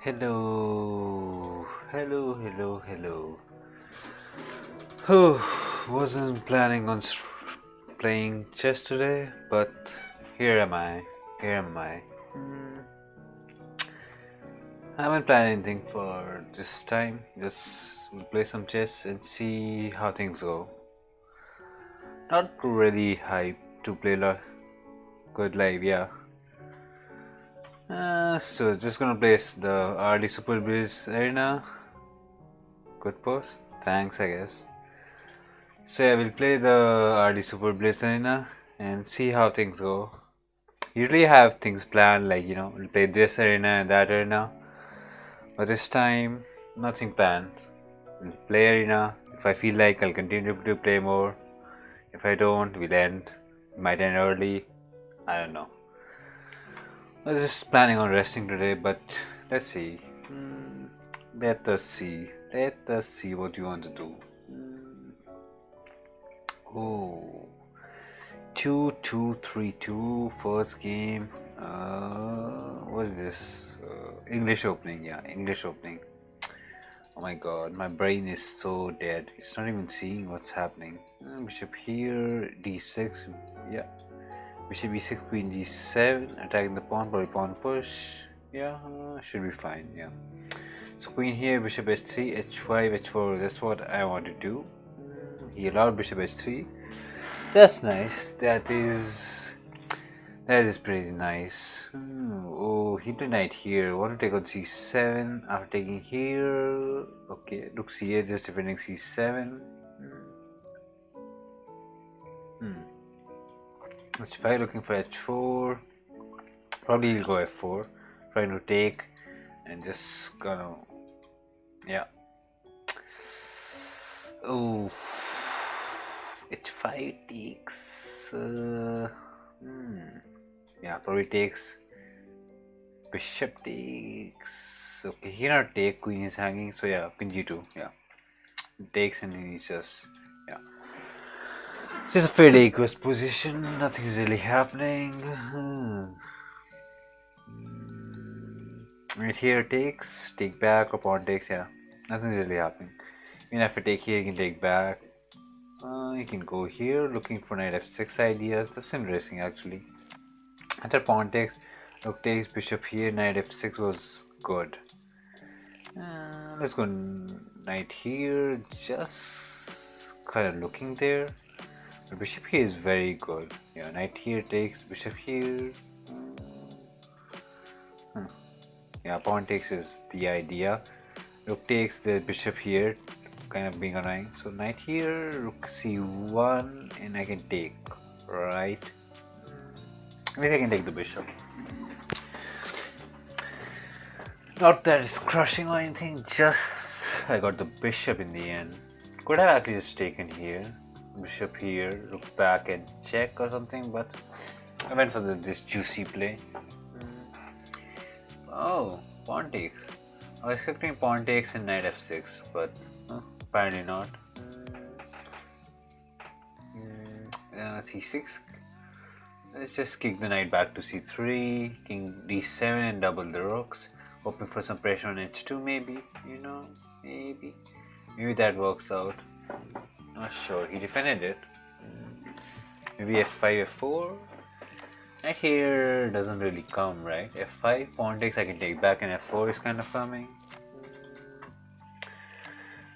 Hello, hello, hello, hello. Oh, wasn't planning on playing chess today, but here am I. Here am I. I haven't planned anything for this time. Just we'll play some chess and see how things go. Not really hyped to play good live, yeah. So just gonna place the early SuperBlitz arena. Good post. Thanks, I guess. So I will play the RD Super Blitz arena and see how things go. Usually I have things planned, like we'll play this arena and that arena, but this time nothing planned. We'll play arena. If I feel like, I'll continue to play more. If I don't, we'll end. Might end early. I don't know. I was just planning on resting today, but let's see. Let us see. Let us see what you want to do. Oh. 2-2-3-2 first game. What is this? English opening, yeah, English opening. Oh my god, my brain is so dead. It's not even seeing what's happening. Bishop here, d6, yeah. Bishop e6, queen g7, attacking the pawn, probably pawn push. Yeah, should be fine, yeah. So queen here, bishop h3, h5, h4, that's what I want to do. He allowed bishop h3. That's nice. That is pretty nice. Oh, he played knight here. Want to take on c7 after taking here. Okay, rook c8, just defending c7. h5, looking for h4. Probably he'll go f4, trying to take and just gonna, yeah. Oh. h5 takes, yeah, probably takes, bishop takes, okay, here not take, queen is hanging, so yeah, queen g2, yeah, takes and he's just, yeah, just a fairly equal position, nothing is really happening. Right here takes, take back, or pawn takes, yeah, nothing is really happening. Even if I take here, you can take back. You can go here, looking for knight f6 ideas. That's interesting, actually. After pawn takes, rook takes, bishop here, knight f6 was good. Let's go knight here, just kind of looking there. The bishop here is very good. Yeah, knight here takes, bishop here. Yeah, pawn takes is the idea. Rook takes, the bishop here, kind of being annoying. So knight here, rook c1, and I can take, right? At least I can take the bishop. Not that it's crushing or anything, just I got the bishop in the end. Could have actually just taken here, bishop here, rook back and check or something, but I went for this juicy play. Oh, pawn takes. I was expecting pawn takes and knight f6, but apparently not. c6. Let's just kick the knight back to c3, king d7 and double the rooks. Hoping for some pressure on h2 maybe, maybe. Maybe that works out. Not sure. He defended it. Maybe f5, f4. Knight here doesn't really come, right? f5, pawn takes, I can take back, and f4 is kind of coming.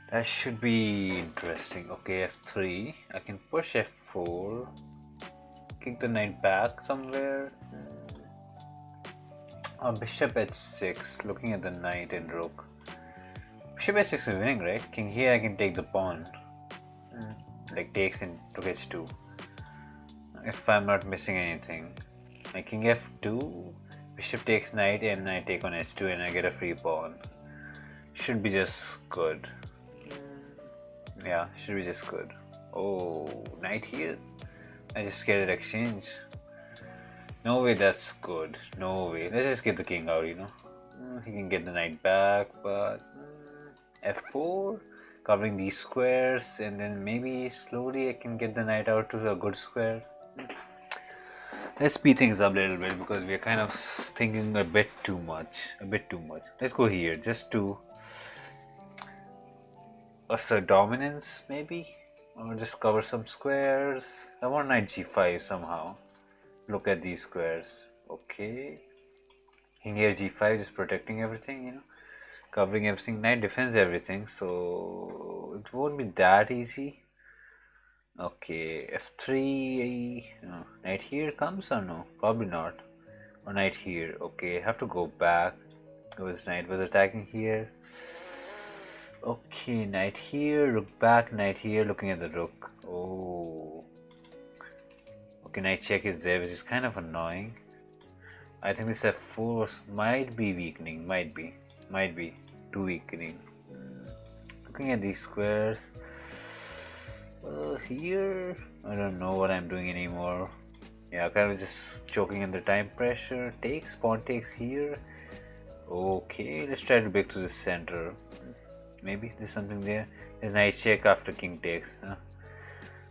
That should be interesting. Okay, f3. I can push f4. Kick the knight back somewhere. Oh, bishop h6. Looking at the knight and rook. Bishop h6 is winning, right? King here, I can take the pawn. Like takes in rook h2. If I'm not missing anything. Like king f2. Bishop takes knight and I take on h2 and I get a free pawn. Should be just good. Yeah, should be just good. Oh, knight here. I just get an exchange. No way that's good. No way. Let's just get the king out, He can get the knight back, but f4, covering these squares, and then maybe slowly I can get the knight out to a good square. Let's speed things up a little bit because we are kind of thinking a bit too much. Let's go here just to assert dominance, maybe, or just cover some squares. I want knight g5 somehow. Look at these squares. Okay. Here g5 is protecting everything, you know, covering everything. Knight defends everything, so it won't be that easy. Okay, f3. Knight here comes or no? Probably not. Or knight here. Okay, I have to go back because knight was attacking here. Okay, knight here, rook back, knight here, looking at the rook. Oh. Okay, knight check is there, which is kind of annoying. I think this f4 might be weakening, might be too weakening. Looking at these squares. Here, I don't know what I'm doing anymore. Yeah, kind of just choking under time pressure. Takes, pawn takes here. Okay, let's try to break to the center. Maybe there's something there. There's knight check after king takes.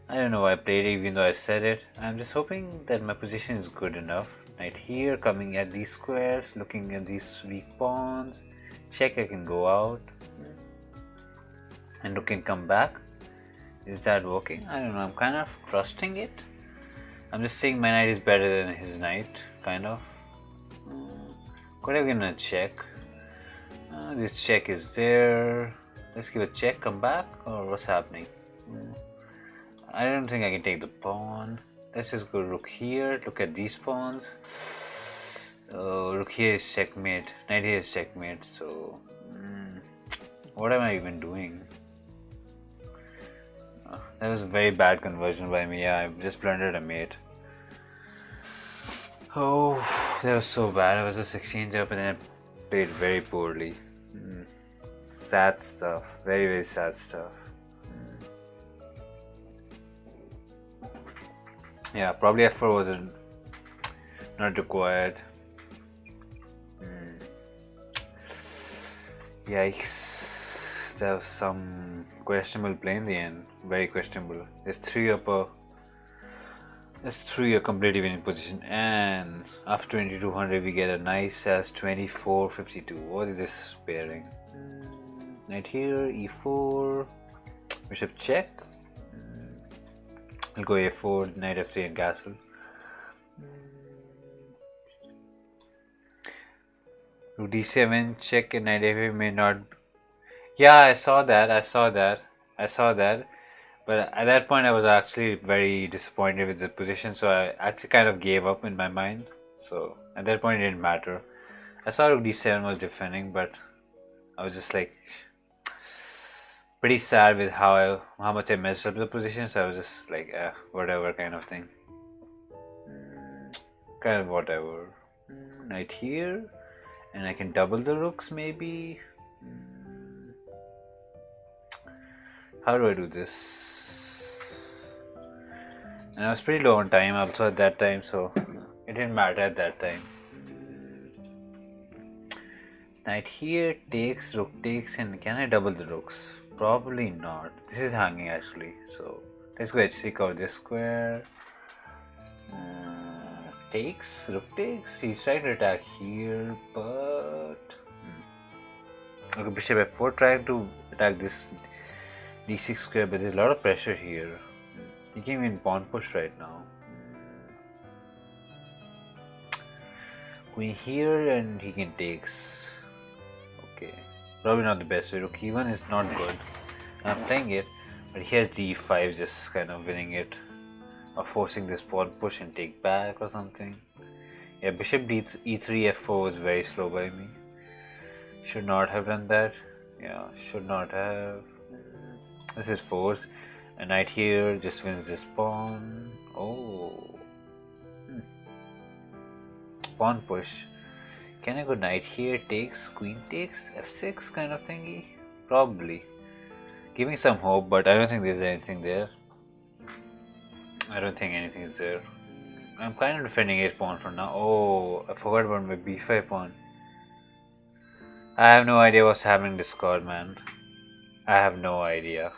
I don't know why I played it even though I said it. I'm just hoping that my position is good enough. Knight here, coming at these squares, looking at these weak pawns. Check, I can go out. And rook can come back. Is that working? I don't know, I'm kind of trusting it. I'm just saying my knight is better than his knight, kind of. Could have given a check. This check is there. Let's give a check, come back, or what's happening? I don't think I can take the pawn. Let's just go rook here, look at these pawns. Rook here is checkmate, knight here is checkmate, so what am I even doing? That was a very bad conversion by me. Yeah, I just blundered a mate. Oh, that was so bad. I was just exchange up and then I played very poorly. Sad stuff. Very, very sad stuff. Yeah, probably f4 wasn't not required. Yikes. That was some questionable play in the end. Very questionable. There's three completely winning position, and after 2200 we get a nice as 2452. What is this pairing? Knight here, e4, bishop check. I'll go a4, knight f3 and castle. Rook d7 check and knight f8 may not. Yeah, I saw that. But at that point I was actually very disappointed with the position, so I actually kind of gave up in my mind. So at that point it didn't matter. I saw rook d7 was defending, but I was just like pretty sad with how much I messed up the position, so I was just like whatever kind of thing. Kind of whatever. Knight here, and I can double the rooks maybe. How do I do this? And I was pretty low on time also at that time, so it didn't matter at that time. Knight here takes, rook takes, and can I double the rooks? Probably not. This is hanging actually, so let's go h3 cover this square. Takes, rook takes. He's trying to attack here, but okay, bishop f4 trying to attack this d6 square, but there's a lot of pressure here. He can even pawn push right now. Queen here and he can takes. Okay, probably not the best way. Rook e1 is not good. I'm playing it, but he has d5 just kind of winning it, or forcing this pawn push and take back or something. Yeah, bishop e3 f4 was very slow by me. Should not have done that. Yeah, should not have. This is force. A knight here just wins this pawn. Oh. Pawn push. Can I go knight here, takes, queen takes, f6 kind of thingy? Probably. Giving some hope, but I don't think there's anything there. I don't think anything is there. I'm kind of defending h pawn for now. Oh, I forgot about my b5 pawn. I have no idea what's happening in Discord, man. I have no idea.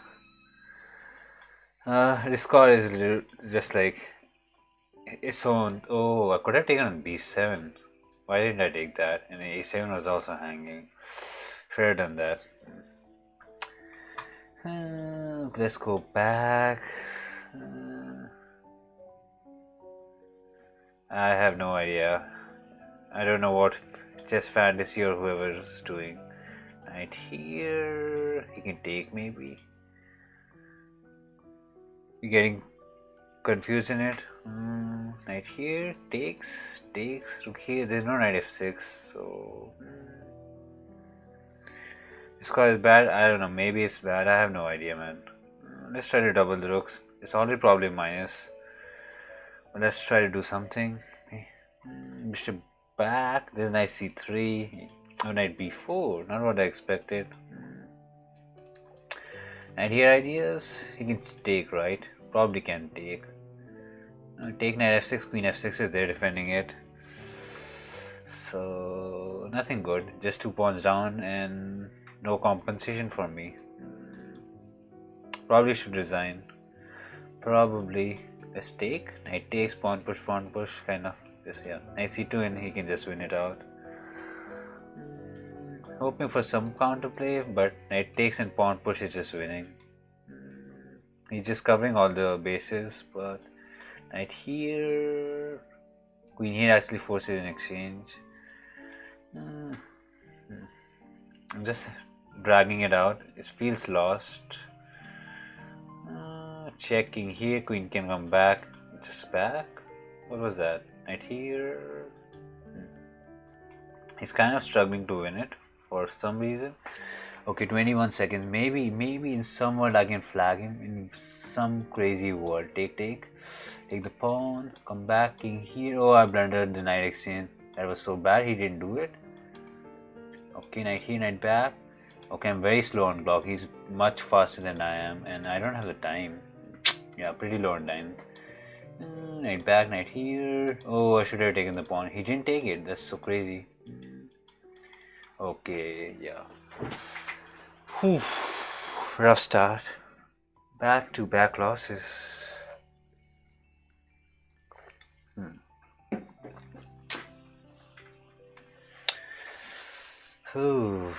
Discord is just like It's on. Oh, I could have taken on b7. Why didn't I take that? And a7 was also hanging. Should have done that. Let's go back. I have no idea. I don't know what chess fantasy or whoever is doing. Right here, he can take maybe. You're getting confused in it. Knight here takes. Rook here. There's no knight f6, so this score is bad. I don't know. Maybe it's bad. I have no idea, man. Let's try to double the rooks. It's already probably minus. But let's try to do something. Bishop back. There's knight c3. Oh, knight b4. Not what I expected. And here ideas. He can take, right? Probably can take. Take knight f6. Queen f6 is there defending it. So nothing good. Just 2 pawns down and no compensation for me. Probably should resign. Probably. Let's take. Knight takes, pawn push, kind of. Just, yeah. Knight c2 and he can just win it out. Hoping for some counterplay, but knight takes and pawn push is just winning. He's just covering all the bases, but knight here. Queen here actually forces an exchange. I'm just dragging it out. It feels lost. Checking here. Queen can come back. Just back. What was that? Knight here. He's kind of struggling to win it for some reason. Okay, 21 seconds. Maybe in some world I can flag him in some crazy world. Take the pawn. Come back. King here. Oh, I blundered the knight exchange. That was so bad. He didn't do it. Okay, knight here, knight back. Okay, I'm very slow on clock. He's much faster than I am, and I don't have the time. Yeah, pretty low on time. Knight back, knight here. Oh, I should have taken the pawn. He didn't take it. That's so crazy. Okay, yeah. Whew. Rough start. Back-to-back losses. Ooh,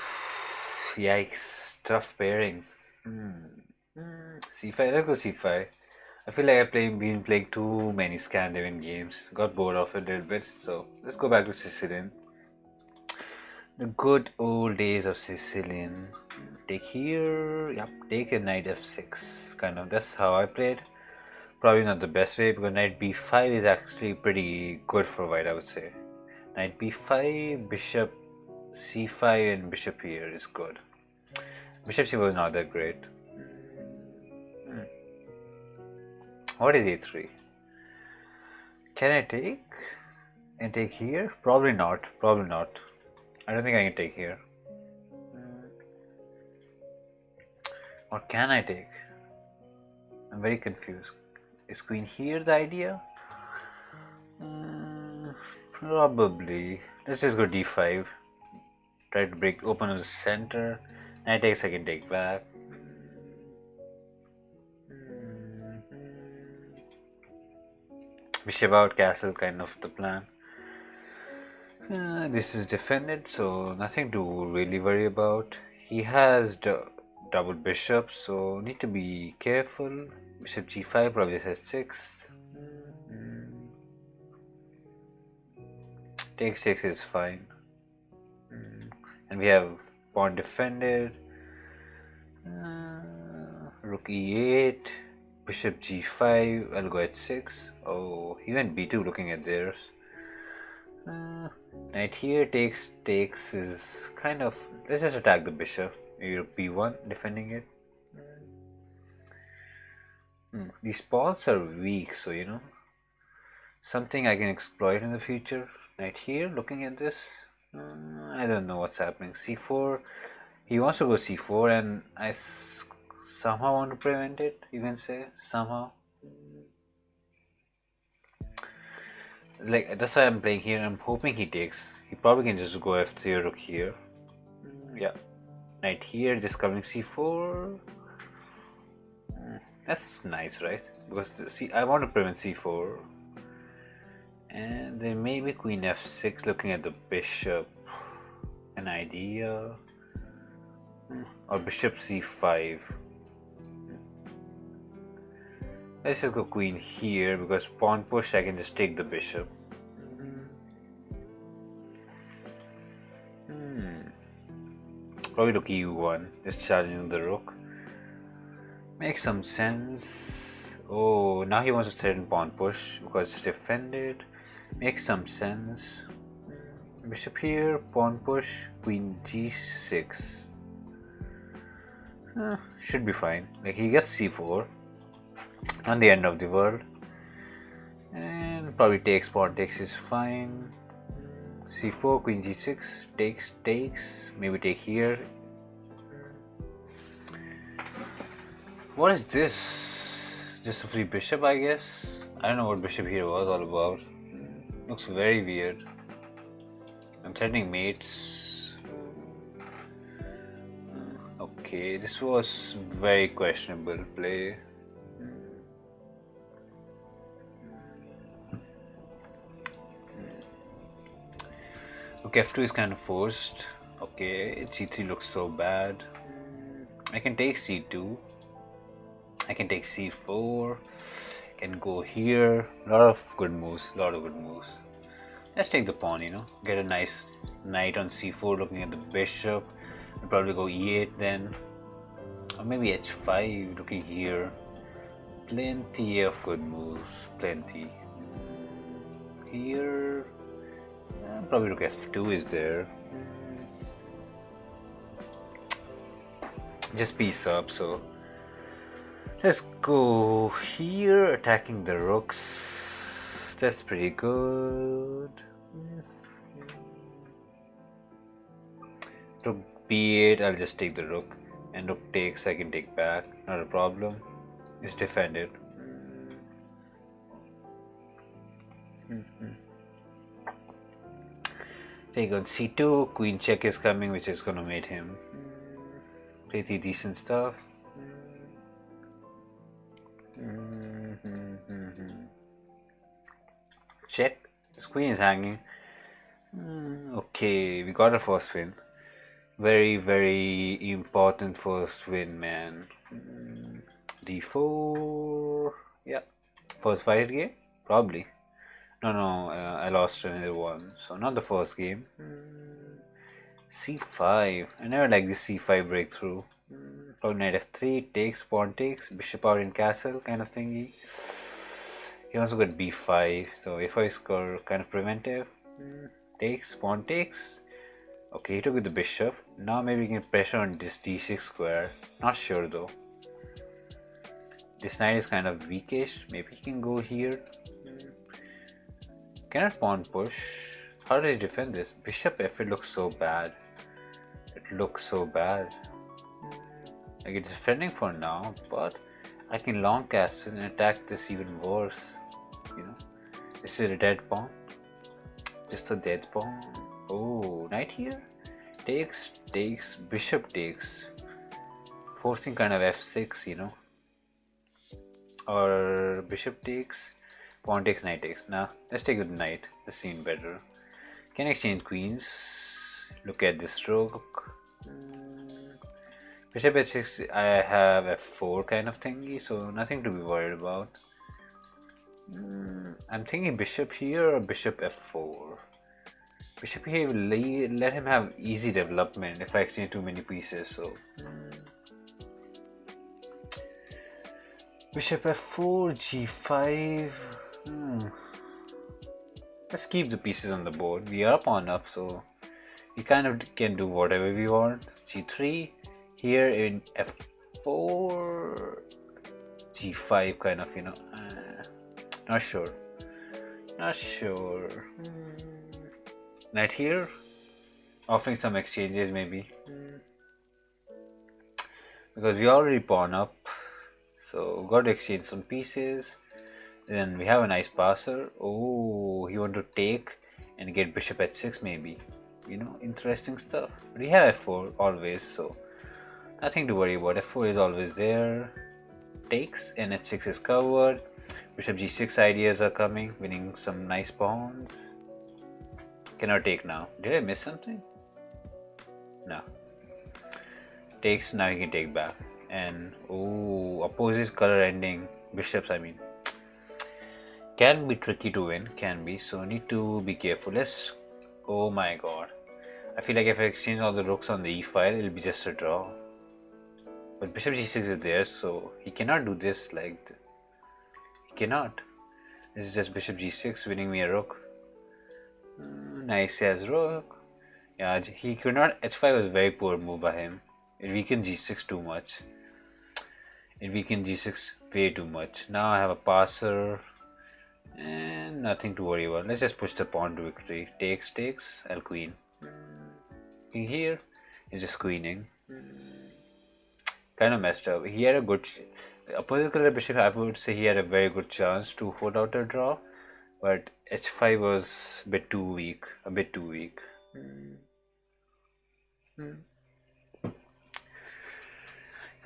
yikes, tough pairing. C5, let's go C5. I feel like I've been playing too many Scandinavian games. Got bored of it a little bit, so let's go back to Sicilian. The good old days of Sicilian. Take here, yep, take a knight f6. Kind of, that's how I played. Probably not the best way because knight b5 is actually pretty good for white, I would say. Knight b5, bishop c5 and bishop here is good. Bishop c was not that great. What is a3? Can I take? And take here? Probably not. I don't think I can take here. Or can I take? I'm very confused. Is queen here the idea? Probably. Let's just go d5. Try to open the center. Knight takes, I can take back. Bishop out, castle, kind of the plan. This is defended, so nothing to really worry about. He has double bishop, so need to be careful. Bishop g5 probably has 6. Takes 6 is fine. And we have pawn defended. Rook e8. Bishop g5. I'll go at 6. Oh, he went b2 looking at theirs. Knight here takes is kind of. Let's just attack the bishop. Maybe rook b1 defending it. These pawns are weak, so you know. Something I can exploit in the future. Knight here looking at this. I don't know what's happening. c4. He wants to go c4 and I somehow want to prevent it, you can say. Somehow. Like, that's why I'm playing here. I'm hoping he takes. He probably can just go f3 rook here. Yeah. Knight here, just covering c4. That's nice, right? Because see, I want to prevent c4. And then maybe queen f6 looking at the bishop. An idea. Or bishop c5. Let's just go queen here because pawn push I can just take the bishop. Probably rook e1, just challenging the rook. Makes some sense. Oh, now he wants to threaten pawn push because it's defended. Makes some sense. Bishop here, pawn push, queen g6. Should be fine. Like he gets c4. Not the end of the world. And probably takes, pawn takes is fine. c4, queen g6, takes, maybe take here. What is this? Just a free bishop, I guess? I don't know what bishop here was all about. Looks very weird. I'm threatening mates. Okay, this was very questionable play. Rook f2 is kind of forced. Okay, c3 looks so bad. I can take c2. I can take c4. I can go here. A lot of good moves. Let's take the pawn, you know. Get a nice knight on c4 looking at the bishop. I'll probably go e8 then. Or maybe h5 looking here. Plenty of good moves. Plenty. Here. Probably rook f2 is there. Just piece up, so let's go here, attacking the rooks. That's pretty good. Rook b8, I'll just take the rook. And rook takes, I can take back, not a problem. It's defended. Take on c2, queen check is coming, which is gonna mate him. Pretty decent stuff. Check. This queen is hanging. Okay, we got a first win. Very, very important first win, man. d4. Yeah. First fight game? Probably. No, I lost another one. So not the first game. c5. I never liked this c5 breakthrough. Probably knight f3, takes, pawn takes, bishop out in castle kind of thingy. He also got b5, so a5 score kind of preventive. Takes, pawn takes. Okay, he took with the bishop. Now maybe we can pressure on this d6 square. Not sure though. This knight is kind of weakish. Maybe he can go here. Cannot pawn push. How did he defend this? Bishop f8 looks so bad. It looks so bad. Like it's defending for now, but I can long castle and attack this even worse. You know, this is a dead pawn. Just a dead pawn. Oh, knight here. Takes, bishop takes. Forcing kind of f6, you know. Or bishop takes. Pawn takes, knight takes. Now, let's take with knight. This seems better. Can exchange queens. Look at this rook. Bishop h6, I have f4 kind of thingy, so nothing to be worried about. I'm thinking bishop here or bishop f4. Bishop here will let him have easy development if I exchange too many pieces, so... Bishop f4, g5... Let's keep the pieces on the board. We are pawn up, so we kind of can do whatever we want. g3, here in f4, g5 kind of, you know. Not sure. Knight here, offering some exchanges maybe. Because we already pawn up, so got to exchange some pieces. Then we have a nice passer. Oh, he want to take and get bishop h6 maybe. You know, interesting stuff. But we have f4 always, so nothing to worry about. f4 is always there. Takes and h6 is covered. Bishop g6 ideas are coming, winning some nice pawns. Cannot take now. Did I miss something? No. Takes, now he can take back. And oh, opposes color ending. Bishops, I mean. Can be tricky to win, can be. So need to be careful. Let's. Oh my god. I feel like if I exchange all the rooks on the e file, it'll be just a draw. But bishop g6 is there, so he cannot do this like. He cannot. This is just bishop g6 winning me a rook. Nice, he has rook. Yeah, he could not. h5 was a very poor move by him. It weakened g6 too much. It weakened g6 way too much. Now I have a passer. And nothing to worry about. Let's just push the pawn to victory. Takes, takes, I'll queen. King here is just queening. Kind of messed up. He had a good. The opposite color bishop, I would say he had a very good chance to hold out a draw. But h5 was a bit too weak. A bit too weak.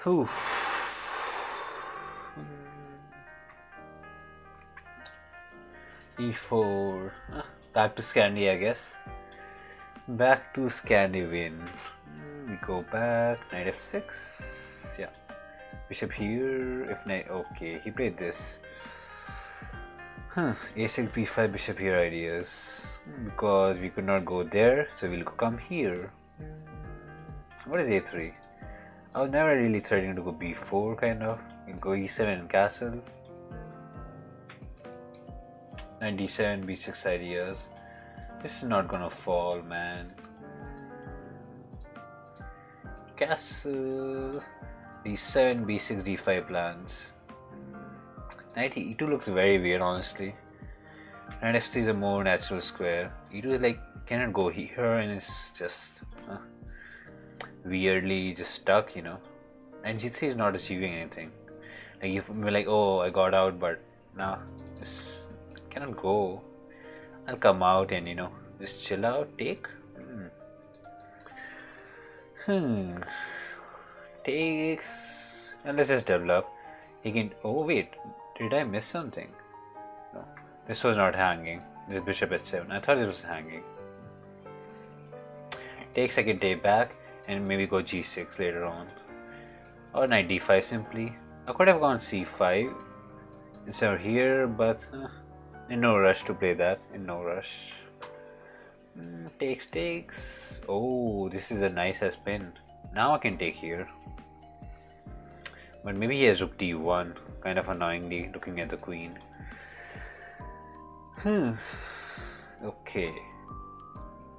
Whew. e4. Back to Scandi, I guess. Back to Scandi win. We go back. Knight f6. Yeah. Bishop here. If knight. Okay, he played this. A6, b5, bishop here ideas. Because we could not go there, so we'll come here. What is a3? I was never really threatening to go b4, kind of. We'll go e7 and castle. Knight d7, b6 ideas. This is not gonna fall, man. Castle. d7, b6, d5 plans. Knight e2 looks very weird, honestly. Knight f3 is a more natural square. e2 is like, cannot go here, and it's just weirdly just stuck, you know. And g3 is not achieving anything. Like, you feel like, oh, I got out, but nah, this cannot go. I'll come out and, you know, just chill out, take. Takes. And let's just develop. He can. Oh, wait. Did I miss something? No. This was not hanging. This bishop h7. I thought it was hanging. Takes, I can take back and maybe go g6 later on. Or knight d5 simply. I could have gone c5 instead of here, but in no rush to play that. In no rush. Takes, takes. Oh, this is a nice ass pin. Now I can take here. But maybe he has rook d1, kind of annoyingly looking at the queen. Okay.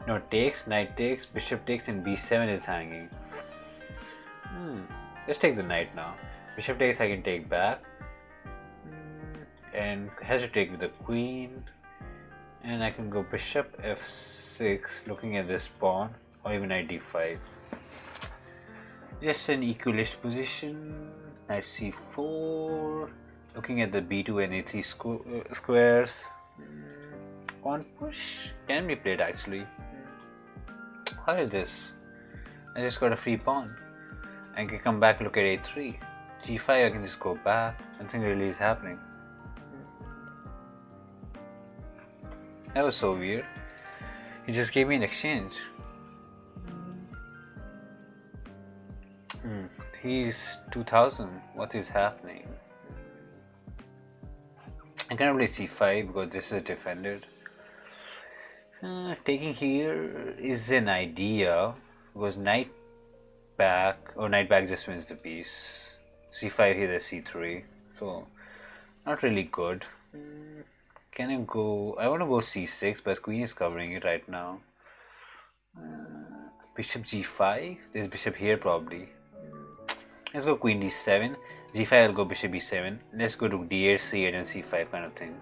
No, takes, knight takes, bishop takes, and b7 is hanging. Let's take the knight now. Bishop takes, I can take back. And has to take with the queen. And I can go bishop f6, looking at this pawn, or even knight d5. Just an equalist position. Knight c4, looking at the b2 and a3 squares. Pawn push can be played actually. How is this? I just got a free pawn. I can come back, look at a3. g5, I can just go back. Nothing really is happening. That was so weird. He just gave me an exchange. He's 2000. What is happening? I cannot play c5 because this is defended. Taking here is an idea because knight back, or knight back just wins the piece. c5 here is c3, so not really good. Can I go? I want to go c6, but queen is covering it right now. Bishop g5. There's bishop here probably. Let's go queen d7. g5, I'll go bishop e7. Let's go to d8, c8, and c5 kind of thing.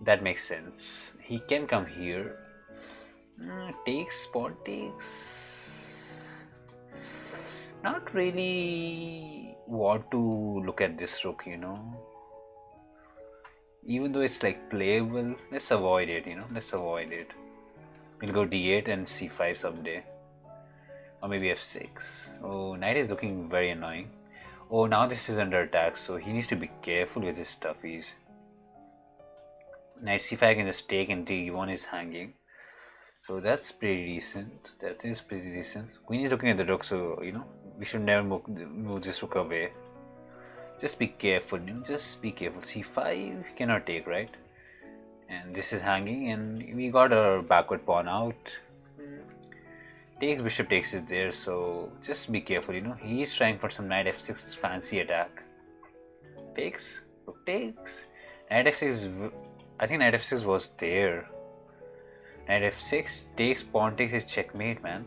That makes sense. He can come here. Takes, pawn takes. Not really want to look at this rook, you know. Even though it's like playable, let's avoid it, you know. Let's avoid it. We'll go d8 and c5 someday. Or maybe f6. Oh, knight is looking very annoying. Oh, now this is under attack, so he needs to be careful with his stuffies. Knight c5 can just take and d1 is hanging. So that's pretty decent. That is pretty decent. Queen is looking at the rook, so we should never move this rook away. Just be careful, just be careful. c5 cannot take, right? And this is hanging, and we got our backward pawn out. Takes, bishop takes is there, so just be careful. He's trying for some knight f6 fancy attack. Takes, rook takes. Knight f6. I think knight f6 was there. Knight f6 takes, pawn takes is checkmate, man.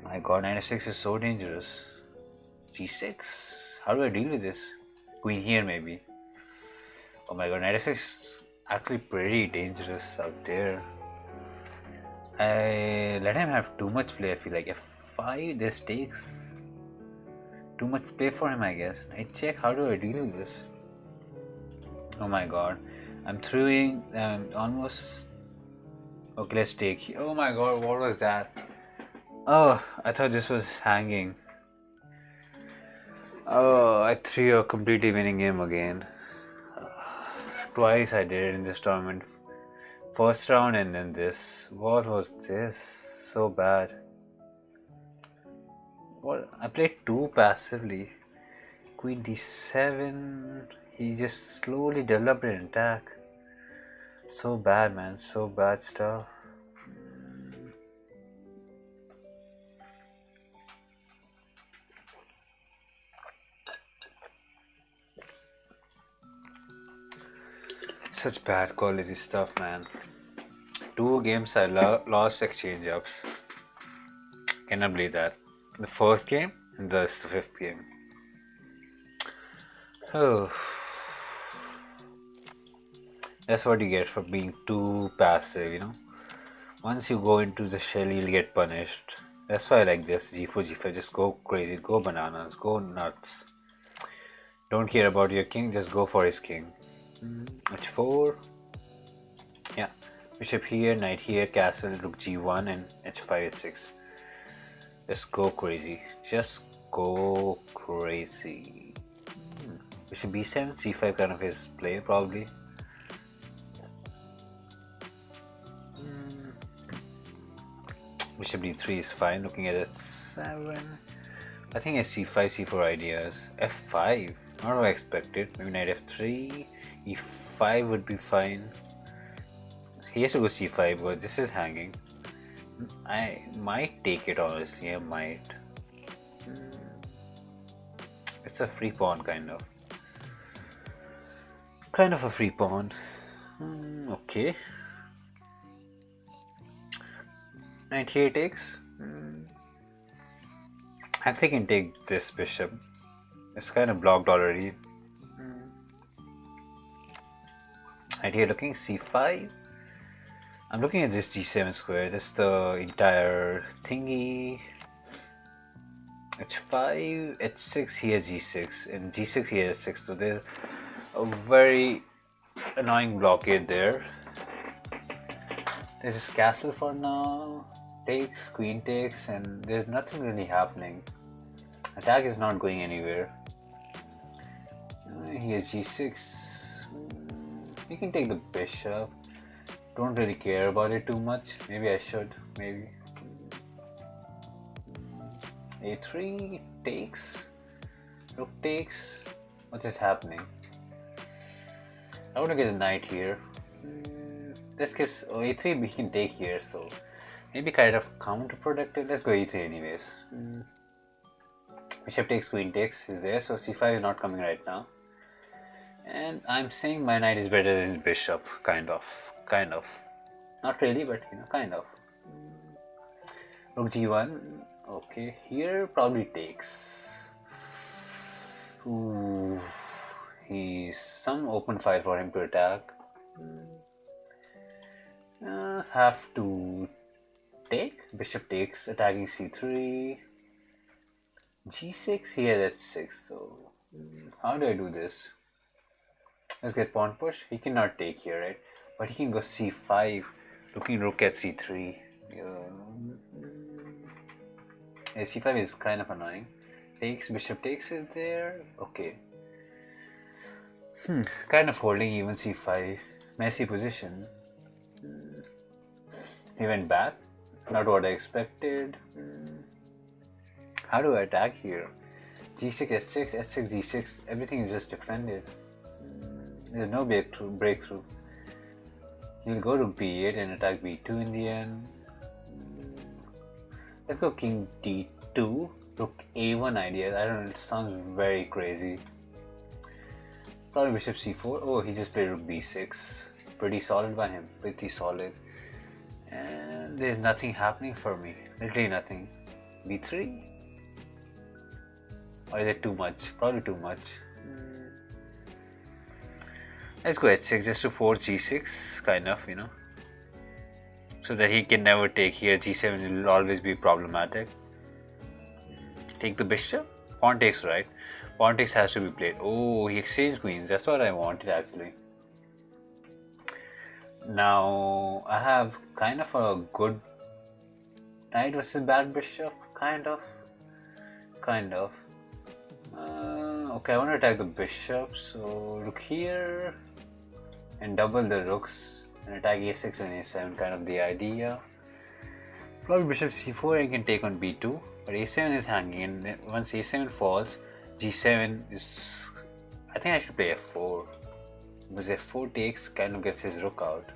My god, knight f6 is so dangerous. g6. How do I deal with this? Queen here, maybe. Oh my god, knight f6 is actually pretty dangerous out there. I let him have too much play. I feel like f5, this takes too much play for him, I guess. Knight check. How do I deal with this? Oh my god, I'm throwing almost. Okay, let's take. Oh my god, what was that? Oh, I thought this was hanging. Oh, I threw a completely winning game again. Twice I did it in this tournament. First round and then this. What was this? So bad. What? I played too passively. Queen d7. He just slowly developed an attack. So bad, man. So bad stuff. Such bad quality stuff, man. 2 games I lost exchange ups. Cannot believe that. The first game and the 5th game. Oh. That's what you get for being too passive, Once you go into the shell, you'll get punished. That's why I like this. g4, g5, just go crazy, go bananas, go nuts. Don't care about your king, just go for his king. h4. Yeah. Bishop here, knight here, castle, rook g1, and h5, h6. Just go crazy. Just go crazy. Bishop b7, c5 kind of his play, probably. Bishop d3 is fine, looking at h7. I think it's c5, c4 ideas. f5, not what I expected. Maybe knight f3, e5 would be fine. He has to go c5, but this is hanging. I might take it, honestly, I might. It's a free pawn, kind of. Kind of a free pawn. Okay. Knight here takes. I think I can take this bishop. It's kind of blocked already. Knight here looking c5. I'm looking at this g7 square. That's the entire thingy. h5, h6, here g6, and g6 here h6. So there's a very annoying blockade there. This is castle for now. Takes, queen takes, and there's nothing really happening. Attack is not going anywhere. Here's g6. You can take the bishop. Don't really care about it too much. Maybe I should. Maybe. a3 takes. Rook takes. What is happening? I want to get a knight here. This case, a3 we can take here, so maybe kind of counterproductive. Let's go e3 anyways. Bishop takes, queen takes is there, so c5 is not coming right now. And I'm saying my knight is better than his bishop, kind of. Not really, but kind of. Rook g1. Okay, here probably takes. Ooh, he's some open fire for him to attack. Have to take. Bishop takes, attacking c3. g6 here, that's 6. So how do I do this? Let's get pawn push. He cannot take here, right? But he can go c5, looking rook at c3. c5 is kind of annoying. takes, bishop takes is there. Okay. Kind of holding even c5. Messy position. He went back. Not what I expected. How do I attack here? g6, s6, s6, g6. Everything is just defended. There's no breakthrough. He'll go to b8 and attack b2 in the end. Let's go king d2. Rook a1 idea. I don't know, it sounds very crazy. Probably bishop c4. Oh, he just played rook b6. Pretty solid by him. Pretty solid. And there's nothing happening for me. Literally nothing. b3? Or is it too much? Probably too much. Let's go h6 just to force g6, kind of, you know. So that he can never take here. g7 will always be problematic. Take the bishop? Pawn takes, right? Pawn takes has to be played. Oh, he exchanged queens. That's what I wanted actually. Now, I have kind of a good knight versus bad bishop. Kind of. Okay, I want to attack the bishop. So, rook here. And double the rooks. And attack a6 and a7, kind of the idea. Probably bishop c4 and can take on b2. But a7 is hanging, and once a7 falls, g7 is... I think I should play f4. Because f4 takes, kind of gets his rook out.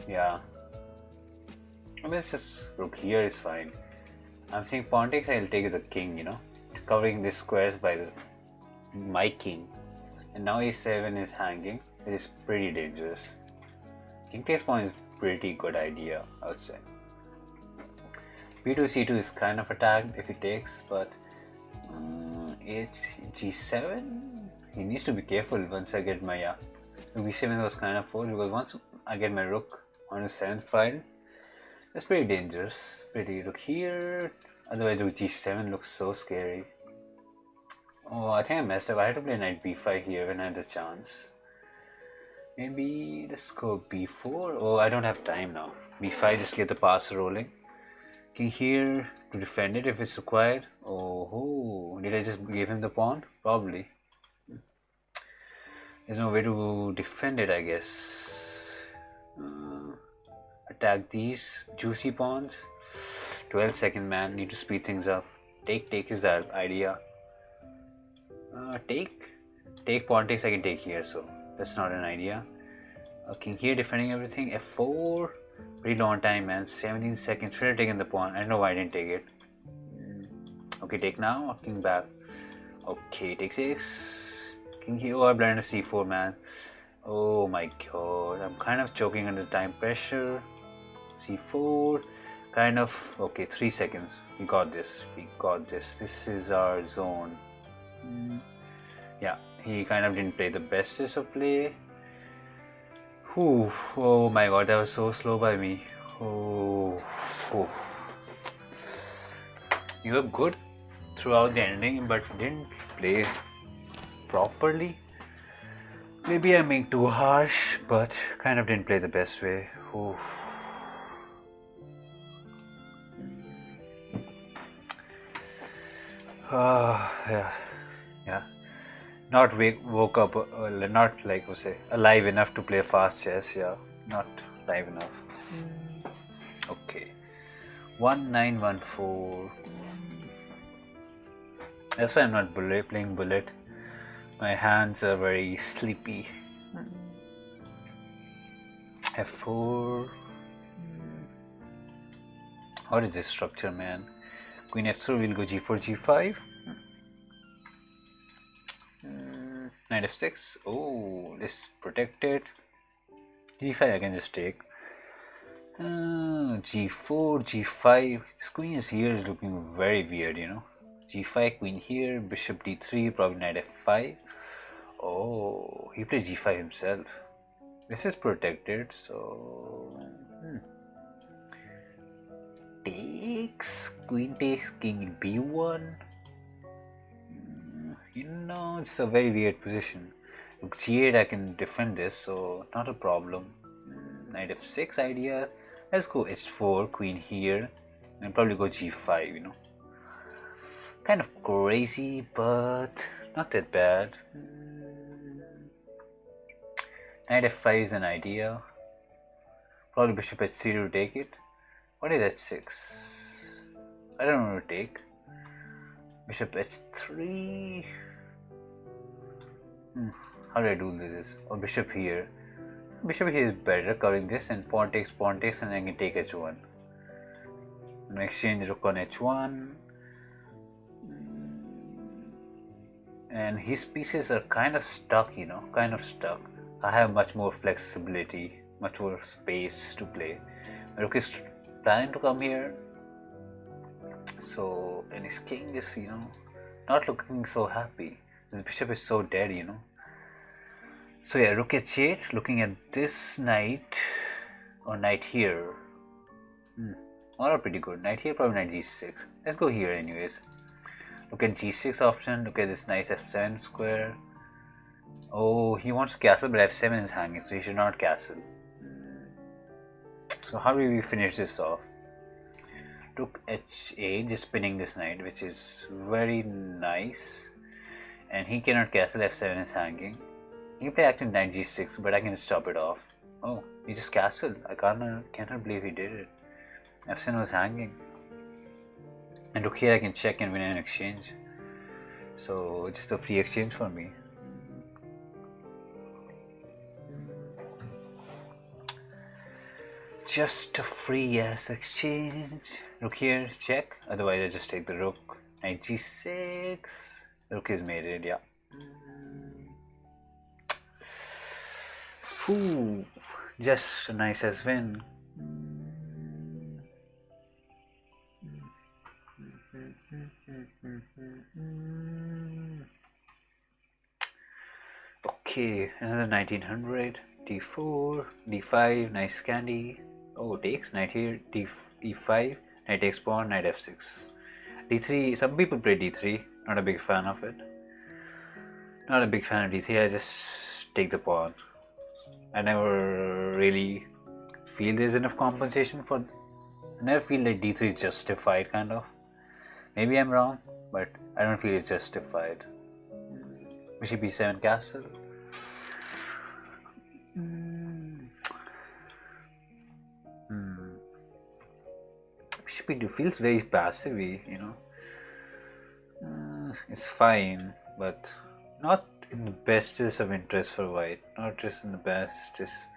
Yeah. I mean, it's just rook here is fine. I'm saying pawn takes, I'll take the king, you know. Covering the squares by my king. And now a7 is hanging, which is pretty dangerous. King takes pawn is pretty good idea, I would say. b2 c2 is kind of attacked if he takes, but g7, he needs to be careful once I get my b7 was kind of forced, because once I get my rook on the 7th file, that's pretty dangerous. Pretty rook here, otherwise rook g7 looks so scary. Oh, I think I messed up. I had to play knight b5 here when I had the chance. Maybe let's go b4. Oh, I don't have time now. b5, just get the pass rolling. King here to defend it if it's required. Oh, did I just give him the pawn? Probably. There's no way to defend it, I guess. Attack these juicy pawns. 12-second man, need to speed things up. Take is the idea. Take pawn takes, I can take here, so that's not an idea. King here defending everything. f4. Pretty long time, man. 17 seconds. Should have taken the pawn. I don't know why I didn't take it. Okay, take now. King back. Okay, take 6. King here. Oh, I blinded c4, man. Oh my god. I'm kind of choking under time pressure. c4. Kind of. Okay, 3 seconds. We got this. This is our zone. Yeah, he kind of didn't play the bestest of play. Ooh, oh my god, that was so slow by me. Oh. You were good throughout the ending, but didn't play properly. Maybe I'm being too harsh, but kind of didn't play the best way. Ooh. Yeah. Not woke up, not like alive enough to play fast chess. Yeah, not live enough. Okay, 1914. That's why I'm not playing bullet. My hands are very sleepy. f4. What is this structure, man? Queen f3 will go g4, g5. Knight f6. Oh, this protected. g5 I can just take. g4, g5. This queen is here is looking very weird, you know. g5, queen here, bishop d3, probably knight f5. Oh, he played g5 himself. This is protected, so takes, queen takes, king b1. You know, it's a very weird position. Look, g8 I can defend this, so not a problem. Knight f6 idea. Let's go h4, queen here, and probably go g5, you know. Kind of crazy, but not that bad. Knight f5 is an idea. Probably bishop h3 to take it. What is h6? I don't know what to take. Bishop h3. How do I do this? Or bishop here. Bishop here is better, covering this, and pawn takes, and I can take h1. And exchange rook on h1. And his pieces are kind of stuck, you know, I have much more flexibility, much more space to play. Rook is planning to come here. So, and his king is, you know, not looking so happy. His bishop is so dead, you know. So yeah, rook h8, looking at this knight, or knight here. All are pretty good. Knight here, probably knight g6. Let's go here anyways. Look at g6 option, look at this nice f7 square. Oh, he wants to castle, but f7 is hanging, so he should not castle. So how do we finish this off? Rook h8, just pinning this knight, which is very nice. And he cannot castle, f7 is hanging. He can play actually knight g6, but I can just chop it off. Oh, he just castled. I cannot believe he did it. f7 was hanging. And look here, I can check and win an exchange. So just a free exchange for me. Just a free ass exchange. Rook here, check. Otherwise I just take the rook. Knight g6. Rook is mated, yeah. Ooh, just a nice as win. Okay, another 1900. d4, d5, nice candy. Oh, takes knight here, d5, knight takes pawn, knight f6. d3, some people play d3, not a big fan of it. Not a big fan of d3, I just take the pawn. I never really feel there's enough compensation for. I never feel like d3 is justified, kind of. Maybe I'm wrong, but I don't feel it's justified. Bishop b7 castle. Bishop b2 feels very passive, you know. It's fine, but not in the bestest of interest for white. Not just in the bestest.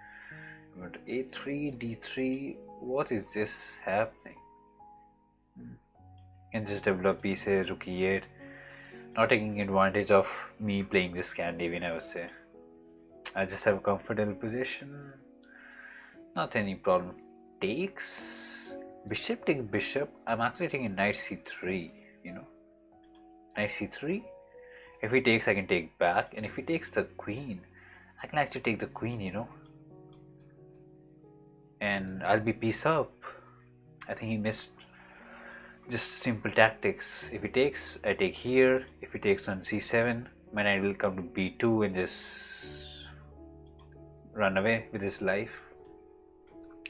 But a3, d3, what is this happening? Can just develop pieces, rook e8. Not taking advantage of me playing this Scandinavian, I would say. I just have a comfortable position. Not any problem. Takes. Bishop takes bishop. I'm actually taking knight c3, you know. Knight c3. If he takes, I can take back. And if he takes the queen, I can actually take the queen, you know. And I'll be piece up. I think he missed. Just simple tactics. If he takes, I take here. If he takes on c7, my knight will come to b2 and just run away with his life.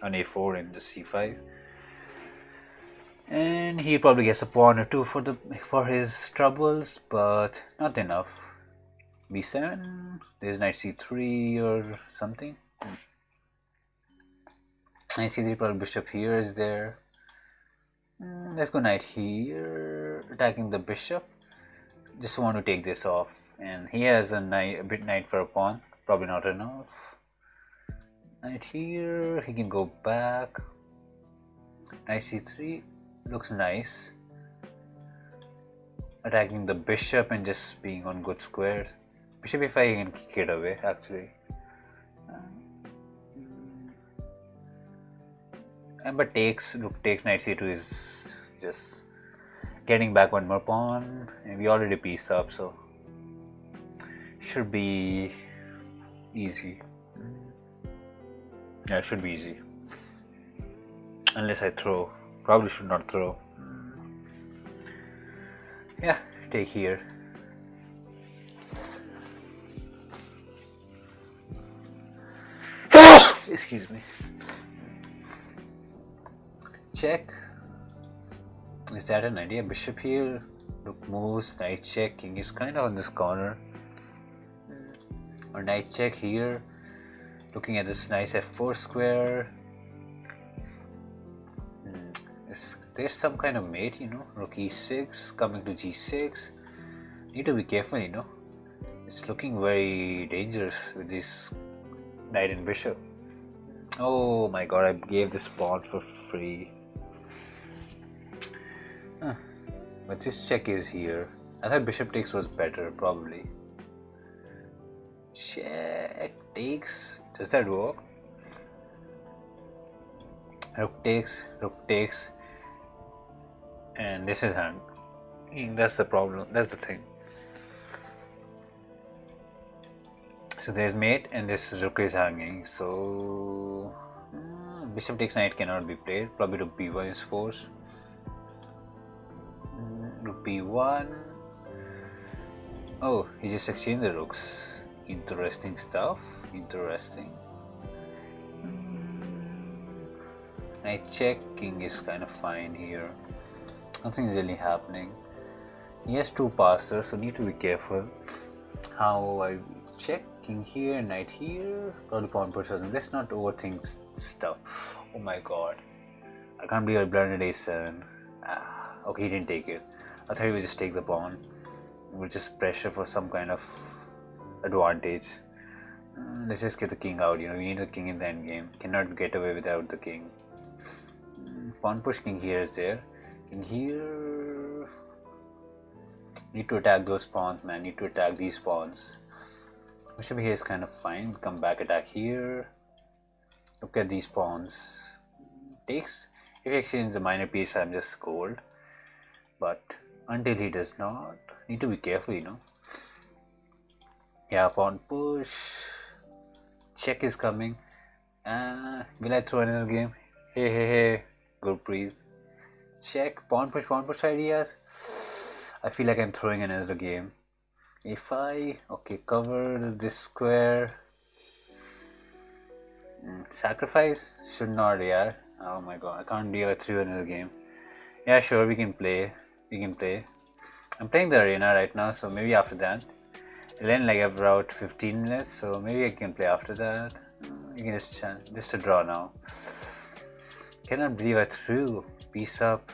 On a4 and just c5. And he probably gets a pawn or two for his troubles, but not enough. b7, there's knight c3 or something. Knight c3, probably bishop here is there. Let's go knight here, attacking the bishop. Just want to take this off, and he has a knight for a pawn. Probably not enough. Knight here, he can go back. Knight c3 looks nice. Attacking the bishop and just being on good squares. Bishop a5, he can kick it away actually. But takes, rook takes, knight c2 is just getting back one more pawn, and we already piece up, so should be easy. Yeah, it should be easy. Unless I throw. Probably should not throw. Yeah, take here. Excuse me. Check. Is that an idea? Bishop here. Rook moves, knight check, king is kind of on this corner. Or knight check here. Looking at this nice f4 square. There's some kind of mate, you know. Rook e6 coming to g6. Need to be careful, you know. It's looking very dangerous with this knight and bishop. Oh my god, I gave this pawn for free. But this check is here. I thought bishop takes was better, probably. Check takes. Does that work? Rook takes, and this is hung. That's the problem. That's the thing. So there's mate, and this rook is hanging. So bishop takes knight cannot be played. Probably rook b1 is forced. Rook b1. Oh, he just exchanged the rooks. Interesting stuff. Interesting. Knight check, king is kind of fine here. Nothing is really happening. He has two passers, so need to be careful. How I check, king here, knight here, probably pawn push. Let's not overthink stuff. Oh my god, I can't believe I blundered a7. Okay, he didn't take it. I thought he would just take the pawn. We'll just pressure for some kind of advantage. Let's just get the king out. You know, we need the king in the endgame. Cannot get away without the king. Pawn push, king here is there. King here. Need to attack those pawns, man. Need to attack these pawns. Bishop here is kind of fine. Come back, attack here. Look at these pawns. Takes. If he exchanges the minor piece, I'm just scold. But until he does not, need to be careful, you know. Yeah, pawn push. Check is coming. Will I throw another game? Hey. Gurpreet. Check. Pawn push ideas. I feel like I'm throwing another game. a5. Okay, cover this square. Sacrifice? Should not, yeah. Oh my god, I can't believe I threw another game. Yeah, sure, we can play. I'm playing the arena right now, so maybe after that. It'll end like about 15 minutes, so maybe I can play after that. You can just a draw now. Cannot believe I threw. Piece up.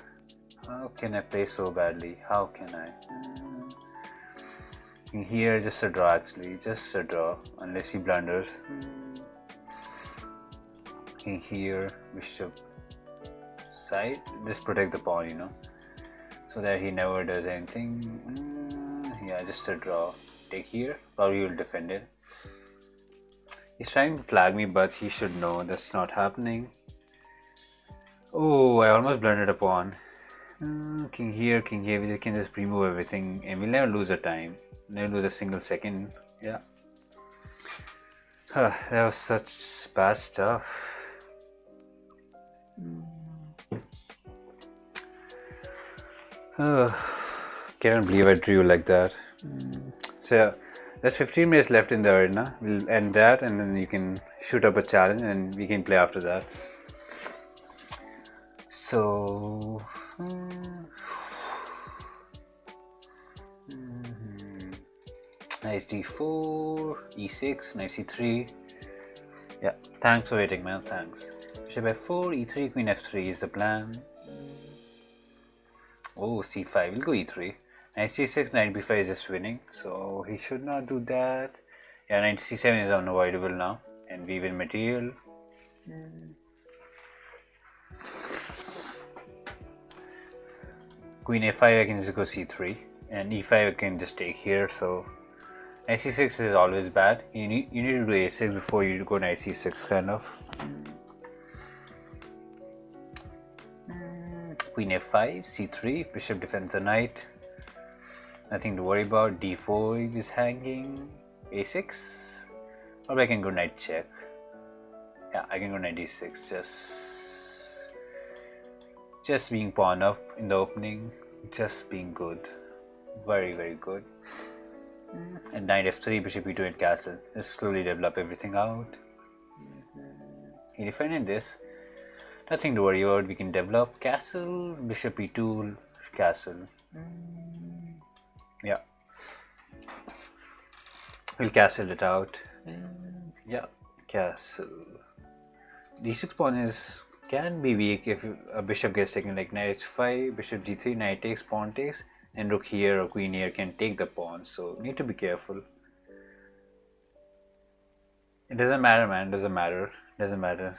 How can I play so badly? How can I? In here, just a draw actually. Just a draw. Unless he blunders. In here, bishop side. Just protect the pawn, you know. So that he never does anything. Yeah, just a draw. Take here. Probably will defend it. He's trying to flag me, but he should know that's not happening. Oh, I almost blundered a pawn. King here, we can just remove everything and we'll never lose a time. Never lose a single second. Yeah. That was such bad stuff. Can't believe I drew like that. So there's 15 minutes left in the arena. We'll end that and then you can shoot up a challenge and we can play after that. So nice d4, e6, knight c3. Yeah, thanks for waiting, man. Thanks. Bishop f4, e3, queen f3 is the plan. Oh, c5. We'll go e3. Knight c6, knight b5 is just winning, so he should not do that. Yeah, knight c7 is unavoidable now, and we win material. Queen a5, I can just go c3, and e5 I can just take here. So knight c6 is always bad. You need to do a6 before you go knight c6 kind of. Queen f5, c3, bishop defends the knight. Nothing to worry about. d4 is hanging. a6, or I can go knight check. Yeah, I can go knight d6. Just being pawn up in the opening, just being good, very good. And knight f3, bishop e2 and castle. Just slowly develop everything out. He defended this. Nothing to worry about. We can develop castle, bishop e2, castle. Yeah, we'll castle it out. Yeah, castle. D6 pawn can be weak if a bishop gets taken, like knight h5, bishop g3, knight takes, pawn takes, and rook here or queen here can take the pawn. So need to be careful. It doesn't matter, man. Doesn't matter. Doesn't matter.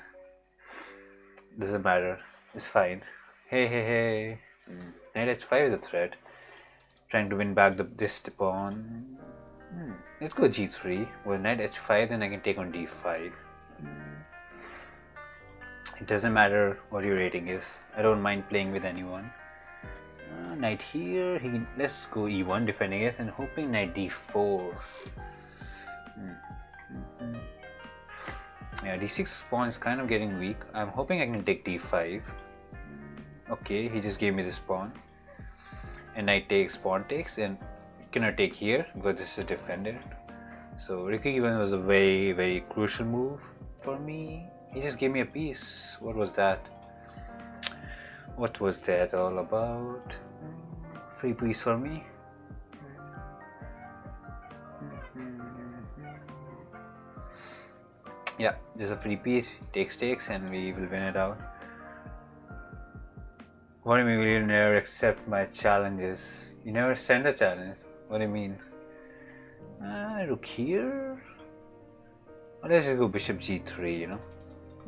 Doesn't matter. It's fine. Hey, hey, hey. Knight h5 is a threat. Trying to win back this pawn. Let's go g3. With knight h5, then I can take on d5. It doesn't matter what your rating is. I don't mind playing with anyone. Knight here. Let's go e1, defending it, and hoping knight d4. Yeah, d6 pawn is kind of getting weak. I'm hoping I can take d5. Okay, he just gave me this pawn. And knight takes, pawn takes, and he cannot take here because this is defended. So Ricky E1 was a very, very crucial move for me. He just gave me a piece. What was that? What was that all about? Free piece for me. Yeah, just a free piece. Takes, and we will win it out. What do you mean will you never accept my challenges? You never send a challenge. What do you mean? Rook here? Or let's just go bishop g3, you know?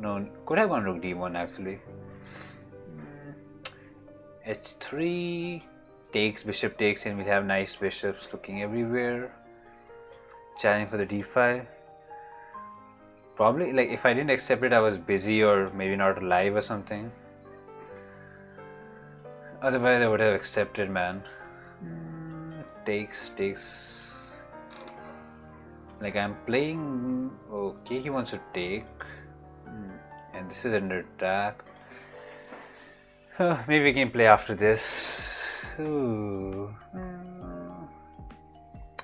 No, could have gone rook d1 actually. h3 takes, bishop takes, and we have nice bishops looking everywhere. Challenge for the d5. Probably, like, if I didn't accept it, I was busy or maybe not alive or something. Otherwise, I would have accepted, man. Takes. Like, I'm playing. Okay, he wants to take. And this is under attack. Maybe we can play after this. Ooh.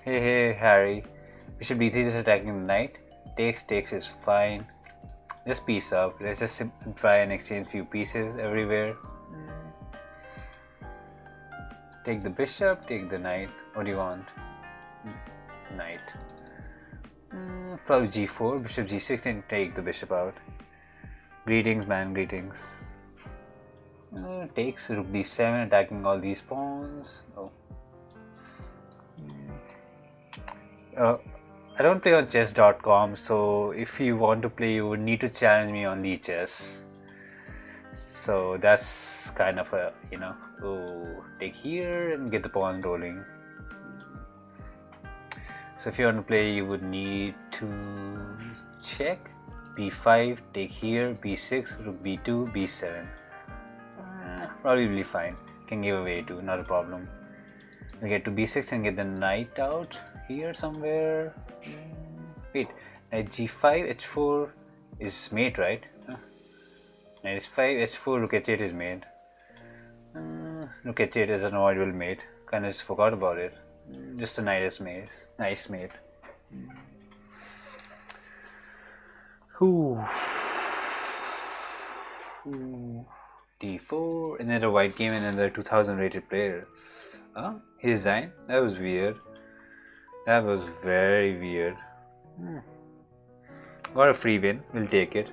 Hey, Harry. Bishop d3 is attacking the knight. Takes is fine. Just piece up. Let's just try and exchange few pieces everywhere. Take the bishop, take the knight. What do you want? Knight. Probably g4, bishop g6, and take the bishop out. Greetings, man, greetings. Takes rook d7, attacking all these pawns. I don't play on chess.com, so if you want to play, you would need to challenge me on Lichess. So that's kind of a, you know, take here and get the pawn rolling. So if you want to play, you would need to check b5, take here, b6, rook b2, b7. Probably fine. Can give away too, not a problem. We get to b6 and get the knight out here somewhere. Wait, knight g5, h4 is mate, right? Knight h5, h4, rook h8 is mate. Rook h8 is an avoidable mate. Kinda just forgot about it. Just a knight is mate. Nice mate. D4, another white game and another 2000 rated player. He resigned? That was weird. That was very weird. Got a free win. We'll take it.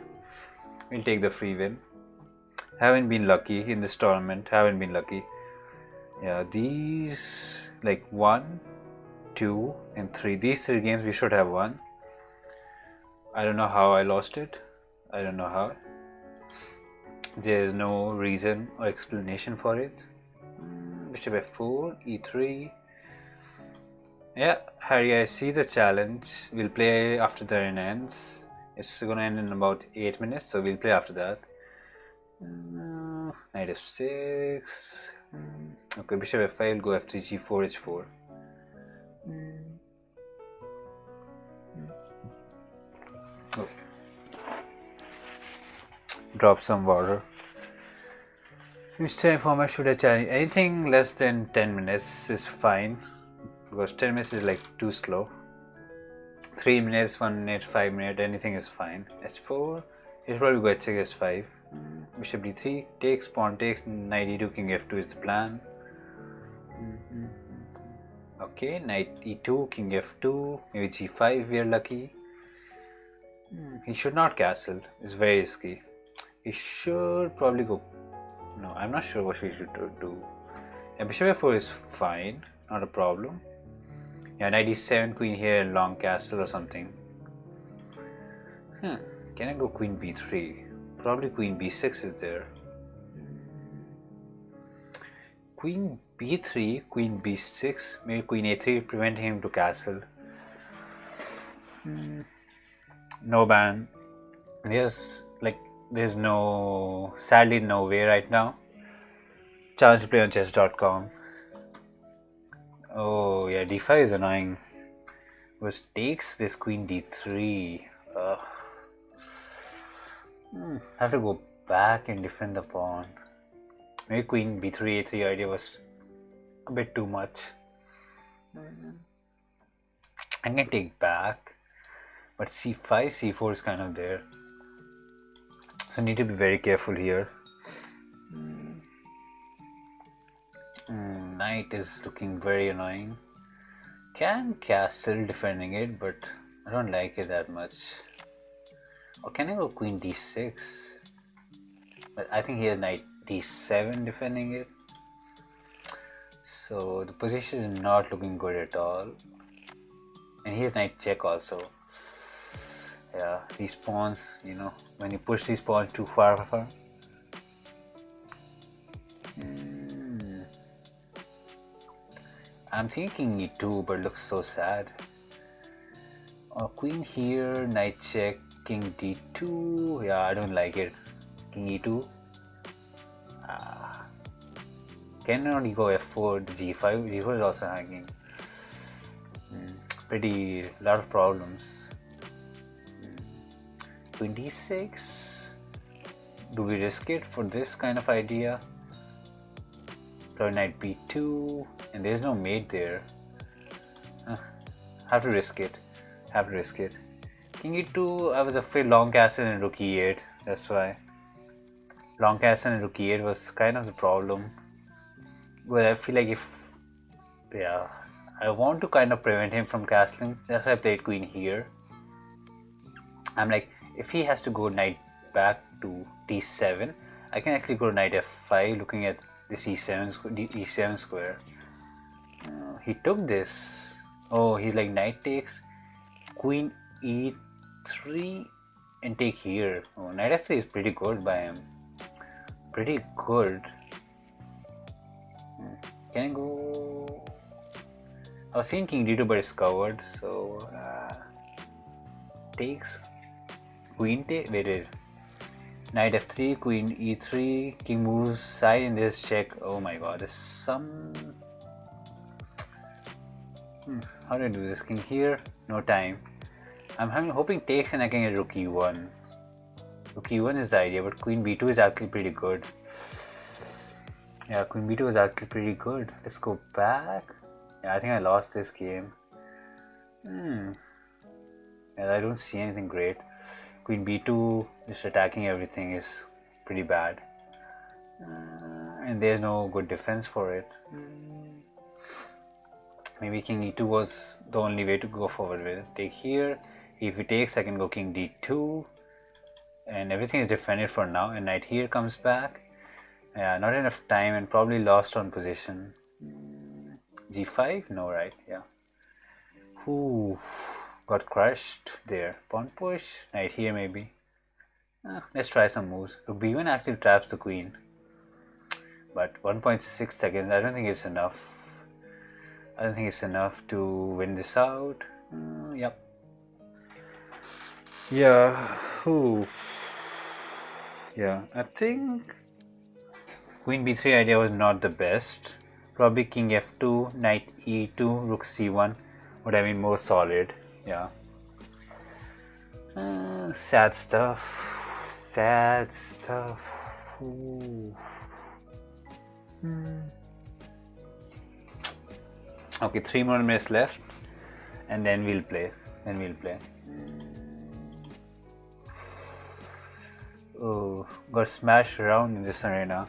We'll take the free win. Haven't been lucky in this tournament. Haven't been lucky. Yeah, these like 1, 2, and 3. These 3 games we should have won. I don't know how I lost it. I don't know how. There is no reason or explanation for it. Bishop f4, e3. Yeah, Harry, I see the challenge. We'll play after the turn ends. It's gonna end in about 8 minutes, so we'll play after that. Knight f6. Okay, bishop f5 will go f3, g4, h4. Drop some water. Which time format should I challenge? Anything less than 10 minutes is fine, because 10 minutes is like too slow. 3 minutes, 1 minute, 5 minutes, anything is fine. h4, it's probably go h6, h5. Bishop d3, takes, pawn takes, knight e2, king f2 is the plan. Okay, knight e2, king f2, maybe g5 we are lucky. He should not castle, it's very risky. He should probably go... No, I'm not sure what we should do. Yeah, bishop f4 is fine, not a problem. Yeah, knight e7, queen here, long castle or something. Can I go queen b3? Probably queen b6 is there. Queen b3, queen b6, maybe queen a3, prevent him to castle. No ban. There's no, sadly no way right now. Chance to play on chess.com. Oh yeah, d5 is annoying. Which takes this queen d3. Have to go back and defend the pawn. Maybe queen b3 a3 idea was a bit too much. I can take back, but c5, c4 is kind of there. So need to be very careful here. Knight is looking very annoying. Can castle defending it, but I don't like it that much. Or can I go queen d6? But I think he has knight d7 defending it. So the position is not looking good at all. And he has knight check also. Yeah, these pawns, you know, when you push these pawns too far. I'm thinking e2, but looks so sad. Queen here, knight check, king d2. Yeah, I don't like it. King e2. Cannot go f4 to g5. g4 is also hanging. Pretty lot of problems. Queen d6. Do we risk it for this kind of idea? Probably knight b2, and there's no mate there. Have to risk it. King e2, I was afraid long castle and rook e8. That's why. Long castle and rook e8 was kind of the problem. But I feel like I want to kind of prevent him from castling. That's why I played queen here. I'm like, if he has to go knight back to d7, I can actually go knight f5 looking at this e7 square. He took this. Oh, he's like knight takes, queen e3 and take here. Oh, knight f3 is pretty good by him. Pretty good. Can I go? I was thinking d2, but it's covered, so takes queen take. Wait. Knight f3, queen e3, king moves side, and there's check. Oh my god, there's some. How do I do this? King here, no time. I'm hoping takes and I can get rook e1. Rook e1 is the idea, but queen b2 is actually pretty good. Yeah, queen b2 is actually pretty good. Let's go back. Yeah, I think I lost this game. Yeah, I don't see anything great. Queen b2, just attacking everything is pretty bad. And there's no good defense for it. Maybe king e2 was the only way to go forward with it. Take here. If he takes, I can go king d2. And everything is defended for now. And knight here comes back. Yeah, not enough time and probably lost on position. g5? No, right? Yeah. Ooh, got crushed there. Pawn push. Knight here maybe. Let's try some moves. Rook b1 actually traps the queen. But 1.6 seconds, I don't think it's enough. I don't think it's enough to win this out. Yep. Yeah. Ooh. Yeah, I think queen b3 idea was not the best. Probably king f2, knight e2, rook c1 would have been more solid. Yeah. Sad stuff. Sad stuff. Ooh. Okay, 3 more minutes left, and then we'll play. Oh, got smashed around in this arena.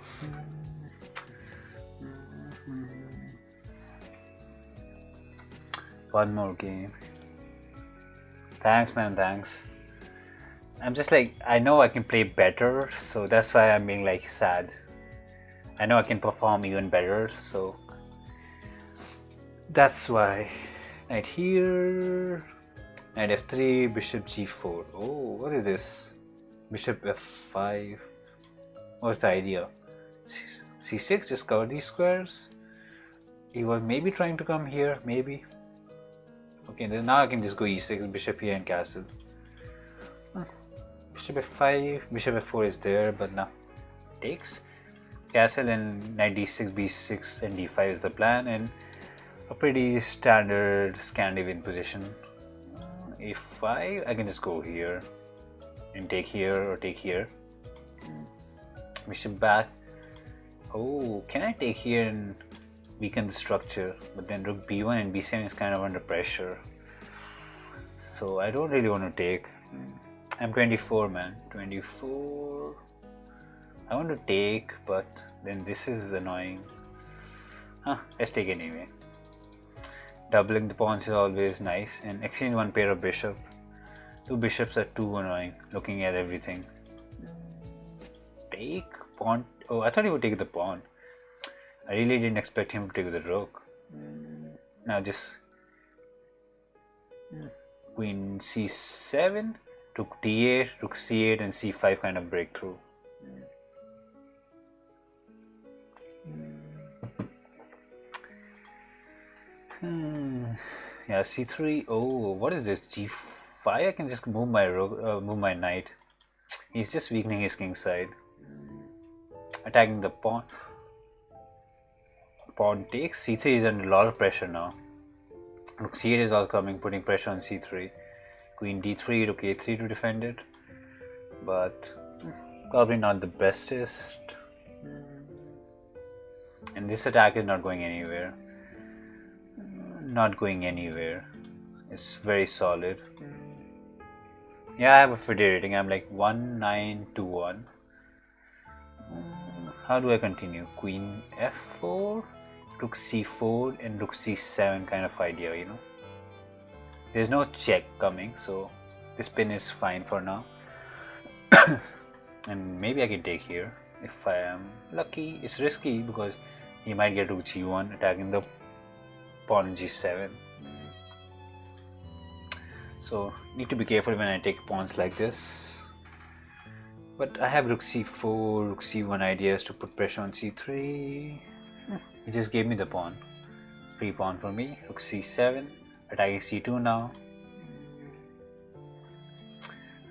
One more game. Thanks, man, thanks. I'm just like, I know I can play better, so that's why I'm being like sad. I know I can perform even better, so that's why. Knight here, knight f3, bishop g4. Oh, what is this? Bishop f5. What's the idea? c6, just cover these squares. He was maybe trying to come here, maybe. Okay, then now I can just go e6, bishop here and castle. Bishop f5, bishop f4 is there, but now takes. Castle and knight d6, b6 and d5 is the plan, and a pretty standard Scandinavian position. a5, I can just go here and take here or take here. Bishop back. Oh, can I take here and weaken the structure? But then rook b1 and b7 is kind of under pressure, so I don't really want to take. I'm 24, man. 24. I want to take, but then this is annoying. Let's take anyway. Doubling the pawns is always nice, and exchange one pair of bishop. Two bishops are too annoying looking at everything. Take pawn. Oh, I thought he would take the pawn. I really didn't expect him to take the rook. Now just queen c7, rook d8, rook c8 and c5 kind of breakthrough. Yeah, c3. Oh, what is this? g5. I can just move my rook, move my knight. He's just weakening his king side. Attacking the pawn. Pawn takes. c3 is under a lot of pressure now. Rook c8 is also coming, putting pressure on c3. Queen d3, rook a3 to defend it, but probably not the bestest. And this attack is not going anywhere. Not going anywhere. It's very solid. Yeah, I have a FIDE rating. I'm like 1921. How do I continue? Queen f4, rook c4 and rook c7 kind of idea, you know. There's no check coming, so this pin is fine for now. And maybe I can take here if I am lucky. It's risky because he might get rook g1 attacking the pawn g7. So need to be careful when I take pawns like this. But I have rook c4, rook c1 ideas to put pressure on c3. He just gave me the pawn. Free pawn for me. Rook c7. Attacking c2 now.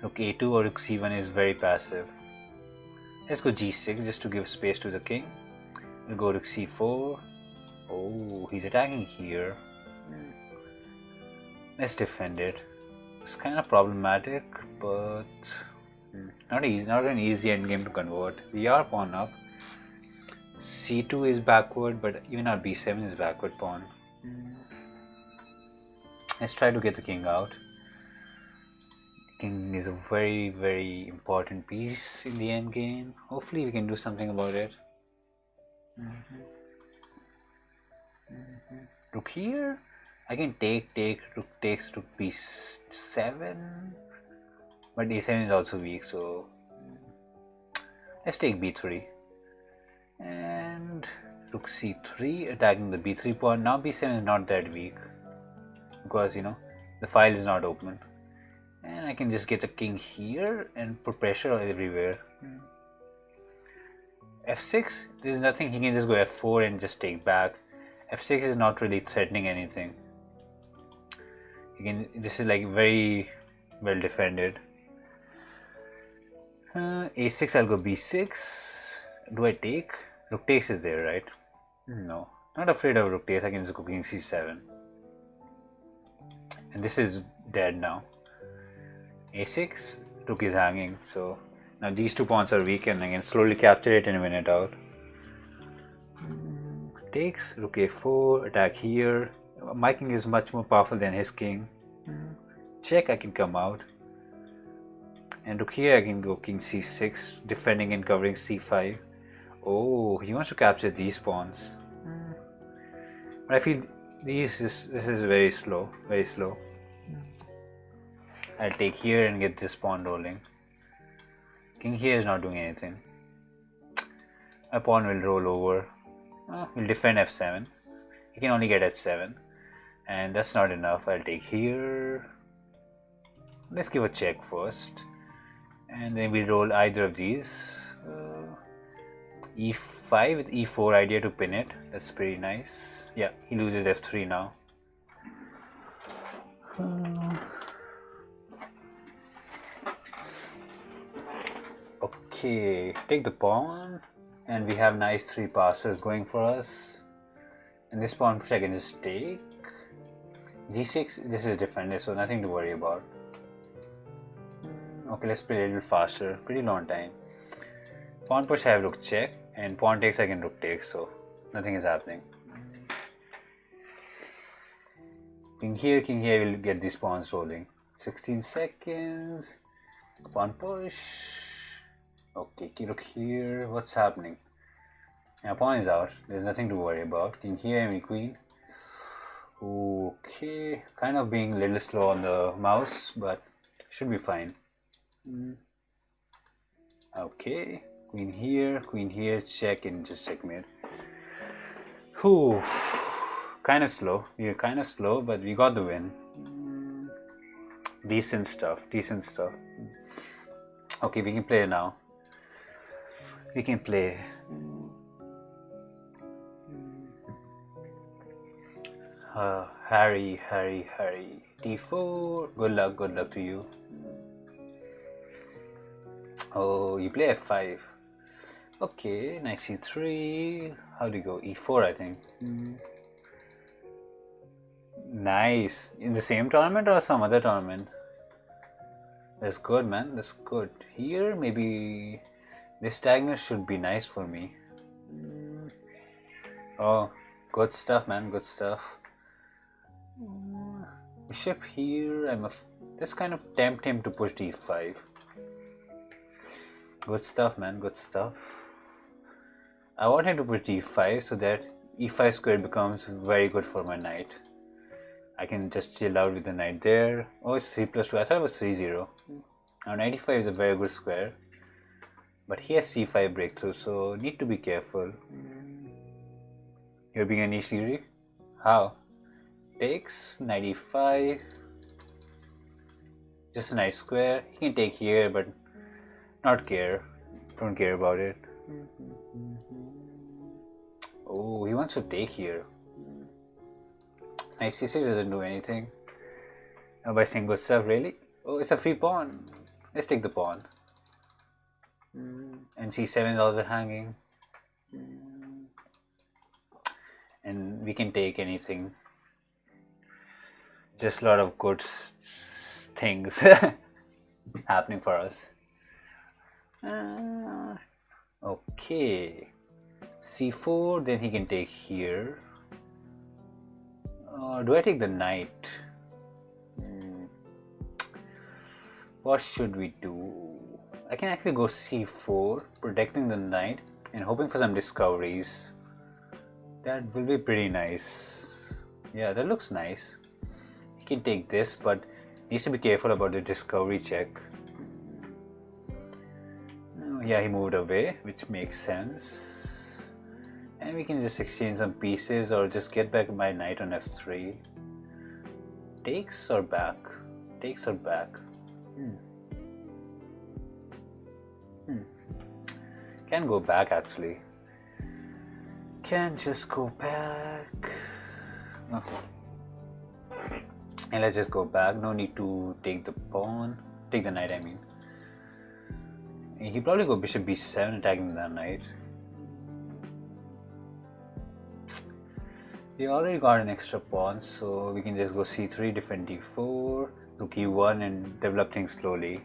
Rook a2 or rook c1 is very passive. Let's go g6 just to give space to the king. We'll go rook c4. Oh, he's attacking here. Let's defend it. It's kind of problematic, but not easy. Not an easy endgame to convert. We are pawn up. c2 is backward, but even our b7 is backward pawn. Let's try to get the king out. King is a very, very important piece in the endgame. Hopefully we can do something about it. Rook here. I can take, rook takes, rook b7. But a7 is also weak, so let's take b3. And rook c3 attacking the b3 pawn. Now b7 is not that weak, because you know the file is not open, and I can just get the king here and put pressure everywhere. f6, there's nothing. He can just go f4 and just take back. f6 is not really threatening anything. This is like very well defended. a6, I'll go b6. Do I take? Rook takes is there, right? No, not afraid of rook takes. I can just go king c7. And this is dead now. a6, rook is hanging, so now these two pawns are weak and I can slowly capture it and win it out. Takes, rook a4, attack here. My king is much more powerful than his king. Check, I can come out. And rook here, I can go king c6, defending and covering c5. Oh, he wants to capture these pawns. But I feel This is very slow, very slow. I'll take here and get this pawn rolling. King here is not doing anything. My pawn will roll over. We'll defend f7. He can only get h7, and that's not enough. I'll take here. Let's give a check first, and then we'll roll either of these. E5 with e4 idea to pin it. That's pretty nice. Yeah, he loses f3 now. Okay, take the pawn, and we have nice 3 passes going for us. And this pawn push I can just take. G6, this is defended, so nothing to worry about. Okay, let's play a little faster. Pretty long time. Pawn push I have rook check, and pawn takes I can rook take, so nothing is happening. King here will get these pawns rolling. 16 seconds. Pawn push. Okay, rook here. What's happening? Yeah, pawn is out. There's nothing to worry about. King here and queen. Okay, kind of being a little slow on the mouse, but should be fine. Okay, queen here, check and just checkmate. Whew, kind of slow. We're kind of slow, but we got the win. Decent stuff. Okay, we can play now. We can play. Harry. D4. Good luck to you. Oh, you play f5. Okay, knight c3. How do you go? e4, I think. Nice. In the same tournament or some other tournament? That's good, man. That's good. Here, maybe this diagonal should be nice for me. Oh, good stuff, man. Good stuff. Bishop here. This kind of tempt him to push d5. Good stuff, man. Good stuff. I want him to push d5 so that e5 square becomes very good for my knight. I can just chill out with the knight there. Oh, it's 3+2. I thought it was 3-0. Now knight e5 is a very good square, but he has c5 breakthrough, so need to be careful. You're being a nishiri? How? Takes knight e5. Just a nice square. He can take here, but not care. Don't care about it. Oh, he wants to take here. Knight c6 doesn't do anything. Now by saying good stuff, really? Oh, it's a free pawn. Let's take the pawn. And c7 is also hanging. And we can take anything. Just a lot of good things happening for us. Okay. c4, then he can take here. Do I take the knight? What should we do? I can actually go c4, protecting the knight and hoping for some discoveries. That will be pretty nice. Yeah, that looks nice. He can take this, but needs to be careful about the discovery check. Yeah, he moved away, which makes sense. And we can just exchange some pieces or just get back my knight on f3. Takes or back? Takes or back? Can go back actually. Can just go back. Okay. And let's just go back. No need to take the pawn. Take the knight, I mean. He probably go bishop b7 attacking the knight. We already got an extra pawn, so we can just go c3, defend d4, rook e1 and develop things slowly.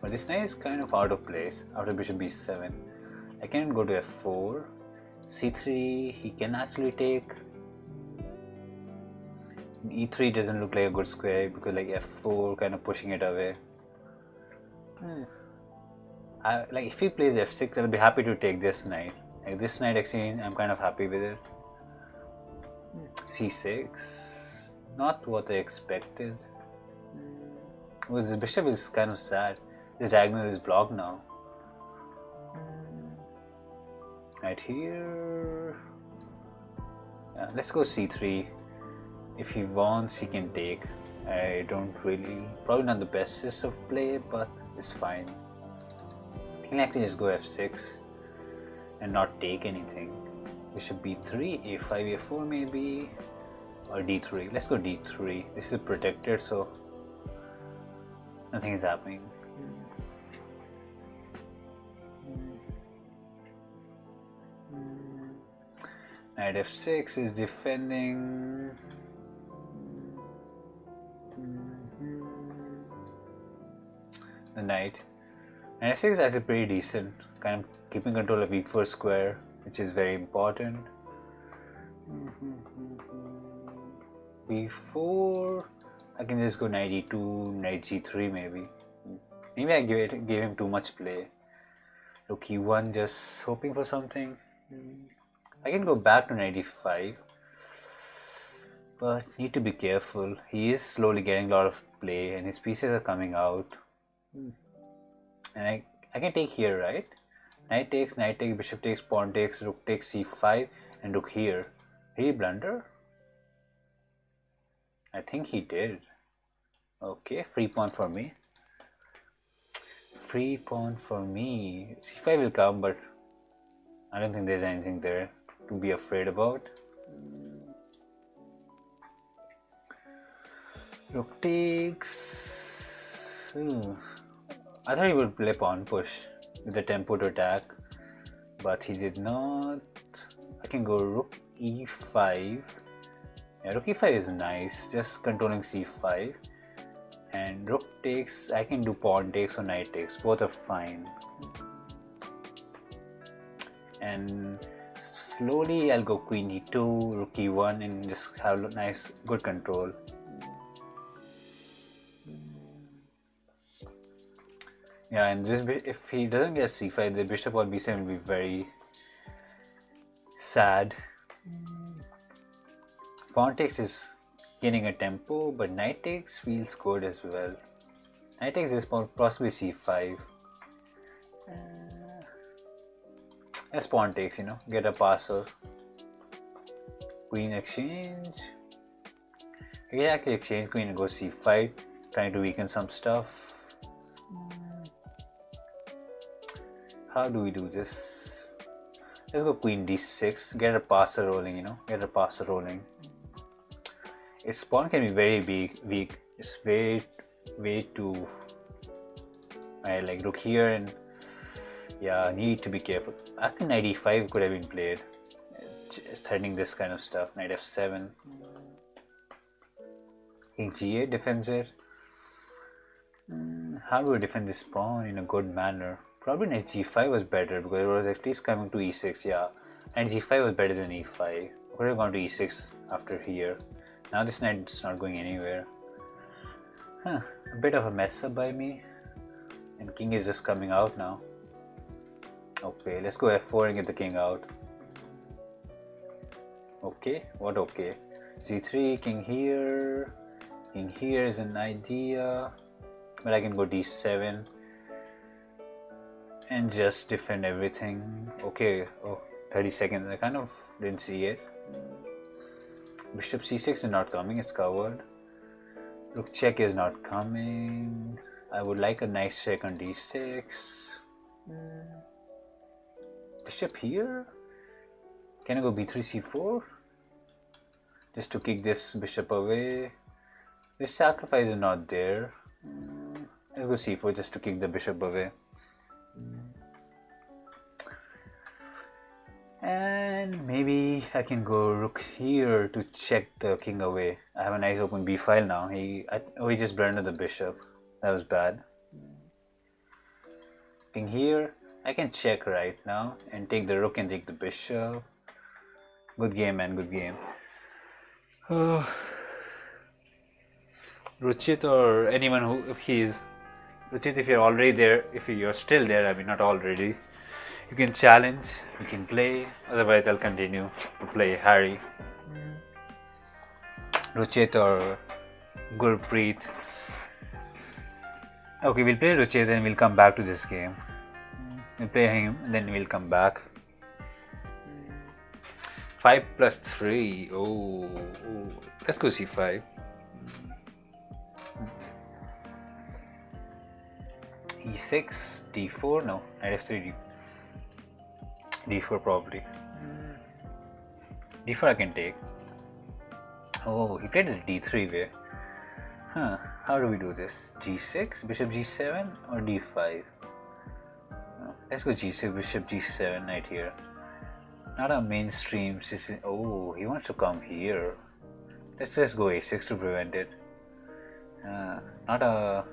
But this knight is kind of out of place after bishop b7. I can go to f4, c3, he can actually take. e3 doesn't look like a good square because like f4 kind of pushing it away. Like if he plays f6, I'll be happy to take this knight. Like this knight exchange, I'm kind of happy with it. c6. Not what I expected. Well, the bishop is kind of sad. The diagonal is blocked now. Right here. Yeah, let's go c3. If he wants, he can take. I don't really, probably not the bestest of play, but it's fine. He can actually just go f6 and not take anything. Bishop b3, a5, a4 maybe, or d3. Let's go d3. This is protected, so nothing is happening. Knight f6 is defending. The knight. Knight f6 is actually pretty decent. Kind of keeping control of e4 square, which is very important. b4. I can just go knight e2, knight g3 maybe. Maybe I gave him too much play. Rook e1, just hoping for something. I can go back to knight e5, but need to be careful. He is slowly getting a lot of play and his pieces are coming out. And I can take here, right? Knight takes, bishop takes, pawn takes, rook takes c5, and rook here. Did he blunder? I think he did. Okay, free pawn for me. Free pawn for me. c5 will come, but I don't think there's anything there to be afraid about. Rook takes. I thought he would play pawn push with the tempo to attack, but he did not. I can go rook e5. Yeah, rook e5 is nice, just controlling c5. And rook takes, I can do pawn takes or knight takes, both are fine. And slowly I'll go queen e2, rook e1, and just have a nice, good control. Yeah, and this, if he doesn't get c5, the bishop on b7 will be very sad. Pawn takes is gaining a tempo, but knight takes feels good as well. Knight takes is possibly c5. Let's pawn takes, get a passer. Queen exchange. We can actually exchange queen and go c5, trying to weaken some stuff. How do we do this? Let's go queen d6, get a passer rolling, get a passer rolling. Its pawn can be very weak. It's way too. I like rook here, and yeah, need to be careful. I think knight e5 could have been played. Just threatening this kind of stuff. Knight f7. King g8 defends it. How do we defend this pawn in a good manner? Probably knight g5 was better because it was at least coming to e6. Yeah, knight g5 was better than e5. Could have gone to e6 after here. Now this knight is not going anywhere. A bit of a mess up by me. And king is just coming out now. Okay, let's go f4 and get the king out. Okay, what okay? g3, king here. King here is an idea. But I can go d7. And just defend everything. Okay, 30 seconds. I kind of didn't see it. Bishop c6 is not coming, it's covered. Rook check is not coming. I would like a nice check on d6. Bishop here? Can I go b3, c4? Just to kick this bishop away. This sacrifice is not there. Let's go c4 just to kick the bishop away. And maybe I can go rook here to check the king away. I have a nice open b file now. He just blundered the bishop. That was bad. King here. I can check right now and take the rook and take the bishop. Good game, man. Good game. Ruchit or anyone who, Ruchit, if you're already there, if you're still there, I mean not already, you can challenge, you can play, otherwise I'll continue to play Harry. Ruchit or Gurpreet. Okay, we'll play Ruchit and we'll come back to this game. We'll play him and then we'll come back. 5 plus 3. Oh. Let's go c5. e6, d4. No, knight f3, d4 probably. d4 I can take. Oh, he played the d3 way. Huh, how do we do this? g6, bishop g7 or d5? Let's go g6, bishop g7 right here. Not a mainstream system. Oh, he wants to come here. Let's just go a6 to prevent it. Not a...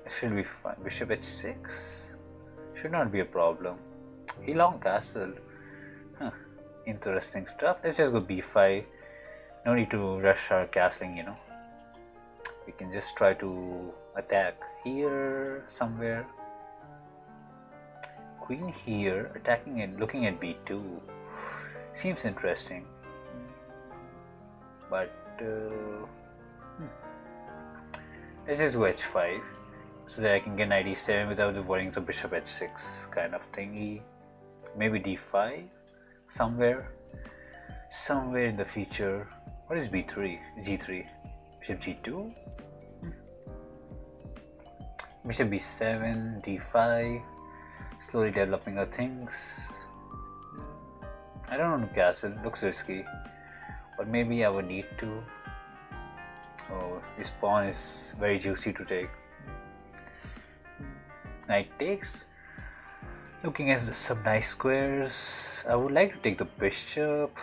it should be fine. Bishop h6 should not be a problem. He long castled. Huh. Interesting stuff. Let's just go b5. No need to rush our castling, you know. We can just try to attack here somewhere. Queen here, attacking and looking at b2. Seems interesting. But let's just go h5 so that I can get knight e7 without worrying the bishop h6 kind of thingy. Maybe d5 somewhere in the future. What is b3? g3, bishop g2, bishop b7, d5. Slowly developing our things. I don't want to castle, looks risky, but maybe I would need to. Oh, this pawn is very juicy to take. Knight takes. Looking at some nice squares. I would like to take the bishop.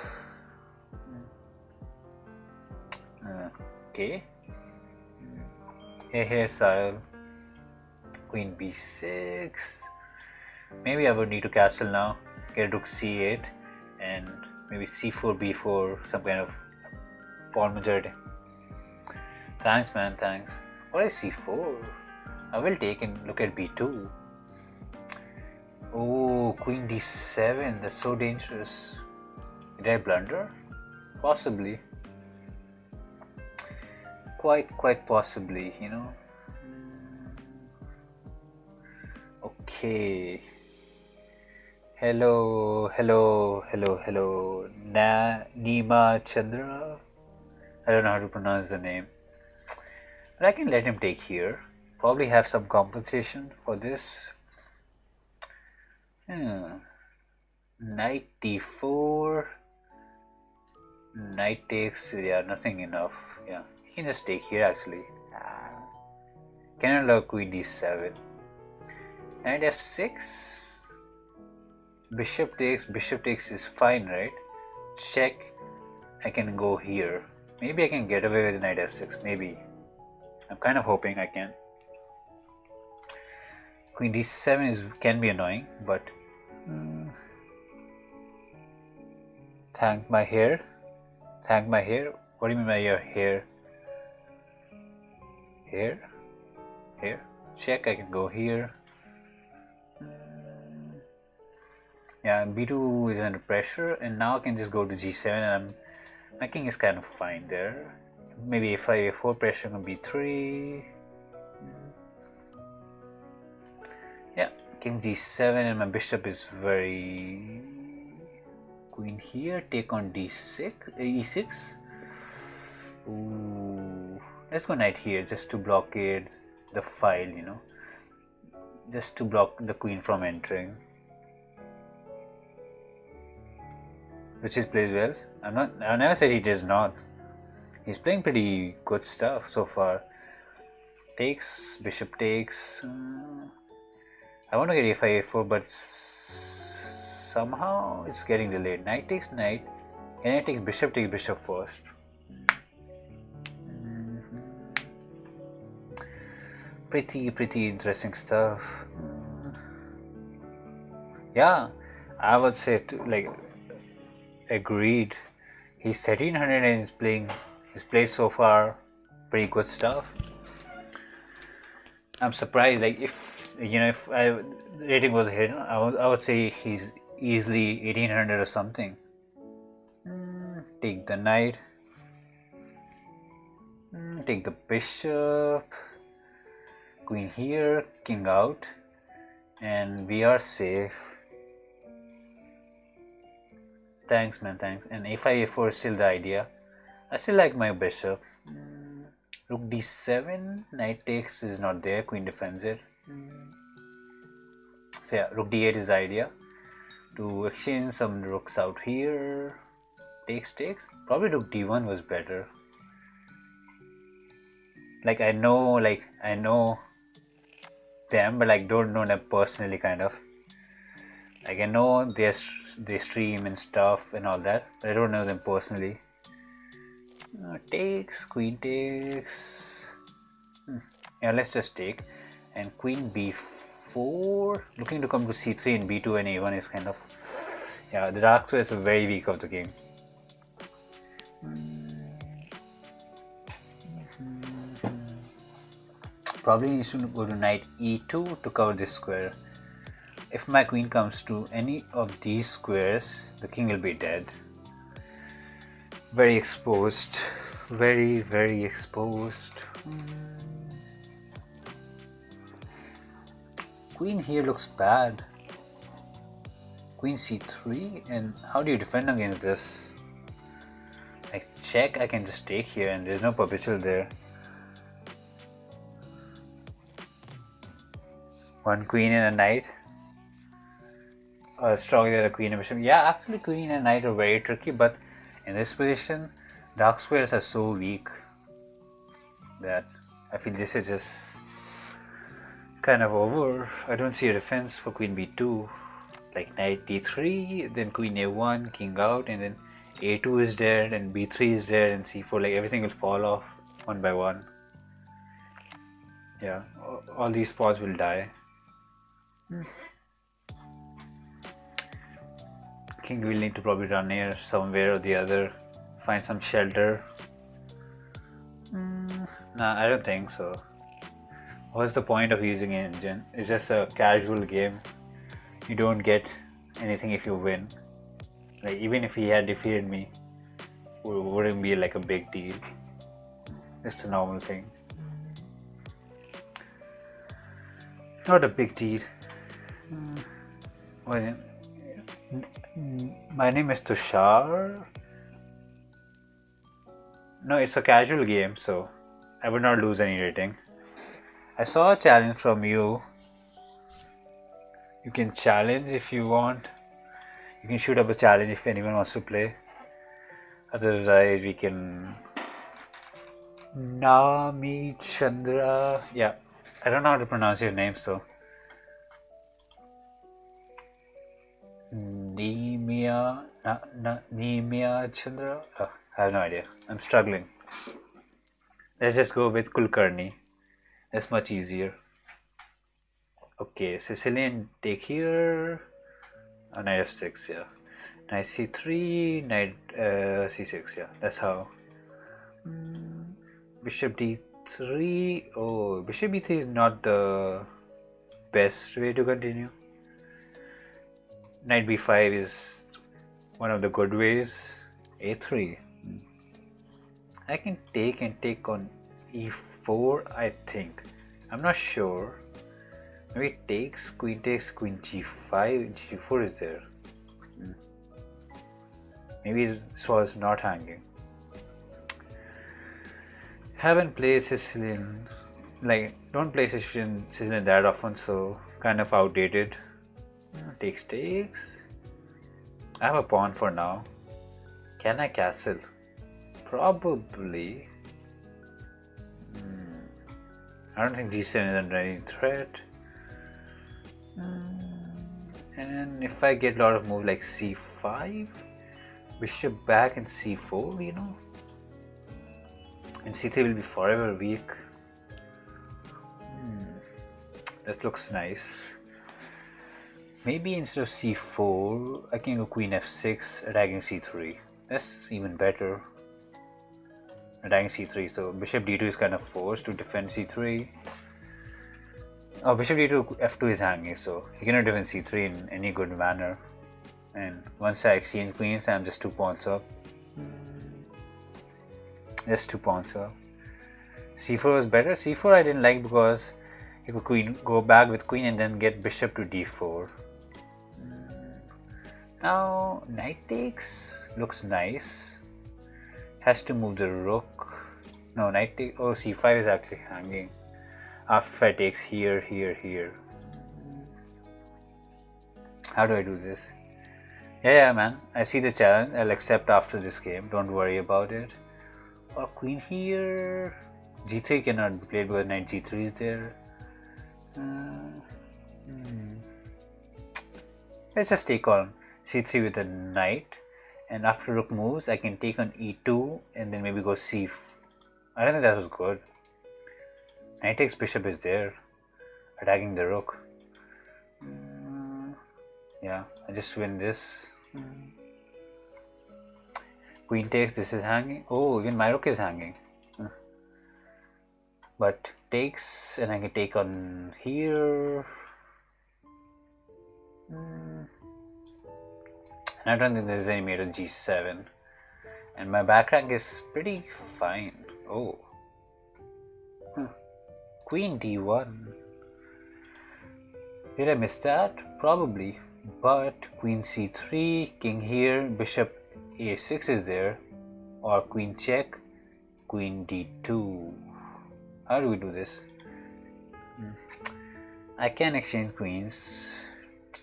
Okay. Here, sire. Queen b6. Maybe I would need to castle now, get rook c8 and maybe c4, b4, some kind of pawn majority. Thanks man, thanks. What is c4? I will take and look at b2. Oh, queen d7, that's so dangerous. Did I blunder? Possibly. Quite possibly, you know. Okay. Hello. Nima Chandra. I don't know how to pronounce the name. But I can let him take here. Probably have some compensation for this. Knight d4. Knight takes. Yeah, nothing enough. Yeah, he can just take here actually. Can allow queen d7. Knight f6. Bishop takes is fine, right? Check. I can go here. Maybe I can get away with knight f6. Maybe. I'm kind of hoping I can. Queen d7 can be annoying, but thank my hair. What do you mean by your hair? Here. Check. I can go here. Yeah, b2 is under pressure, and now I can just go to g7, and my king is kind of fine there. Maybe a5, a4 pressure on b3. Yeah, king g7, and my bishop is very. Queen here, take on d6, e6. Ooh, let's go knight here just to blockade the file, you know, just to block the queen from entering. Lichess plays well. I never said he does not. He's playing pretty good stuff so far. Takes, bishop takes. I want to get a5, a4, but somehow it's getting delayed. Knight takes knight. Can I take bishop takes bishop first? Pretty interesting stuff. Yeah, I would say agreed. He's 1300 and he's played so far pretty good stuff. I'm surprised, like if rating was hidden, I would say he's easily 1800 or something. Take the knight. Take the bishop, queen here, king out, and we are safe. Thanks man, thanks. And a5, a4 is still the idea. I still like my bishop. Rook d7, knight takes is not there, queen defends it. So yeah, rook d8 is the idea. To exchange some rooks out here. Takes. Probably rook d1 was better. Like I know them, but like don't know them personally, kind of. Like I know they stream and stuff and all that, but I don't know them personally. Takes, queen takes. Yeah, let's just take. And queen b4, looking to come to c3 and b2 and a1 is kind of, yeah, the dark square is very weak of the game. Probably needs to go to knight e2 to cover this square. If my queen comes to any of these squares, the king will be dead. Very exposed. Very exposed. Queen here looks bad. Queen c3, and how do you defend against this? Like check, I can just take here and there's no perpetual there. One queen and a knight. Or stronger than a queen and bishop. Yeah, actually queen and knight are very tricky, but in this position, dark squares are so weak that I feel this is just kind of over. I don't see a defense for queen b2. Like knight d3, then queen a1, king out, and then a2 is there, and b3 is there, and c4. Like everything will fall off one by one. Yeah, all these pawns will die. King will need to probably run here somewhere or the other, find some shelter. Nah, I don't think so. What's the point of using an engine? It's just a casual game. You don't get anything if you win. Like even if he had defeated me, it wouldn't be like a big deal. It's a normal thing. Not a big deal. My name is Tushar. No, it's a casual game, so I would not lose any rating. I saw a challenge from you. You can challenge if you want. You can shoot up a challenge if anyone wants to play. Otherwise, we can. Nami Chandra. Yeah, I don't know how to pronounce your name, so. Nemia Chandra? Oh, I have no idea. I'm struggling. Let's just go with Kulkarni. That's much easier. Okay, Sicilian take here. Knight f6, yeah. Knight c3, knight c6, yeah. That's how. Bishop d3. Oh, bishop b3 is not the best way to continue. Knight b5 is one of the good ways. a3. I can take and take on e4, I think. I'm not sure. Maybe takes, queen g5, g4 is there. Maybe this was not hanging. Haven't played Sicilian. Like, don't play Sicilian that often, so kind of outdated. Takes. I have a pawn for now. Can I castle? Probably. I don't think g7 is under any threat. And if I get a lot of moves like c5, bishop back and c4, you know, and c3 will be forever weak. That looks nice. Maybe instead of c4, I can go queen f6, attacking c3. That's even better. Attacking c3, so bishop d2 is kind of forced to defend c3. Oh, bishop d2, f2 is hanging, so you cannot defend c3 in any good manner. And once I exchange queens, I'm just 2 pawns up. Just 2 pawns up. c4 was better. c4 I didn't like because you could go back with queen and then get bishop to d4. Now knight takes looks nice. Has to move the rook. No, knight takes. Oh, c5 is actually hanging. After f5 takes here, here, here. How do I do this? Yeah, man. I see the challenge. I'll accept after this game. Don't worry about it. Or queen here. g3 cannot be played because knight g3 is there. Let's just take on c3 with a knight, and after rook moves I can take on e2 and then maybe go c4. I don't think that was good. Knight takes bishop is there, attacking the rook. Yeah, I just win this. Queen takes, this is hanging. Oh, even my rook is hanging. But takes, and I can take on here. I don't think there's any mate on g7. And my back rank is pretty fine. Oh. Queen d1. Did I miss that? Probably. But queen c3, king here, bishop a6 is there. Or queen check, queen d2. How do we do this? I can exchange queens.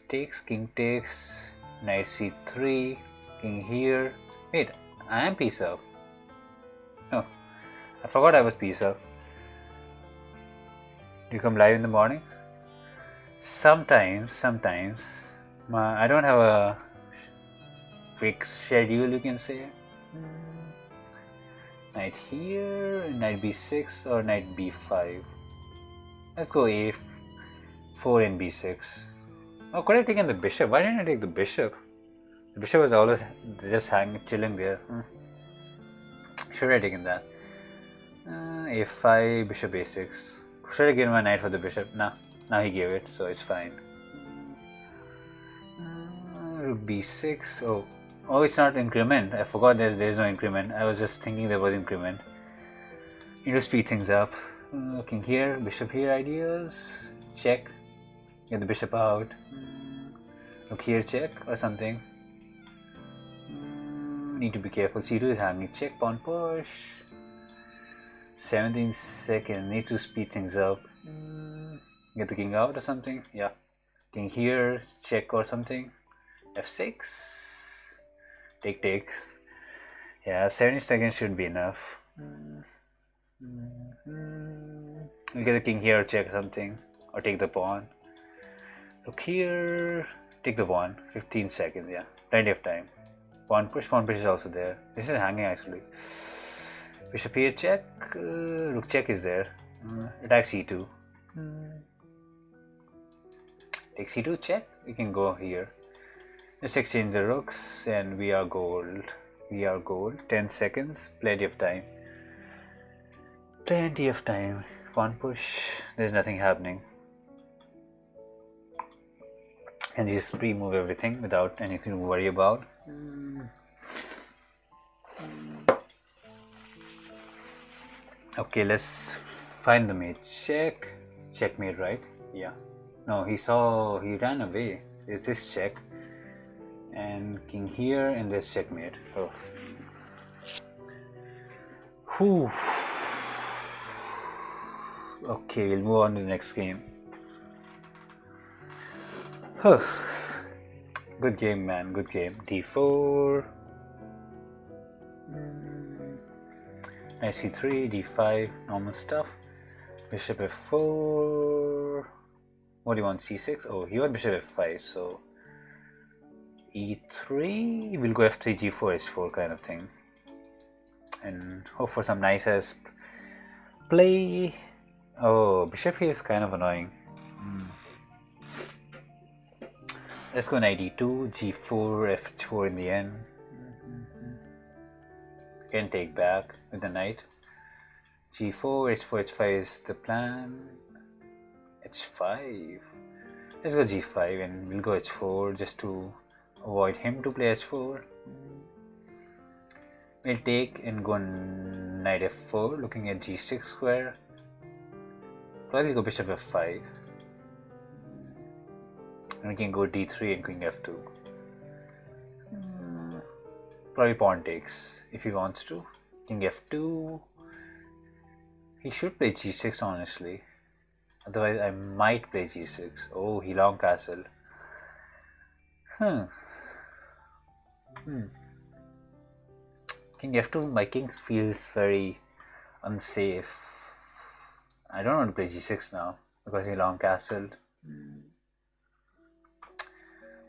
Takes, king takes, knight c3, king here. Wait, I am piece up. Oh, I forgot I was piece up. Do you come live in the morning? Sometimes. I don't have a fixed schedule, you can say. Knight here, knight b6 or knight b5. Let's go a4 and b6. Oh, could I have taken the bishop? Why didn't I take the bishop? The bishop was always just chilling there. Should I have taken that? A5, bishop a6. Should I give my knight for the bishop? Nah, now he gave it, so it's fine. Rook b6. Oh, it's not increment. I forgot there's no increment. I was just thinking there was increment. Need to speed things up. King here, bishop here ideas. Check. Get the bishop out. Look here, check or something. Need to be careful. c2 is hanging. Check, pawn push. 17 seconds. Need to speed things up. Get the king out or something. Yeah. King here, check or something. f6. Takes. Yeah, 70 seconds should be enough. We'll get the king here, check something, or take the pawn. Look here, take the pawn. 15 seconds, yeah, plenty of time. Pawn push is also there. This is hanging actually. Bishop here, check. Rook check is there. Attack c2. Take c2, check. We can go here. Let's exchange the rooks and we are gold. 10 seconds, plenty of time. Pawn push, there's nothing happening. And just pre-move everything without anything to worry about. Okay, let's find the mate. Checkmate, right? Yeah. No, he ran away. It's this check. And king here, and there's checkmate. Oh. Whew. Okay, we'll move on to the next game. Good game, man. Good game. d4. Knight c3, d5, normal stuff. Bishop f4. What do you want? c6? Oh, you want bishop f5, so e3. We'll go f3, g4, h4 kind of thing. And hope for some nice ass play. Oh, bishop here is kind of annoying. Let's go knight e2, g4, f4 in the end. Can take back with the knight. g4, h4, h5 is the plan. h5. Let's go g5 and we'll go h4 just to avoid him to play h4. We'll take and go knight f4, looking at g6 square. Probably go bishop f5. And we can go d3 and queen f2. Probably pawn takes if he wants to. King f2. He should play g6 honestly. Otherwise I might play g6. Oh, he long castled. King f2, my king feels very unsafe. I don't want to play g6 now because he long castled.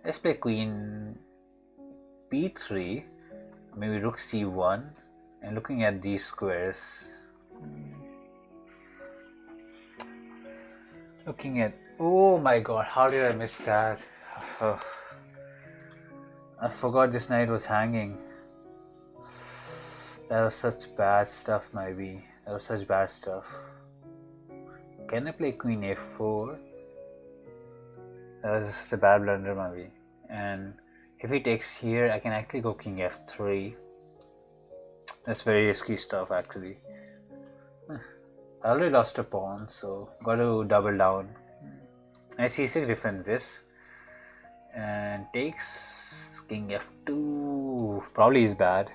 Let's play queen b3, maybe rook c1, and looking at these squares. Looking at, oh my god, how did I miss that? I forgot this knight was hanging. That was such bad stuff, maybe. That was such bad stuff. Can I play queen f4? That was just a bad blunder, maybe. And if he takes here, I can actually go king f3. That's very risky stuff, actually. I already lost a pawn, so got to double down. I c6 defends this and takes king f2. Probably is bad.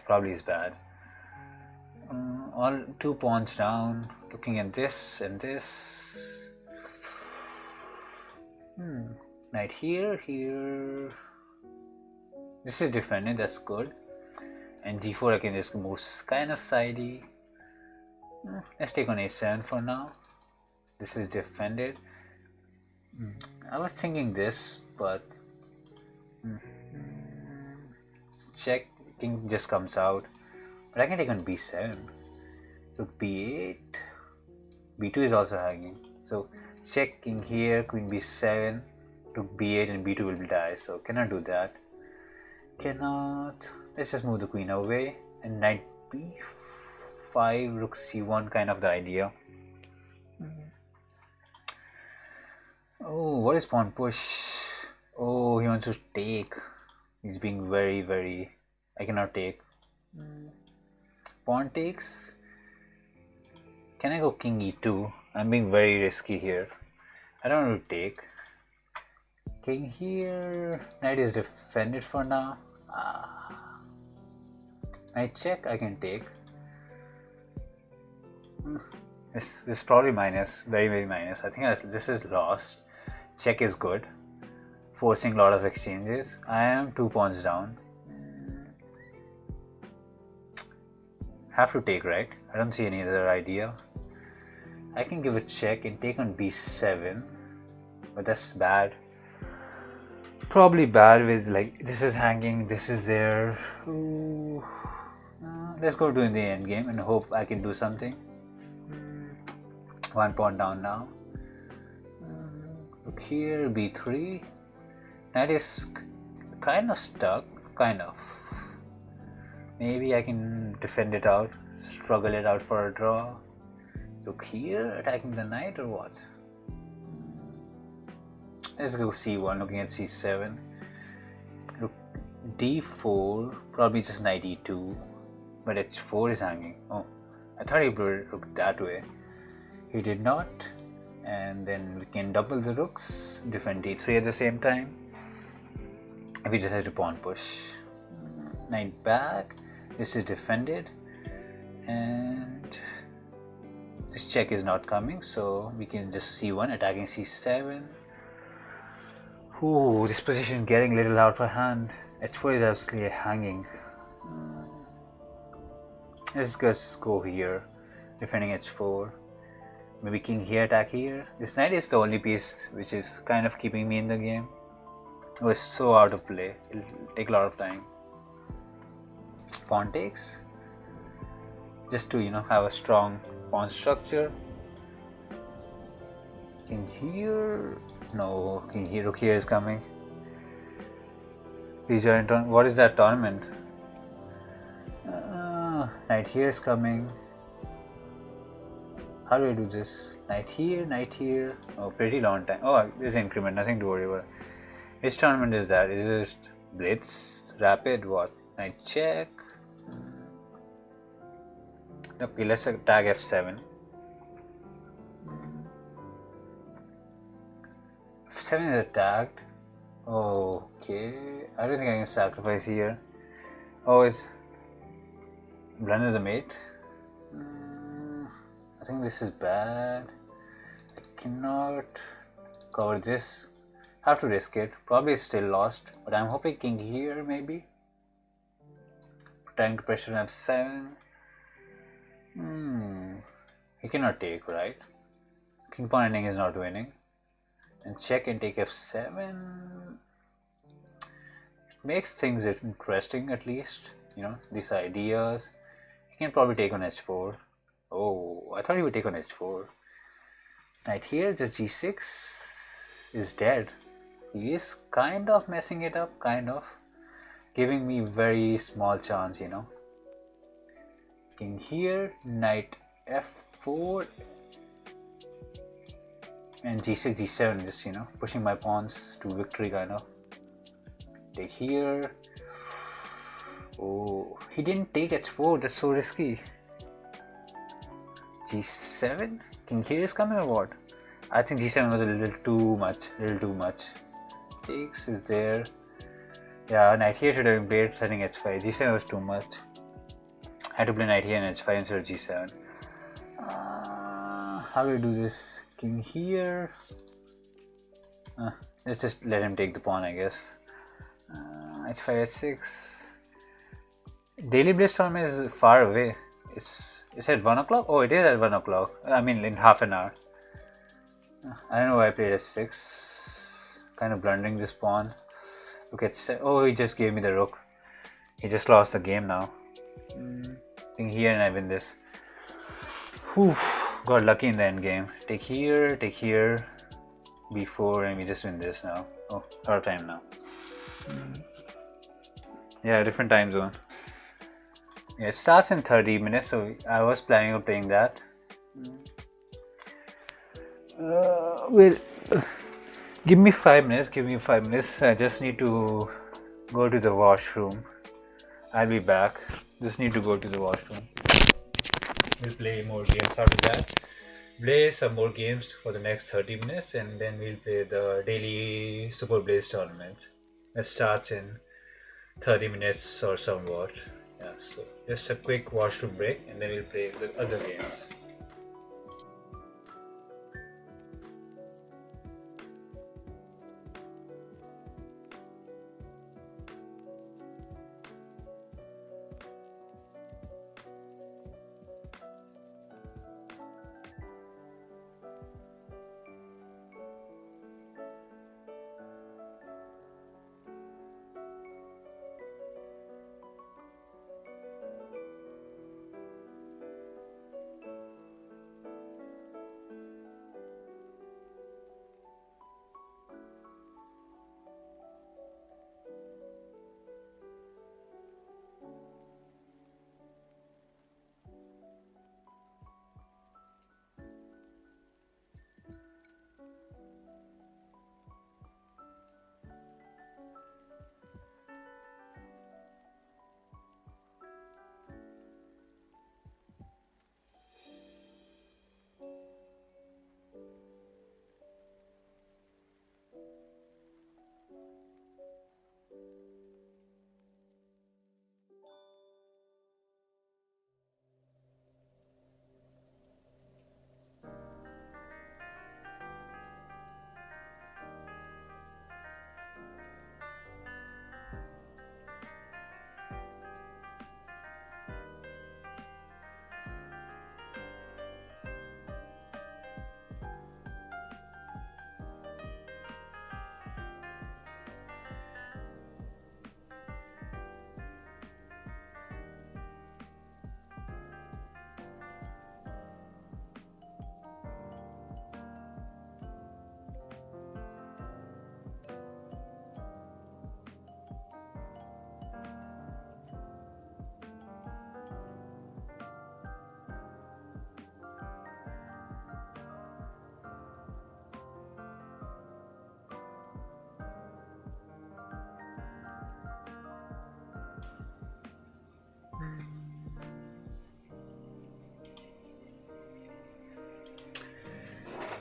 Probably is bad. All 2 pawns down. Looking at this and this. Knight here, here. This is defended. That's good. And g4 I can just move kind of sidey. Let's take on a7 for now. This is defended. I was thinking this, but check, king just comes out. But I can take on b7. Rook b8. b2 is also hanging. So check king here, queen b7, rook b8 and b2 will die. So cannot do that. Cannot. Let's just move the queen away and knight b5, rook c1, kind of the idea. Oh, what is pawn push? Oh, he wants to take. He's being very, I cannot take. Pawn takes. Can I go king e2? I'm being very risky here. I don't want to take. King here. Knight is defended for now. Knight check, I can take. This is probably minus, very minus. I think this is lost. Check is good. Forcing a lot of exchanges. I am 2 pawns down. Have to take, right? I don't see any other idea. I can give a check and take on b7, but that's bad. Probably bad with like this is hanging, this is there. Ooh. Let's go to the end game and hope I can do something. 1 pawn down now. Look here, b3. Knight is kind of stuck, kind of. Maybe I can defend it out, struggle it out for a draw. Look here, attacking the knight or what? Let's go c1, looking at c7. Look, d4, probably just knight e2, but h4 is hanging. Oh, I thought he would look that way. He did not, and then we can double the rooks, defend d3 at the same time. If we decide to pawn push. Knight back, this is defended, and this check is not coming, so we can just c1, attacking c7. Ooh, this position is getting a little out of hand. h4 is actually hanging. Let's just go here, defending h4. Maybe king here, attack here. This knight is the only piece which is kind of keeping me in the game. It was so out of play. It'll take a lot of time. Pawn takes. Just to, have a strong pawn structure. King here. No, king here, rook here is coming. Rejoin turn. What is that tournament? Knight here is coming. How do I do this? Knight here, knight here. Oh, pretty long time. Oh, this is increment, nothing to worry about. Which tournament is that? Is it Blitz? Rapid? What? Knight check. Okay, let's attack f7. f7 is attacked. Okay, I don't think I can sacrifice here. Oh, is blunder the mate? I think this is bad. I cannot cover this. Have to risk it. Probably still lost, but I'm hoping king here maybe. Trying to pressure on f7. He cannot take, right? King pawn ending is not winning. And check and take f7. It makes things interesting at least. You know, these ideas. He can probably take on h4. Oh, I thought he would take on h4. Knight here, just g6 is dead. He is kind of messing it up, kind of. Giving me very small chance, you know. King here, knight f4 and g6, g7, just, you know, pushing my pawns to victory, kind of. Take here. Oh, he didn't take h4, that's so risky. g7? King here is coming or what? I think g7 was a little too much. Takes is there. Yeah, knight here should have been played setting h5. g7 was too much. I had to play knight here and h5 instead of g7. How do I do this? King here. Let's just let him take the pawn, I guess. h5, h6. Daily Blitz tournament is far away. It's at 1 o'clock? Oh, it is at 1 o'clock. I mean, in half an hour. I don't know why I played h6. Kind of blundering this pawn. Look at. Oh, he just gave me the rook. He just lost the game now. I think here and I win this. Whew, got lucky in the end game. Take here, b4, and we just win this now. Oh, our time now. Yeah, different time zone. Yeah, it starts in 30 minutes, so I was planning on playing that. Well, give me 5 minutes. I just need to go to the washroom. I'll be back. Just need to go to the washroom. We'll play more games after that. Play some more games for the next 30 minutes and then we'll play the daily SuperBlitz tournament. That starts in 30 minutes or somewhat. Yeah, so just a quick washroom break and then we'll play the other games.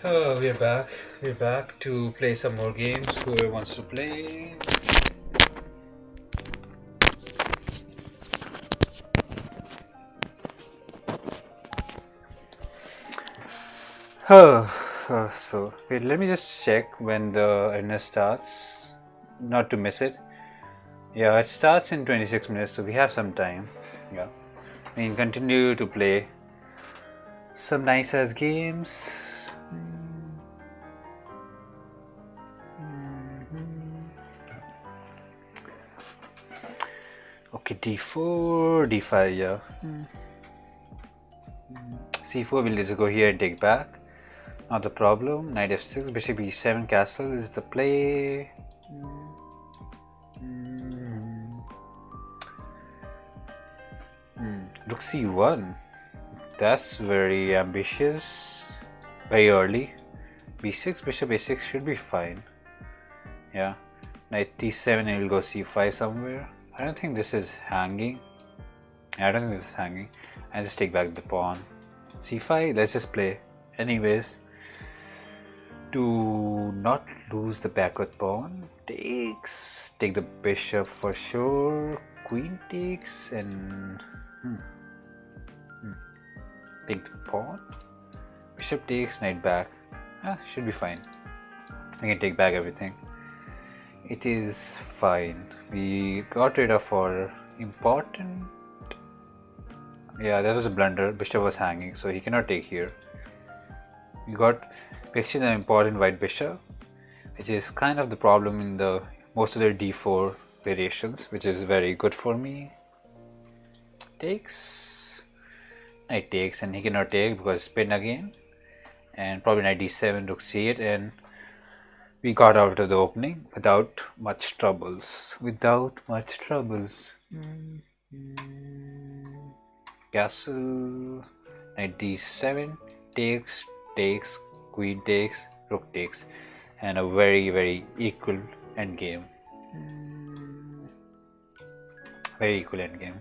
Oh, we're back. We're back to play some more games. Whoever wants to play. So wait, let me just check when the internet starts, not to miss it. Yeah, it starts in 26 minutes, so we have some time. Yeah, we can continue to play some nice ass games. Okay, d4, d5, yeah. c4, we'll just go here and take back. Not a problem. Knight f6, bishop e7, castle is the play. Rook c1. That's very ambitious. Very early. b6, bishop a6 should be fine. Yeah. Knight d7 and we'll go c5 somewhere. I don't think this is hanging. I don't think this is hanging. I just take back the pawn. c5, let's just play. Anyways, to not lose the backward pawn, takes. Take the bishop for sure. Queen takes and take the pawn. Bishop takes, knight back. Should be fine. I can take back everything. It is fine. We got rid of our important. Yeah, that was a blunder. Bishop was hanging, so he cannot take here. We exchanged an important white bishop, which is kind of the problem in the most of the d4 variations, which is very good for me. Takes. Knight takes, and he cannot take because spin again. And probably knight d7, rook c8, and we got out of the opening without much troubles. Castle, knight d7, takes, queen takes, rook takes, and a very equal endgame. Very equal endgame.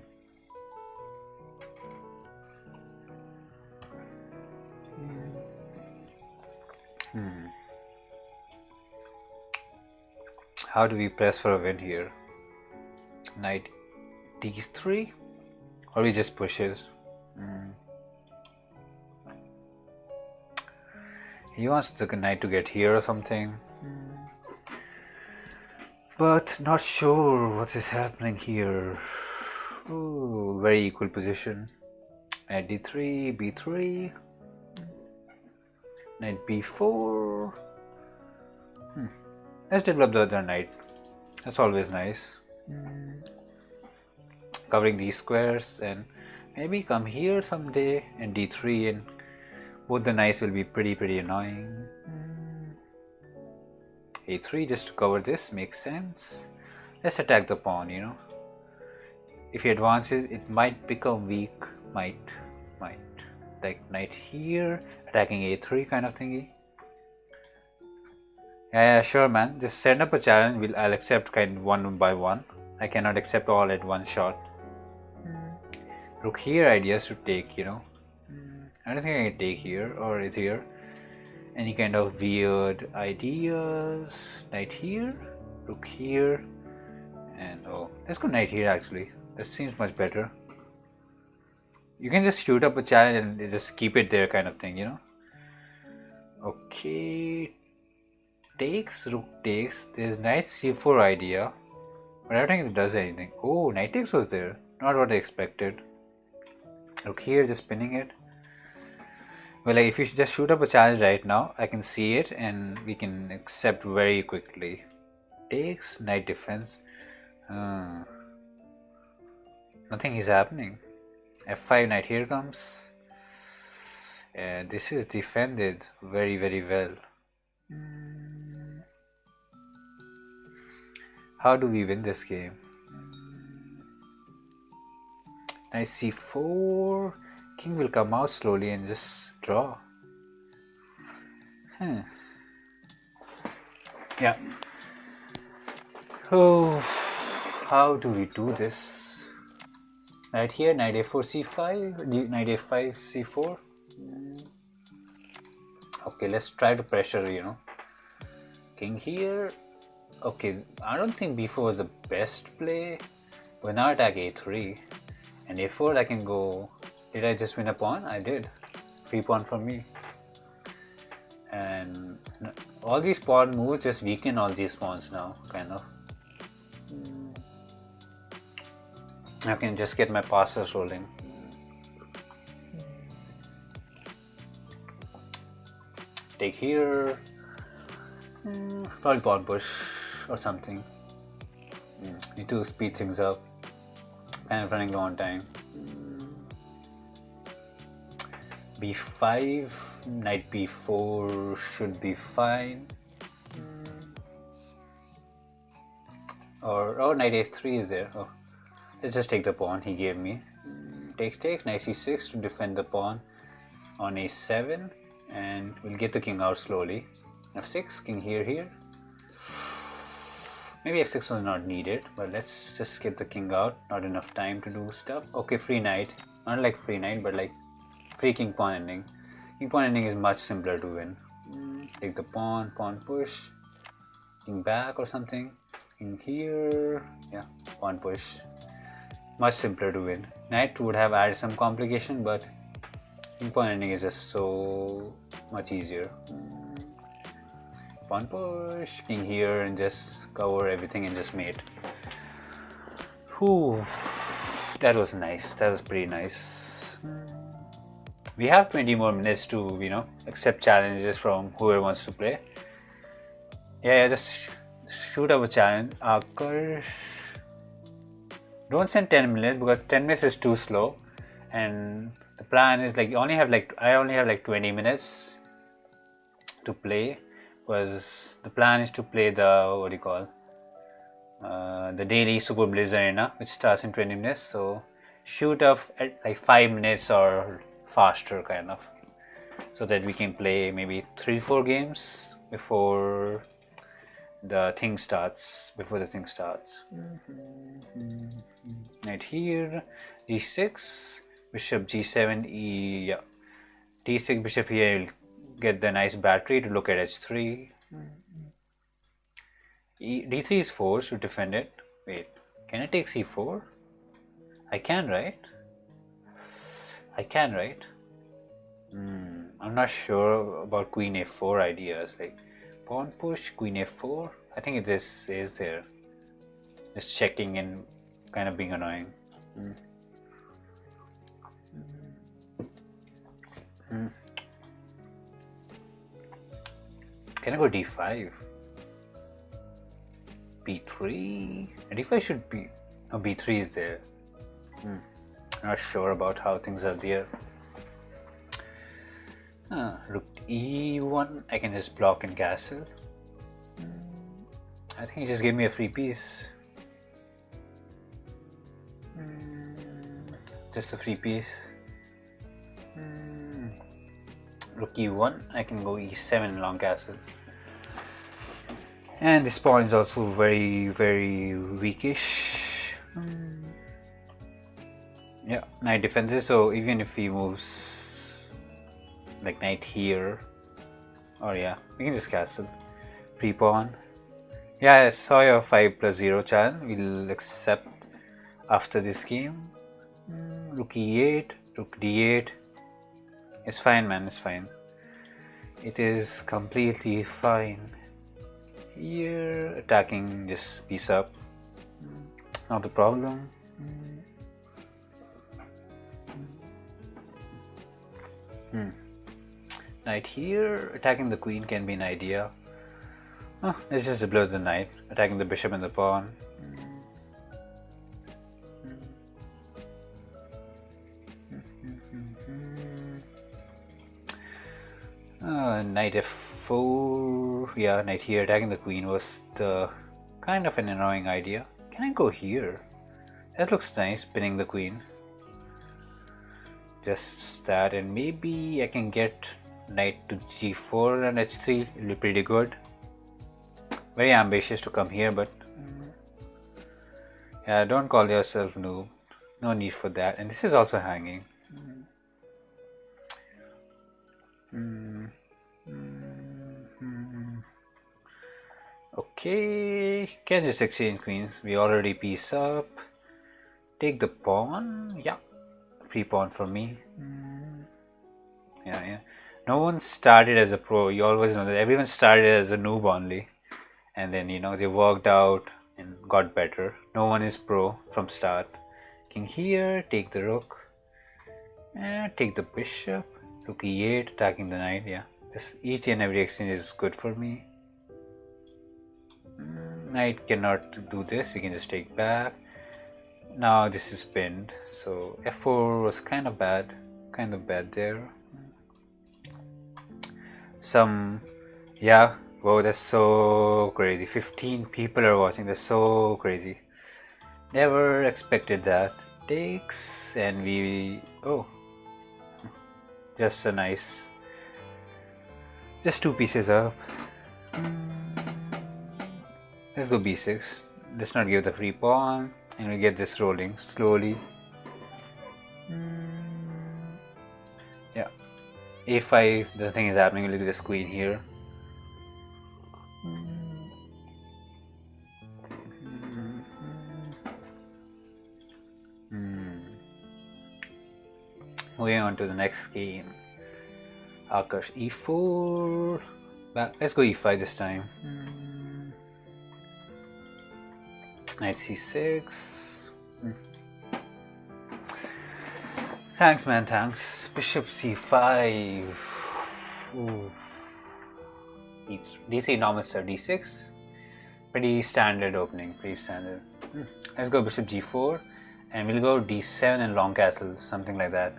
How do we press for a win here? Knight d3, or we just pushes? He wants the knight to get here or something, but not sure what is happening here. Ooh, very equal position. Knight d3, b3, knight b4. Let's develop the other knight. That's always nice. Covering these squares, and maybe come here someday and d3, and both the knights will be pretty annoying. a3 just to cover this makes sense. Let's attack the pawn, you know. If he advances, it might become weak. Might. Like knight here, attacking a3 kind of thingy. Yeah, sure, man. Just send up a challenge. I'll accept kind of one by one. I cannot accept all at one shot. Rook here, ideas to take, you know. I don't think I can take here or it's here. Any kind of weird ideas. Knight here, rook here, and let's go knight here actually. That seems much better. You can just shoot up a challenge and just keep it there kind of thing, you know. Okay. Takes, rook takes. There's knight c4 idea, but I don't think it does anything. Oh, knight takes was there. Not what I expected. Rook here, just pinning it. Well, like if you just shoot up a challenge right now, I can see it and we can accept very quickly. Takes, knight defense. Nothing is happening. f5, knight here comes. And this is defended very well. How do we win this game? Knight c4. King will come out slowly and just draw. Yeah. Oh, how do we do this? Knight here, knight a4 c5, knight a5 c4. Okay, let's try to pressure, you know. King here. Okay, I don't think b4 was the best play. But now attack a3. And a4 I can go... Did I just win a pawn? I did. Free pawn for me. And all these pawn moves just weaken all these pawns now, kind of. I can just get my passes rolling. Take here. Probably pawn push or something. Need to speed things up. Kind of running low on time. b5, knight b4 should be fine. Or oh, knight a3 is there. Oh, let's just take the pawn he gave me. Takes, knight c6 to defend the pawn on a7, and we'll get the king out slowly. f6, king here. Maybe f6 was not needed, but let's just get the king out. Not enough time to do stuff. Okay, free knight. Not like free knight, but like free king pawn ending. King pawn ending is much simpler to win. Take the pawn, pawn push, king back or something. King here, yeah, pawn push. Much simpler to win. Knight would have added some complication, but king pawn ending is just so much easier. Pawn push, king here, and just cover everything and just mate. Whew, that was nice. That was pretty nice. We have 20 more minutes to, you know, accept challenges from whoever wants to play. Yeah, just shoot up a challenge. Don't send 10 minutes because 10 minutes is too slow, and the plan is like I only have like 20 minutes to play. Was the plan is to play the the daily SuperBlitz arena, which starts in 20 minutes. So shoot up at like 5 minutes or faster, kind of, so that we can play maybe 3-4 games before the thing starts. Knight here, d6, bishop g7, yeah, d6, bishop here. Will get the nice battery to look at h3. d3 is forced to defend it. Wait, can I take c4? I can, right? I'm not sure about queen a4 ideas, like pawn push, queen a4. I think it just is there, just checking and kind of being annoying. Can I go d5? b3? d5 should be... No, b3 is there. Not sure about how things are there. Rook e1, I can just block and castle. I think he just gave me a free piece. Just a free piece. Rook e1, I can go e7 long castle. And this pawn is also very, very weakish. Yeah, knight defenses, so even if he moves like knight here, or yeah, we can just castle. Free pawn. Yeah, I saw your 5+0 challenge. We'll accept after this game. Rook e8, rook d8. It's fine, man, it's fine. It is completely fine. Here, attacking just piece up. Not the problem. Knight here, attacking the queen can be an idea. Let's just blow the knight, attacking the bishop and the pawn. Knight f4, yeah, knight here, attacking the queen was the kind of an annoying idea. Can I go here? That looks nice, pinning the queen. Just that, and maybe I can get knight to g4 and h3, it'll be pretty good. Very ambitious to come here, but yeah, don't call yourself noob. No need for that. And this is also hanging. Okay, can just exchange queens. We already piece up. Take the pawn. Yeah, free pawn for me. Yeah. No one started as a pro. You always know that everyone started as a noob only, and then they worked out and got better. No one is pro from start. King here, take the rook, and take the bishop. Rook e8, attacking the knight. Yeah, this each and every exchange is good for me. Knight cannot do this. We can just take back. Now this is pinned, so f4 was kind of bad there. Yeah, wow, that's so crazy. 15 people are watching. That's so crazy. Never expected that. Takes, and just a nice, just two pieces up. Let's go b6. Let's not give the free pawn, and we get this rolling slowly. Yeah, a5. The thing is happening. Look at this queen here. Moving on to the next game. Akash e4. Back. Let's go e5 this time. Knight c6. Thanks, man. Thanks. Bishop c5. Ooh. d3 normal sir. d6. Pretty standard opening. Pretty standard. Let's go bishop g4. And we'll go d7 and long castle. Something like that.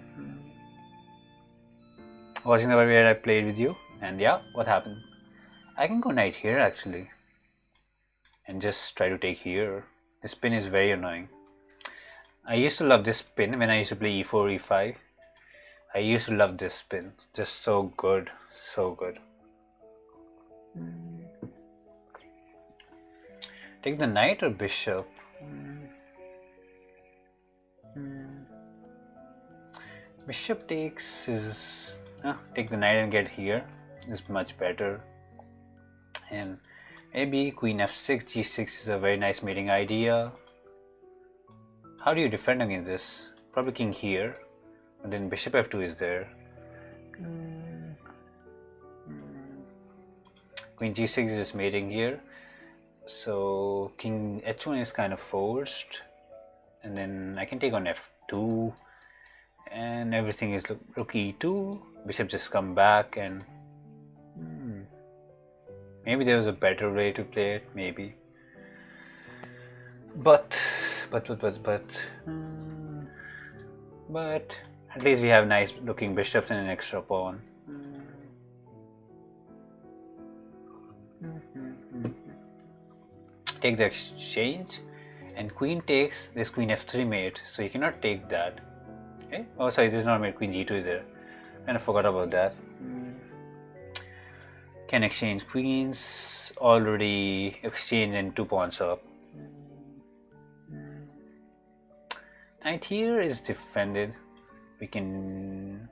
Watching the where I played with you. And yeah, what happened? I can go knight here actually. And just try to take here. This pin is very annoying. I used to love this pin when I used to play e4, e5. I used to love this pin. Just so good. So good. Take the knight or bishop? Bishop takes is... take the knight and get here. Is much better. And maybe queen f6, g6 is a very nice mating idea. How do you defend against this? Probably king here. And then bishop f2 is there. Queen g6 is just mating here. So king h1 is kind of forced. And then I can take on f2. And everything is rook e2. Bishop just come back and... maybe there was a better way to play it, maybe. But at least we have nice looking bishops and an extra pawn. Take the exchange, and queen takes this queen f3 mate, so you cannot take that. Okay. Oh, sorry, this is not mate. Queen g2 is there. Kind of forgot about that. Can exchange queens. Already exchanged and 2 pawns up. Knight here is defended. We can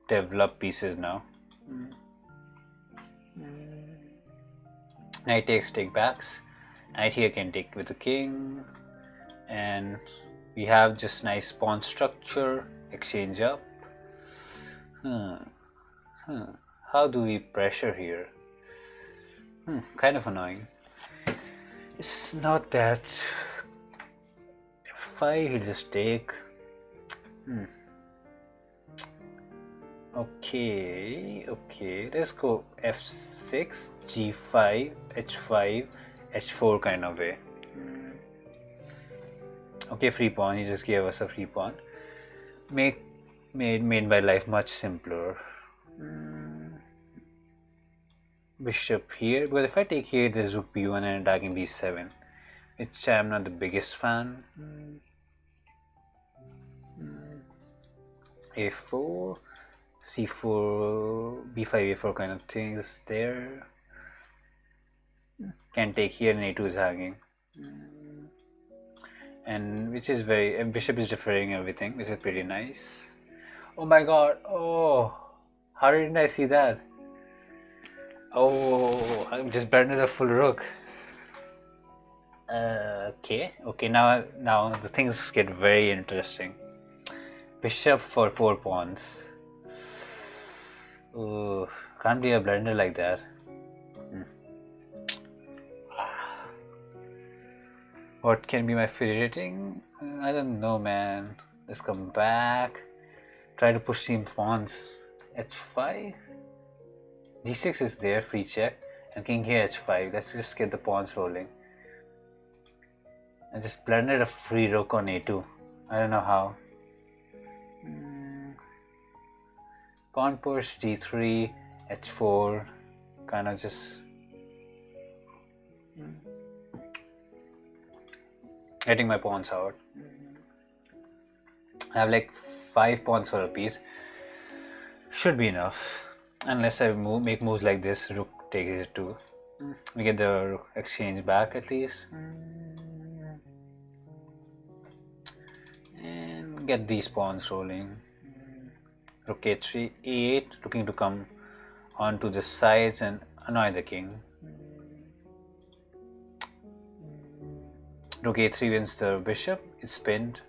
develop pieces now. Knight takes, take backs. Knight here can take with the king. And we have just nice pawn structure. Exchange up. How do we pressure here? Kind of annoying. It's not that. F5, he'll just take. Okay. Let's go f6, g5, h5, h4 kind of way. Okay, free pawn. He just gave us a free pawn. Made my life much simpler. Bishop here, because if I take here, there's rook b1 and attacking b7, which I'm not the biggest fan. a4, c4, b5, a4 kind of things there. Can take here and a2 is hanging. And which is bishop is deferring everything, which is pretty nice. Oh my god, oh, how didn't I see that? Oh, I just blended a full rook. Okay. Now the things get very interesting. Bishop for 4 pawns. Ooh, can't be a blender like that. What can be my free rating? I don't know, man. Let's come back. Try to push the pawns. H5. D6 is there, free check. And king here H5. Let's just get the pawns rolling. I just blended a free rook on A2. I don't know how. Pawn push D3, H4. Kind of just getting my pawns out. I have like 5 pawns for a piece. Should be enough. Unless I make moves like this, rook takes it too. We get the exchange back at least. And get these pawns rolling. Rook h3, e8, looking to come onto the sides and annoy the king. Rook a3 wins the bishop. It's pinned.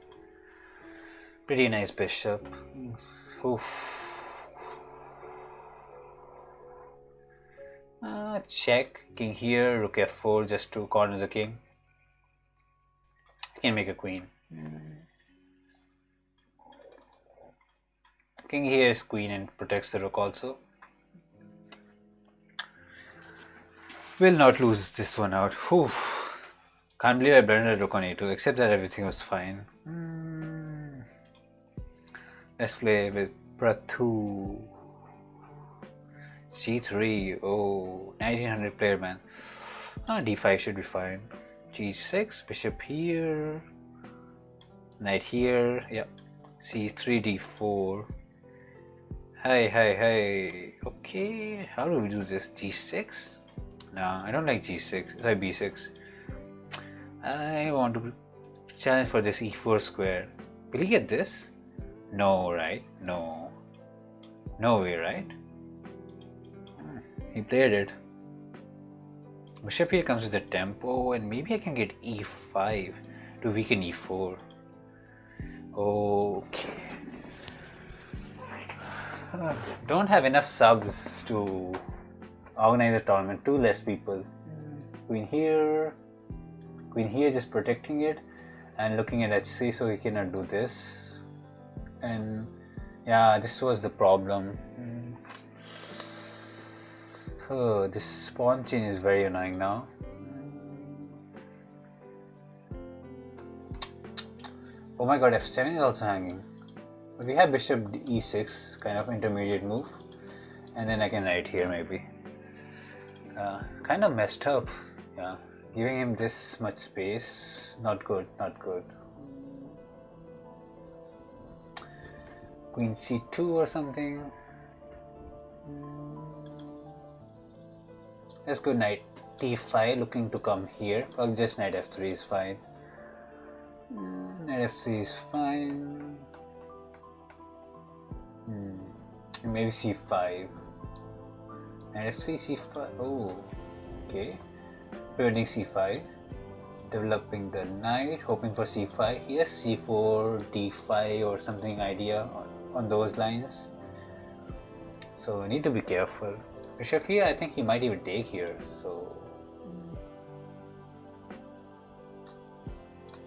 Pretty nice bishop. Oof. Check. King here. Rook f4 just to corner the king. I can make a queen. King here is queen and protects the rook also. Will not lose this one out. Whew. Can't believe I blended rook on a2, except that everything was fine. Let's play with Prathu. G3. Oh, 1900 player, man. D5 should be fine. G6, bishop here, knight here. Yep. C3, D4. Hey. Okay, how do we do this? G6? No, I don't like G6. Sorry, B6. I want to challenge for this E4 square. Will he get this? No, right? No. No way, right? He played it. Bishop here comes with the tempo, and maybe I can get E5 to weaken E4. Okay. Don't have enough subs to organize a tournament. 2 less people. Queen here, just protecting it and looking at h3, so he cannot do this. And yeah, this was the problem. Oh, this pawn change is very annoying now. Oh my god, f7 is also hanging. But we have bishop e6, kind of intermediate move. And then I can knight here maybe. Kind of messed up. Yeah, giving him this much space, not good. Queen c2 or something. Let's go knight d5, looking to come here. Well, just knight f3 is fine. Knight f3 is fine. Maybe c5. Knight f3, c5. Oh, okay. Pivoting c5. Developing the knight, hoping for c5. Yes, c4, d5 or something idea on those lines. So I need to be careful. Bishop here, I think he might even take here, so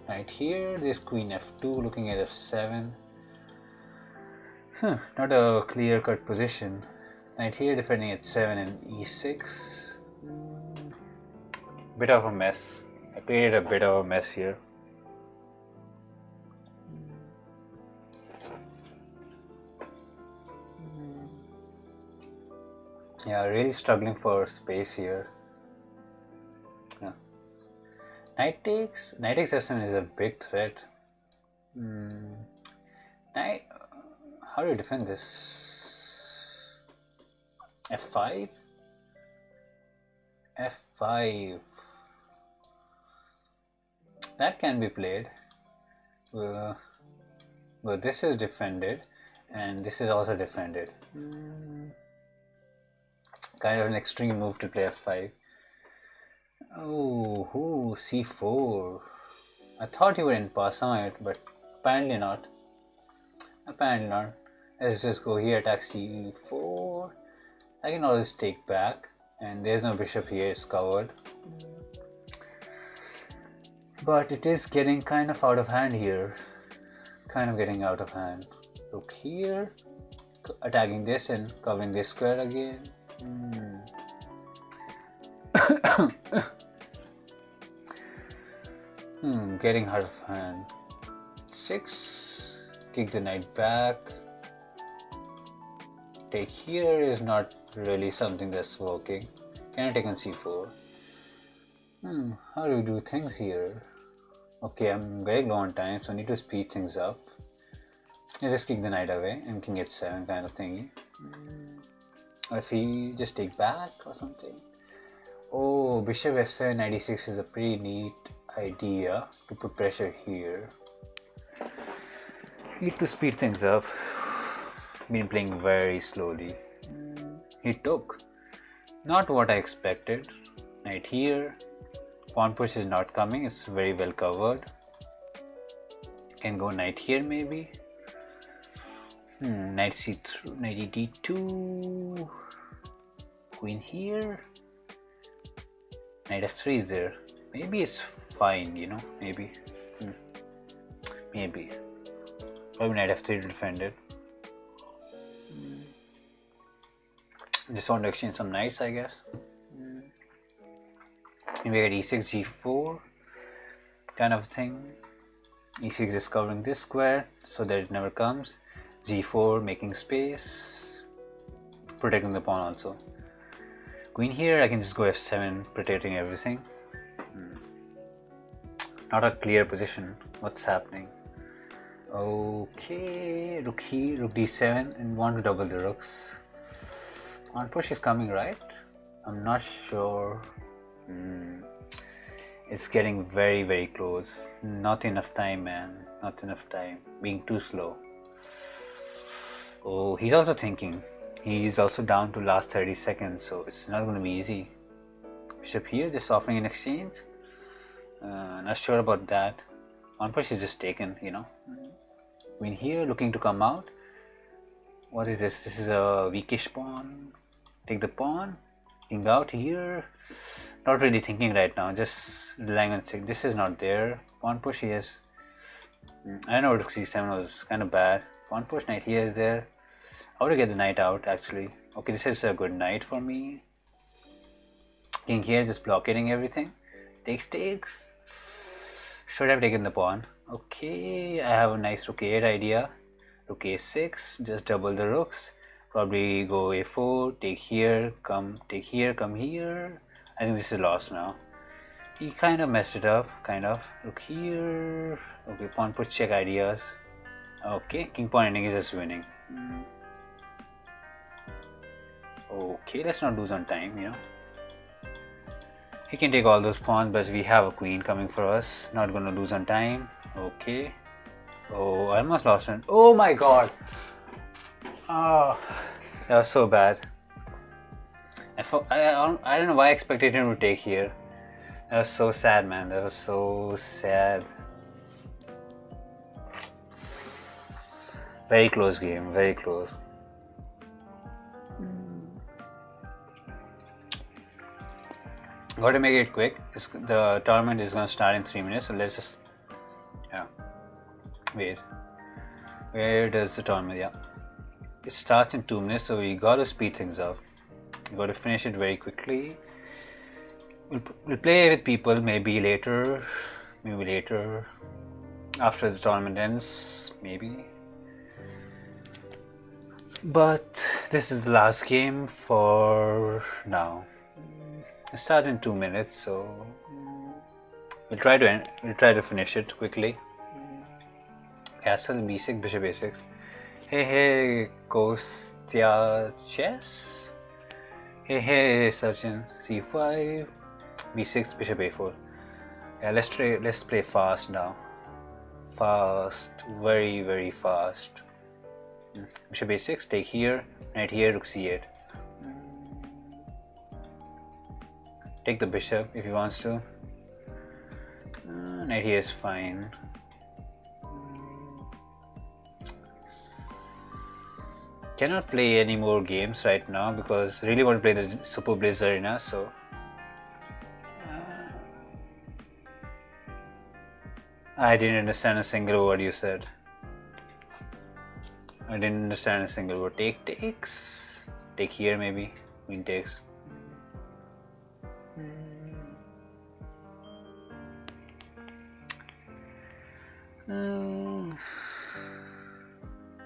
knight here, there's queen f2, looking at f7. Not a clear-cut position. Knight here, defending h7 and e6. Bit of a mess. I created a bit of a mess here. Yeah, really struggling for space here. Yeah. Knight takes f7 is a big threat. Knight, how do you defend this? f5? f5. That can be played. But this is defended, and this is also defended. Kind of an extreme move to play f5. Oh, c4. I thought he wouldn't pass on it, but apparently not. Apparently not. Let's just go here, attack c4. I can always take back, and there's no bishop here, it's covered. But it is getting kind of out of hand here. Kind of getting out of hand. Look here, attacking this and covering this square again. Getting out of hand. 6. Kick the knight back. Take here is not really something that's working. Can I take on c4? How do we do things here? Okay, I'm very low on time, so I need to speed things up. Let's just kick the knight away and king h7 kind of thingy. Or if he just take back or something. Oh, bishop f7 96 is a pretty neat idea to put pressure here. Need to speed things up. Been playing very slowly. He took. Not what I expected. Knight here. Pawn push is not coming, it's very well covered. Can go knight here maybe. Knight c3, knight d2. Queen here. Knight f3 is there. Maybe it's fine, you know, maybe. Maybe. Probably knight f3 to defend it. Just want to exchange some knights, I guess. Maybe I get e6, g4 kind of thing. e6 is covering this square so that it never comes. g4 making space, protecting the pawn also. Queen here, I can just go f7, protecting everything. Not a clear position. What's happening? Okay, rook here, rook d7, and want to double the rooks. Pawn push is coming, right? I'm not sure. It's getting very, very close. Not enough time, man. Not enough time. Being too slow. Oh, he's also thinking. He's also down to last 30 seconds, so it's not going to be easy. Bishop here, just offering an exchange. Not sure about that. Pawn push is just taken, you know. Queen here, looking to come out. What is this? This is a weakish pawn. Take the pawn. King out here. Not really thinking right now, just relying on 6. This is not there. Pawn push here is. I don't know, rook c7 was kind of bad. Pawn push, knight here is there. How to get the knight out actually? Okay, this is a good knight for me. King here just blockading everything. Takes. Should have taken the pawn. Okay, I have a nice rook a8 idea. Rook a6, just double the rooks. Probably go a4, take here, come here. I think this is lost now. He kind of messed it up, kind of. Look here. Okay, pawn push check ideas. Okay, king pawn ending is just winning. Okay, let's not lose on time, you know. He can take all those pawns, but we have a queen coming for us. Not gonna lose on time. Okay. Oh, I almost lost it. Oh my god. Oh, that was so bad. I don't know why I expected him to take here. That was so sad, man. That was so sad. Very close game. Very close. Got to make it quick. The tournament is gonna start in 3 minutes, so let's just wait. Where does the tournament? Yeah, it starts in 2 minutes, so we got to speed things up. We got to finish it very quickly. We'll play with people maybe later after the tournament ends, maybe. But this is the last game for now. It starts in 2 minutes, so we'll try to finish it quickly. Castle b6, bishop a6. Hey, Kostya chess. Hey, Sachin. c5, b6, bishop a4. Yeah, let's play fast now. Fast, very, very fast. Bishop a6, take here, knight here, rook c8. Take the bishop if he wants to. Knight here is fine. Cannot play any more games right now because really want to play the SuperBlitz arena. So I didn't understand a single word you said. I didn't understand a single word. Take takes. Take here maybe. Queen takes.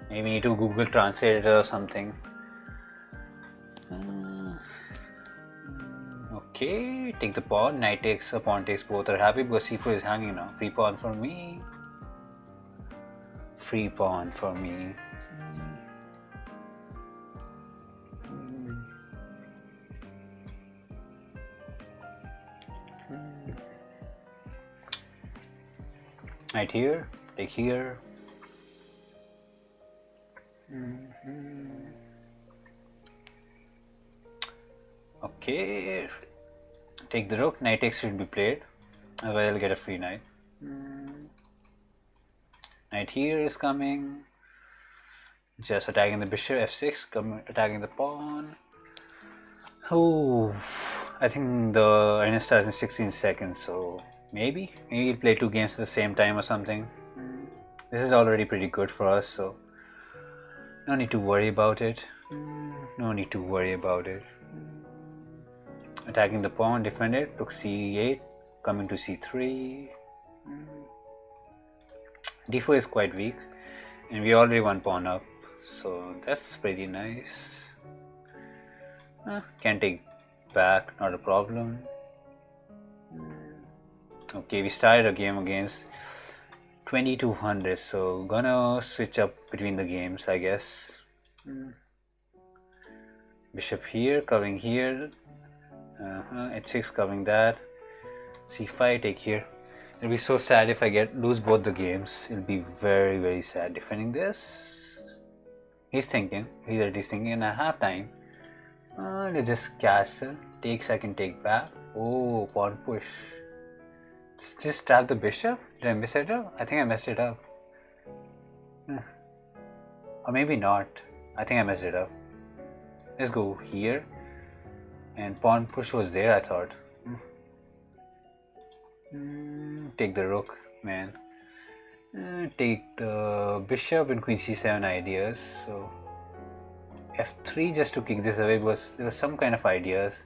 Maybe need to Google Translate it or something. Okay, take the pawn. Knight takes, a pawn takes. Both are happy because c4 is hanging now. Free pawn for me. Free pawn for me. Knight here. Take here. Okay, take the rook. Knight takes should be played, otherwise I'll get a free knight. Knight here is coming, just attacking the bishop. F6, attacking the pawn. Oh, I think the arena starts in 16 seconds, so maybe we'll play 2 games at the same time or something. This is already pretty good for us, so no need to worry about it. No need to worry about it. Attacking the pawn, defend it. Took c8, coming to c3. d4 is quite weak, and we already one pawn up, so that's pretty nice. Can take back, not a problem. Okay, we started a game against 2200, so gonna switch up between the games, I guess. Bishop here, covering here. H6 covering that. c5, take here. It'll be so sad if I lose both the games. It'll be very, very sad. Defending this. He's thinking, and I have time. Let's just castle. Takes, I can take back. Oh, pawn push. Just trap the bishop? Did I mess it up? I think I messed it up. Or maybe not. I think I messed it up. Let's go here. And pawn push was there, I thought. Take the rook, man. Take the bishop and queen c7 ideas. So f3 just to kick this away because there was some kind of ideas.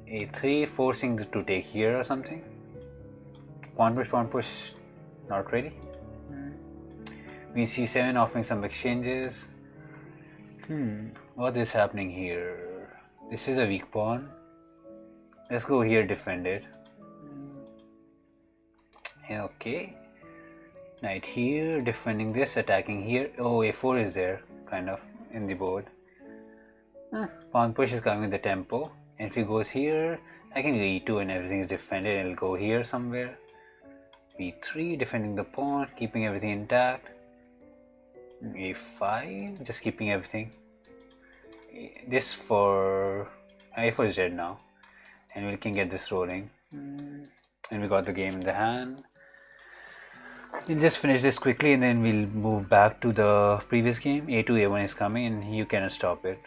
a3 forcing to take here or something. Pawn push, not ready. Queen c7 offering some exchanges. What is happening here? This is a weak pawn. Let's go here, defend it. Okay. Knight here, defending this, attacking here. Oh, a4 is there, kind of, in the board. Pawn push is coming with the tempo. And if he goes here, I can go e2 and everything is defended. It'll go here somewhere. b3, defending the pawn, keeping everything intact. a5, just keeping everything. This for a4 is dead now, and we can get this rolling. And we got the game in the hand. We'll just finish this quickly and then we'll move back to the previous game. a2, a1 is coming and you cannot stop it.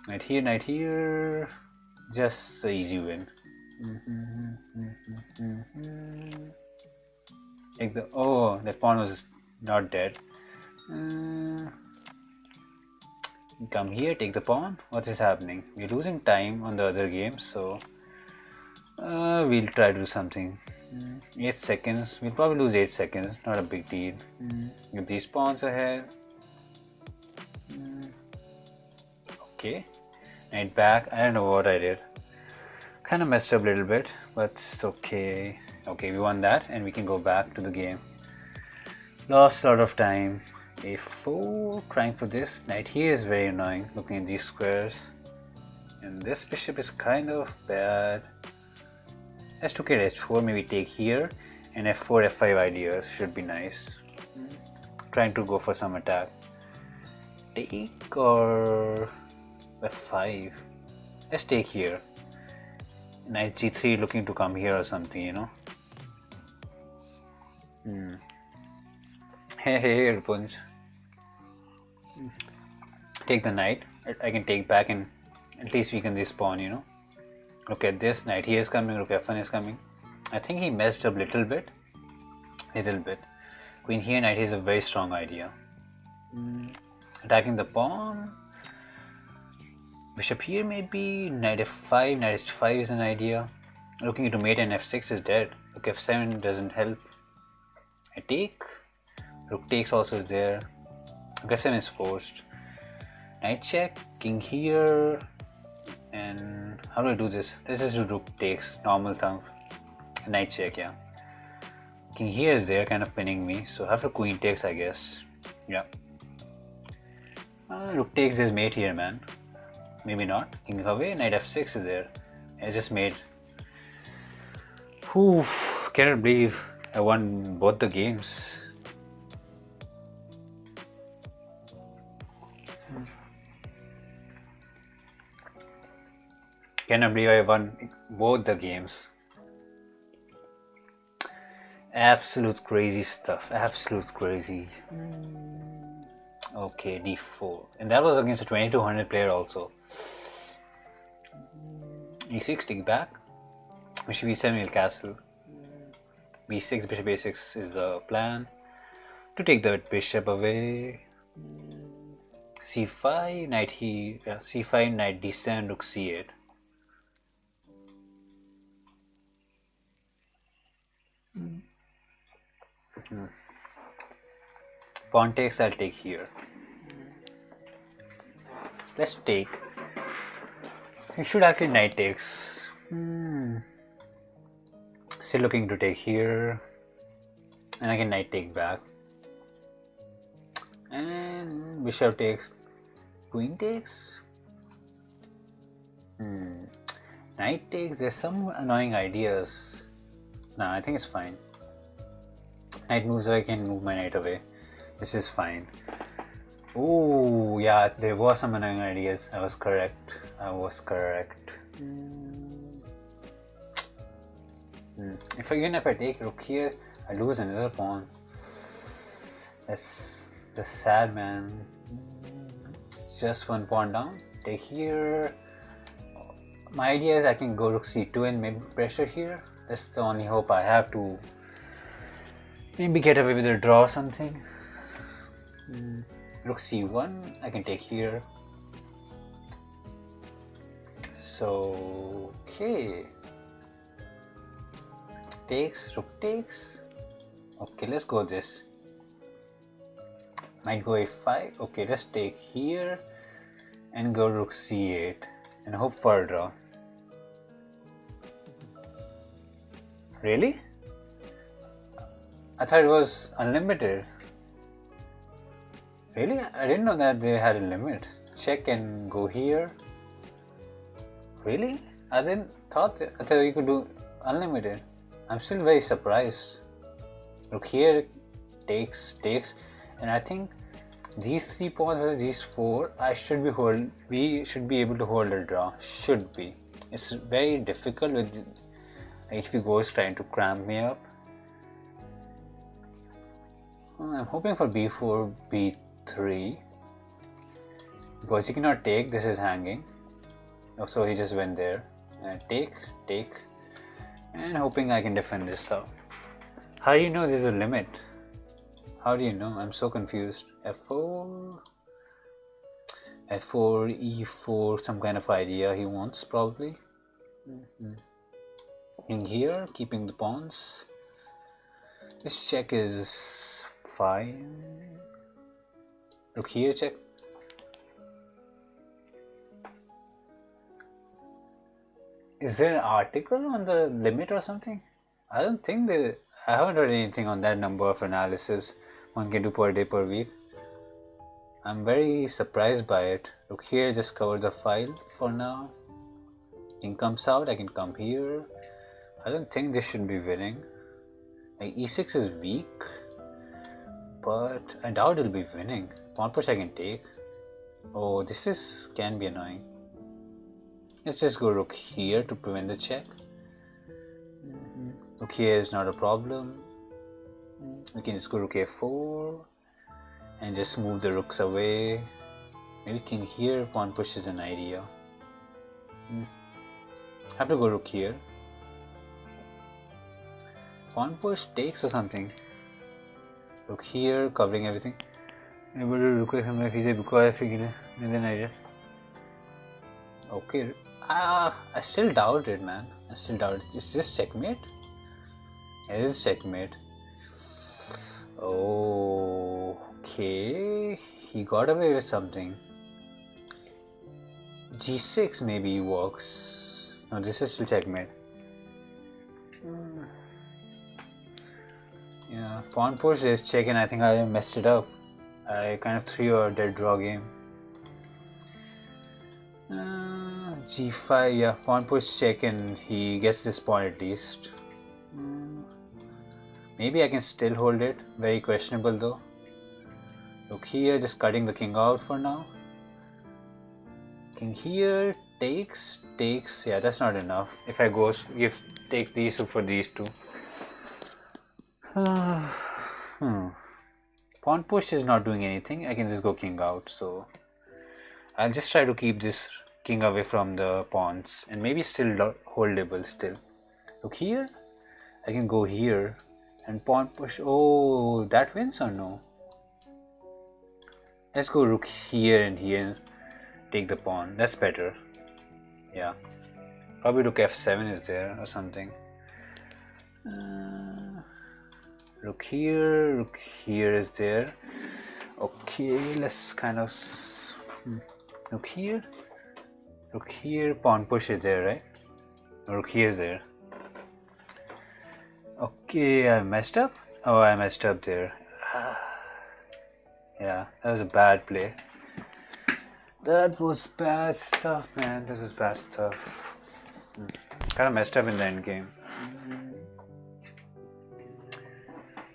Knight here, just an easy win. Take the, oh, that pawn was not dead. Come here, take the pawn. What is happening? We're losing time on the other games, so we'll try to do something. 8 seconds. We'll probably lose 8 seconds. Not a big deal. Get these pawns ahead. Okay. Knight back. I don't know what I did. Kind of messed up a little bit, but it's okay. Okay, we won that, and we can go back to the game. Lost a lot of time. a4, trying for this. Knight here is very annoying, looking at these squares. And this bishop is kind of bad. Let's look at h4, maybe take here. And f4, f5 ideas should be nice. Trying to go for some attack. Take or f5. Let's take here. Knight g3 looking to come here or something, you know. Hey, Punch. Take the knight. I can take back and at least we can respawn, you know. Look at this. Knight here is coming. Rook f1 is coming. I think he messed up little bit. Queen here, knight here is a very strong idea. Attacking the pawn. Bishop here maybe. Knight f5. Knight h5 is an idea. Looking into mate and f6 is dead. Rook f7 doesn't help. I take. Rook takes also is there. Rook f7 is forced. Knight check. King here. And how do I do this? Let's just do rook takes. Normal stuff. Knight check, yeah. King here is there, kind of pinning me. So after queen takes, I guess. Yeah. Rook takes, there's mate here, man. Maybe not. King away, knight f6 is there. I just made. Whew, cannot believe I won both the games. Cannot believe I won both the games. Absolute crazy stuff. Absolute crazy. Okay, d4. And that was against a 2200 player also. e6, take back. Bishop e7 will castle. b6, bishop a6 is the plan. To take the bishop away. c5, knight here. c5, knight d7, rook c8. Pawn takes, I'll take here. Let's take. We should actually knight takes. Still looking to take here. And I can knight take back. And bishop takes. Queen takes. Knight takes. There's some annoying ideas. Nah, I think it's fine. Knight moves away, I can move my knight away. This is fine. Oh, yeah, there were some annoying ideas. I was correct. Even if I take rook here, I lose another pawn. That's sad, man. Just one pawn down. Take here. My idea is I can go rook c2 and maybe pressure here. That's the only hope I have to maybe get away with a draw or something. Rook c1, I can take here. So, okay. Takes, rook takes. Okay, let's go this. Might go a5. Okay, let's take here and go rook c8 and hope for a draw. Really? I thought it was unlimited. Really? I didn't know that they had a limit. Check and go here. Really? I thought you could do unlimited. I'm still very surprised. Look here, takes, and I think these 3 pawns versus these 4, we should be able to hold a draw. Should be. It's very difficult with HV Ghost trying to cramp me up. I'm hoping for b4, b3 because he cannot take. This is hanging. So he just went there. Take, and hoping I can defend this out. How do you know there's a limit? How do you know? I'm so confused. F4, E4, some kind of idea he wants probably. In here, keeping the pawns. This check is fine. Look here, check. Is there an article on the limit or something? I don't think I haven't read anything on that number of analysis one can do per day, per week. I'm very surprised by it. Look here, just cover the file for now. King comes out, I can come here. I don't think this should be winning. Like e6 is weak, but I doubt it'll be winning. Pawn push I can take. Oh, this can be annoying. Let's just go rook here to prevent the check. Rook here is not a problem. We can just go rook a4 and just move the rooks away. Maybe king here, pawn push is an idea. Have to go rook here. Pawn push takes or something. Rook here, covering everything. Able to rook because I figured and then I just. Okay. I still doubt it, man. I still doubt it. Is this checkmate? It is checkmate. Oh, okay. He got away with something. G6 maybe works. No, this is still checkmate. Yeah, pawn push is check and I think I messed it up. I kind of threw a dead draw game. G5, yeah, pawn push check and he gets this pawn at least. Maybe I can still hold it. Very questionable though. Look here, just cutting the king out for now. King here takes. Yeah, that's not enough. If I go take these two for these two. Pawn push is not doing anything. I can just go king out. So I'll just try to keep this king away from the pawns and maybe still holdable still. Look here. I can go here and pawn push. Oh, that wins or no? Let's go rook here and here. Take the pawn. That's better. Yeah. Probably rook f7 is there or something. Rook here is there. Okay, let's kind of rook here, pawn push is there, right? Rook here is there. Okay, I messed up. Oh, I messed up there. Yeah, that was a bad play. That was bad stuff, man. That was bad stuff. Kind of messed up in the end game.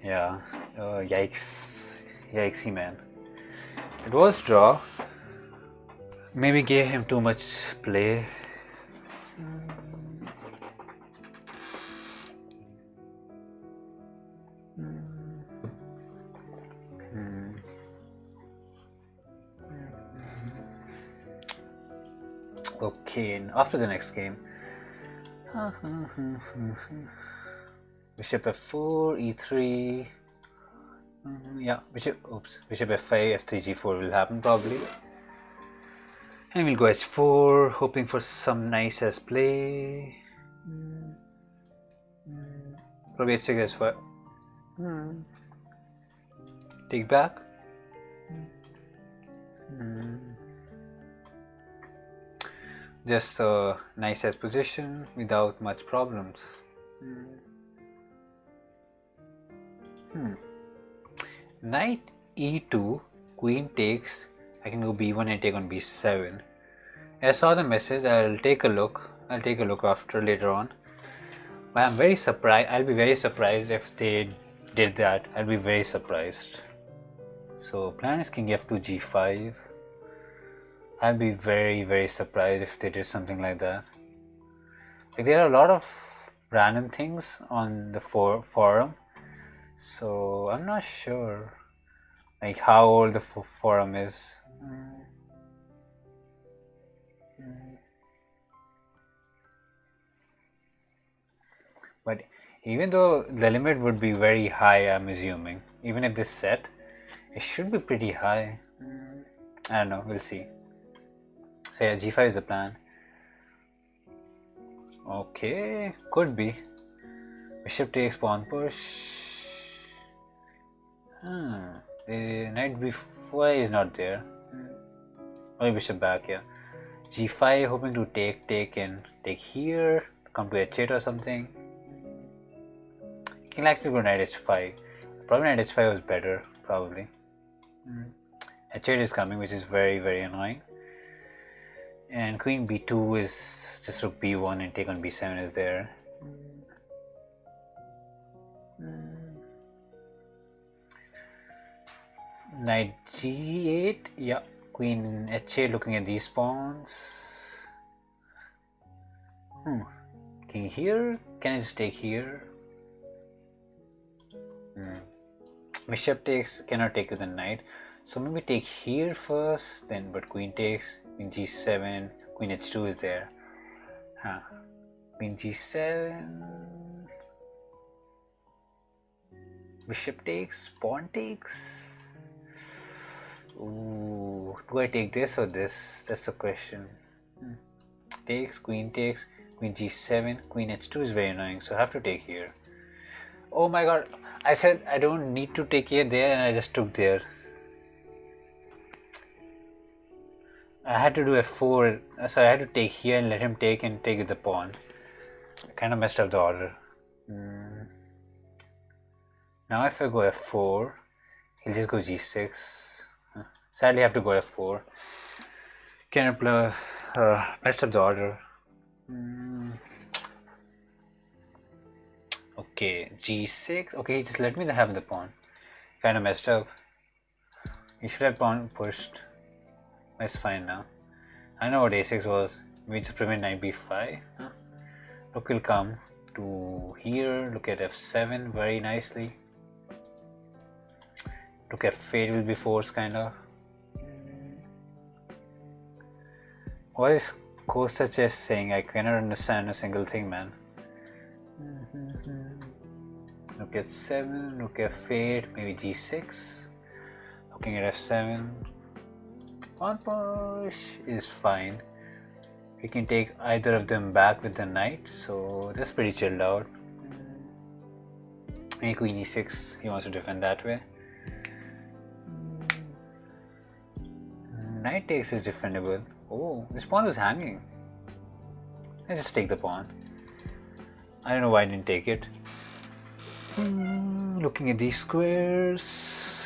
Yeah, yikesy man. It was draw. Maybe gave him too much play. Okay, and after the next game. Bishop f4, e3. Yeah, bishop f5, f3, g4 will happen probably. And we'll go h4, hoping for some nice as play. Probably h6, h5. Take back. Just a nice as position without much problems. Knight e2, queen takes. I can go b1 and take on b7. I saw the message. I'll take a look. After later on. But I'm very surprised. I'll be very surprised if they did that. I'll be very surprised. So plan is king f2 g5. I'll be very, very surprised if they did something like that. Like, there are a lot of random things on the forum. So I'm not sure like how old the forum is. But even though the limit would be very high, I'm assuming, even if this set, it should be pretty high. I don't know, we'll see. So yeah, g5 is the plan. Okay, could be. Bishop takes, pawn push. The knight b4 is not there. Only bishop back, yeah. g5, hoping to take and take here, come to h8 or something. King likes to go knight h5. Probably knight h5 was better, probably. h8 is coming, which is very, very annoying. And queen b2 is just rook b1 and take on b7 is there. Knight g8, yeah, queen h8 looking at these pawns. King here? Can I just take here? Bishop takes, cannot take with the knight. So maybe take here first, then but queen takes, queen g7, queen h2 is there. Queen g7, bishop takes, pawn takes. Ooh, do I take this or this? That's the question. Takes, queen g7, queen h2 is very annoying, so I have to take here. Oh my god, I said I don't need to take here there and I just took there. I had to do f4, so I had to take here and let him take and take with the pawn. I kind of messed up the order. Now if I go f4, he'll just go g6. Sadly I have to go f4. Kind of messed up the order. Okay, g6. Okay, just let me have the pawn. Kind of messed up. You should have pawn pushed. It's fine now. I know what a6 was. We just prevent knight b5. Rook will come to here. Look at f7 very nicely. Look at f8 will be forced kind of. What is Costa Chess saying? I cannot understand a single thing, man. Look at 7, look at f8, maybe g6. Looking at f7. Pawn push is fine. We can take either of them back with the knight, so that's pretty chilled out. Maybe queen e6, he wants to defend that way. Knight takes is defendable. Oh, this pawn is hanging. Let's just take the pawn. I don't know why I didn't take it. Looking at these squares.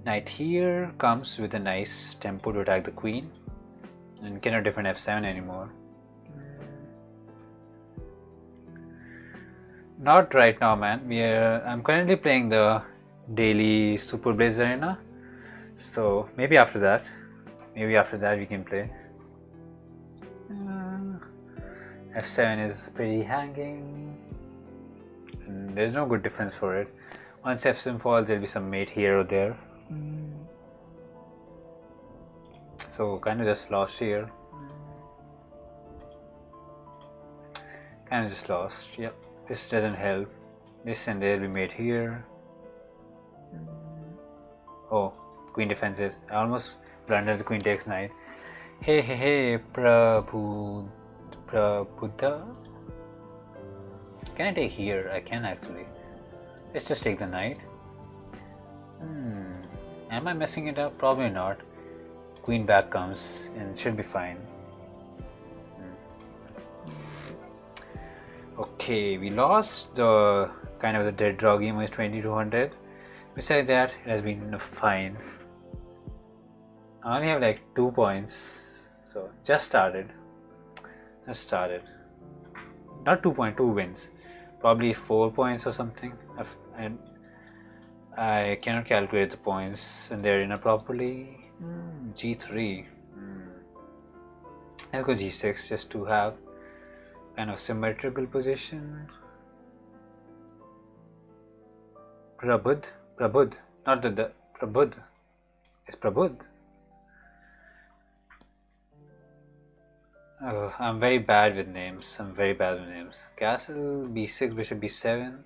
Knight here comes with a nice tempo to attack the queen. And cannot defend f7 anymore. Not right now, man. I'm currently playing the daily SuperBlitz arena. So maybe after that we can play. f7 is pretty hanging. And there's no good defense for it. Once f7 falls, there'll be some mate here or there. So kind of just lost here. Kind of just lost. Yep. This doesn't help. This and there'll be mate here. Oh, queen defenses. I almost blundered the queen takes knight. Hey, Prabhuda. Can I take here? I can actually. Let's just take the knight. Am I messing it up? Probably not. Queen back comes and should be fine. Okay, we lost the kind of the dead draw game was 2200. Besides that, it has been fine. I only have like 2 points, so just started. Not 2.2 wins, probably 4 points or something. And I cannot calculate the points in the arena properly. G3. Let's go G6 just to have kind of symmetrical position. Prabudh, not the Prabudh. It's Prabudh. Oh, I'm very bad with names. Castle, b6, bishop b7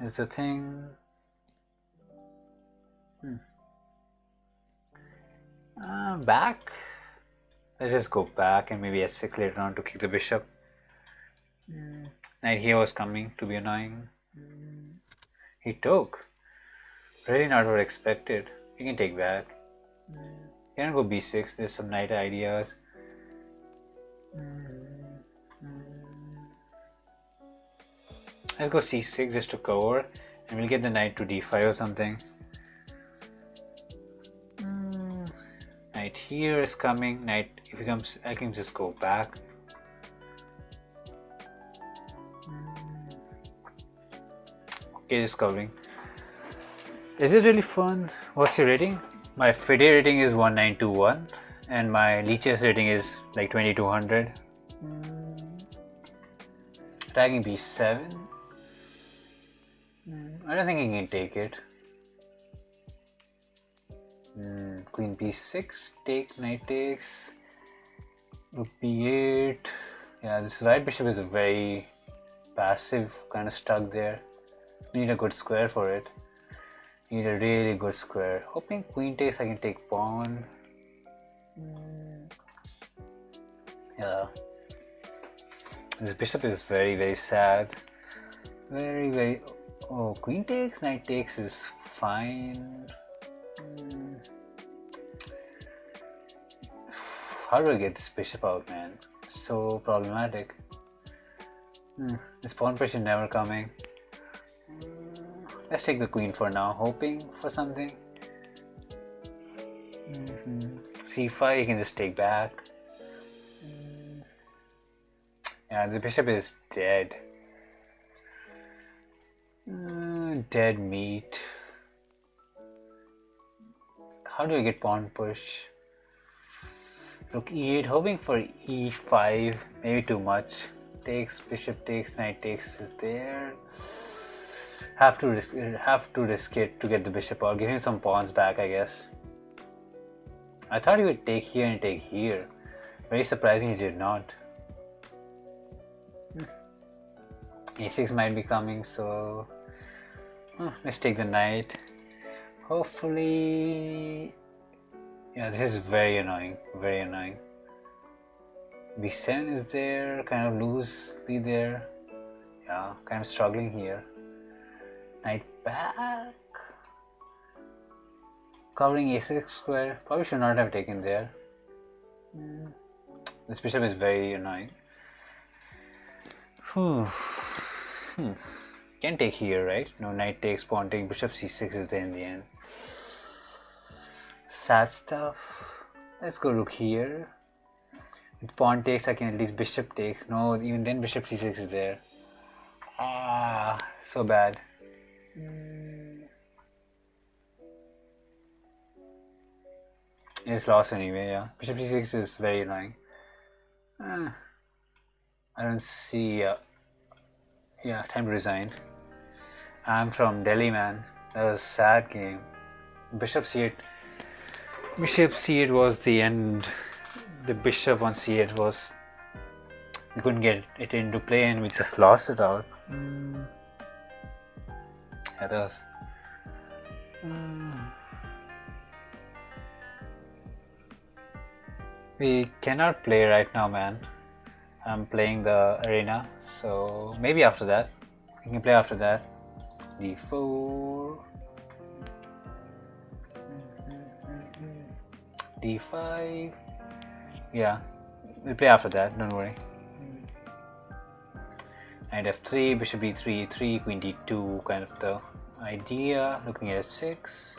is the thing. Back. Let's just go back and maybe h6 later on to kick the bishop. Knight here was coming to be annoying. He took. Really not what I expected. You can take back. Can go b6. There's some knight ideas. Let's go c6 just to cover, and we'll get the knight to d5 or something. Knight here is coming. Knight, if he comes, I can just go back. Okay, just covering. Is it really fun? What's your rating? My FIDE rating is 1921 and my Lichess rating is like 2200. Attacking b7. I don't think he can take it. Queen b6, take, knight takes. Rook b8. Yeah, this right bishop is a very passive, kind of stuck there. Need a good square for it. Need a really good square. Hoping queen takes, I can take pawn. Yeah. This bishop is very, very sad. Very, very... Oh, queen takes, knight takes is fine. How do I get this bishop out, man? So problematic. This pawn pressure never coming. Let's take the queen for now, hoping for something. c5, you can just take back. Yeah, the bishop is dead. Dead meat. How do I get pawn push? Rook e8, hoping for e5, maybe too much. Takes, bishop takes, knight takes is there. Have to risk it to get the bishop out. Give him some pawns back, I guess. I thought he would take here and take here. Very surprising he did not. a6 might be coming, so let's take the knight. Hopefully, yeah, this is very annoying, very annoying. b7 is there, kind of loosely there. Yeah, kind of struggling here. Knight back. Covering a6 square. Probably should not have taken there. This bishop is very annoying. Can take here, right? No, knight takes, pawn takes, bishop c6 is there in the end. Sad stuff. Let's go rook here. With pawn takes, I can at least bishop takes. No, even then bishop c6 is there. So bad. It's lost anyway, yeah. Bishop c6 is very annoying. I don't see... yeah, time to resign. I'm from Delhi, man. That was a sad game. Bishop c8. Bishop c8 was the end. The bishop on c8 was... we couldn't get it into play and we just lost it out. Yeah, that was... We cannot play right now, man. I'm playing the arena, so maybe after that. We can play after that. d4, d5. Yeah, we'll play after that, don't worry. Knight f3, bishop b3, e3, queen d2, kind of the idea. Looking at h6.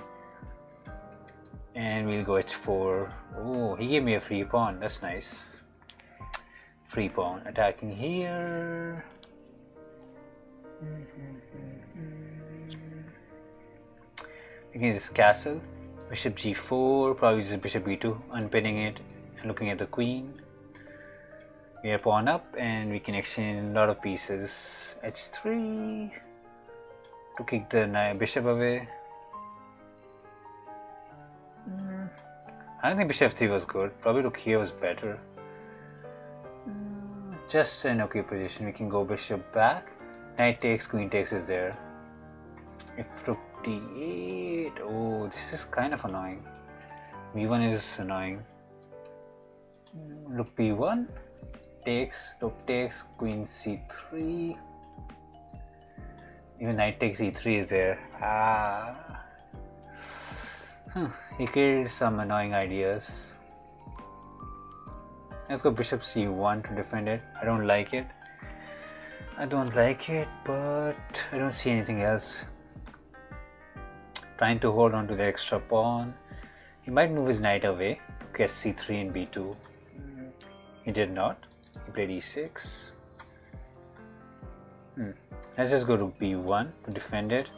And we'll go h4. Oh, he gave me a free pawn, that's nice. Free pawn, attacking here. We can just castle. Bishop g4, probably just bishop b2, unpinning it and looking at the queen. We have pawn up and we can exchange a lot of pieces. h3 to kick the bishop away. I don't think bishop f3 was good. Probably rook here was better. Just an okay position. We can go bishop back. Knight takes, queen takes is there. If rook d8, oh, this is kind of annoying. b1 is annoying. Rook b1 takes, rook takes, queen c3. Even knight takes e3 is there. He created some annoying ideas. Let's go bishop c1 to defend it. I don't like it. I don't like it, but I don't see anything else. Trying to hold on to the extra pawn. He might move his knight away. Get c3 and b2. He did not. He played e6. Let's just go to b1 to defend it.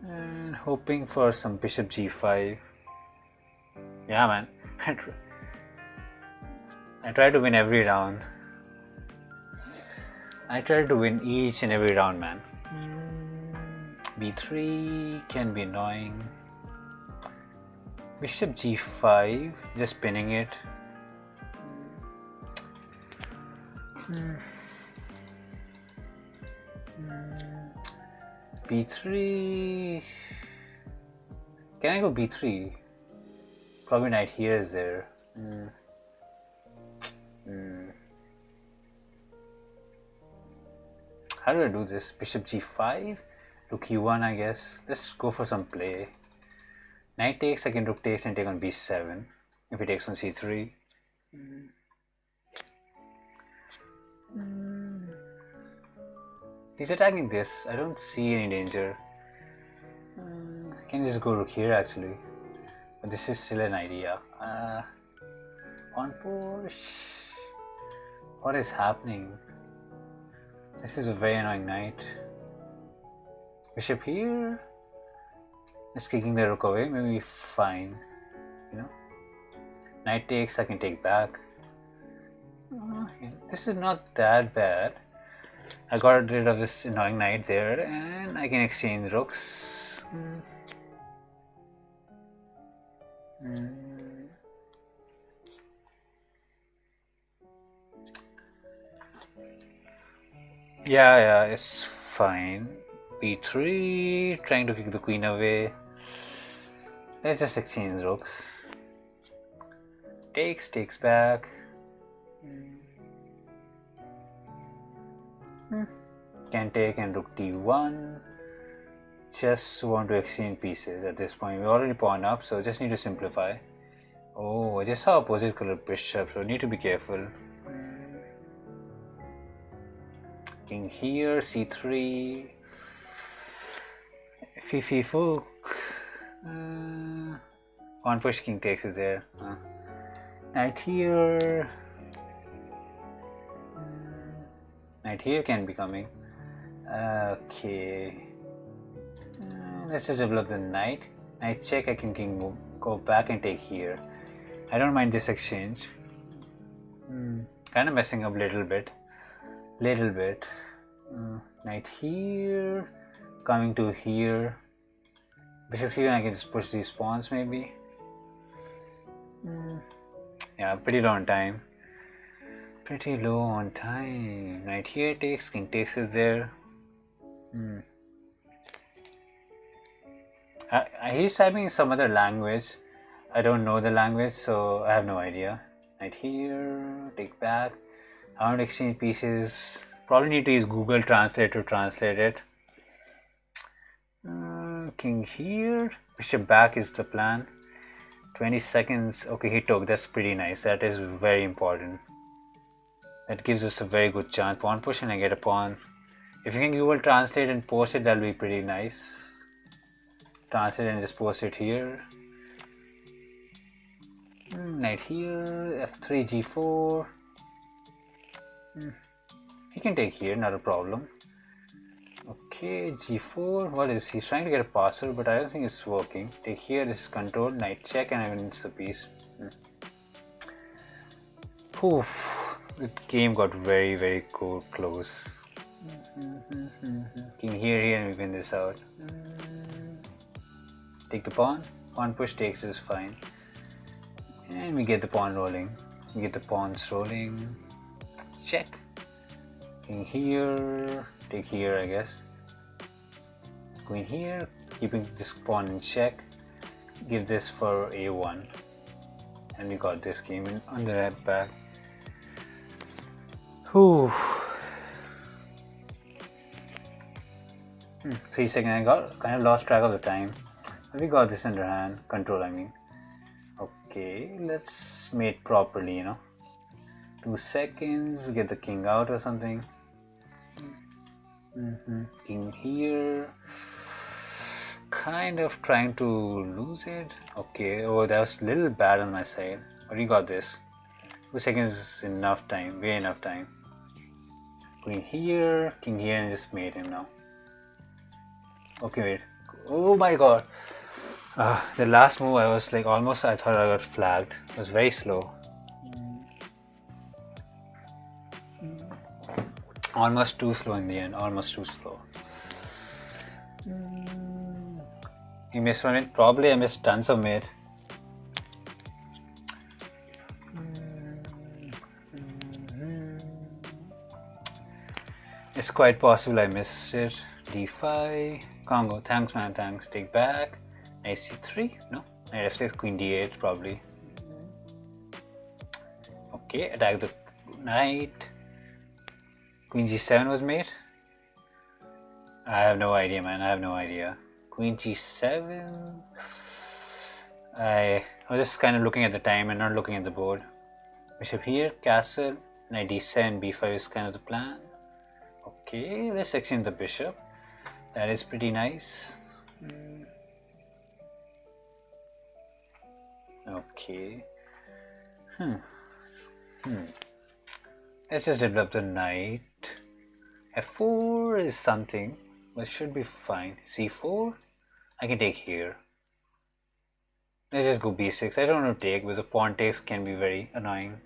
And hoping for some bishop g5. Yeah, man. I try to win every round. I try to win each and every round, man. B3 can be annoying. Bishop G5, just pinning it. B3. Can I go B3? Probably knight here is there. How do I do this? Bishop G5? Rook E1, I guess. Let's go for some play. Knight takes, I can rook takes and take on B7. If he takes on C3. He's attacking this. I don't see any danger. I can just go rook here actually. But this is still an idea. On push. What is happening? This is a very annoying knight. Bishop here. Just kicking the rook away, maybe fine. You know. Knight takes, I can take back. This is not that bad. I got rid of this annoying knight there, and I can exchange rooks. Yeah, it's fine. B3, trying to kick the queen away. Let's just exchange rooks. Takes back. Can take and rook d1. Just want to exchange pieces at this point. We already pawned up, so just need to simplify. Oh, I just saw opposite color bishop, so need to be careful. King here, c3. Fifi Fook. On push, king takes is there. Knight here. Knight here can be coming. Okay. Let's just develop the knight. Knight check, I can king move, go back and take here. I don't mind this exchange. Kind of messing up little bit. Knight here. Coming to here. Bishop here, I can just push these pawns maybe. Yeah, pretty low on time. Knight here takes, king takes is there. He's typing in some other language. I don't know the language, so I have no idea. Knight here, take back. I want to exchange pieces. Probably need to use Google Translate to translate it. King here, bishop back is the plan. 20 seconds. Okay, he took. That's pretty nice. That is very important. That gives us a very good chance. Pawn push and I get a pawn. If you can Google Translate and post it, that'll be pretty nice. Translate and just post it here. Knight here, f3, g4. He can take here, not a problem. Okay, g4. What is he's trying to get a passer, but I don't think it's working. Take here, this is control. Knight check, and I win the piece. The game got very, very close. King here, and we win this out. Take the pawn. Pawn push takes is fine. And we get the pawn rolling. We get the pawns rolling. Check. King here. Take here, I guess. Queen here. Keeping this pawn in check. Give this for a1. And we got this game on the right back. 3 seconds. I kind of lost track of the time. But we got this underhand. Control, I mean. Okay, let's mate properly, you know. 2 seconds, get the king out or something. King here. Kind of trying to lose it. Okay, oh, that was a little bad on my side. But we got this. 2 seconds is enough time, way enough time. Queen here, king here, and just mate him now. Okay, wait. Oh my god. The last move I was like almost, I thought I got flagged. It was very slow. Almost too slow in the end, almost too slow. You missed one mate? Probably I missed tons of mate. It's quite possible I missed it. D5, Congo, thanks man, thanks. Take back. Knight C3, no. Knight F6, Queen D8 probably. Okay, attack the knight. Queen G7 was made. I have no idea, man. I have no idea. Queen G7. I was just kind of looking at the time and not looking at the board. Bishop here, castle. Knight D7, B5 is kind of the plan. Okay, let's exchange the bishop. That is pretty nice. Okay. Let's just develop the knight. F4 is something, but should be fine. C4, I can take here. Let's just go B6. I don't want to take, because the pawn takes can be very annoying.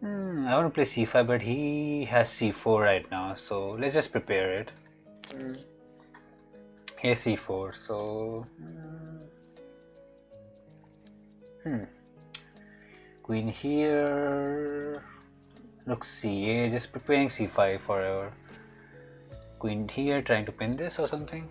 I want to play C5, but he has C4 right now, so let's just prepare it. Here's C4, so Queen here, Rook C8, just preparing C5 forever. Queen here, trying to pin this or something.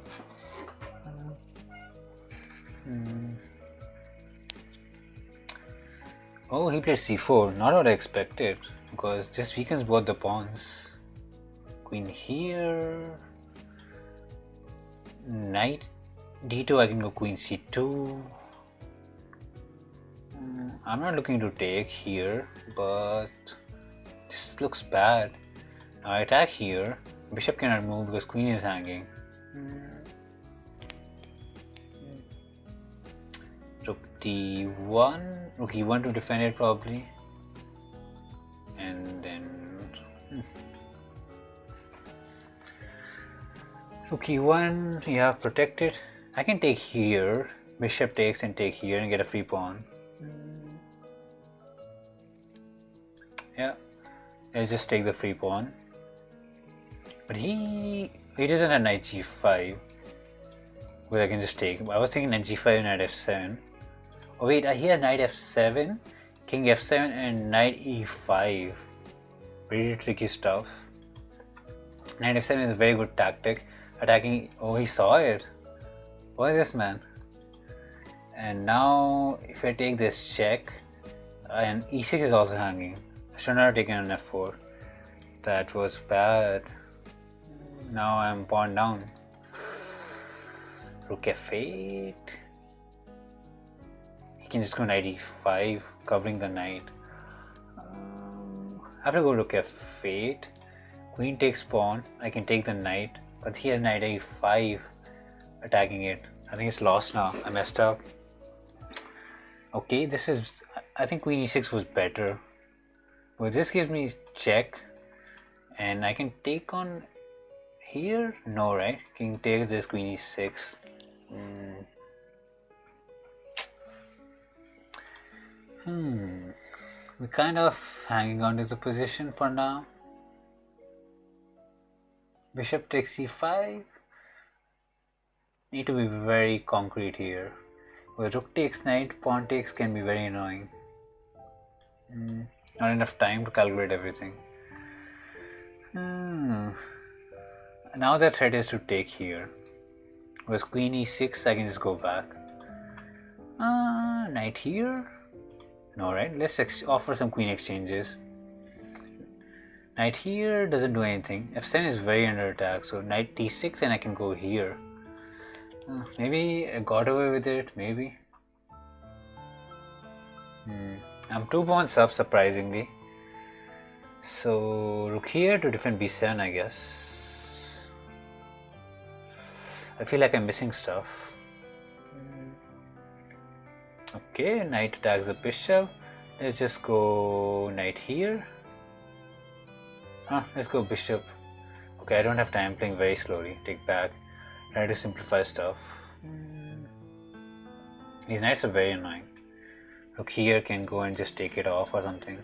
Oh, he played C4, not what I expected, because this weakens both the pawns. Queen here, Knight D2, I can go Queen C2. I'm not looking to take here, but this looks bad. Now I attack here, bishop cannot move because queen is hanging. Rook D1, Rook E1 to defend it probably, and then Rook E1, yeah, protected. I can take here, bishop takes and take here and get a free pawn. Yeah, let's just take the free pawn. But he doesn't have knight G5, where I can just take. I was thinking knight G5 and knight F7. Oh wait, he has knight F7, king F7 and knight E5. Pretty tricky stuff. Knight F7 is a very good tactic. Attacking, oh, he saw it. What is this, man? And now if I take this check, and E6 is also hanging. I should not have taken an F4. That was bad. Now I'm pawn down. Rook F8. He can just go knight E5, covering the knight. I have to go Rook F8. Queen takes pawn. I can take the knight, but he has knight A5 attacking it. I think it's lost now. I messed up. Okay, this is. I think Queen E6 was better. But this gives me check, and I can take on here? No, right? King takes this, Queen E6. We're kind of hanging on to the position for now. Bishop takes C5. Need to be very concrete here. With rook takes knight, pawn takes can be very annoying. Not enough time to calculate everything. Now the threat is to take here. With Queen E6, I can just go back. Knight here? No, right? Let's offer some queen exchanges. Knight here doesn't do anything. F7 is very under attack, so knight D6 and I can go here. Maybe I got away with it, maybe. I'm 2 pawns up, surprisingly. So rook here to defend B7, I guess. I feel like I'm missing stuff. Okay, knight attacks the bishop. Let's just go knight here. Let's go bishop. Okay, I don't have time, playing very slowly. Take back. Try to simplify stuff. These knights are very annoying. Rook here can go and just take it off or something.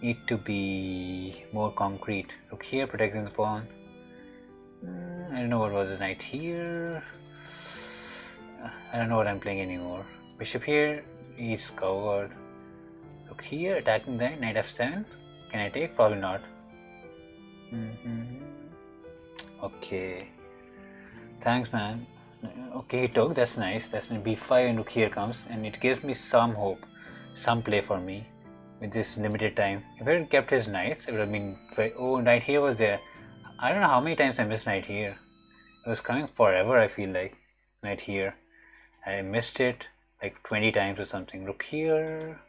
need to be more concrete. Look here, protecting the pawn. I don't know what was the knight here. I don't know what I'm playing anymore. Bishop here, he's covered. Look here, attacking the knight f7. Can I take? Probably not. Okay. Thanks, man. Okay, he took. That's nice. That's b5, and look here comes, and it gives me some hope, some play for me with this limited time. If I had kept his knights, it would have been very. Oh, knight here was there. I don't know how many times I missed knight here. It was coming forever. I feel like knight here. I missed it like 20 times or something. Rook here,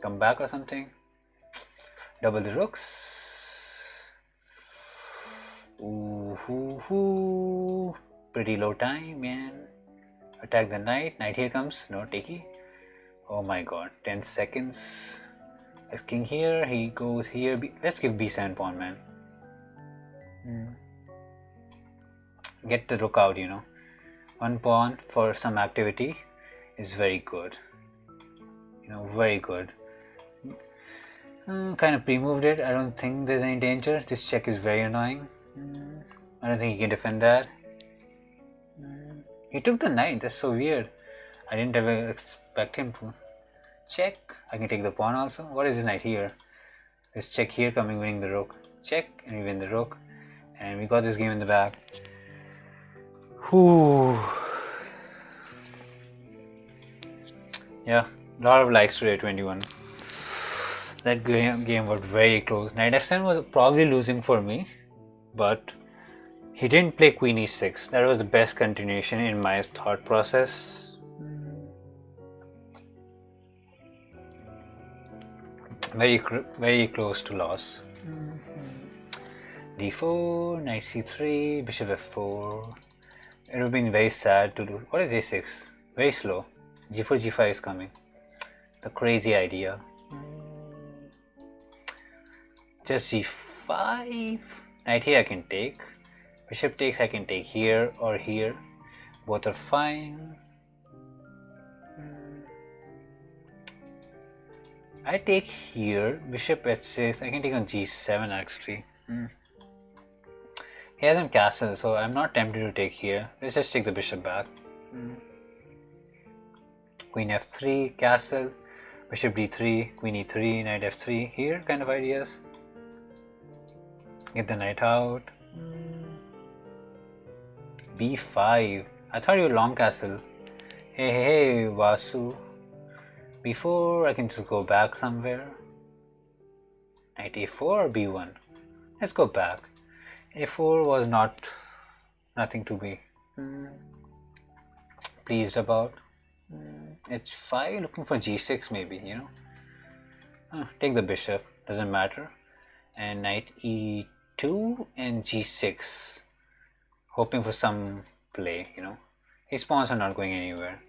come back or something. Double the rooks. Ooh, pretty low time, man. Attack the knight. Knight here comes. No, takey. Oh my god, 10 seconds. There's king here. He goes here. Let's give b7 pawn, man. Get the rook out, you know. One pawn for some activity is very good. You know, very good. Kind of pre-moved it. I don't think there's any danger. This check is very annoying. I don't think he can defend that. He took the knight. That's so weird. I didn't ever expect him to. Check. I can take the pawn also. What is the knight here? This check here coming, winning the rook. Check, and we win the rook. And we got this game in the bag. Whew. Yeah, a lot of likes today, 21. That game was very close. Knight f7 was probably losing for me, but he didn't play queen e6. That was the best continuation in my thought process. Very close to loss. d4, knight c3, bishop f4. It would have been very sad to do. What is a6? Very slow. g4, g5 is coming. The crazy idea. Just g5. Knight here I can take. Bishop takes, I can take here or here. Both are fine. I take here. Bishop h6. I can take on g7 actually. He has some castle, so I'm not tempted to take here. Let's just take the bishop back. Queen f3, castle, bishop d3, queen e3, knight f3. Here kind of ideas. Get the knight out. b5. I thought you were long castle. Hey, Vasu. b4, I can just go back somewhere. Knight a4 or b1. Let's go back. a4 was nothing to be pleased about. h5, looking for g6 maybe, you know. Take the bishop, doesn't matter. And knight e2 and g6. Hoping for some play, you know. His pawns are not going anywhere.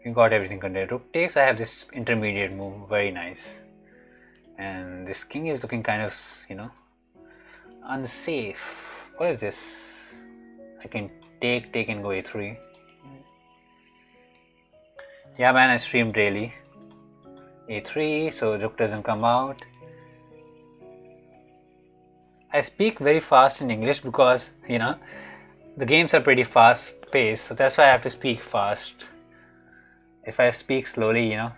We got everything considered. Rook takes, I have this intermediate move, very nice. And this king is looking kind of, you know, unsafe. What is this? I can take and go a3. Yeah, man, I stream daily. a3, so rook doesn't come out. I speak very fast in English because, you know, the games are pretty fast paced, so that's why I have to speak fast. If I speak slowly, you know,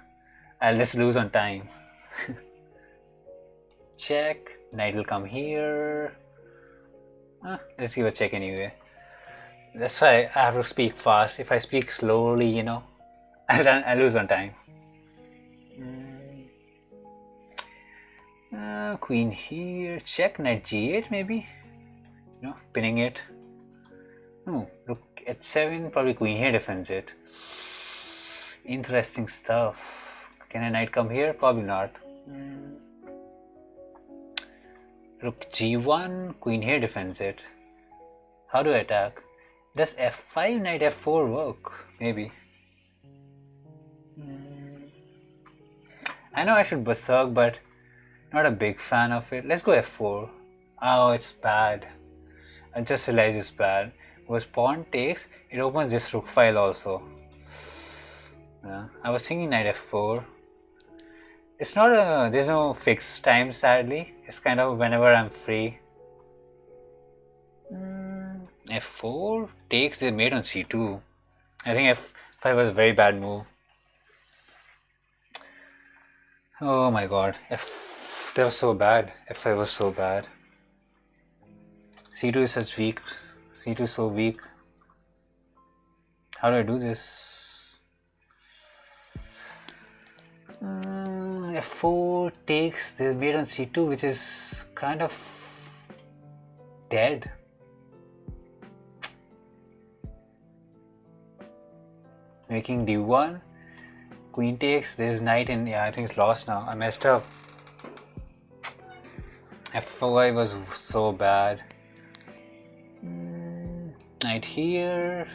I'll just lose on time. Check. Knight will come here. Let's give a check anyway. That's why I have to speak fast. If I speak slowly, you know, I lose on time. Queen here. Check. Knight g8 maybe. You know, pinning it. Look at 7. Probably queen here defends it. Interesting stuff. Can a knight come here? Probably not. Rook g1, queen here defends it. How do I attack? Does f5, knight f4 work? Maybe. I know I should berserk, but not a big fan of it. Let's go f4. Oh, it's bad. I just realized it's bad. Because pawn takes, it opens this rook file also. I was thinking knight f4. It's not a, there's no fixed time sadly. It's kind of whenever I'm free. F4 takes the mate on C2. I think F5 was a very bad move. Oh my god, that was so bad. F5 was so bad. C2 is such weak. C2 is so weak. How do I do this? F4 takes the mate on C2, which is kind of dead. Making D1. Queen takes, there's knight in, yeah, I think it's lost now. I messed up. F5 was so bad. Knight here.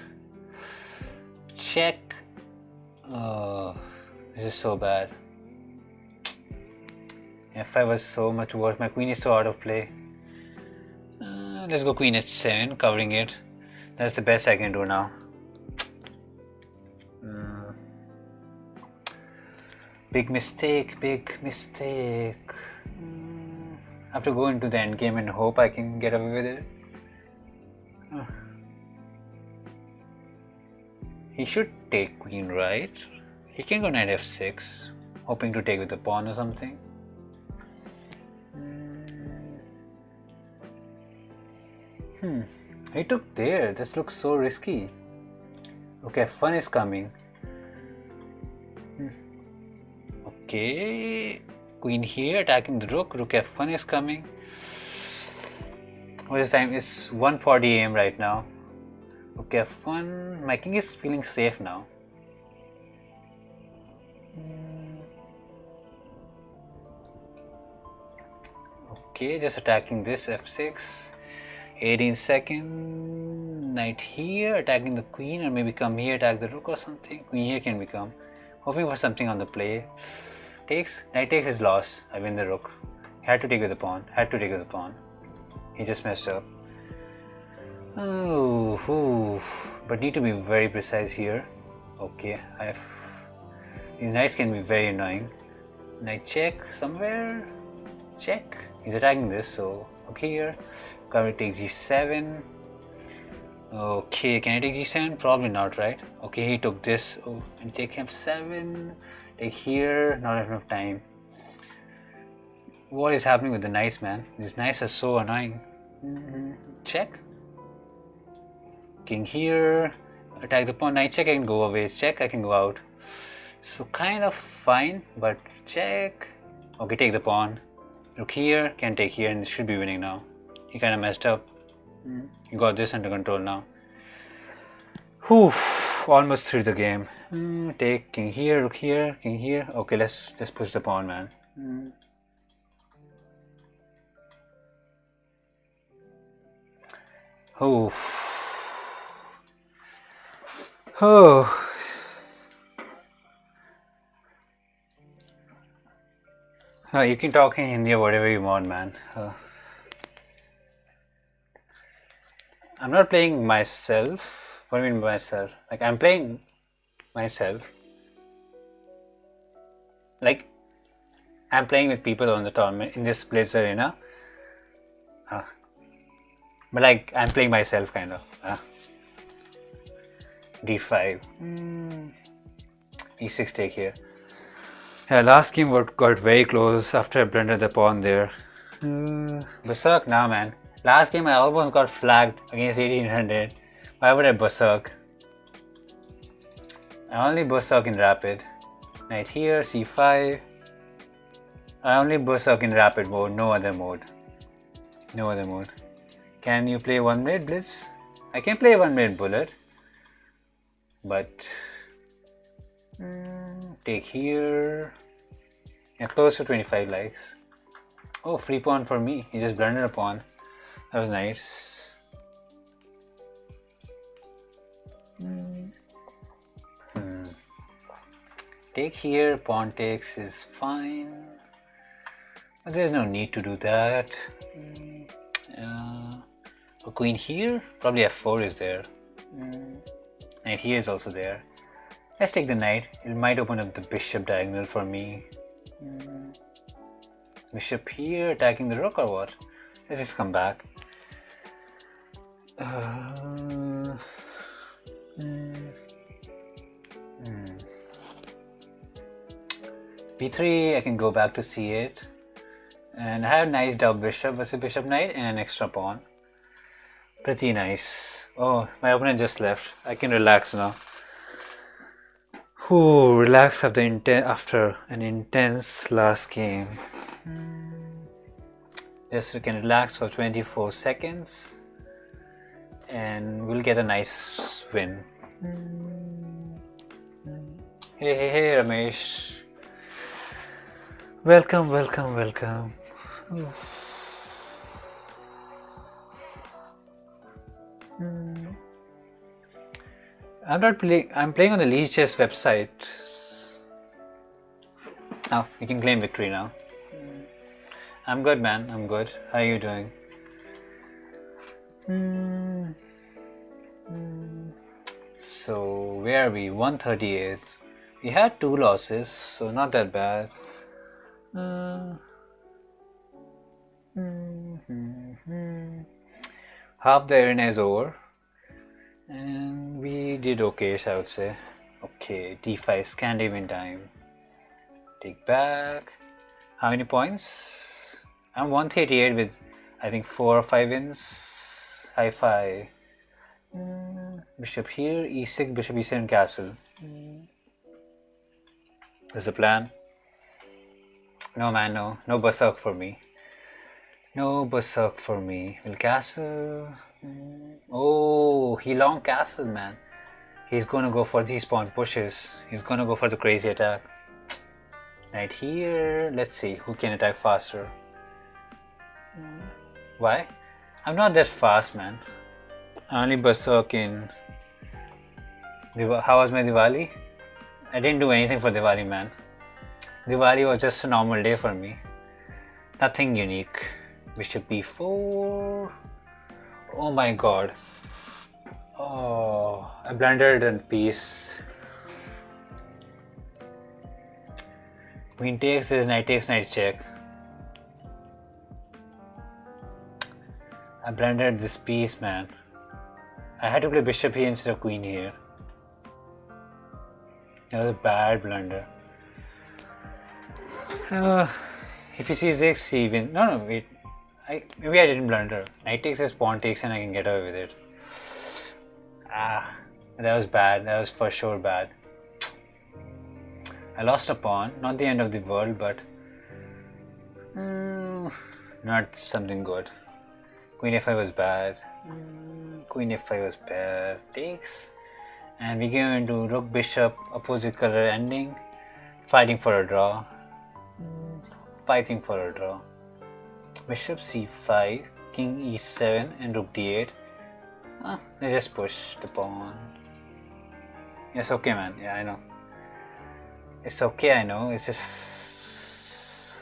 Check. Oh, this is so bad. F5 was so much worse. My queen is so out of play. Let's go queen h7, covering it. That's the best I can do now. Big mistake, big mistake. I have to go into the endgame and hope I can get away with it. He should take queen, right? He can go knight f6, hoping to take with the pawn or something. He took there. This looks so risky. Okay, fun is coming. Okay, queen here attacking the rook. Rook f1 is coming. What is time? It's 1:40 AM right now. Rook f1. My king is feeling safe now. Okay, just attacking this f6. 18 seconds. Knight here, attacking the queen, or maybe come here, attack the rook or something. Queen here can become. Hoping for something on the play. Takes. Knight takes is lost. I win the rook. Had to take with the pawn. Had to take with the pawn. He just messed up. Oh, but need to be very precise here. Okay, these knights can be very annoying. Knight check somewhere. Check. He's attacking this, so okay here. Currently takes g7. Okay, can I take g7? Probably not, right? Okay, he took this. Oh, and take f7. Take here. Not enough time. What is happening with the knights, man? These knights are so annoying. Check. King here. Attack the pawn. Knight check. I can go away. Check. I can go out. So kind of fine, but check. Okay, take the pawn. Look here. Can take here, and should be winning now. He kind of messed up. You got this under control now. Whew, almost through the game. Take king here, rook here, king here. Okay, let's push the pawn, man. Oh. You can talk in Hindi or whatever you want, man. I'm not playing myself. What do you mean by myself? Like, I'm playing myself. Like, I'm playing with people on the tournament in this Blitz arena. But like, I'm playing myself kind of. D5. E6 take here. Yeah, last game got very close after I blundered the pawn there. Berserk now, man. Last game I almost got flagged against 1800. Why would I berserk? I only berserk in rapid. Knight here, c5. I only berserk in rapid mode, no other mode. No other mode. Can you play 1 minute Blitz? I can play 1 minute bullet. But take here. Yeah, close to 25 likes. Oh, free pawn for me. He just blundered a pawn. That was nice. Take here, pawn takes is fine. But there's no need to do that. A queen here, probably f4 is there. Knight here is also there. Let's take the knight. It might open up the bishop diagonal for me. Bishop here, attacking the rook or what? Let's just come back. B3, I can go back to C8. And I have a nice double bishop versus bishop knight and an extra pawn. Pretty nice. Oh, my opponent just left. I can relax now. Ooh, relax after an intense last game. Just we can relax for 24 seconds and we'll get a nice win. Hey, Ramesh. Welcome. Ooh. I'm playing on the Lichess website. Oh, you can claim victory now. I'm good, man. I'm good. How are you doing? So where are we? 138. We had 2 losses, so not that bad. Half the arena is over. And we did okay, I would say. Okay, d5 Scandinavian time. Take back. How many points? I'm 138 with I think 4 or 5 wins. High five. Bishop here, e6, bishop e7 castle. That's the plan. No man, no berserk for me. No berserk for me. Will castle. Oh, he long castle, man. He's gonna go for these pawn pushes. He's gonna go for the crazy attack. Knight here. Let's see who can attack faster. Why? I'm not that fast, man. I only berserk in. How was my Diwali? I didn't do anything for Diwali, man. Diwali was just a normal day for me. Nothing unique. Bishop b4. Oh my god. Oh, I blundered in piece. Queen takes this, knight takes, knight check. I blundered this piece, man. I had to play bishop here instead of queen here. That was a bad blunder. If he sees x, he wins. No, wait. Maybe I didn't blunder. Knight takes his pawn takes and I can get away with it. That was bad. That was for sure bad. I lost a pawn. Not the end of the world, but not something good. Queen f5 was bad. Queen f5 was bad. Takes. And we go into rook bishop, opposite color ending. Fighting for a draw. Fighting for a draw. Bishop c5, king e7 and rook d8. Let's just push the pawn. It's okay, man. Yeah, I know. It's okay, I know. It's just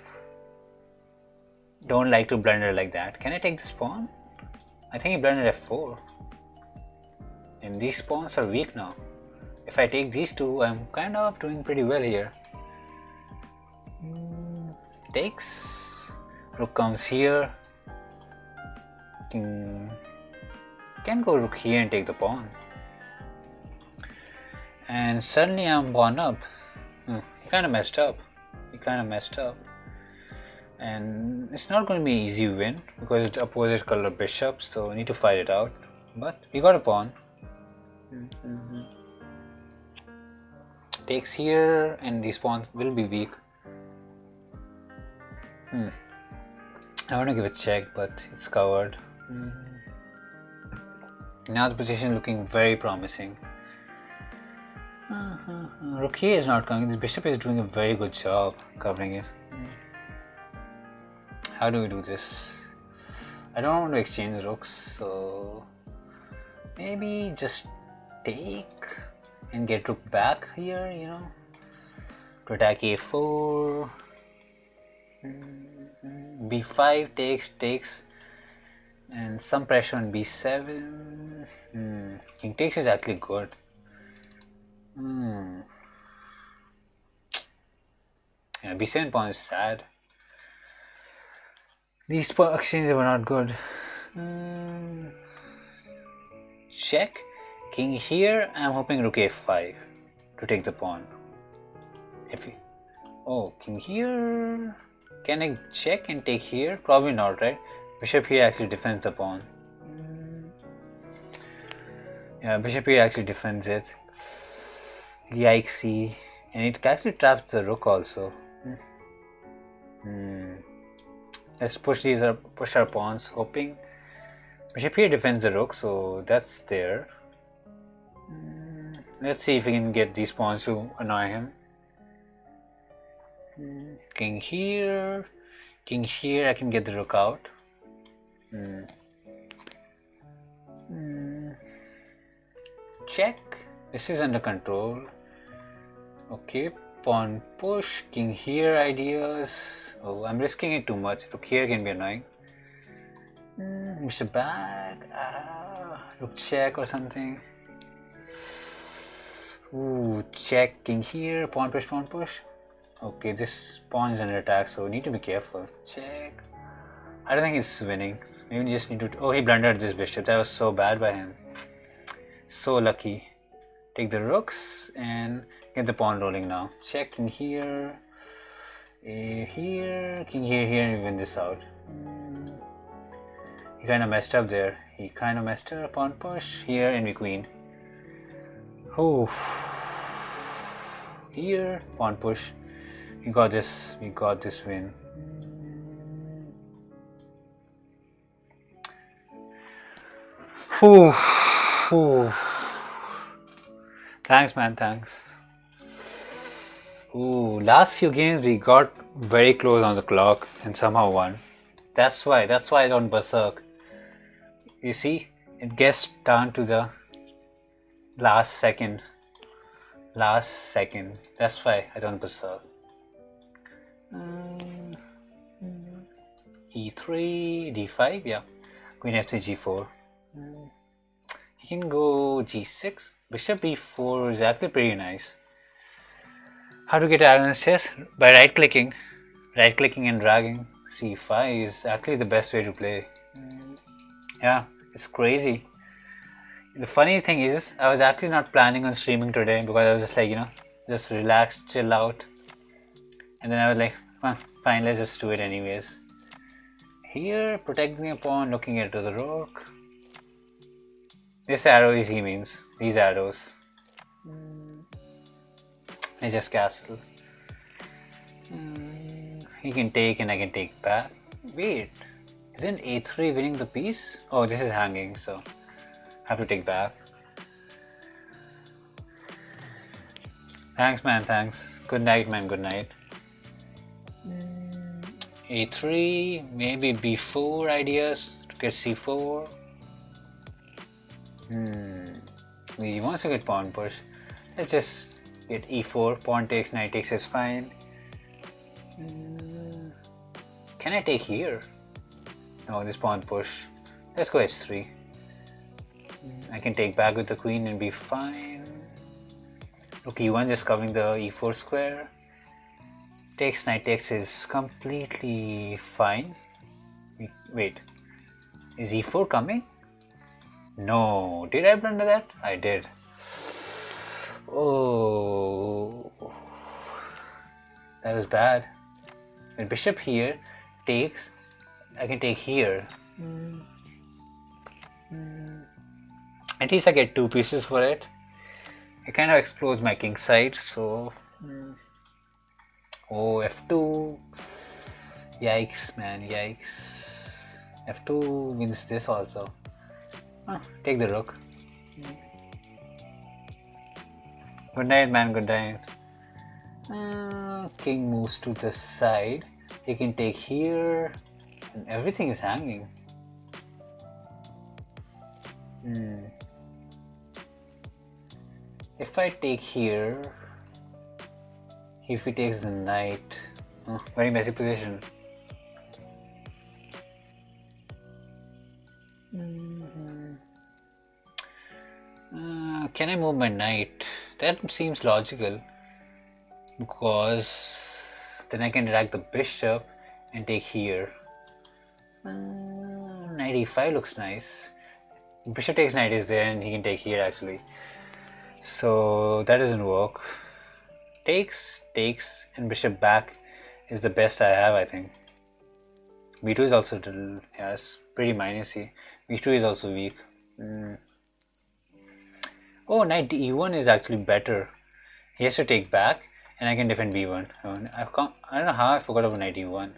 don't like to blunder like that. Can I take this pawn? I think he blundered f4. And these pawns are weak now. If I take these two, I'm kind of doing pretty well here. Takes. Rook comes here. King can go rook here and take the pawn. And suddenly I'm pawn up. He kind of messed up. And it's not going to be an easy win because it's opposite color bishop, so I need to fight it out. But we got a pawn. Takes here, and these pawns will be weak. I want to give a check, but it's covered. Now the position looking very promising. Rook here is not coming. This bishop is doing a very good job covering it. How do we do this? I don't want to exchange rooks, so maybe just take and get rook back here, you know, to attack a4. b5 takes, and some pressure on b7. King takes is actually good. Yeah, b7 pawn is sad. These exchanges were not good. Check. King here. I'm hoping rook a5 to take the pawn. Oh, king here. Can I check and take here? Probably not, right? Bishop here actually defends the pawn. Yeah, bishop here actually defends it. Yikesy. And it actually traps the rook also. Let's push our pawns, hoping bishop here defends the rook, so that's there. Let's see if we can get these pawns to annoy him. King here, I can get the rook out. Check. This is under control. Okay, pawn push, king here ideas. Oh, I'm risking it too much. Rook here can be annoying. Mr. Back. Rook check or something. Ooh, check, king here, pawn push, pawn push. Okay, this pawn is under attack, so we need to be careful. Check. I don't think he's winning. Maybe we just need to. Oh, he blundered this bishop. That was so bad by him. So lucky. Take the rooks and get the pawn rolling now. Check, king here. Here, king here, and we win this out. He kind of messed up there. Pawn push here, and we queen. Oh. Here, pawn push. We got this win. Thanks, man, thanks. Ooh, last few games we got very close on the clock and somehow won. That's why I don't berserk. You see, it gets down to the last second. That's why I don't berserk. E3, D5, yeah. Queen F3, G4. You can go G6. Bishop E4 is actually pretty nice. How to get Dragon's chess? By right-clicking and dragging. C5 is actually the best way to play. Yeah, it's crazy. The funny thing is, I was actually not planning on streaming today because I was just like, just relax, chill out. And then I was like, fine, let's just do it anyways. Here, protecting a pawn, looking at the rook. This arrow is he means. These arrows. I just castle. He can take and I can take back. Wait, isn't A3 winning the piece? Oh, this is hanging, so I have to take back. Thanks, man, thanks. Good night, man, good night. A3, maybe B4 ideas to get C4. He wants to get pawn push. Let's just get E4, pawn takes, knight takes is fine. Can I take here? No, this pawn push. Let's go H3. I can take back with the queen and be fine. Rook E1 just covering the E4 square. Takes, knight takes is completely fine. Wait, is E4 coming? No, did I blunder that? I did. Oh, that was bad. When bishop here takes, I can take here. At least I get two pieces for it. It kind of explodes my king side, so. Oh, F2. Yikes, man, yikes. F2 wins this also. Take the rook. Good night, man, good night. King moves to the side. He can take here. And everything is hanging. If I take here, if he takes the knight, very messy position. Can I move my knight? That seems logical because then I can drag the bishop and take here. Knight e5 looks nice. Bishop takes knight is there and he can take here actually. So that doesn't work. Takes, and bishop back is the best I have, I think. b2 is also, yes, pretty minusy. b2 is also weak. Oh, knight e1 is actually better. He has to take back and I can defend b1. I don't know how I forgot about knight e1.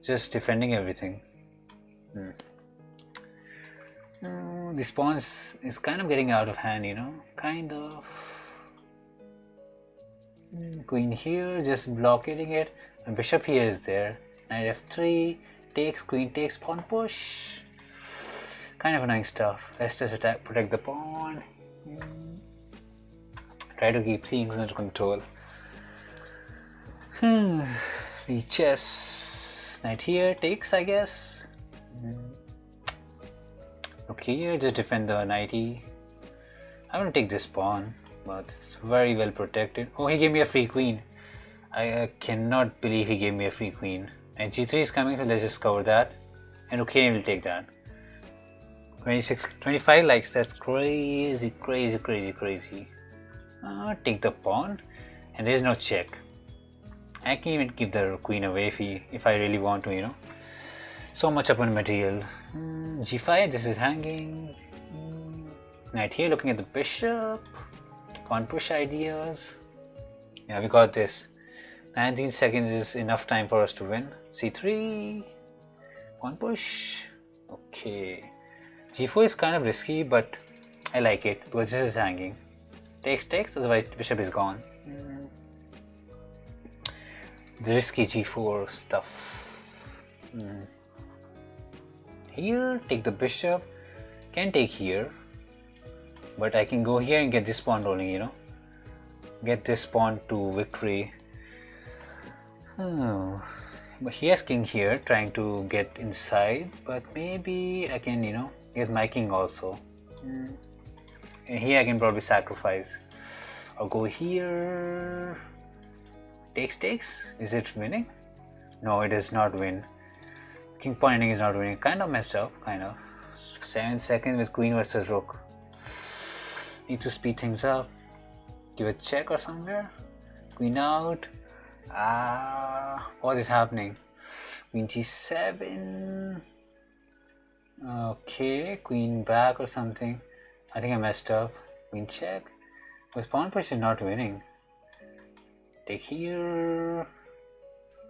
Just defending everything. This pawn is kind of getting out of hand, you know, kind of. Queen here, just blockading it. And bishop here is there. Knight f3, takes, queen takes, pawn push. Kind of annoying stuff. Let's just attack, protect the pawn. Try to keep things under control. Lichess. Knight here, takes, I guess. Okay, here, just defend the knight e. I'm gonna take this pawn, but it's very well protected. Oh, he gave me a free queen. I cannot believe he gave me a free queen. And g3 is coming, so let's just cover that. And okay, we'll take that. 25 likes, that's crazy. Take the pawn, and there's no check. I can even keep the queen away if I really want to, you know. So much up on material. g5, this is hanging. Knight here, looking at the bishop. Pawn push ideas. Yeah, we got this. 19 seconds is enough time for us to win. c3. Pawn push. Okay. g4 is kind of risky, but I like it because this is hanging. Takes, otherwise bishop is gone. The risky g4 stuff. Here, take the bishop. Can take here, but I can go here and get this pawn rolling, you know. Get this pawn to victory. But he has king here, trying to get inside, but maybe I can, you know, get my king also. And here I can probably sacrifice. I'll go here. Takes. Is it winning? No, it does not win. King pawn ending is not winning. Kind of messed up, kind of. 7 seconds with queen versus rook. Need to speed things up. Give a check or somewhere. Queen out. What is happening? Queen g7. Okay, queen back or something. I think I messed up. Queen check. With pawn push is not winning. Take here.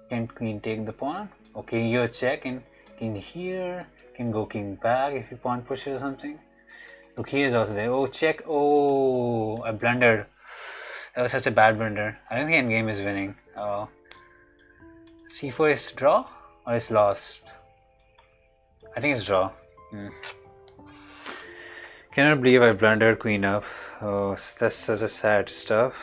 Can queen take the pawn? Okay, here check and king here. Can go king back if you pawn pushes or something. Look, here is also there. Oh, check. Oh, I blundered. That was such a bad blunder. I don't think endgame is winning. c4 is draw or is lost? I think it's draw. Cannot believe I blundered queen up. Oh, that's such a sad stuff.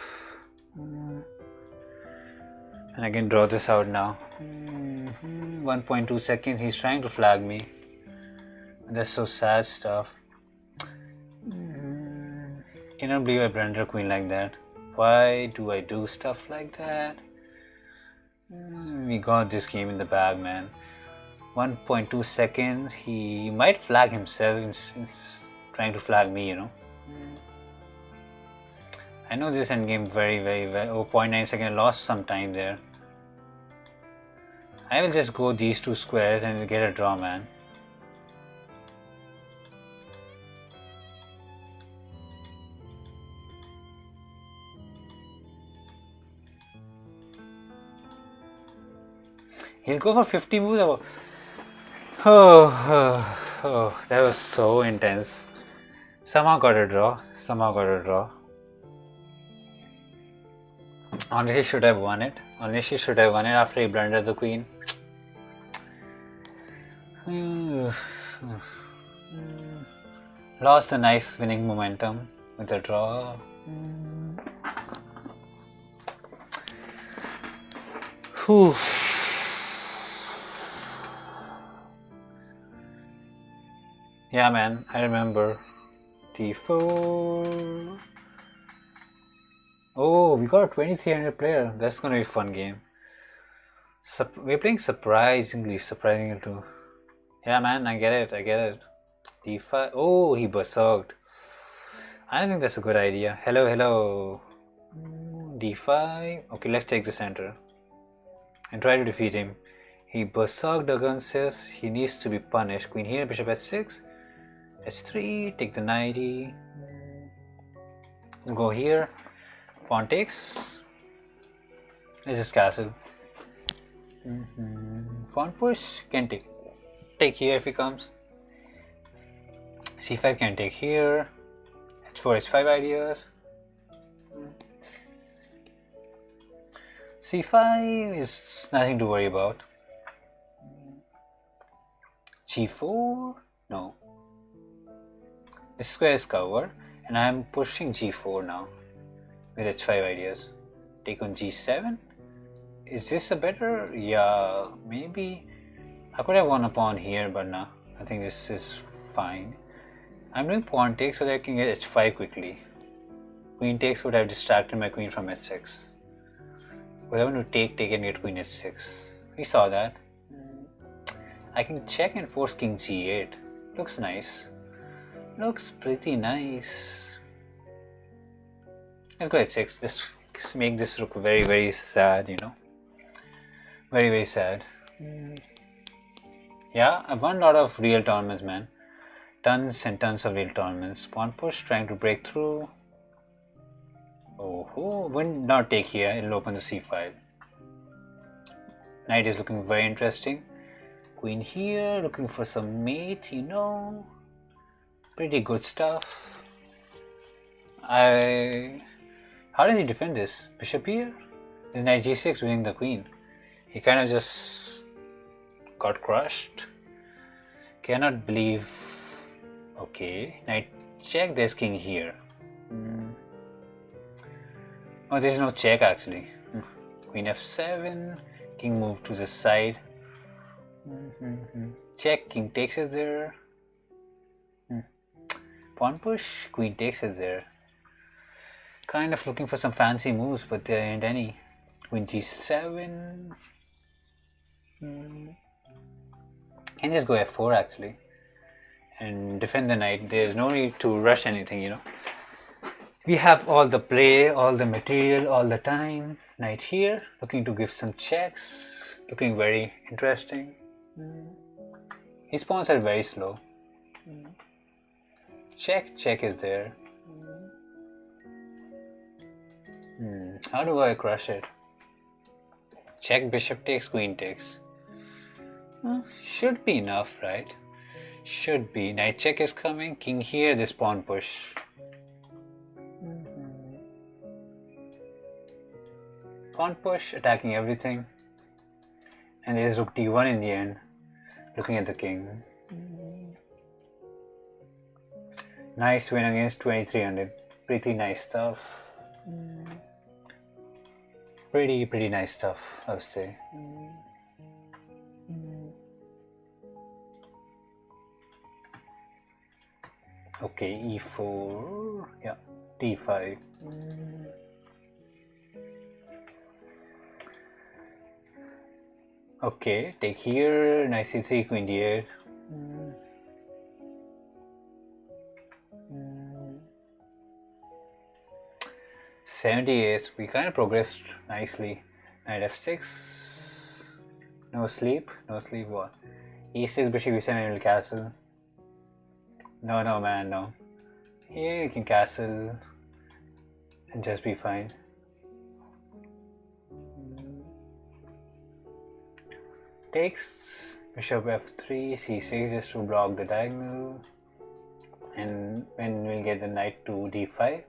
And I can draw this out now. 1.2 seconds. He's trying to flag me. That's so sad stuff. Cannot believe I blundered queen like that. Why do I do stuff like that? We got this game in the bag, man. 1.2 seconds. He might flag himself. Trying to flag me, you know. I know this endgame very well. 0.9 second, lost some time there. I will just go these two squares and get a draw, man. He'll go for 50 moves. Oh, that was so intense. Somehow got a draw. Honestly, should have won it. After he blundered the queen. Lost a nice winning momentum with a draw. Whew. Yeah, man, I remember. d4. Oh, we got a 2300 player. That's gonna be a fun game. We're playing surprisingly too. Yeah, man, I get it. D5. Oh, he berserked. I don't think that's a good idea. Hello. D5. Okay, let's take the center and try to defeat him. He berserked against us. He needs to be punished. Queen here, bishop h6. h3. Take the knight. Go here. Pawn takes. Let's just castle. Pawn push. Can take. Take here if he comes. c5 can take here. h4, h5 ideas. c5 is nothing to worry about. g4? No. This square is covered and I am pushing g4 now with h5 ideas. Take on g7. Is this a better? Yeah, maybe. I could have won a pawn here, but no. I think this is fine. I'm doing pawn takes so that I can get h5 quickly. Queen takes would have distracted my queen from h6. But I want to take and get queen h6. We saw that. I can check and force king g8. Looks nice. Looks pretty nice. Let's go h6. Just make this look very sad, you know. Very sad. Yeah, I've won a lot of real tournaments, man. Tons and tons of real tournaments. Pawn push, trying to break through. Oh, will not take here. It'll open the c file. Knight is looking very interesting. Queen here, looking for some mate, you know. Pretty good stuff. How does he defend this? Bishop here? This knight g6 winning the queen. He kind of just got crushed. Cannot believe. Okay, knight check, there's king here. Oh, there's no check actually. Queen f7, king moved to the side. Check, king takes it there. Pawn push, queen takes it there. Kind of looking for some fancy moves, but there ain't any. Queen g7. Can just go f4 actually and defend the knight. There's no need to rush anything, you know. We have all the play, all the material, all the time. Knight here, looking to give some checks, looking very interesting. His pawns are very slow. Check is there. How do I crush it? Check, bishop takes, queen takes. Should be enough, right? Should be. Knight check is coming. King here, this pawn push. Pawn push, attacking everything. And there's rook d1 in the end, looking at the king. Nice win against 2300. Pretty nice stuff. Pretty nice stuff, I would say. Okay, e4, yeah, d5. Okay, take here, knight c3, queen d8. 78, we kind of progressed nicely. Knight f6, no sleep what? e6, bishop e7 and will castle. No man, no. Here you can castle and just be fine. Takes, bishop f3, c6 just to block the diagonal, and then we'll get the knight to d5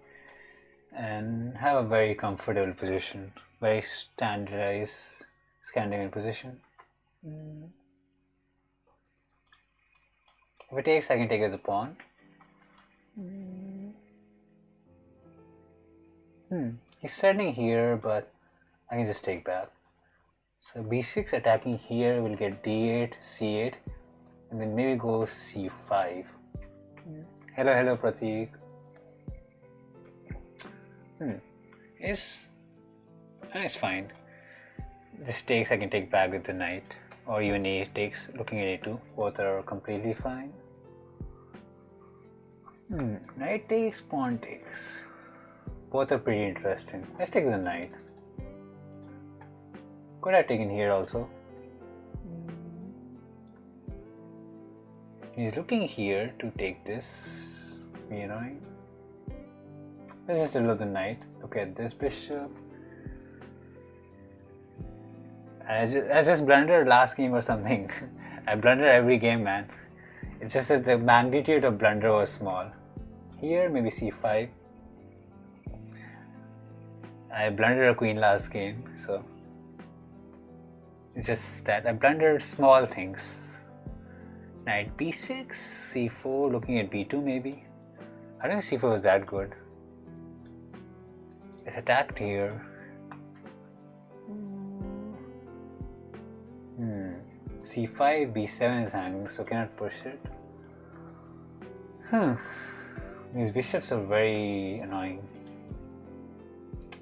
and have a very comfortable position, very standardized Scandinavian position. If it takes, I can take it as a pawn. He's threatening here, but I can just take back. So b6 attacking here will get d8, c8, and then maybe go c5. Hello Pratik. It's fine. This takes, I can take back with the knight. or even a takes, looking at a2. Both are completely fine. Knight takes, pawn takes. Both are pretty interesting. Let's take the knight. Could have taken here also. He's looking here to take this. Be annoying. Let's just develop the knight. Look at this bishop. I just blundered last game or something. I blunder every game, man. It's just that the magnitude of blunder was small. Here, maybe c5. I blundered a queen last game, so it's just that I blundered small things. Knight b6, c4, looking at b2 maybe. I don't think c4 was that good. It's attacked here. c5, b7 is hanging, so cannot push it. These bishops are very annoying.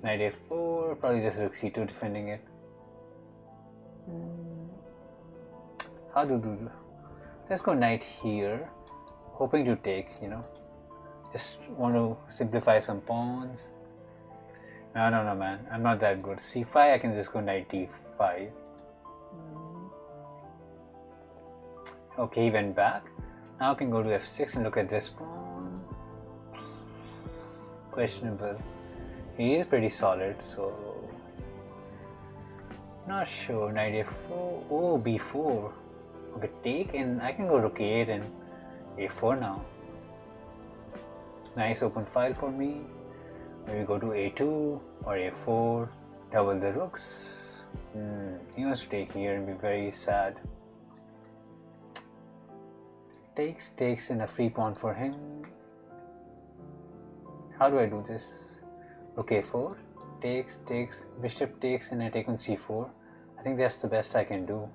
Knight a4, probably just rook c2 defending it. How to do this? Let's go knight here, hoping to take, you know. Just want to simplify some pawns. No, man, I'm not that good. c5, I can just go knight d5. Okay, he went back. Now I can go to f6 and look at this pawn. Questionable. He is pretty solid, so not sure. Knight a4. Oh, b4. Okay, take, and I can go rook a8 and a4 now. Nice open file for me. Maybe go to a2 or a4. Double the rooks. He wants to take here and be very sad. Takes and a free pawn for him. How do I do this? Rook a4, takes, bishop takes, and I take on c4. I think that's the best I can do.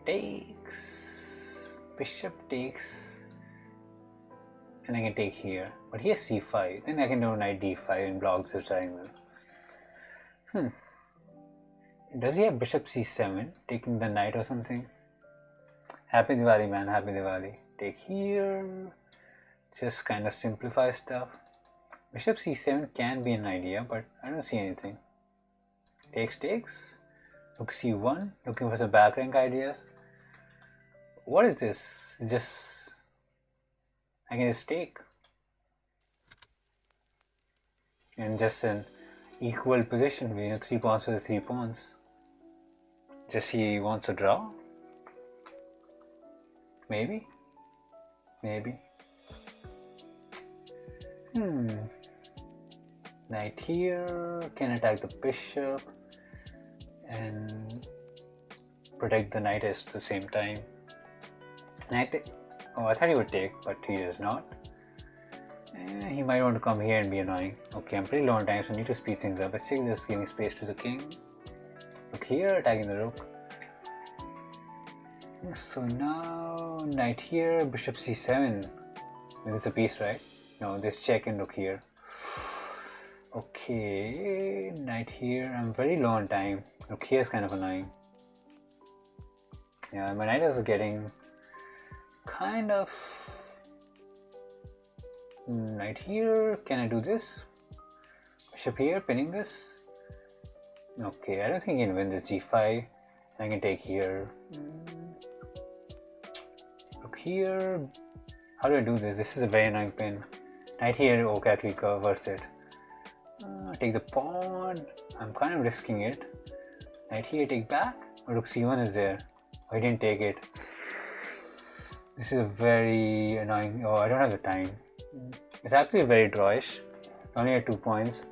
Takes, bishop takes, and I can take here. But here's c5, then I can do knight d5 and block this triangle. Does he have bishop c7, taking the knight or something? Happy Diwali, man, happy Diwali. Take here, just kind of simplify stuff. Bishop c7 can be an idea, but I don't see anything. Takes, rook c1, looking for some back rank ideas. What is this? Just, I can just take. And just an equal position, 3 pawns versus 3 pawns. Just he wants a draw? Maybe? Knight here, can attack the bishop and protect the knight at the same time. Knight, oh, I thought he would take, but he does not. He might want to come here and be annoying. Okay, I'm pretty low on time, so I need to speed things up. Let's just giving space to the king. Look here, attacking the rook. So now, knight here, bishop c7. This is a piece, right? No, this check and look here. Okay, knight here. I'm very low on time. Look here is kind of annoying. Yeah, my knight is getting kind of. Knight here. Can I do this? Bishop here, pinning this. Okay, I don't think I can win this g5. I can take here. Look here. How do I do this? This is a very annoying pin. Knight here, okay, at least covers it. Take the pawn. I'm kind of risking it. Knight here, take back. Oh, rook c1 is there. Oh, I didn't take it. This is a very annoying. Oh, I don't have the time. It's actually very drawish. Only at 2 points.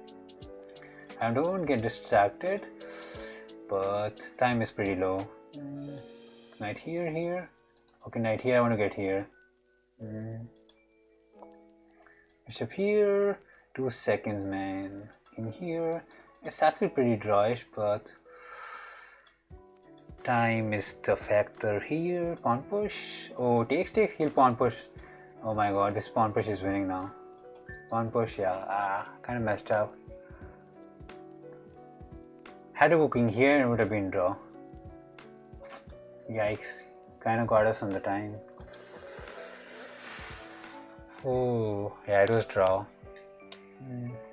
I don't get distracted, but time is pretty low. Knight here. Okay, knight here. I want to get here. Bishop here. 2 seconds, man. In here. It's actually pretty drawish, but time is the factor here. Pawn push. Oh, takes. He'll pawn push. Oh my god, this pawn push is winning now. Pawn push, yeah. Kind of messed up. Had to go king here and it would have been draw. Yikes. Kind of got us on the time. Oh, yeah, it was draw.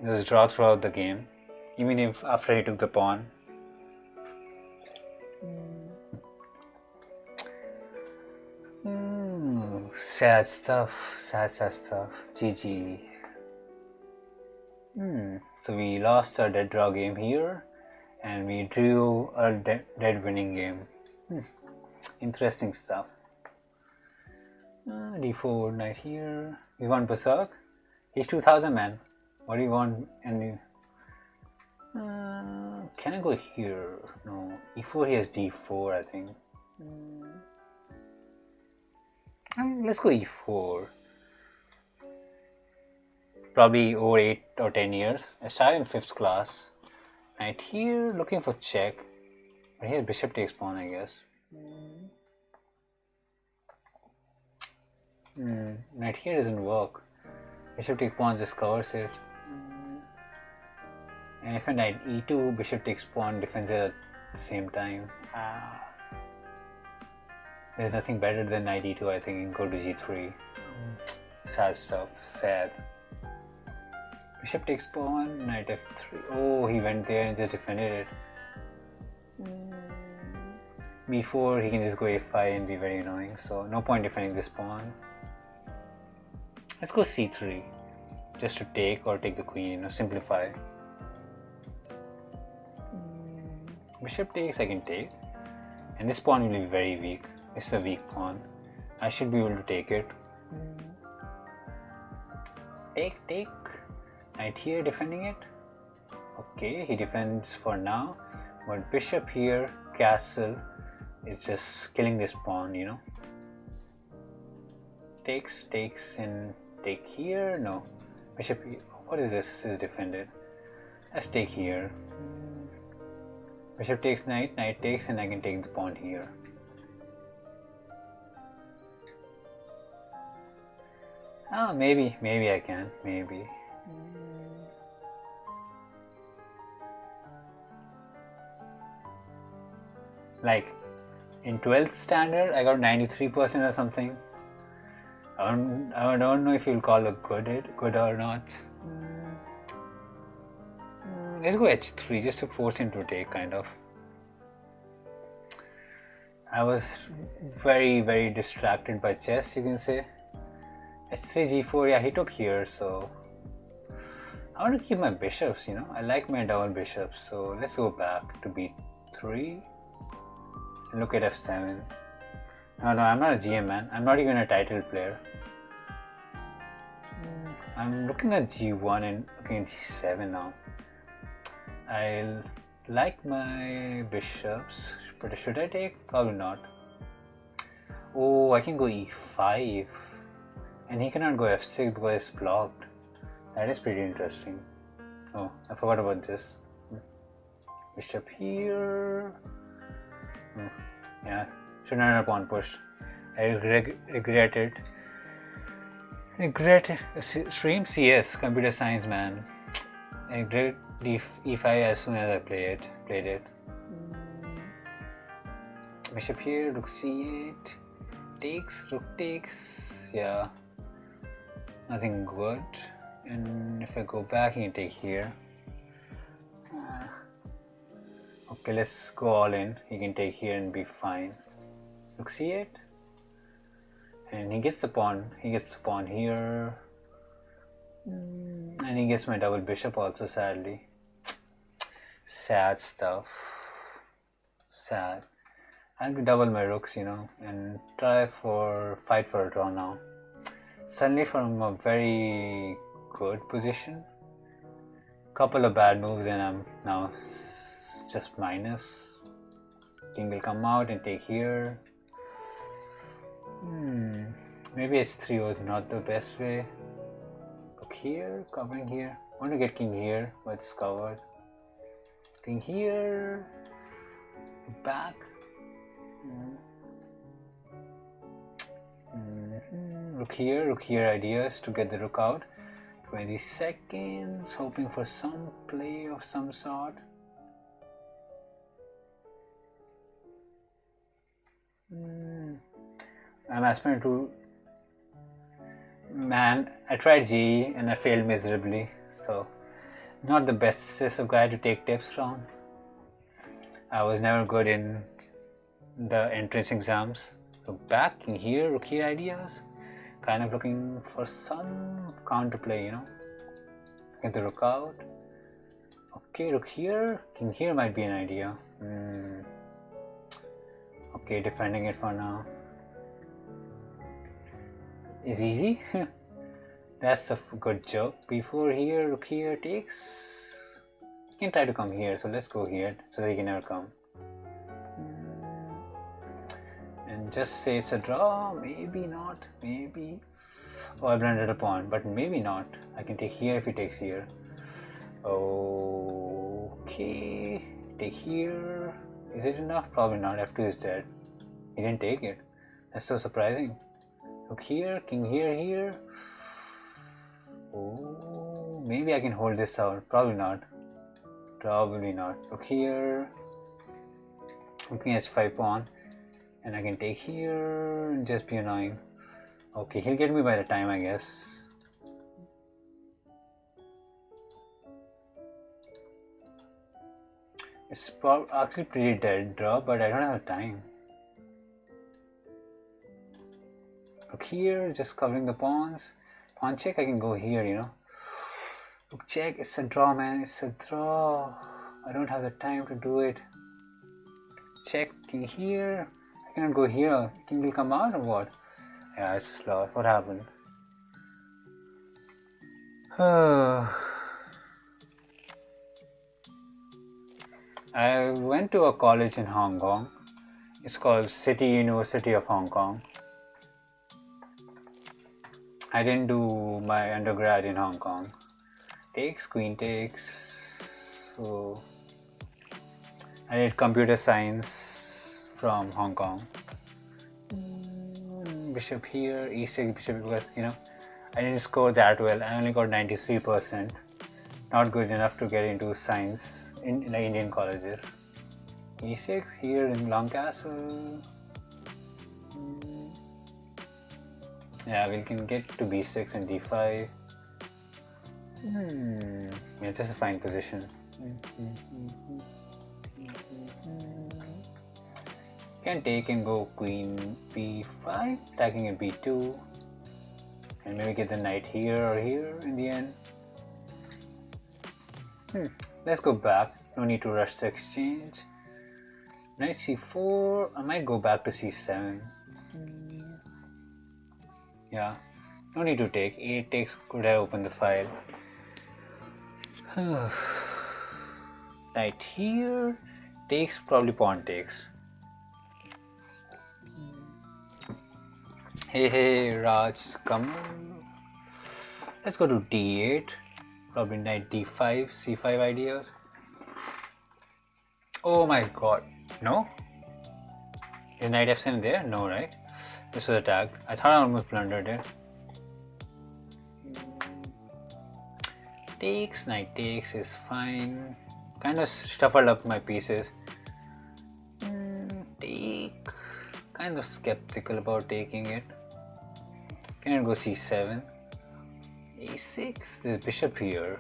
It was draw throughout the game. Even if after he took the pawn. Sad stuff. Sad stuff. GG. So we lost our dead draw game here. And we drew a dead winning game. Interesting stuff. D4, knight here. We want Berserk. He's 2000, man. What do you want? And can I go here? No. E4, he has D4, I think. Let's go E4. Probably over 8 or 10 years. I started in 5th class. Knight here, looking for check. But here bishop takes pawn, I guess. Knight here doesn't work. Bishop takes pawn just covers it. And if a knight e2, bishop takes pawn, defends it at the same time. There's nothing better than knight e2, I think. Go to g3. Sad stuff. Sad. Bishop takes pawn, knight f3. Oh, he went there and just defended it. B4, he can just go a5 and be very annoying. So no point defending this pawn. Let's go c3. Just to take or take the queen, simplify. Bishop takes, I can take. And this pawn will be very weak. It's a weak pawn. I should be able to take it. Take. Knight here defending it. Okay, he defends for now. But bishop here, castle, is just killing this pawn, Takes, and take here. No. Bishop here. What is this? Is defended. Let's take here. Bishop takes knight, knight takes, and I can take the pawn here. Maybe I can. Maybe. Like in 12th standard, I got 93% or something. I don't know if you'll call it good or not. Let's go h3 just to force him to take, kind of. I was very, very distracted by chess, you can say. h3, g4, yeah, he took here, so I want to keep my bishops, I like my double bishops, so let's go back to b3 and look at f7. No, I'm not a GM, man. I'm not even a title player. I'm looking at g1 and looking at g7 now. I like my bishops, but should I take? Probably not. Oh, I can go e5. And he cannot go f6 because it's blocked. That is pretty interesting. Oh, I forgot about this. Bishop here. Yeah, shouldn't have pawn pushed. I regret it. Stream CS, computer science, man. I regret e5 as soon as I played it. Bishop here, rook c8. Takes, rook takes. Yeah. Nothing good. And if I go back, he can take here. Okay, let's go all in. He can take here and be fine. Rook c8. And he gets the pawn. He gets the pawn here. And he gets my double bishop also, sadly. Sad stuff. Sad. I'll double my rooks, and fight for a draw now. Suddenly from a very good position. Couple of bad moves and I'm now just minus. King will come out and take here. Maybe h3 was not the best way. Look here, covering here. I want to get king here, but it's covered. King here. Back. Rook here ideas to get the rook out. 20 seconds, hoping for some play of some sort. I'm aspiring to. Man, I tried GE and I failed miserably, so not the best of guy to take tips from. I was never good in the entrance exams. So back in here, rookie ideas. Kind of looking for some counterplay, you know. Get the rook out. Okay, rook here. King here might be an idea. Okay, defending it for now. Is easy. That's a good joke. Before here, rook here takes. He can try to come here, so let's go here so that he can never come. And just say it's a draw. Maybe not. Maybe. Oh, I blundered a pawn, but maybe not. I can take here if he takes here. Okay. Take here. Is it enough? Probably not. F2 is dead. He didn't take it. That's so surprising. Look here. King here, here. Oh, maybe I can hold this out. Probably not. Probably not. Look here. Looking at h5 pawn. And I can take here and just be annoying. Okay, he'll get me by the time, I guess. It's actually pretty dead draw, but I don't have time. Look here, just covering the pawns. Pawn check, I can go here, you know. Look, check, it's a draw, man. It's a draw. I don't have the time to do it. Check, king here. I cannot go here. King will come out or what? Yeah, it's lost. What happened? I went to a college in Hong Kong. It's called City University of Hong Kong. I didn't do my undergrad in Hong Kong. Takes, queen takes. So I did computer science from Hong Kong. Bishop here, e6, bishop, because you know I didn't score that well. I only got 93%. Not good enough to get into science in like Indian colleges. e6 here in Lancaster. Yeah, we can get to b6 and d5. Yeah, just a fine position. Can take and go queen b5, attacking at b2, and maybe get the knight here or here in the end. Let's go back. No need to rush the exchange. Knight c4. I might go back to c7. Yeah, no need to take. 8 takes could have opened the file. Knight here. Takes, probably pawn takes. Hey, Raj, come. Let's go to d8. Probably knight d5, c5 ideas. Oh my god. No? Is knight f7 there? No, right? This was attacked. I thought I almost blundered it. Takes, knight takes is fine. Kind of shuffled up my pieces. Take. Kind of skeptical about taking it. Can I go c7? a6. There's bishop here.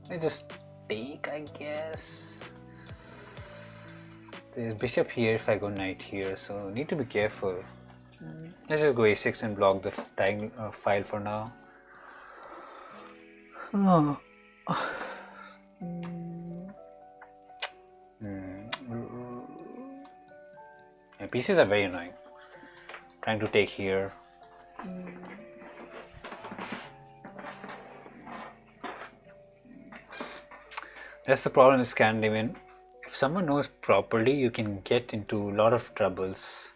Let's just take, I guess. There's bishop here if I go knight here, so need to be careful. Let's just go a6 and block the file for now. Yeah, pieces are very annoying. Trying to take here. That's the problem with Scandinavian. If someone knows properly, you can get into a lot of troubles.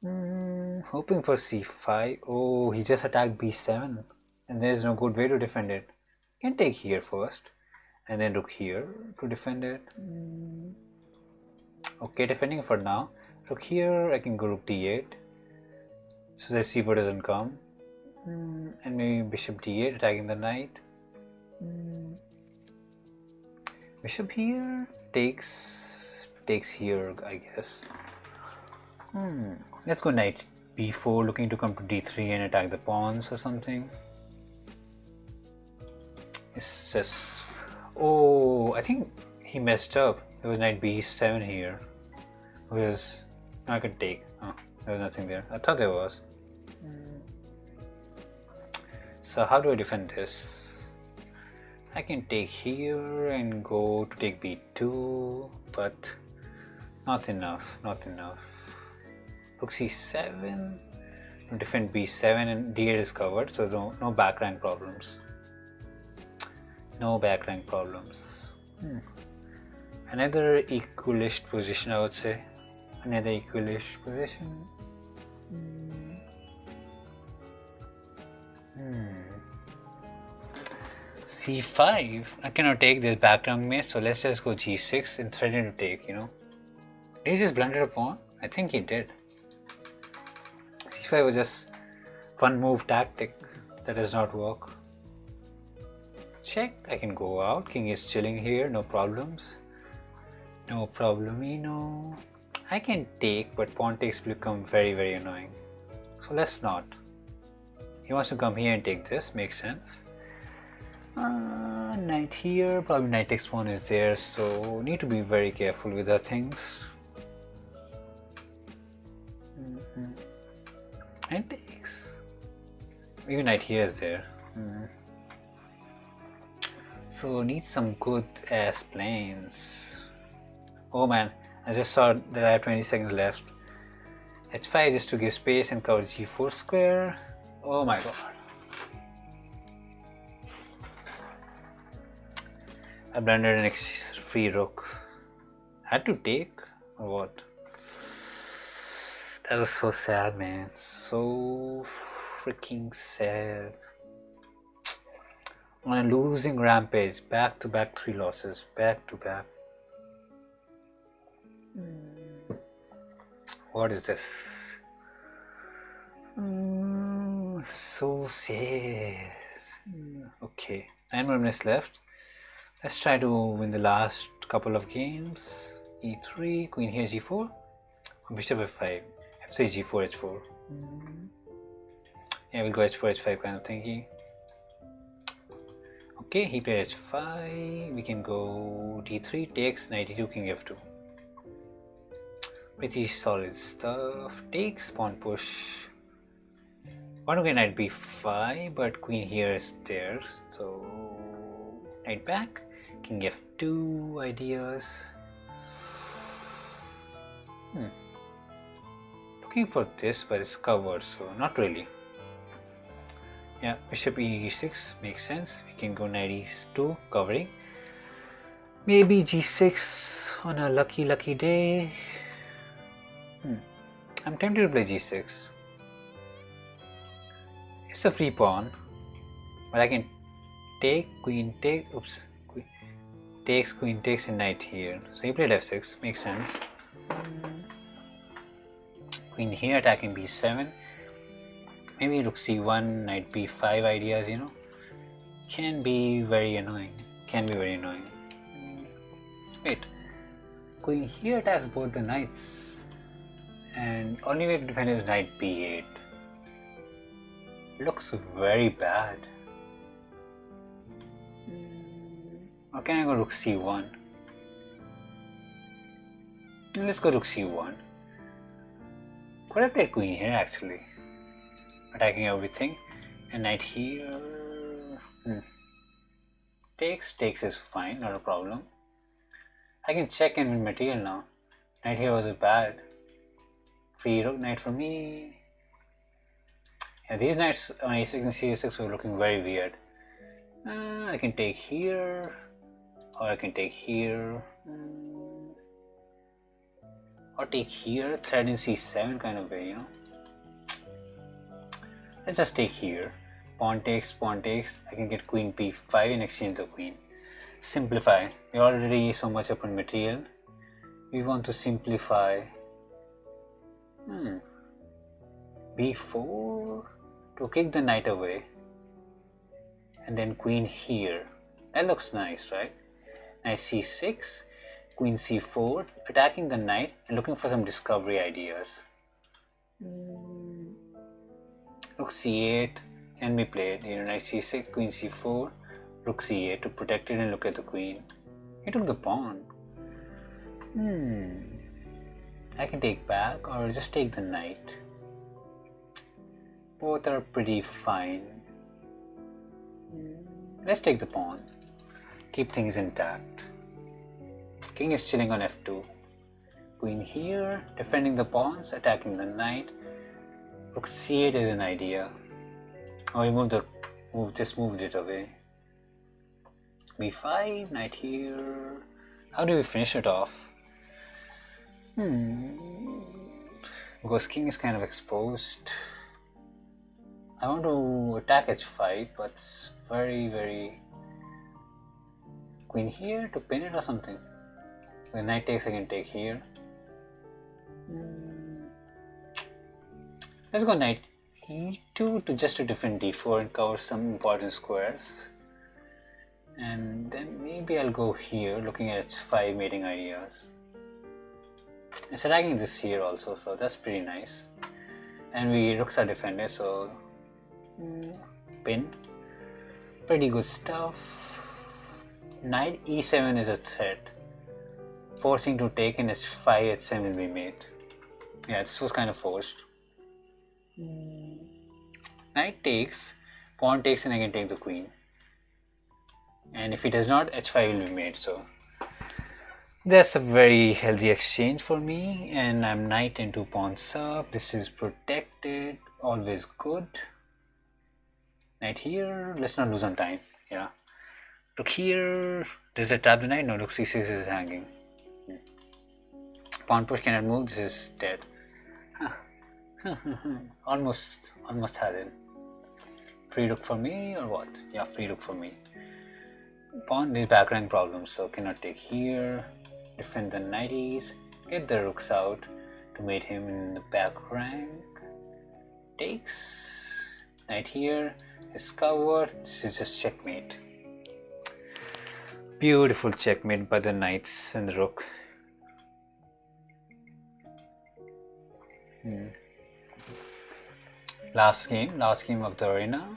Hoping for c5. Oh, he just attacked b7. And there's no good way to defend it. You can take here first. And then rook here to defend it. Okay, defending for now. Rook here, I can go rook d8. So that c4 doesn't come. And maybe bishop d8, attacking the knight. Bishop here takes takes here, I guess. Let's go knight b4, looking to come to d3 and attack the pawns or something. It's just... oh, I think he messed up. There was knight b7 here. Because I could take. Oh, there was nothing there. I thought there was. So how do I defend this? I can take here and go to take b2, but not enough, not enough. Rook c7, to defend b7, and d8 is covered, so no back rank problems. No back rank problems. Another equalish position, I would say. Another equalish position. c5. I cannot take this back rank mate, so let's just go g6 and threaten to take, you know. Did he just blunder a pawn? I think he did. c5 was just one move tactic that does not work. Check. I can go out. King is chilling here, no problems. No problemino. I can take, but pawn takes become very, very annoying. So let's not. He wants to come here and take this, makes sense. Knight here, probably knight takes pawn is there, so need to be very careful with our things. Knight takes. Even knight here is there. So need some good ass planes. Oh man, I just saw that I have 20 seconds left. h5 just to give space and cover g4 square. Oh my god. I blundered an free rook. Had to take or what? That was so sad, man. So freaking sad. On a losing rampage, back to back 3 losses, back to back. What is this? So sad. Okay, 9 more minutes left. Let's try to win the last couple of games. e3, queen here, g4, bishop f5, f3, g4, h4. Yeah, we'll go h4, h5 kind of thingy. Okay, he played h5. We can go d3, takes, knight e2, king f2. Pretty solid stuff. Takes, pawn push. Want to get knight b5, but queen here is there. So knight back, king f2 ideas. Looking for this, but it's covered, so not really. Yeah, bishop e6 makes sense. We can go knight e2 covering. Maybe g6 on a lucky day. I'm tempted to play g6. It's a free pawn, but I can take, queen take, oops, queen takes, and knight here. So he played f6, makes sense. Queen here attacking b7. Maybe rook c1, knight b5 ideas, you know. Can be very annoying. Wait, queen here attacks both the knights. And only way to defend is knight b8. Looks very bad. Or can I go rook c1? Let's go rook c1. Could I play queen here actually? Attacking everything. And knight here. Takes is fine, not a problem. I can check and win material now. Knight here was bad. Free rook knight for me. Yeah, these knights on a6 and c6 were looking very weird. I can take here, or I can take here, or take here, thread in c7 kind of way, you know. Let's just take here. Pawn takes, I can get queen b5 and exchange the queen. Simplify. We're already so much up on material. We want to simplify. b4 to kick the knight away. And then queen here. That looks nice, right? Knight c6. queen c4, attacking the knight and looking for some discovery ideas. Rook c8 can be played. Knight c6, queen c4, rook c8 to protect it and look at the queen. He took the pawn. I can take back or just take the knight. Both are pretty fine. Let's take the pawn. Keep things intact. King is chilling on f2. Queen here, defending the pawns, attacking the knight. Rook c8 is an idea. Oh, he just moved it away. b5, knight here. How do we finish it off? Because king is kind of exposed. I want to attack h5, but it's very... Queen here to pin it or something. The knight takes, I can take here. Let's go knight e2 to just to defend d4 and cover some important squares. And then maybe I'll go here looking at h5 mating ideas. It's attacking this here also, so that's pretty nice. And rooks are defended, so pin. Pretty good stuff. Knight e7 is a threat. Forcing to take in h5, h7 will be made. Yeah, this was kind of forced. Knight takes, pawn takes, and I can take the queen. And if he does not, h5 will be made, so that's a very healthy exchange for me. And I'm knight and 2 pawns up. This is protected, always good. Knight here, let's not lose on time. Yeah. Look here, does that trap the knight? No, look, c6 is hanging. Pawn push cannot move, this is dead. almost had it. Free rook for me or what? Yeah, free rook for me. Pawn, these back rank problems, so cannot take here. Defend the knighties, get the rooks out to mate him in the back rank. Takes, knight here, is covered, this is just checkmate. Beautiful checkmate by the knights and the rook. Last game of the arena.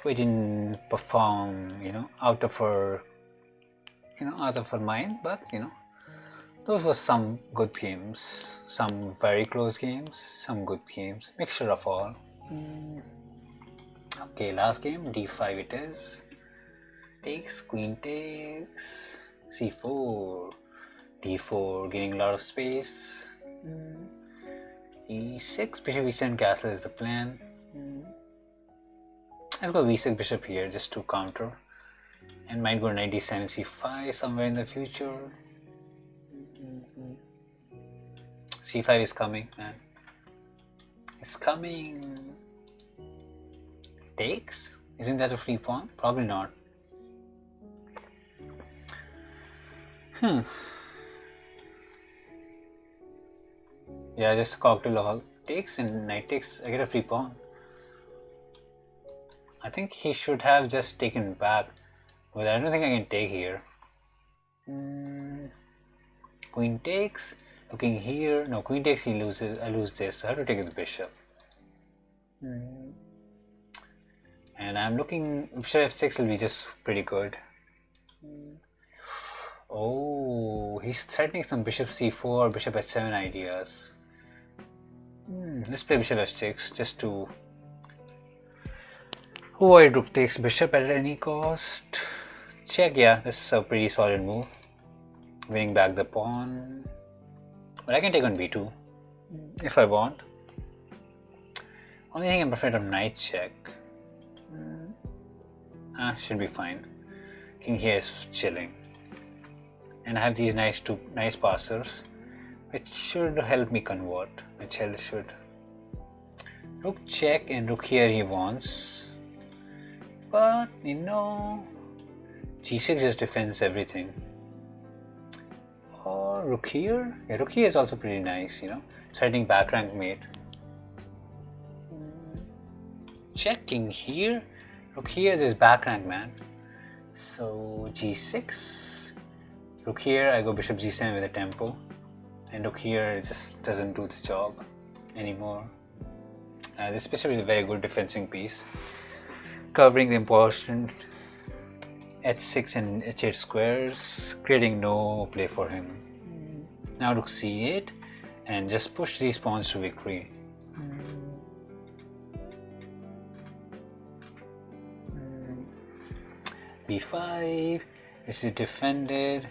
We didn't perform, out of our mind, but those were some good games, some very close games, some good games, mixture of all. Okay, last game, d5 it is. Takes, queen takes, c4, d4, getting a lot of space. e6, bishop e7 castle is the plan. Let's go v6 bishop here just to counter, and might go knight d7 c5 somewhere in the future. c5 is coming, man. It's coming. Takes? Isn't that a free pawn? Probably not. Yeah, just a cocktail of all. Takes and knight takes, I get a free pawn. I think he should have just taken back, but I don't think I can take here. Queen takes, looking here. No, queen takes, he loses. I lose this, so I have to take the bishop. And I'm looking, bishop f6 will be just pretty good. Oh, he's threatening some bishop c4, bishop h7 ideas. Let's play bishop f6 just to avoid rook takes bishop at any cost. Check, yeah, this is a pretty solid move. Winning back the pawn. But I can take on b2 if I want. Only thing I'm afraid of knight check. Should be fine. King here is chilling. And I have these nice passers, which should help me convert. Which should. Rook check, and rook here he wants. But g6 just defends everything. Or rook here. Yeah, rook here is also pretty nice, threatening back rank mate. Checking here. Rook here is back rank, man. So g6. Rook here, I go bishop g7 with a tempo, and rook here it just doesn't do the job anymore. This bishop is a very good defending piece, covering the important h6 and h8 squares, creating no play for him. Now rook c8 and just push these pawns to victory. b5, this is defended,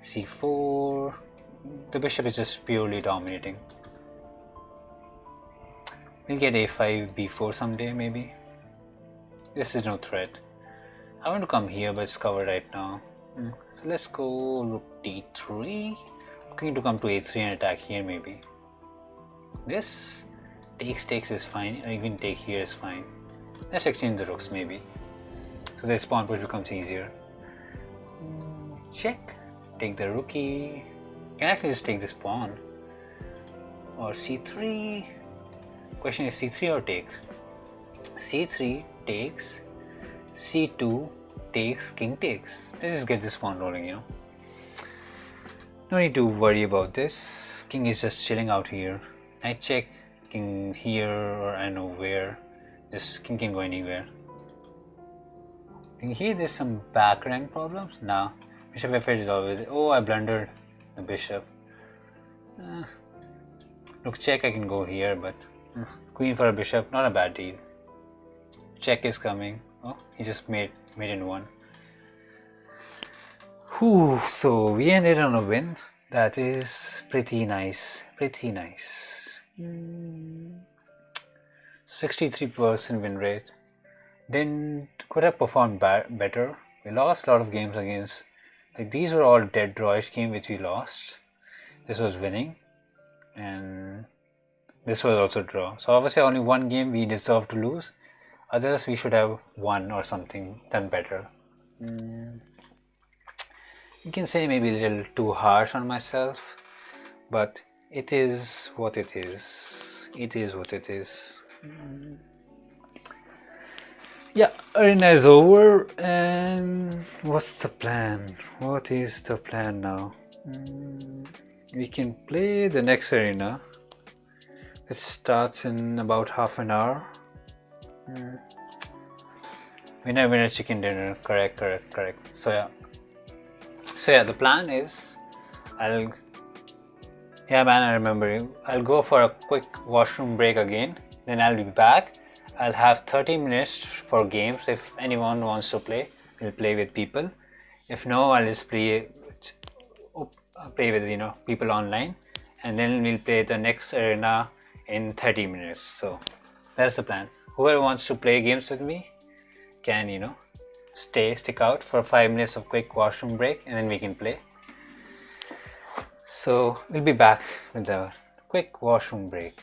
c4, the bishop is just purely dominating. We'll get a5, b4 someday maybe. This is no threat. I want to come here but it's covered right now. So let's go rook d3. Looking to come to a3 and attack here maybe. This takes is fine, or even take here is fine. Let's exchange the rooks maybe. So this pawn push becomes easier. Check. Take the rookie. Can actually just take this pawn. Or c3. Question is c3 or takes? c3 takes, c2 takes, king takes. Let's just get this pawn rolling, you know. No need to worry about this. King is just chilling out here. Knight check, king here, or I don't know where. This king can go anywhere. Here there's some back rank problems. Nah, bishop f8 is always. Oh, I blundered the bishop. Look, check, I can go here, but queen for a bishop, not a bad deal. Check is coming. Oh, he just made in one. Whew, so we ended on a win. That is pretty nice. 63% win rate. Could have performed better. We lost a lot of games against, like, these were all dead drawish games which we lost. This was winning, and this was also draw. So obviously only one game we deserve to lose. Others we should have won or something, done better. You can say maybe a little too harsh on myself, but it is what it is. It is what it is. Yeah, arena is over, and what's the plan? What is the plan now? We can play the next arena. It starts in about half an hour. Winner, chicken dinner. Correct. So yeah, the plan is, I remember you. I'll go for a quick washroom break again. Then I'll be back. I'll have 30 minutes for games. If anyone wants to play, we'll play with people. If no, I'll just play with people online, and then we'll play the next arena in 30 minutes. So that's the plan. Whoever wants to play games with me can stick out for 5 minutes of quick washroom break, and then we can play. So we'll be back with the quick washroom break.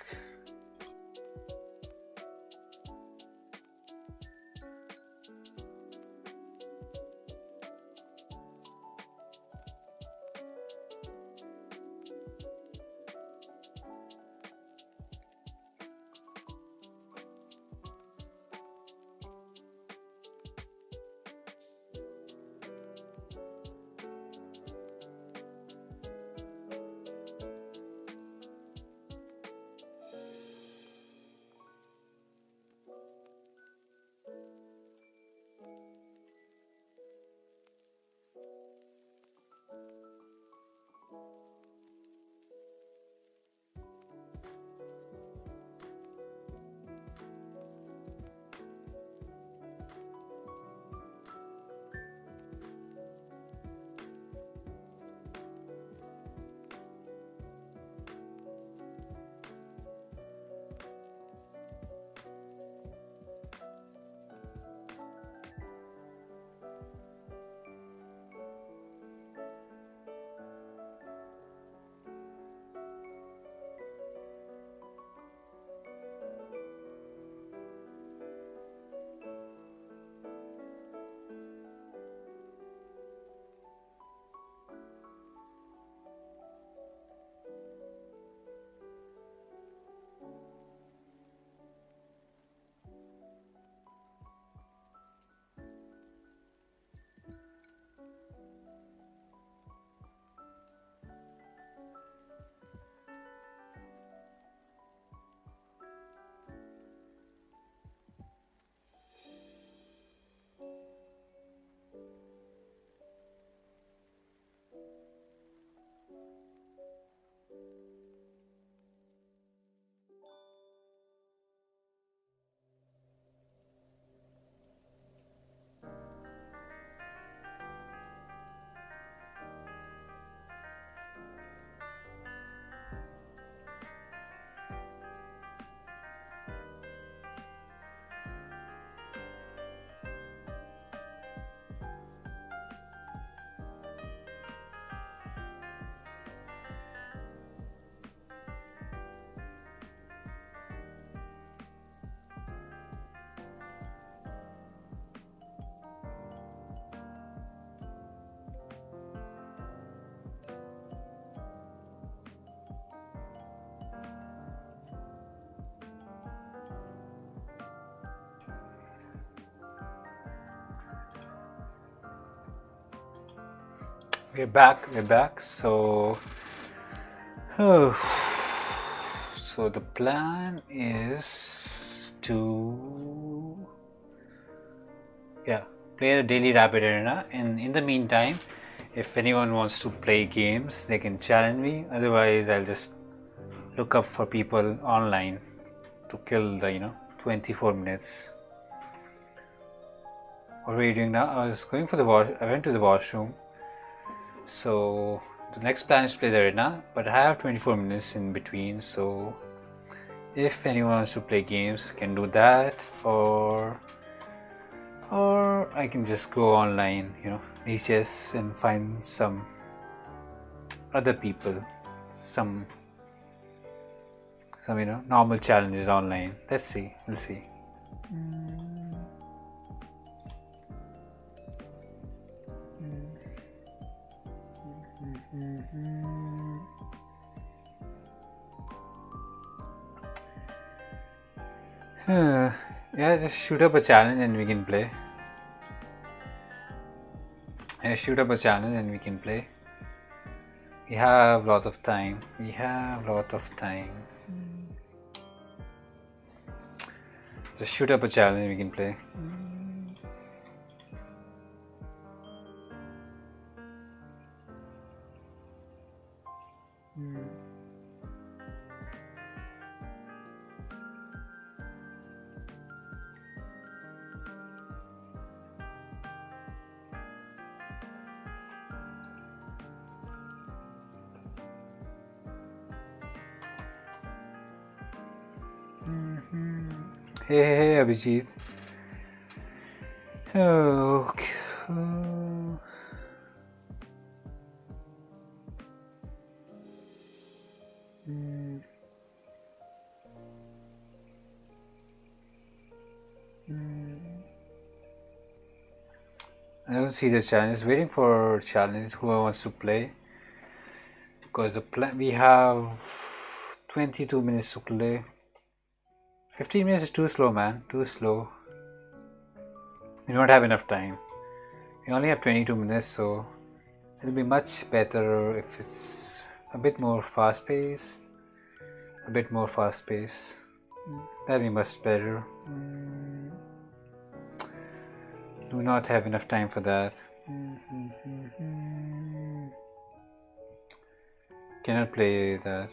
We're back. So, so the plan is to, play the daily rapid arena, and in the meantime, if anyone wants to play games, they can challenge me. Otherwise, I'll just look up for people online to kill the 24 minutes. What are you doing now? I was going for the I went to the washroom. So the next plan is to play the arena, but I have 24 minutes in between. So if anyone wants to play games, can do that, or I can just go online, Lichess, and find some other people, some normal challenges online. Let's see. We'll see. Yeah, just shoot up a challenge and we can play. We have lots of time. Just shoot up a challenge and we can play. Hey, Abhijit. Okay. I don't see the challenge. Waiting for challenge. Who wants to play? Because we have 22 minutes to play. 15 minutes is too slow, man. Too slow. We don't have enough time. We only have 22 minutes, so it'll be much better if it's a bit more fast-paced. That'll be much better. Do not have enough time for that. Cannot play that.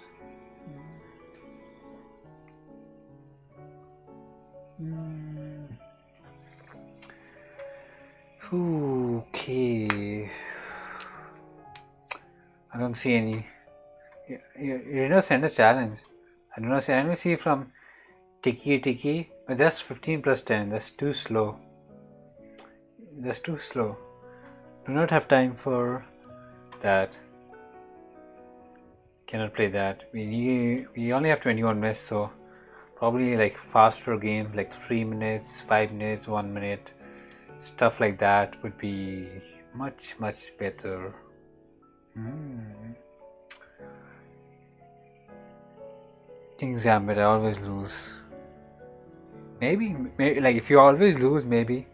Okay. I don't see any. You send a challenge. I don't see from Tiki, but that's 15 plus 10. That's too slow. Do not have time for that. Cannot play that. We only have 21 minutes, so probably like faster game, like 3 minutes, 5 minutes, 1 minute, stuff like that would be much better. King's Gambit, I always lose. Maybe like if you always lose, maybe.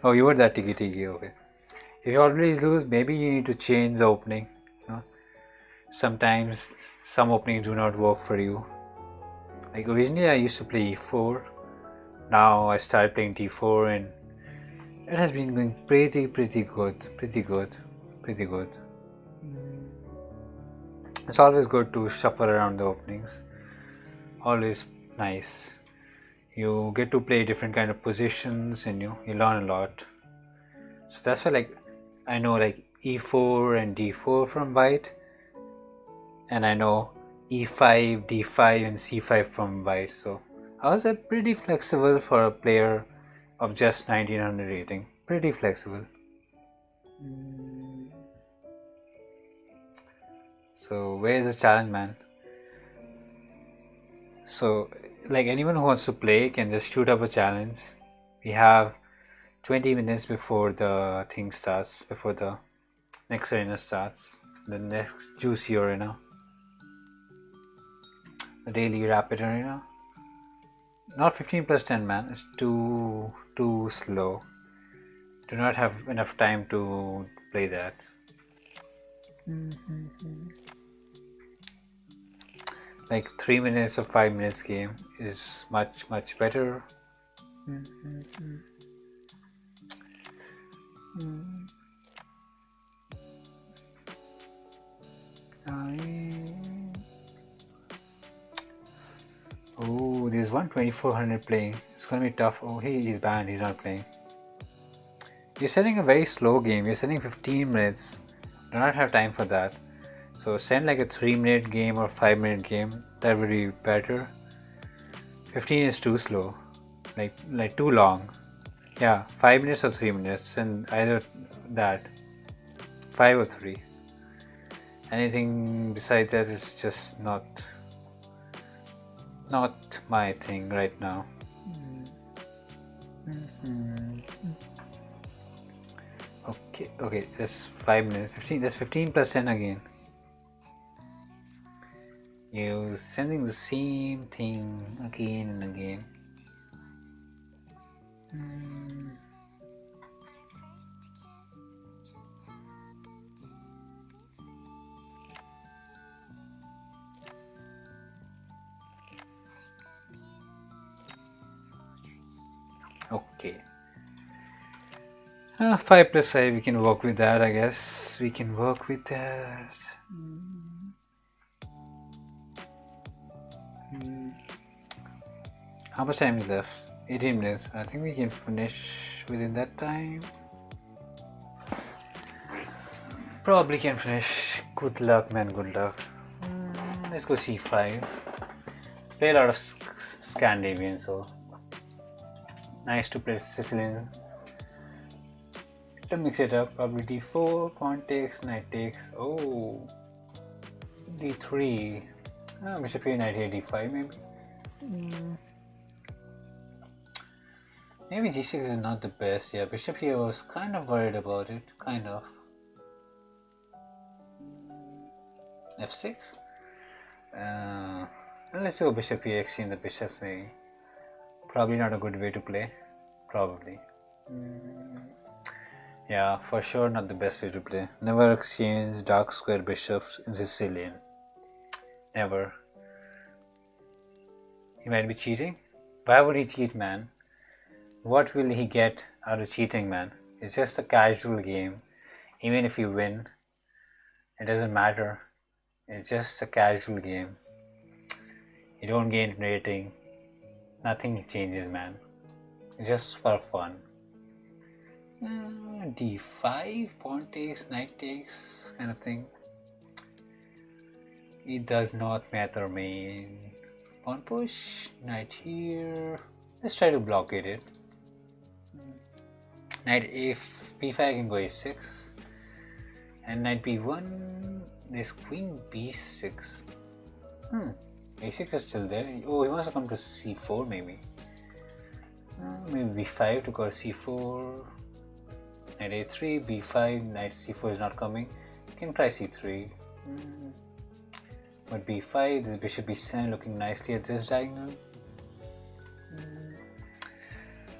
Oh, you were that Tiki, okay. If you always lose, maybe you need to change the opening. Sometimes some openings do not work for you. Like originally I used to play e4. Now I started playing d4 and it has been going pretty good. It's always good to shuffle around the openings. Always nice. You get to play different kind of positions and you learn a lot. So that's why I know e4 and d4 from white, and I know e5, d5 and c5 from white. So I was pretty flexible for a player of just 1900 rating. Pretty flexible. So where's the challenge, man? So anyone who wants to play can just shoot up a challenge. We have 20 minutes before the thing starts, before the next arena starts, the next juicy arena, the daily rapid arena. Not 15 plus 10, man. It's too slow. Do not have enough time to play that. Like 3 minutes or 5 minutes game is much better. Oh, there's one 2400 playing. It's gonna be tough. Oh, he's banned. He's not playing. You're setting a very slow game. You're setting 15 minutes. Do not have time for that. So send like a 3-minute game or 5-minute game. That would be better. 15 is too slow. Like too long. Yeah, 5 minutes or 3 minutes, and either that. 5 or 3. Anything besides that is just not my thing right now. Okay, that's 5 minutes. 15. That's 15 plus 10 again. You're sending the same thing again and again. Okay. 5 plus 5, we can work with that, I guess. We can work with that. How much time is left? 18 minutes. I think we can finish within that time. Probably can finish. Good luck, man. Good luck. Let's go c5. Play a lot of Scandinavian, so nice to play Sicilian. To mix it up, probably d4, pawn takes, knight takes. Oh, d3. Bishop here, knight here, d5 maybe. Maybe g6 is not the best. Yeah, bishop here, was kind of worried about it. Kind of. f6. Let's go bishop here, exchange the bishops maybe. Probably not a good way to play. Probably. Yeah, for sure not the best way to play. Never exchange dark square bishops in Sicilian. Never. He might be cheating. Why would he cheat, man? What will he get out of cheating, man? It's just a casual game. Even if you win, it doesn't matter. It's just a casual game. You don't gain rating. Nothing changes, man. It's just for fun. d5, pawn takes, knight takes, kind of thing. It does not matter, man. Pawn push, knight here. Let's try to blockade it. Knight b5, I can go a6. And knight b1, there's queen b6. a6 is still there. Oh, he wants to come to c4 maybe. Maybe b5 to go to c4. Knight a3, b5, knight c4 is not coming. You can try c3. But b5, this bishop b7 looking nicely at this diagonal.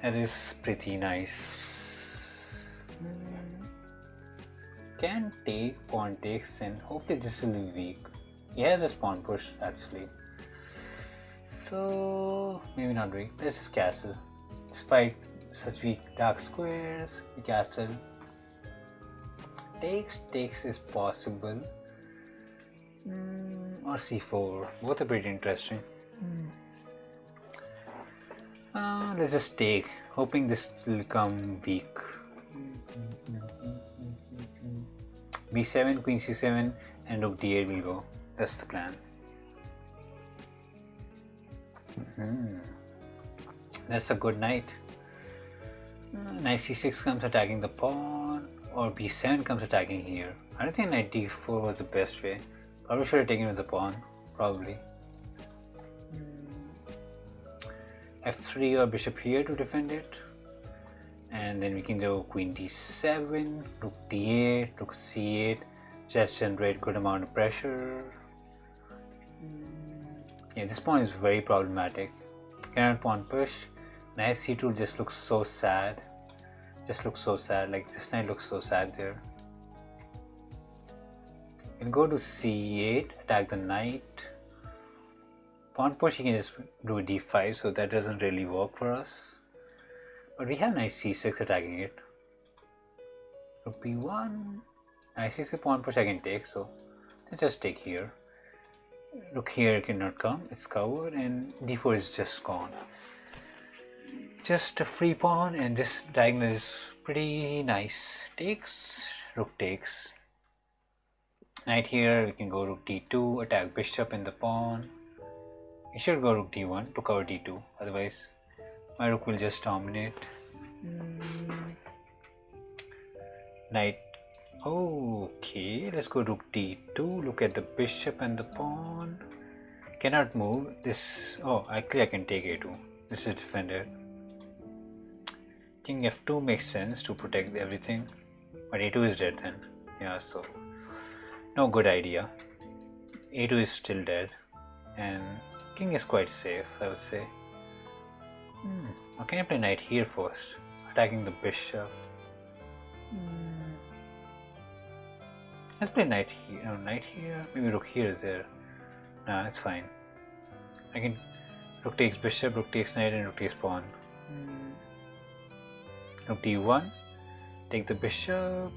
That is pretty nice. Can take, pawn takes, and hopefully this will be weak. He has this pawn push actually. So maybe not weak. Let's just castle. Despite such weak dark squares, we castle. Takes is possible. Or c4. Both are pretty interesting. Let's just take, hoping this will become weak. b7, queen c7, and rook d8 will go. That's the plan. That's a good knight. Knight c6 comes attacking the pawn, or b7 comes attacking here. I don't think knight d4 was the best way. Probably should have taken with the pawn. Probably. f3 or bishop here to defend it. And then we can go queen d7, rook d8, rook c8. Just generate good amount of pressure. Yeah, this pawn is very problematic. Cannot pawn push. Knight c2 just looks so sad. Just looks so sad. Like this knight looks so sad there. We'll go to c8, attack the knight. Pawn push, he can just do d5, so that doesn't really work for us. But we have knight c6 attacking it. Rook b1. Knight c6 pawn push I can take, so let's just take here. Rook here cannot come, it's covered, and d4 is just gone. Just a free pawn, and this diagonal is pretty nice. Takes, rook takes. Knight here, we can go rook d2, attack bishop and the pawn. We should go rook d1 to cover d2, otherwise my rook will just dominate. Knight, okay, let's go rook d2, look at the bishop and the pawn. Cannot move this, oh actually I can take a2, this is defended. King f2 makes sense to protect everything, but a2 is dead then, yeah, so no good idea. a2 is still dead, and king is quite safe, I would say. How can I play knight here first? Attacking the bishop. Let's play knight here. No, knight here. Maybe rook here is there. Nah, it's fine. I can. Rook takes bishop, rook takes knight, and rook takes pawn. Rook d1. Take the bishop.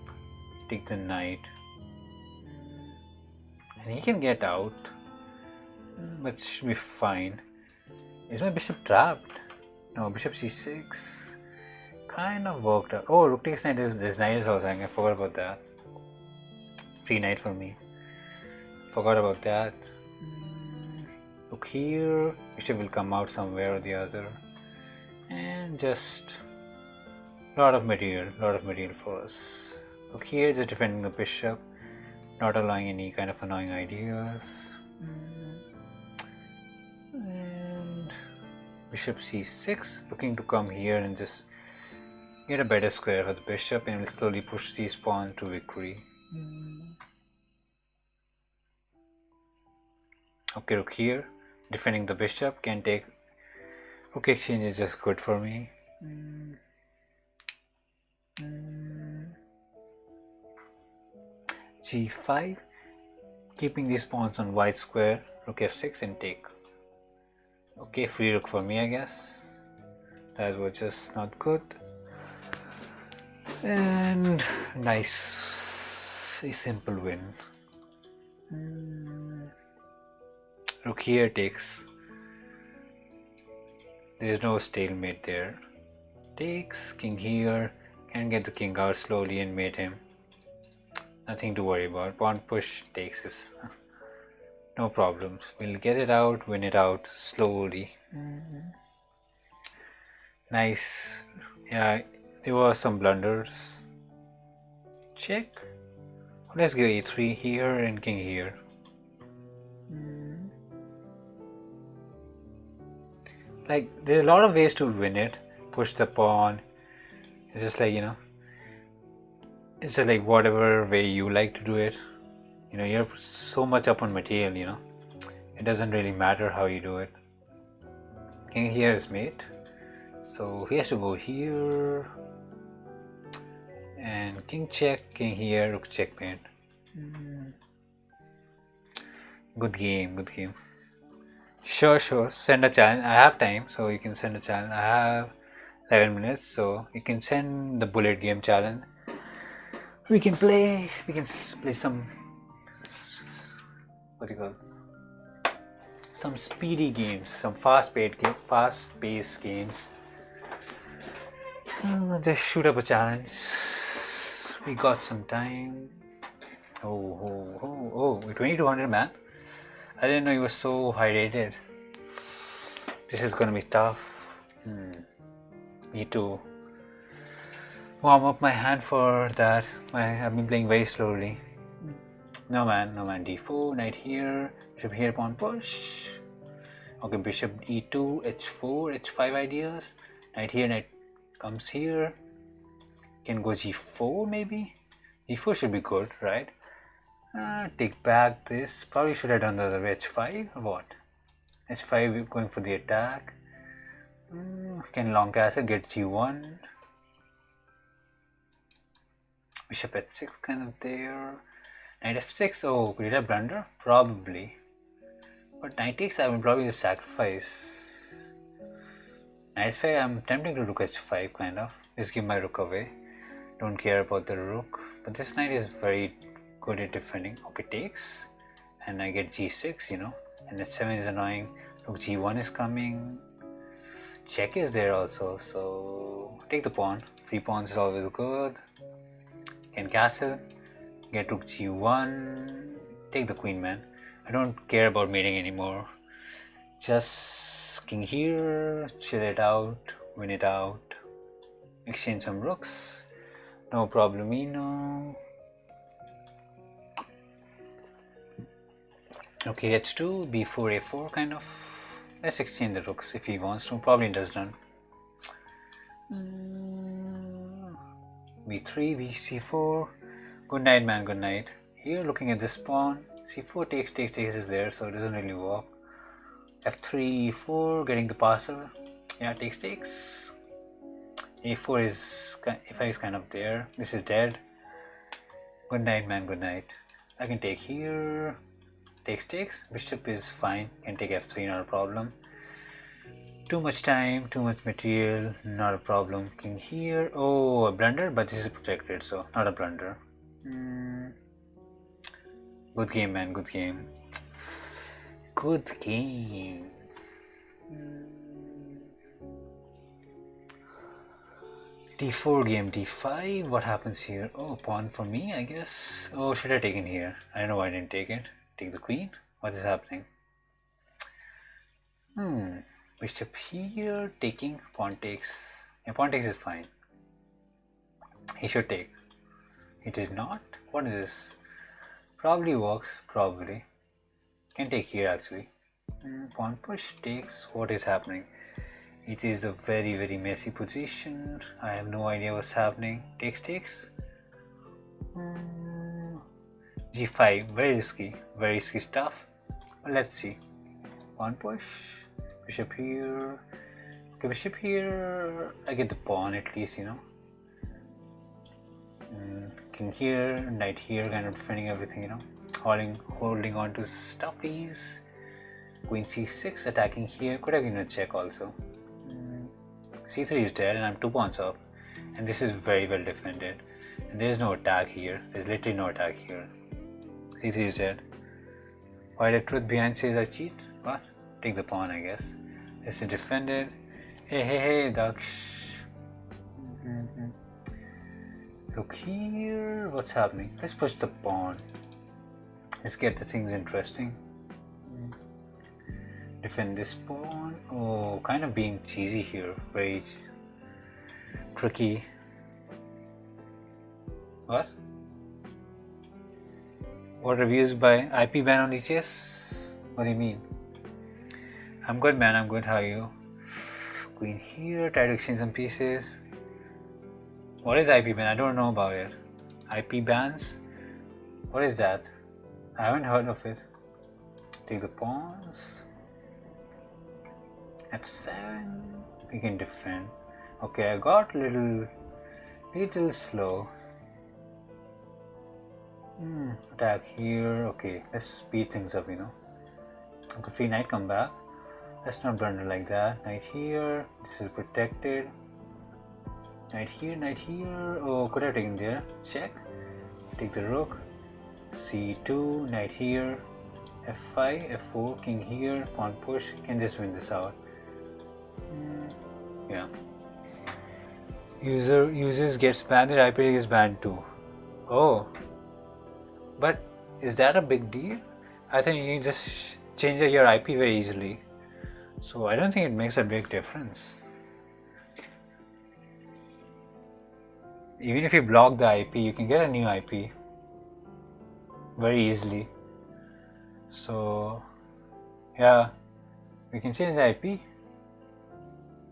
Take the knight. And he can get out. But should be fine. Is my bishop trapped? No, bishop c6 kind of worked out. Oh, rook takes knight. This knight is also. I forgot about that. Free knight for me. Forgot about that. Look here. Bishop will come out somewhere or the other. And just lot of material for us. Look here, just defending the bishop, not allowing any kind of annoying ideas. Bishop c6, looking to come here and just get a better square for the bishop, and we'll slowly push these pawns to victory. Okay, rook here, defending the bishop, can take. Rook exchange is just good for me. g5, keeping these pawns on white square, rook f6 and take. Okay, free rook for me, I guess. That was just not good. And nice, a simple win. Rook here takes. There is no stalemate there. Takes, king here, can get the king out slowly and mate him. Nothing to worry about. Pawn push takes this. No problems. We'll get it out, win it out slowly. Nice. Yeah, there were some blunders. Check. Let's go a3 here and king here. Like, there's a lot of ways to win it. Push the pawn. It's just like, it's just like whatever way you like to do it. You're so much up on material, it doesn't really matter how you do it. King here is mate, so he has to go here, and king check, king here, rook checkmate. Good game. Sure, send a challenge. I have time, so you can send a challenge. I have 11 minutes, so you can send the bullet game challenge. We can play some, some speedy games, some fast-paced games. Just shoot up a challenge. We got some time. Oh, 2200 man. I didn't know he was so high rated. This is gonna be tough. Need to warm up my hand for that. I've been playing very slowly. No man, d4, knight here, bishop here, pawn push. Okay, bishop e2, h4, h5 ideas. Knight here, knight comes here. Can go g4 maybe? g4 should be good, right? Take back this. Probably should have done the other way, h5 or what? h5 going for the attack. Can long castle, get g1. Bishop h6 kind of there. Knight f6. Oh, did I blunder? Probably. But knight takes, I will probably just sacrifice. Knight f5, I'm tempting to rook h5 kind of. Just give my rook away. Don't care about the rook. But this knight is very good at defending. Okay, takes. And I get g6, you know. And h7 is annoying. Rook g1 is coming. Check is there also. So take the pawn. Free pawns is always good. Can castle. Get rook g1. Take the queen, man. I don't care about mating anymore. Just king here. Chill it out. Win it out. Exchange some rooks. No problemino. Okay, h2, b4, a4 kind of. Let's exchange the rooks if he wants to. Probably does done. b3, bc4. Good night, man. Good night. Here, looking at this pawn, c4 takes is there, so it doesn't really work. f3, e4, getting the passer. Yeah, takes. a4 is, a5 is kind of there. This is dead. Good night, man. Good night. I can take here. Takes. Bishop is fine. Can take f3, not a problem. Too much time, too much material, not a problem. King here. Oh, a blunder, but this is protected, so not a blunder. Good game, man. Good game. Good game. d4 game, d5. What happens here? Oh, pawn for me, I guess. Oh, should I take it here? I don't know why I didn't take it. Take the queen. What is happening? Bishop here, taking. Pawn takes. Yeah, pawn takes is fine. He should take. He did not. What is this? Probably works. Probably. Can take here actually. Pawn push takes. What is happening? It is a very messy position. I have no idea what's happening. Takes. g5. Very risky stuff. But let's see. Pawn push. Bishop here. Okay, bishop here. I get the pawn at least, you know. King here, knight here, kind of defending everything, you know. Holding on to stuffies. Queen c6, attacking here. Could have given a check also. c3 is dead, and I'm 2 pawns up. And this is very well defended. And there's no attack here. There's literally no attack here. c3 is dead. Why the truth behind says I cheat? What? Take the pawn, I guess. This is defended. Hey, Daksh. Look here. What's happening? Let's push the pawn. Let's get the things interesting. Defend this pawn. Oh, kind of being cheesy here. Very tricky. What? What reviews by IP ban on Lichess? What do you mean? I'm good, man. I'm good. How are you? Queen here. Try to exchange some pieces. What is IP ban? I don't know about it. IP bans? What is that? I haven't heard of it. Take the pawns. f7. We can defend. Okay, I got little slow. Attack here. Okay, let's speed things up, you know. Okay, free knight, come back. Let's not blunder like that. Knight here. This is protected. Knight here. Oh, could have taken there. Check. Take the rook. c2. Knight here. f5. f4. King here. Pawn push. Can just win this out. Yeah. Users gets banned. Their IP is banned too. Oh. But is that a big deal? I think you can just change your IP very easily. So I don't think it makes a big difference. Even if you block the IP, you can get a new IP very easily. So yeah, we can change the IP.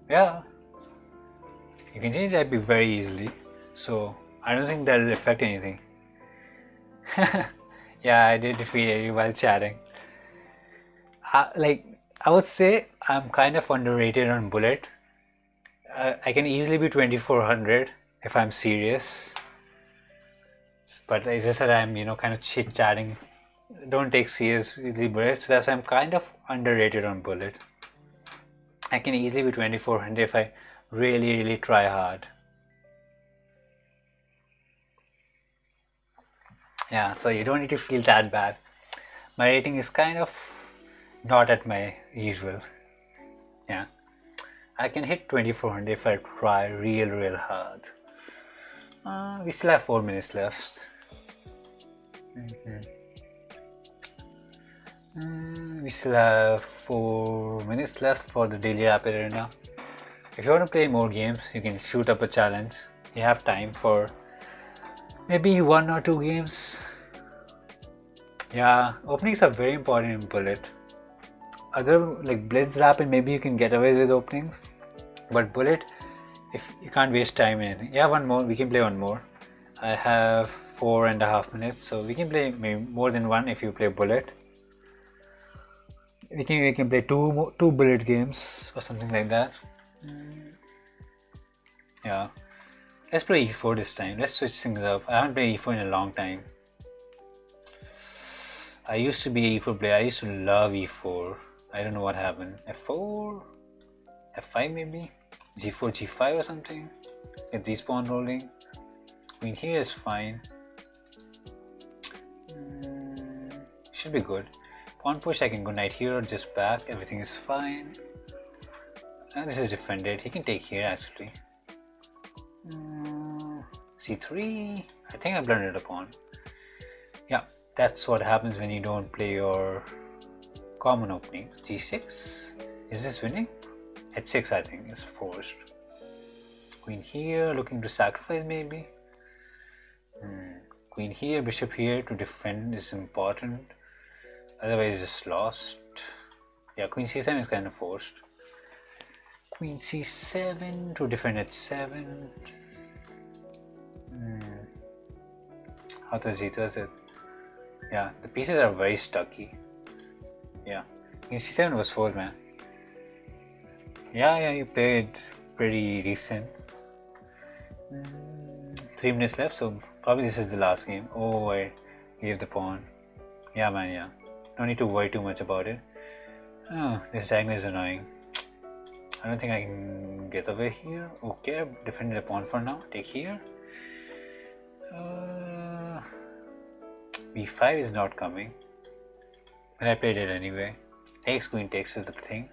Yeah, you can change the IP very easily. So I don't think that will affect anything. Yeah, I did defeat you while chatting. I would say I'm kind of underrated on Bullet. I can easily be 2400 if I'm serious. but it's just that I'm, kind of chit-chatting. Don't take seriously Bullet, so that's why I'm kind of underrated on Bullet. I can easily be 2400 if I really try hard. Yeah, so you don't need to feel that bad. My rating is kind of not at my usual. Yeah, I can hit 2400 if I try real hard. We still have 4 minutes left. We still have 4 minutes left for the daily rapid arena. If you want to play more games, you can shoot up a challenge. You have time for maybe 1 or 2 games. Yeah, openings are very important in Bullet. Other like Blitz rapid, maybe you can get away with openings, but Bullet, if you can't waste time in anything. Yeah, 1 more. We can play 1 more. I have 4.5 minutes, so we can play maybe more than 1 if you play Bullet. We can play two Bullet games or something like that. Yeah, let's play e4 this time. Let's switch things up. I haven't played e4 in a long time. I used to be an e4 player. I used to love e4. I don't know what happened. f4, f5 maybe, g4, g5 or something. Get these pawn rolling. Queen here is fine. Should be good. Pawn push, I can go knight here or just back. Everything is fine. And this is defended. He can take here actually. c3. I think I blundered a pawn. Yeah, that's what happens when you don't play your common openings. g6. Is this winning? h6 I think is forced. Queen here, looking to sacrifice maybe. Queen here, bishop here to defend is important. Otherwise it's lost. Yeah, queen c7 is kind of forced. Queen c7 to defend h7. How does he does it? Yeah, the pieces are very stucky. Yeah, queen c7 was forced, man. Yeah, you played pretty decent. 3 minutes left, so probably this is the last game. Oh, I gave the pawn. Yeah, man, yeah. No need to worry too much about it. Oh, this diagonal is annoying. I don't think I can get away here. Okay, I've defended the pawn for now. Take here. b5 is not coming. But I played it anyway. Takes, queen takes is the thing.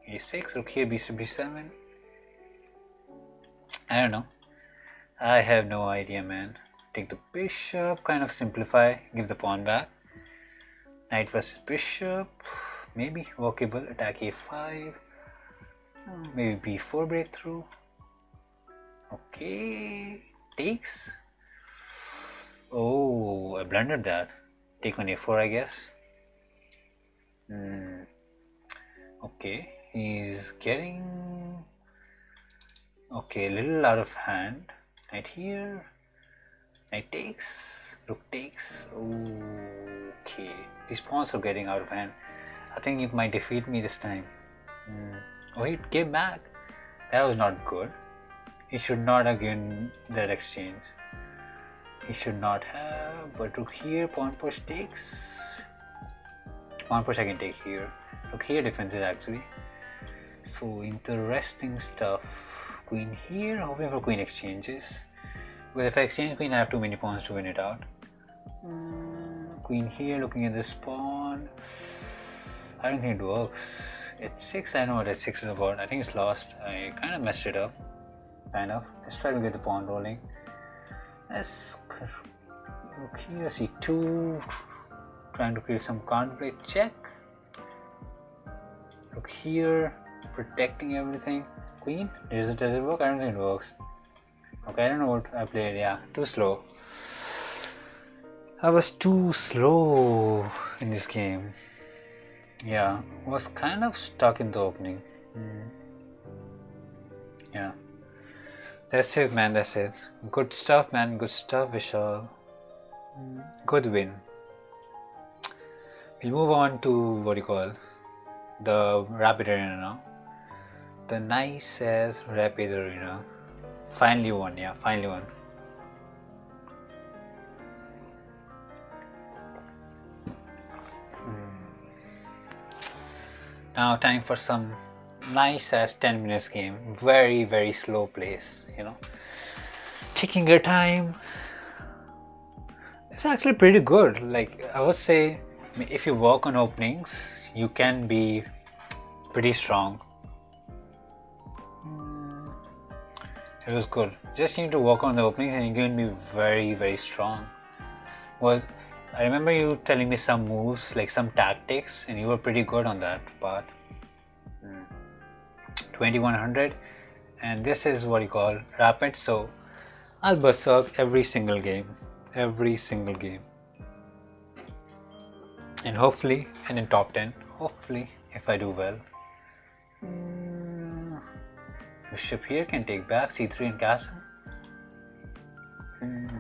a6, rook here, bishop b7. I don't know. I have no idea, man. Take the bishop, kind of simplify, give the pawn back. Knight versus bishop, maybe workable. Attack a5, maybe b4 breakthrough. Okay, takes. Oh, I blundered that. Take on a4, I guess. Okay, he's getting a little out of hand. Knight here, knight takes, rook takes. Okay, these pawns are getting out of hand. I think it might defeat me this time. Oh, he gave back. That was not good. He should not have given that exchange. He should not have. But rook here, pawn push takes. Pawn push I can take here. Rook here defends it actually. So interesting stuff. Queen here, hoping for queen exchanges. But if I exchange queen, I have too many pawns to win it out. Queen here, looking at this pawn. I don't think it works. h6, I know what h6 is about. I think it's lost. I kind of messed it up. Kind of. Let's try to get the pawn rolling. Let's look here, c2. Trying to create some counterplay. Check. Look here, protecting everything. Queen, does it work? I don't think it works. Okay, I don't know what I played. Yeah, too slow. I was too slow in this game. Yeah, was kind of stuck in the opening. Yeah, that's it, man. That's it. Good stuff, man. Good stuff, Vishal. Good win. We'll move on to what you call the rapid arena now. The nice as rapid arena. Finally won, yeah, finally won. Now time for some nice as 10 minutes game. Very slow pace, you know. Taking your time. It's actually pretty good. Like I would say, if you work on openings, you can be pretty strong. It was good. Just need to work on the openings and you're going to be very strong. I remember you telling me some moves, like some tactics, and you were pretty good on that part. 2100, and this is what you call rapid, so I'll berserk every single game. And hopefully, and in top 10, hopefully, if I do well. Bishop here can take back, c3 and castle.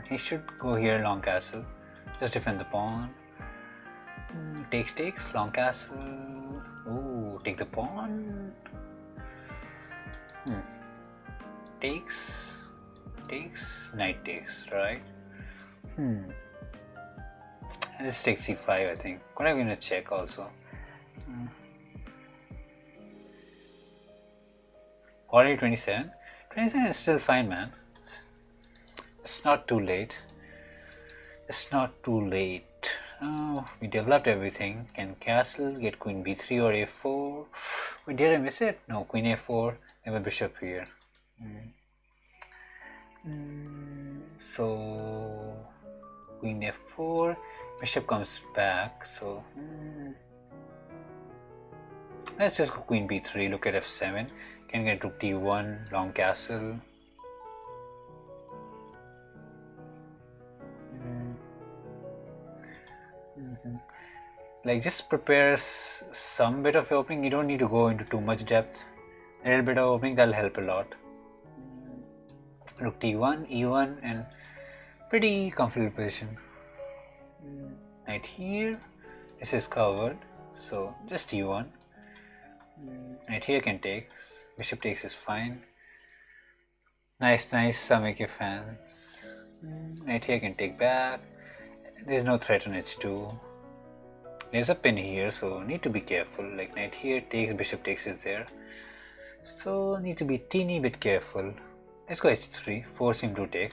He should go here, long castle. Just defend the pawn. Takes, long castle. Ooh, take the pawn. Takes, knight takes, right? And this takes c5, I think. Could have been a check also. Already 27. 27 is still fine, man. It's not too late. Oh, we developed everything. Can castle, get queen b3 or a4. Wait, did I miss it? No, queen a4, then a bishop here. So queen f4, bishop comes back, so let's just go queen b3, look at f7, can get rook d1, long castle. Like just prepare some bit of opening, you don't need to go into too much depth. A little bit of opening, that'll help a lot. Rook d1, e1, and pretty comfortable position. Knight here, this is covered, so just e1. Knight here can take, bishop takes is fine. Nice, make your fans. Knight here can take back, there's no threat on h2. There's a pin here, so need to be careful. Like knight here takes, bishop takes is there, so need to be teeny bit careful. Let's go h3, force him to take.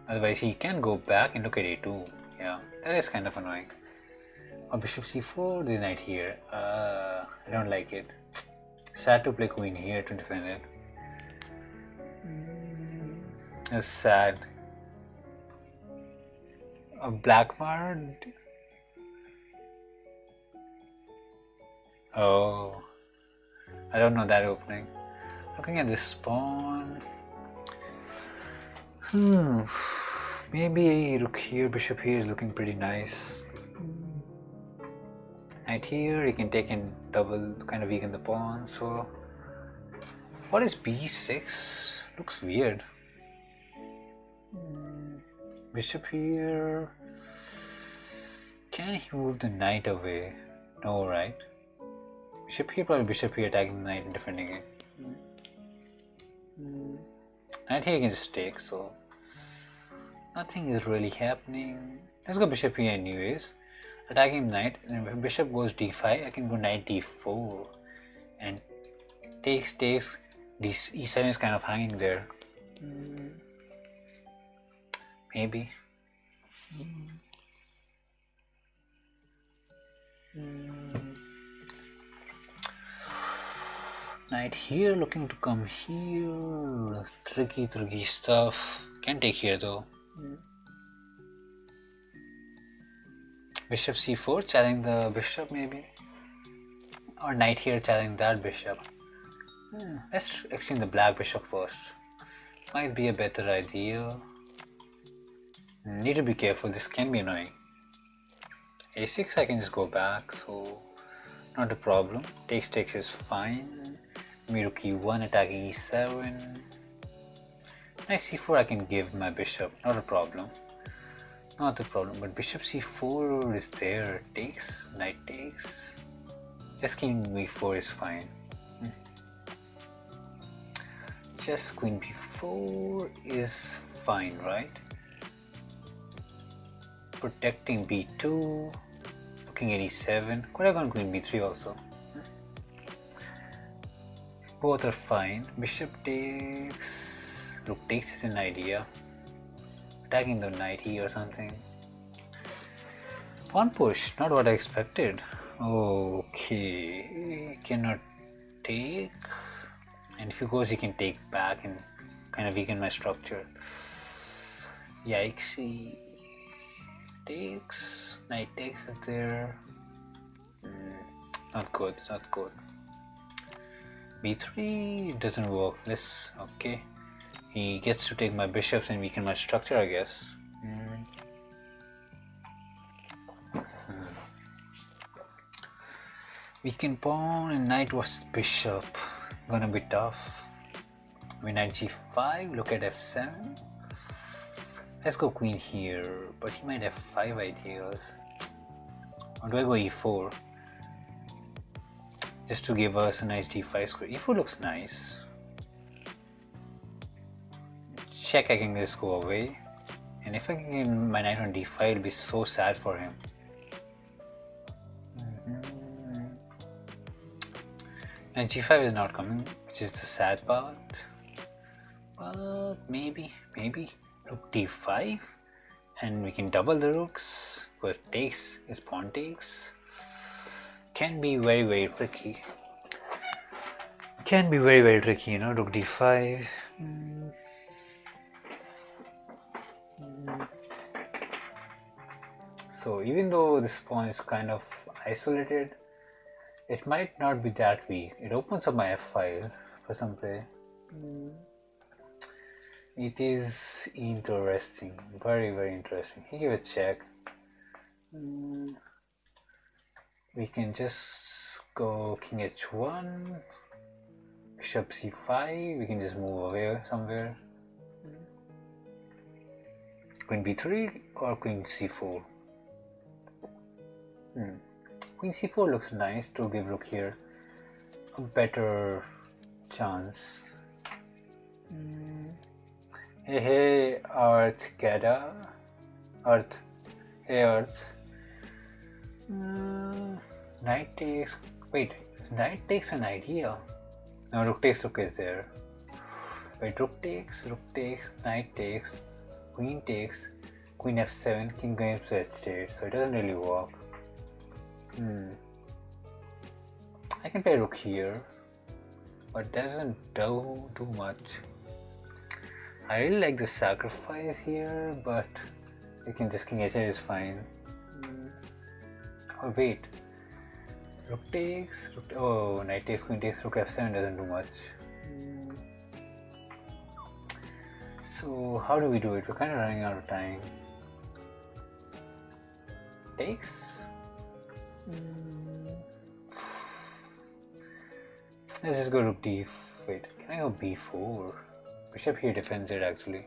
Otherwise he can go back and look at a2. Yeah, that is kind of annoying. Or bishop c4, there's knight here. I don't like it. Sad to play queen here to defend it. It's sad. A black card. Oh, I don't know that opening. Looking at this pawn. Maybe rook here, bishop here is looking pretty nice. Knight here, you can take in double, kind of weaken the pawn. So, what is b6? Looks weird. Bishop here. Can he move the knight away? No, right? Bishop here, probably bishop here, attacking the knight and defending it. Knight here can just take, so nothing is really happening. Let's go bishop here anyways. Attacking the knight, and if bishop goes d5, I can go knight d4. And takes, this e7 is kind of hanging there. Maybe. Knight here, looking to come here. Tricky stuff. Can take here though. Bishop c4, challenging the bishop maybe. Or knight here, challenging that bishop. Let's exchange the black bishop first. Might be a better idea. Need to be careful, this can be annoying. a6, I can just go back, so not a problem. Takes is fine. Maybe rook e1, attacking e7. Knight c4, I can give my bishop, not a problem. But bishop c4 is there. Takes, knight takes. Just king b4 is fine. Just queen b4 is fine, right? Protecting b2. king 87. Could have gone queen b3 also. Both are fine. Bishop takes. Rook takes is an idea. Attacking the knight here or something. Pawn push, not what I expected. Okay, cannot take. And if he goes, he can take back and kind of weaken my structure. Yikes! He takes. Knight takes it there. Not good. Not good. b3 doesn't work. This okay. He gets to take my bishops and weaken my structure, I guess. Weaken pawn and knight was bishop. Gonna be tough. Knight g5. Look at f7. Let's go queen here, but he might have 5 ideas. Or do I go e4? Just to give us a nice d5 square. e4 looks nice. Check, I can just go away. And if I can get my knight on d5, it'll be so sad for him. And g5 is not coming, which is the sad part. But maybe. Rook d5. And we can double the rooks. But takes is pawn takes. Can be very tricky. Can be very tricky, you know, rook d5. So even though this pawn is kind of isolated, it might not be that weak. It opens up my f file for some play. It is interesting, very interesting. He gave a check. We can just go king h1, bishop c5. We can just move away somewhere. Queen b3 or queen c4. Queen c4 looks nice to give rook here a better chance. Hey Earth Gada. Earth. Hey Earth. Knight takes. Wait, knight takes an idea. No, rook takes, rook is there. Wait, rook takes, knight takes, queen f7, king goes to h8, so it doesn't really work. I can play rook here, but doesn't do much. I really like the sacrifice here, but you can just king h8 is fine. Oh wait, rook takes, oh, knight takes, queen takes, rook f7 doesn't do much. So how do we do it? We're kind of running out of time. Takes. Let's just go rook d. Wait, can I go b4? Bishop here defends it actually.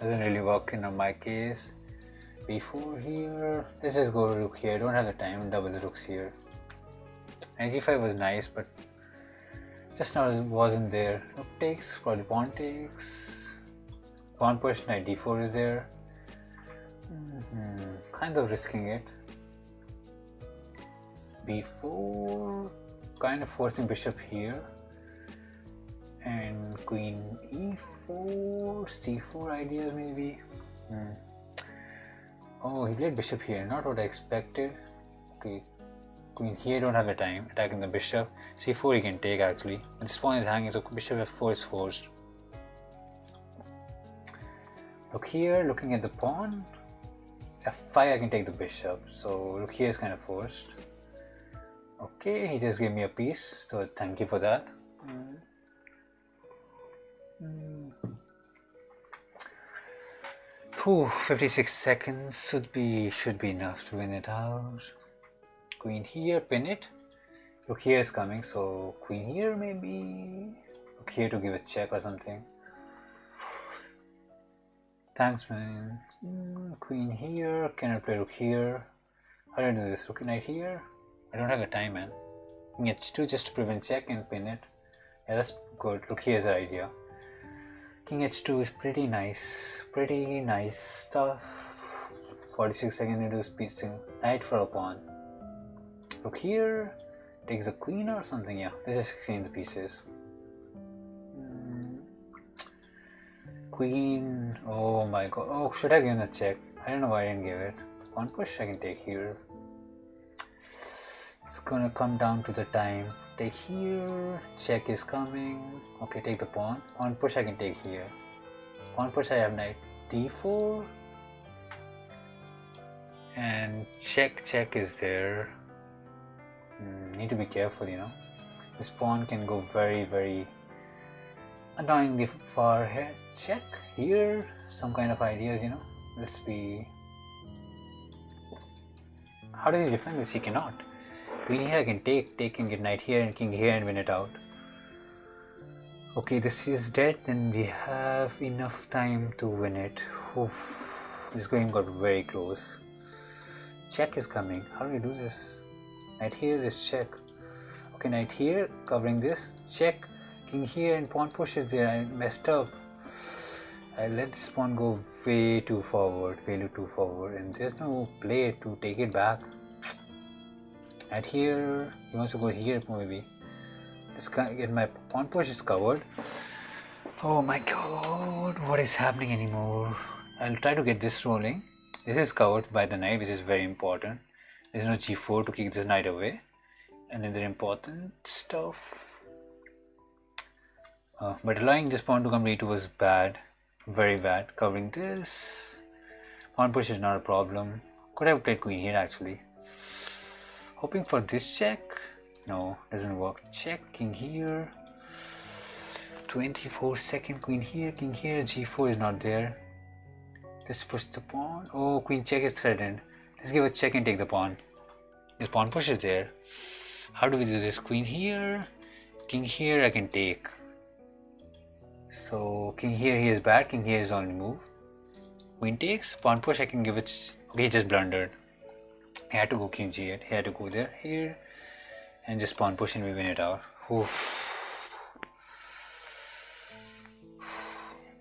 Doesn't really work in my case. b4 here. Let's just go rook here. Don't have the time. Double the rooks here. And g5 was nice, but just now it wasn't there. Rook takes. Probably pawn takes. Pawn push. Knight d4 is there. Kind of risking it. b4. Kind of forcing bishop here. And queen e4, c4 ideas maybe. Oh, he played bishop here, not what I expected. Okay, queen here, don't have the time. Attacking the bishop. c4 he can take actually. This pawn is hanging, so bishop f4 is forced. Look here, looking at the pawn. f5 I can take the bishop, so look here is kind of forced. Okay, he just gave me a piece, so thank you for that. 56 seconds should be enough to win it out. Queen here, pin it. Rook here is coming, so queen here maybe. Rook here to give a check or something. Thanks, man. Queen here, cannot play rook here. How do I do this? Rook knight here. I don't have the time, man. King h2 just to prevent check and pin it. Yeah, that's good. Rook here is the idea. King h2 is pretty nice stuff. 46 seconds into his piece. Knight for a pawn. Look here. Takes the queen or something. Yeah, let's just exchange the pieces. Queen. Oh my god. Oh, should I give a check? I don't know why I didn't give it. Pawn push I can take here. It's gonna come down to the time. Take here. Check is coming. Okay, take the pawn. Pawn push I can take here. Pawn push I have knight d4. And check is there. Need to be careful, you know. This pawn can go very annoyingly far ahead. Check here. Some kind of ideas, you know. Let's be. How does he defend this? He cannot. Queen here I can take and get knight here and king here and win it out. Okay, this is dead. Then we have enough time to win it. Oof. This game got very close. Check is coming. How do we do this? Knight here, this check. Okay, knight here, covering this. Check. King here and pawn push is there. I messed up. I let this pawn go way too forward. And there's no play to take it back. Knight here. He wants to go here maybe. Let's get my pawn push is covered. Oh my god, what is happening anymore? I'll try to get this rolling. This is covered by the knight, which is very important. There's no g4 to kick this knight away. Another important stuff. But allowing this pawn to come d2 was bad. Very bad. Covering this. Pawn push is not a problem. Could have played queen here actually. Hoping for this check. No, doesn't work. Check, king here. 24-second, queen here, king here. G4 is not there. Let's push the pawn. Oh, queen check is threatened. Let's give a check and take the pawn. This pawn push is there. How do we do this? Queen here, king here I can take. So king here he is bad, king here is only move. Queen takes, pawn push I can give it. Okay, he just blundered. He had to go king g8. He had to go there, here, and just pawn push and we win it out. Oof.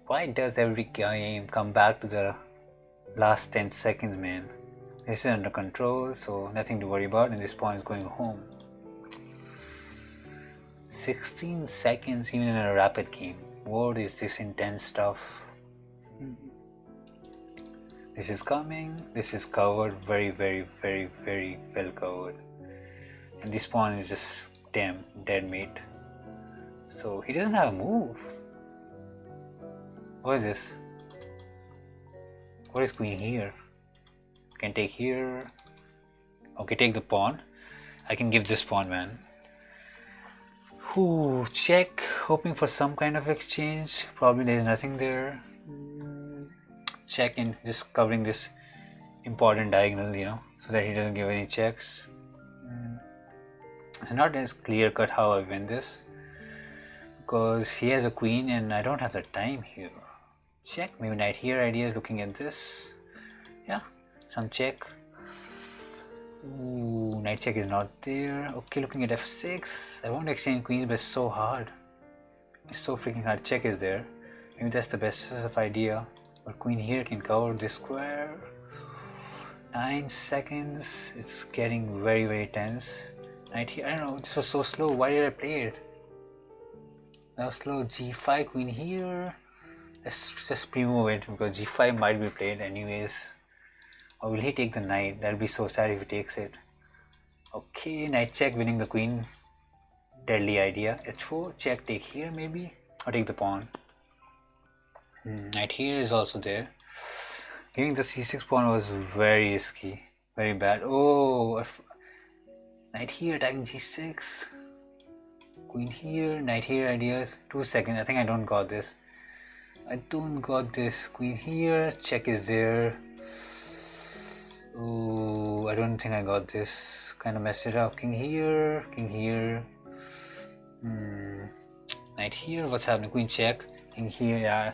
Why does every game come back to the last 10 seconds, man? This is under control, so nothing to worry about, and this pawn is going home. 16 seconds even in a rapid game. What is this intense stuff? This is coming. This is covered very well covered. And this pawn is just damn dead mate. So he doesn't have a move. What is this? What is queen here? Can take here. Okay, take the pawn. I can give this pawn, man. Ooh, check. Hoping for some kind of exchange. Probably there's nothing there. Check in, just covering this important diagonal, you know, so that he doesn't give any checks. It's not as clear cut how I win this, because he has a queen and I don't have the time here. Check, maybe knight here ideas, looking at this. Yeah, some check. Ooh, knight check is not there. Okay, looking at f6. I want to exchange queens, but it's so hard. It's so freaking hard. Check is there. Maybe that's the best of idea. But queen here can cover this square. 9 seconds. It's getting very tense. Knight here. I don't know. This was so slow. Why did I play it? That was slow. g5, queen here. Let's just pre-move it because g5 might be played anyways. Or will he take the knight? That'll be so sad if he takes it. Okay, knight check, winning the queen. Deadly idea. h4, check, take here maybe. Or take the pawn. Knight here is also there. Giving the c6 pawn was very risky. Very bad. Oh, knight here attacking g6. Queen here, knight here ideas. 2 seconds. I think I don't got this. I don't got this. Queen here, check is there. Oh, I don't think I got this. Kind of messed it up. King here, king here. Knight here, what's happening? Queen check, king here, yeah.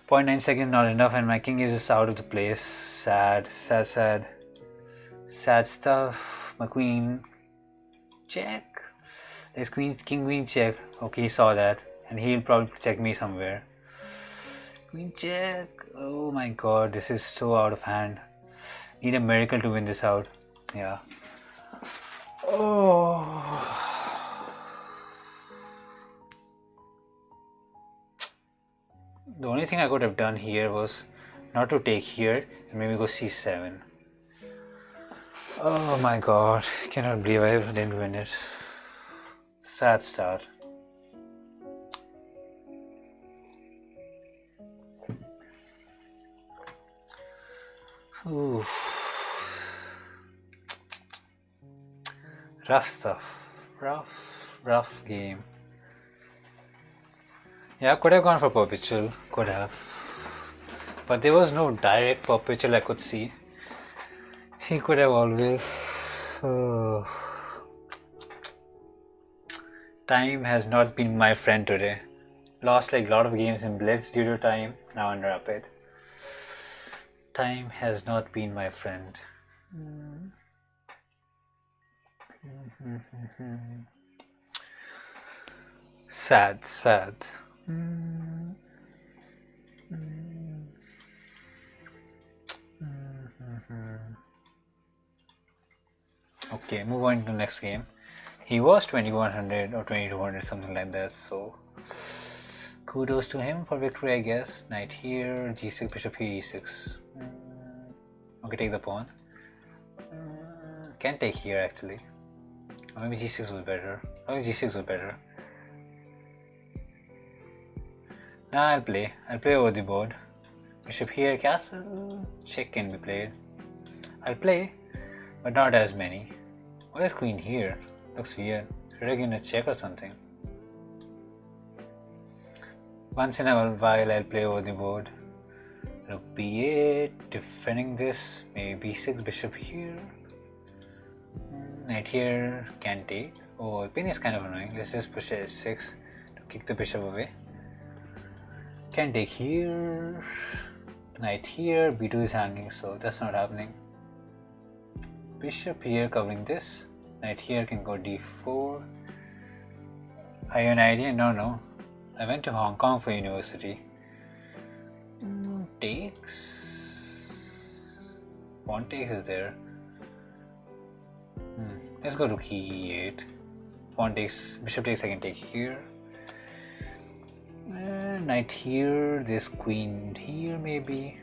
0.9 seconds not enough, and my king is just out of the place. Sad stuff. My queen check. There's king queen check. Okay, he saw that, and he'll probably check me somewhere. Queen check. Oh my god, this is so out of hand. Need a miracle to win this out. Yeah. Oh. The only thing I could have done here was not to take here and maybe go c7. Oh my god, cannot believe I didn't win it. Sad start. Ooh. Rough stuff. Rough game. Yeah, could have gone for perpetual, could have. But there was no direct perpetual I could see. He could have always... Oh. Time has not been my friend today. Lost like a lot of games in Blitz due to time, now in Rapid. Time has not been my friend. Sad. Okay, move on to the next game. He was 2100 or 2200, something like that, so kudos to him for victory, I guess. Knight here, g6, bishop here, e6. Okay, take the pawn. Can take here actually. Or maybe g6 was better. Nah, I'll play over the board. Bishop here, castle, check can be played. I'll play, but not as many. Why is queen here? Looks weird. Should I give a check or something? Once in a while I'll play over the board. Rook b8, defending this, maybe b6, bishop here. Knight here, can take. Oh, pin is kind of annoying. Let's just push h6 to kick the bishop away. Can take here. Knight here, b2 is hanging, so that's not happening. Bishop here covering this. Knight here can go d4. Have you an idea? No. I went to Hong Kong for university. Takes. Pawn takes is there. Let's go to e8. Pawn takes. Bishop takes. I can take here. Knight here. This queen here maybe.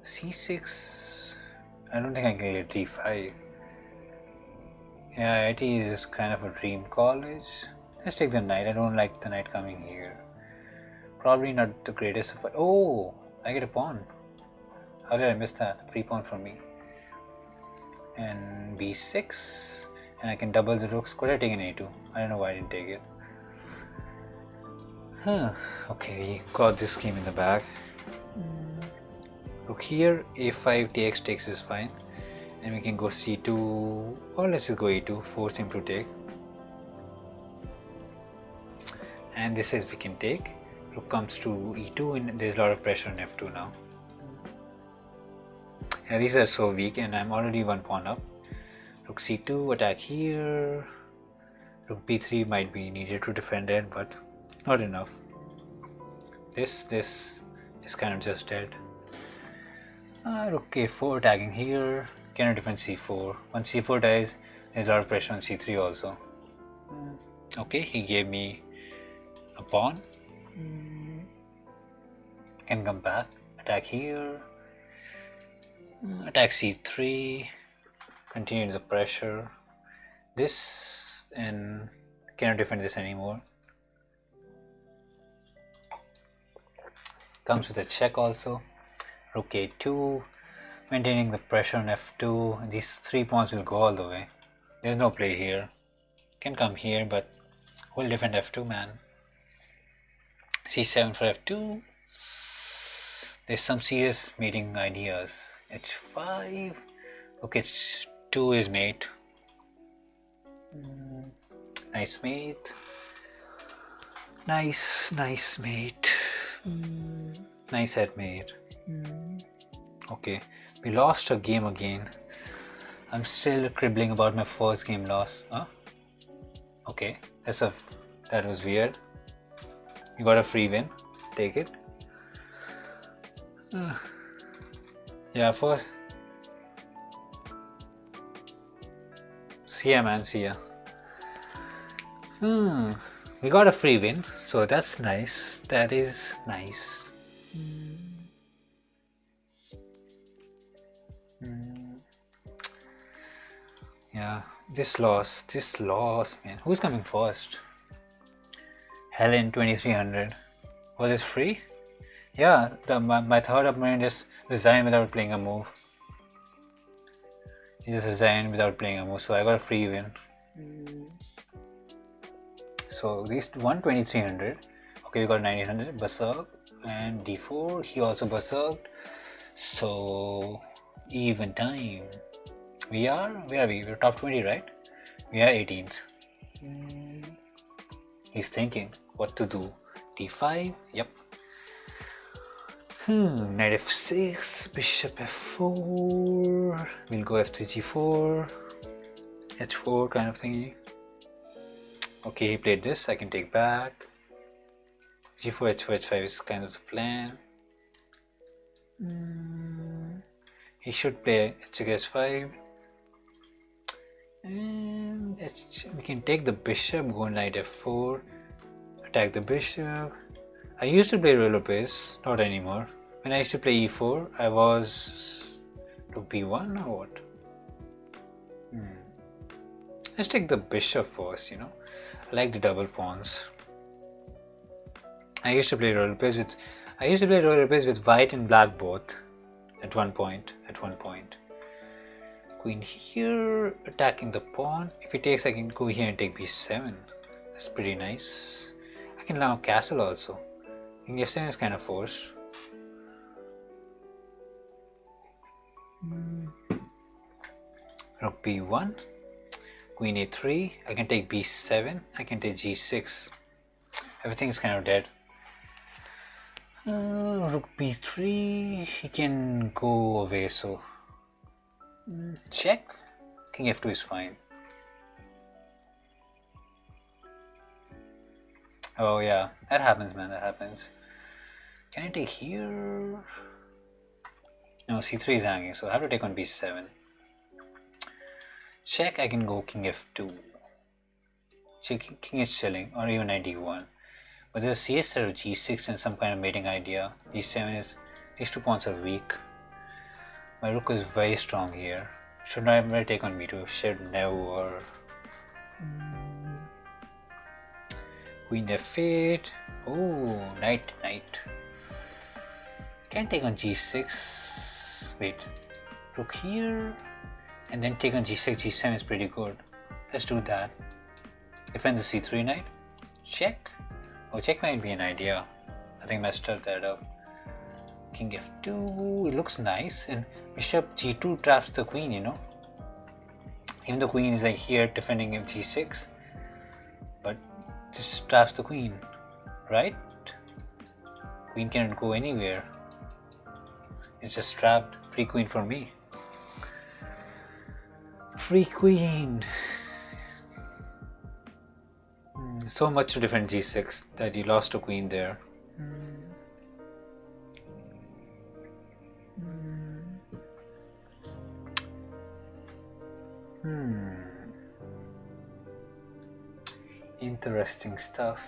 c6. I don't think I can get d5. Yeah, IT is kind of a dream college. Let's take the knight. I don't like the knight coming here. Probably not the greatest of... Oh! I get a pawn. How did I miss that? Free pawn from me. And b6. And I can double the rooks. Could I take an a2? I don't know why I didn't take it. Okay, we got this game in the bag. Rook here, a5, tx takes is fine. And we can go c2, or let's just go a2, force him to take. And this says we can take. Rook comes to e2, and there's a lot of pressure on f2 now. Yeah, these are so weak, and I'm already one pawn up. Rook c2, attack here. Rook b3 might be needed to defend it, but not enough. This is kind of just dead. Rook a4, attacking here. Cannot defend c4. Once c4 dies, there's a lot of pressure on c3 also. Okay, he gave me a pawn. Can come back. Attack here. Attack c3. Continue the pressure. This, and cannot defend this anymore. Comes with a check also. Rook a2. Maintaining the pressure on f2. These 3 pawns will go all the way. There's no play here. Can come here, but we'll defend f2, man. c7 for f2. There's some serious mating ideas. h5. Okay, h2 is mate. Nice mate. Nice mate. Nice head mate. Okay, we lost a game again. I'm still cribbling about my first game loss. Huh? Okay, that was weird. You got a free win. Take it. Yeah, first. See ya, man. See ya. We got a free win, so that's nice. That is nice. Yeah, this loss, man. Who's coming first? Helen 2300. Was it free? Yeah, my third opponent just resigned without playing a move. He just resigned without playing a move, so I got a free win. So these 12300. Okay, we got 1900. Berserk and d4. He also berserked. So even time. Where are we? We're top 20, right? We are 18th. He's thinking what to do. d5. Yep. Knight f6, bishop f4, we'll go f3, g4, h4 kind of thingy. Okay, he played this, I can take back. g4, h4, h5 is kind of the plan. He should play h6, h5. And we can take the bishop, go knight f4, attack the bishop. I used to play roller pace, not anymore. When I used to play e4, I was to b1 or what? Let's take the bishop first, you know. I like the double pawns. I used to play roller pace with white and black both at one point. Queen here, attacking the pawn. If he takes, I can go here and take b7. That's pretty nice. I can now castle also. King f7 is kind of forced. Rook b1, queen a3. I can take b7. I can take g6. Everything is kind of dead. Rook b3. He can go away. So check. King f2 is fine. Oh yeah, that happens, man. That happens. Can I take here? No, c3 is hanging, so I have to take on b7. Check. I can go king f2. Check, king is chilling, or even knight d1. But there's a CS threat of g6 and some kind of mating idea. g7 is, these two pawns are weak. My rook is very strong here. Should I ever take on b2? Should never. Queen f8. Oh, knight. Can take on g6. Wait, rook here, and then take on g6. g7 is pretty good. Let's do that. Defend the c3 knight. Check. Oh, check might be an idea. I think I messed that up. King f2. It looks nice, and bishop g2 traps the queen. You know, even the queen is like here defending g6, but just traps the queen, right? Queen cannot go anywhere. It's just trapped. Free queen for me. Free queen. So much to defend g6 that you lost a queen there. Interesting stuff.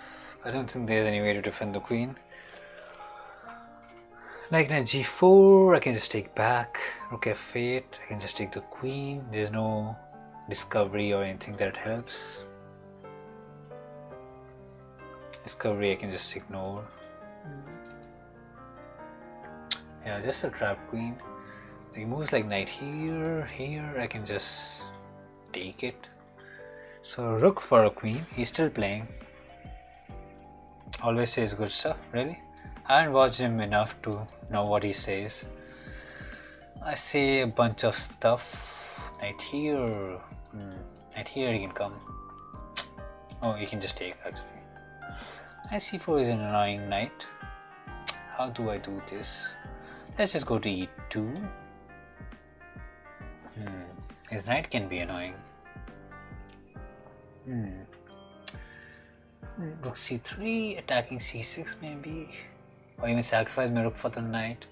I don't think there's any way to defend the queen. Like knight g4, I can just take back. Rook f8, I can just take the queen. There's no discovery or anything that helps. Discovery I can just ignore. Yeah, just a trap queen. He moves like knight here, I can just take it. So rook for a queen, he's still playing. Always says good stuff, really. I haven't watched him enough to know what he says. I say a bunch of stuff. Knight here. Knight here he can come. Oh, you can just take actually. Knight c4 is an annoying knight. How do I do this? Let's just go to e2. His knight can be annoying. Rook c3, attacking c6 maybe. Or even sacrifice my rook for the knight.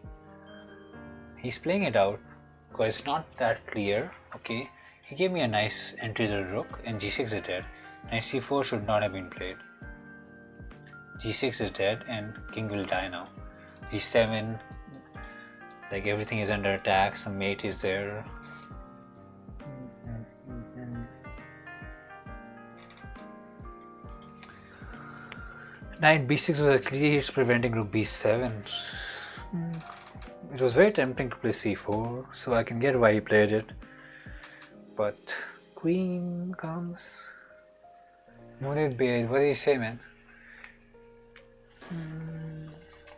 he's playing it out because it's not that clear. Okay, he gave me a nice entry to the rook, and g6 is dead. Knight c4 should not have been played. g6 is dead, and king will die now. g7, like everything is under attack. Some mate is there. Knight b6 was actually preventing rook b7. It was very tempting to play c4, so I can get why he played it. But queen comes. Munid Bey, what did he say, man?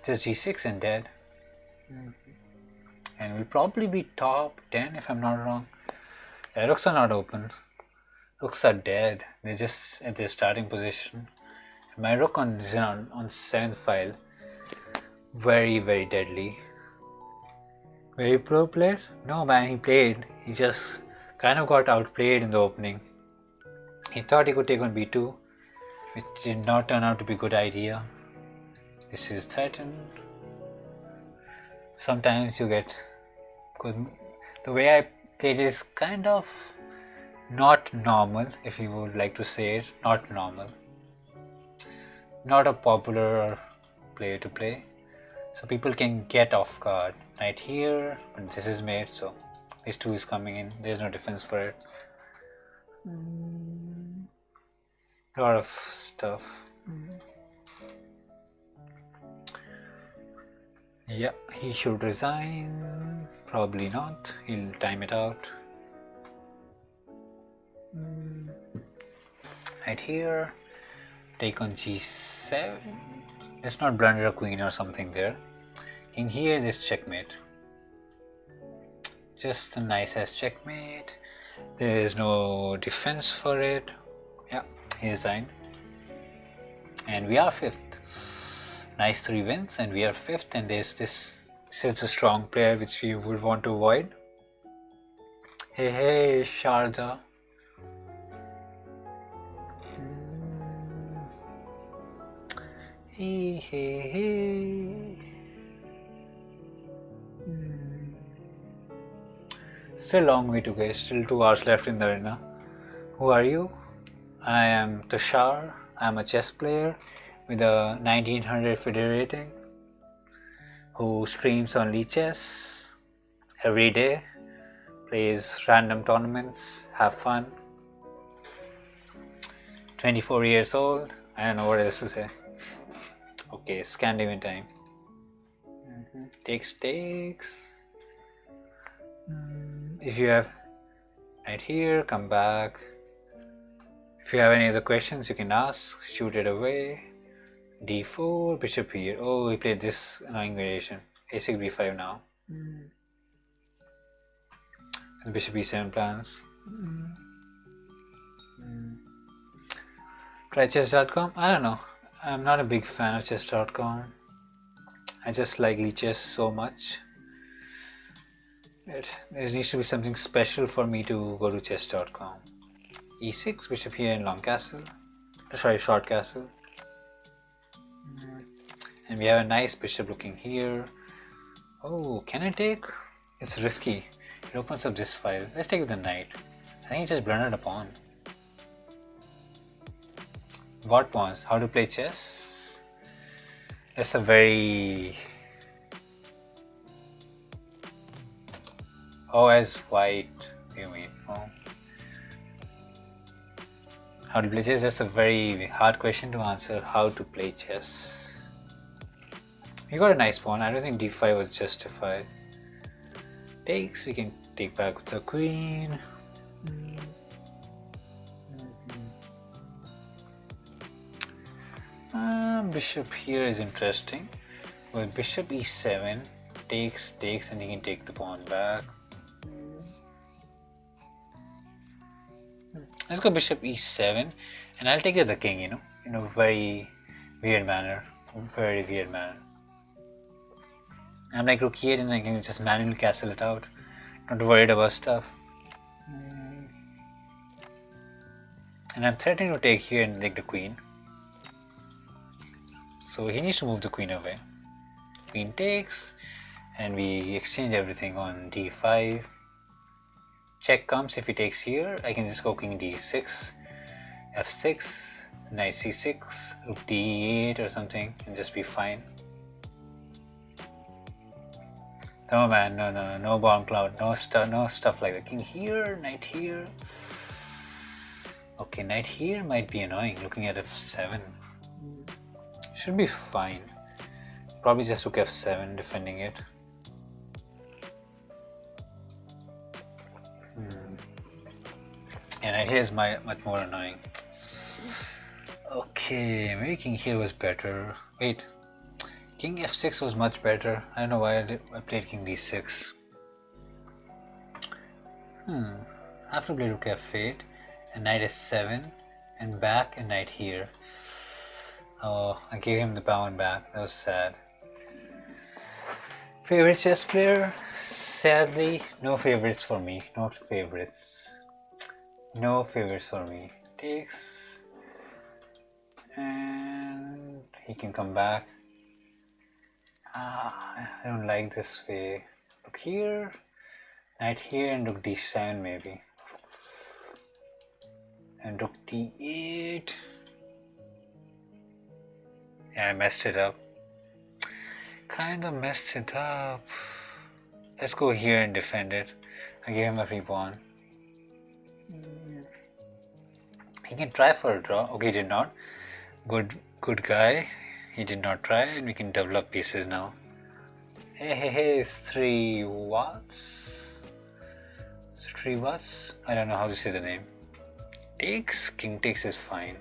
Just g6 and dead. And we'll probably be top 10 if I'm not wrong. Yeah, rooks are not open. Rooks are dead. They're just at their starting position. My rook is on 7th file. Very, very deadly. Very pro player? No man, he played. He just kind of got outplayed in the opening. He thought he could take on b2, which did not turn out to be a good idea. This is threatened. Sometimes you get good. The way I played is kind of not normal, if you would like to say it. Not normal. Not a popular player to play, so people can get off guard. Knight here, but this is mate, so this 2 is coming in. There's no defense for it. Lot of stuff. Yeah, he should resign. Probably not. He'll time it out. Right here. Take on g7. Let's not blunder a queen or something there. King here, this checkmate. Just a nice ass checkmate. There is no defense for it. Yeah, he resigned. And we are 5th. Nice 3 wins, and we are 5th. And there's this. This is the strong player which we would want to avoid. Hey, Sharda. Hey. Still a long way to go. Still 2 hours left in the arena. Who are you? I am Tushar. I am a chess player with a 1900 FIDE rating who streams on Lichess every day, plays random tournaments, have fun. 24 years old. I don't know what else to say. Okay, Scandinavian time. Takes. If you have right here, come back. If you have any other questions, you can ask. Shoot it away. d4, bishop here. Oh, he played this annoying variation. a6, b5 now. And bishop e7 plans. Try chess.com? I don't know. I'm not a big fan of chess.com. I just like Lichess so much. There needs to be something special for me to go to chess.com. e6, bishop here in long castle. Sorry, short castle. And we have a nice bishop looking here. Oh, can I take? It's risky. It opens up this file. Let's take with the knight. I think he just blundered a pawn. What pawns? How to play chess? That's a very... Oh, as white, you mean? Oh. How to play chess? That's a very hard question to answer. How to play chess? We got a nice pawn. I don't think d5 was justified. Takes. We can take back with the queen. Bishop here is interesting. Well, bishop e7 takes, and he can take the pawn back. Let's go bishop e7, and I'll take the king, in a very weird manner. I'm like rook e8 and I can just manually castle it out. Not worried about stuff. And I'm threatening to take here and take the queen. So he needs to move the queen away. Queen takes, and we exchange everything on d5. Check comes if he takes here. I can just go king d6, f6, knight c6, rook d8 or something, and just be fine. No man, no bomb cloud, no stuff like that. King here, knight here. Okay, knight here might be annoying. Looking at f7, should be fine. Probably just rook f7, defending it. Yeah, knight here is much more annoying. Okay, maybe king here was better. Wait, king f6 was much better. I don't know why I played king d6. I have to play rook f8 and knight s7 and back and knight here. Oh, I gave him the pawn back. That was sad. Favorite chess player? Sadly, no favorites for me. Not favorites. No favorites for me. Takes, and he can come back. I don't like this way. Look here, knight here, and rook d7 maybe, and rook d8. Yeah, I messed it up. Kind of messed it up. Let's go here and defend it. I gave him a free pawn. He can try for a draw. Okay, he did not. Good guy. He did not try, and we can develop pieces now. Hey, it's 3 watts. It's 3 watts. I don't know how to say the name. Takes. King takes is fine.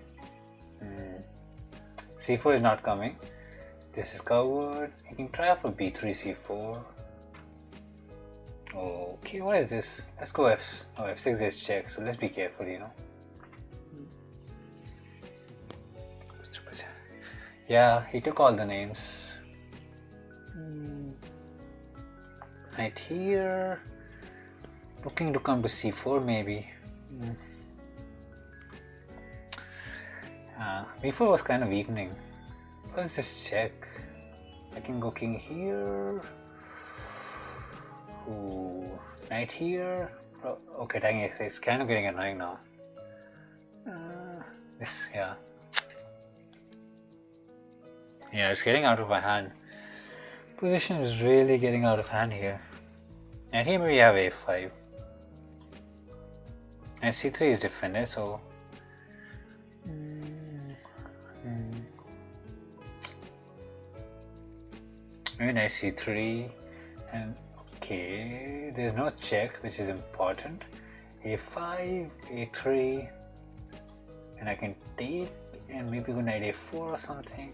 c4 is not coming. This is covered. He can try for b3, c4. Okay, what is this? Let's go f6 is check, so let's be careful, you know. Yeah, he took all the names. Knight here. Looking to come to c4 maybe. b4 was kind of weakening. Let's just check. I can go king here. Ooh, knight here. Okay, dang it, it's kind of getting annoying now. Yeah, it's getting out of my hand. Position is really getting out of hand here. And here we have a5. And c3 is defended, so maybe knight c3, and okay, there's no check, which is important. a5, a3, and I can take and maybe go knight a4 or something.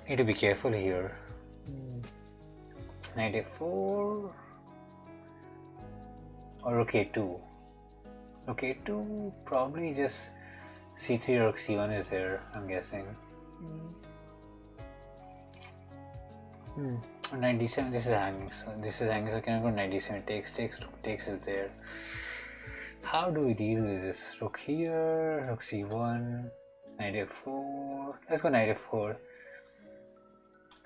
Need to be careful here. Knight a4 or rook a2. Rook a2, probably just c3 or c1 is there, I'm guessing. Knight d7, this is hanging, so can I go knight d7, takes is there. How do we deal with this? Rook here, rook c1, knight a4. Let's go knight a4.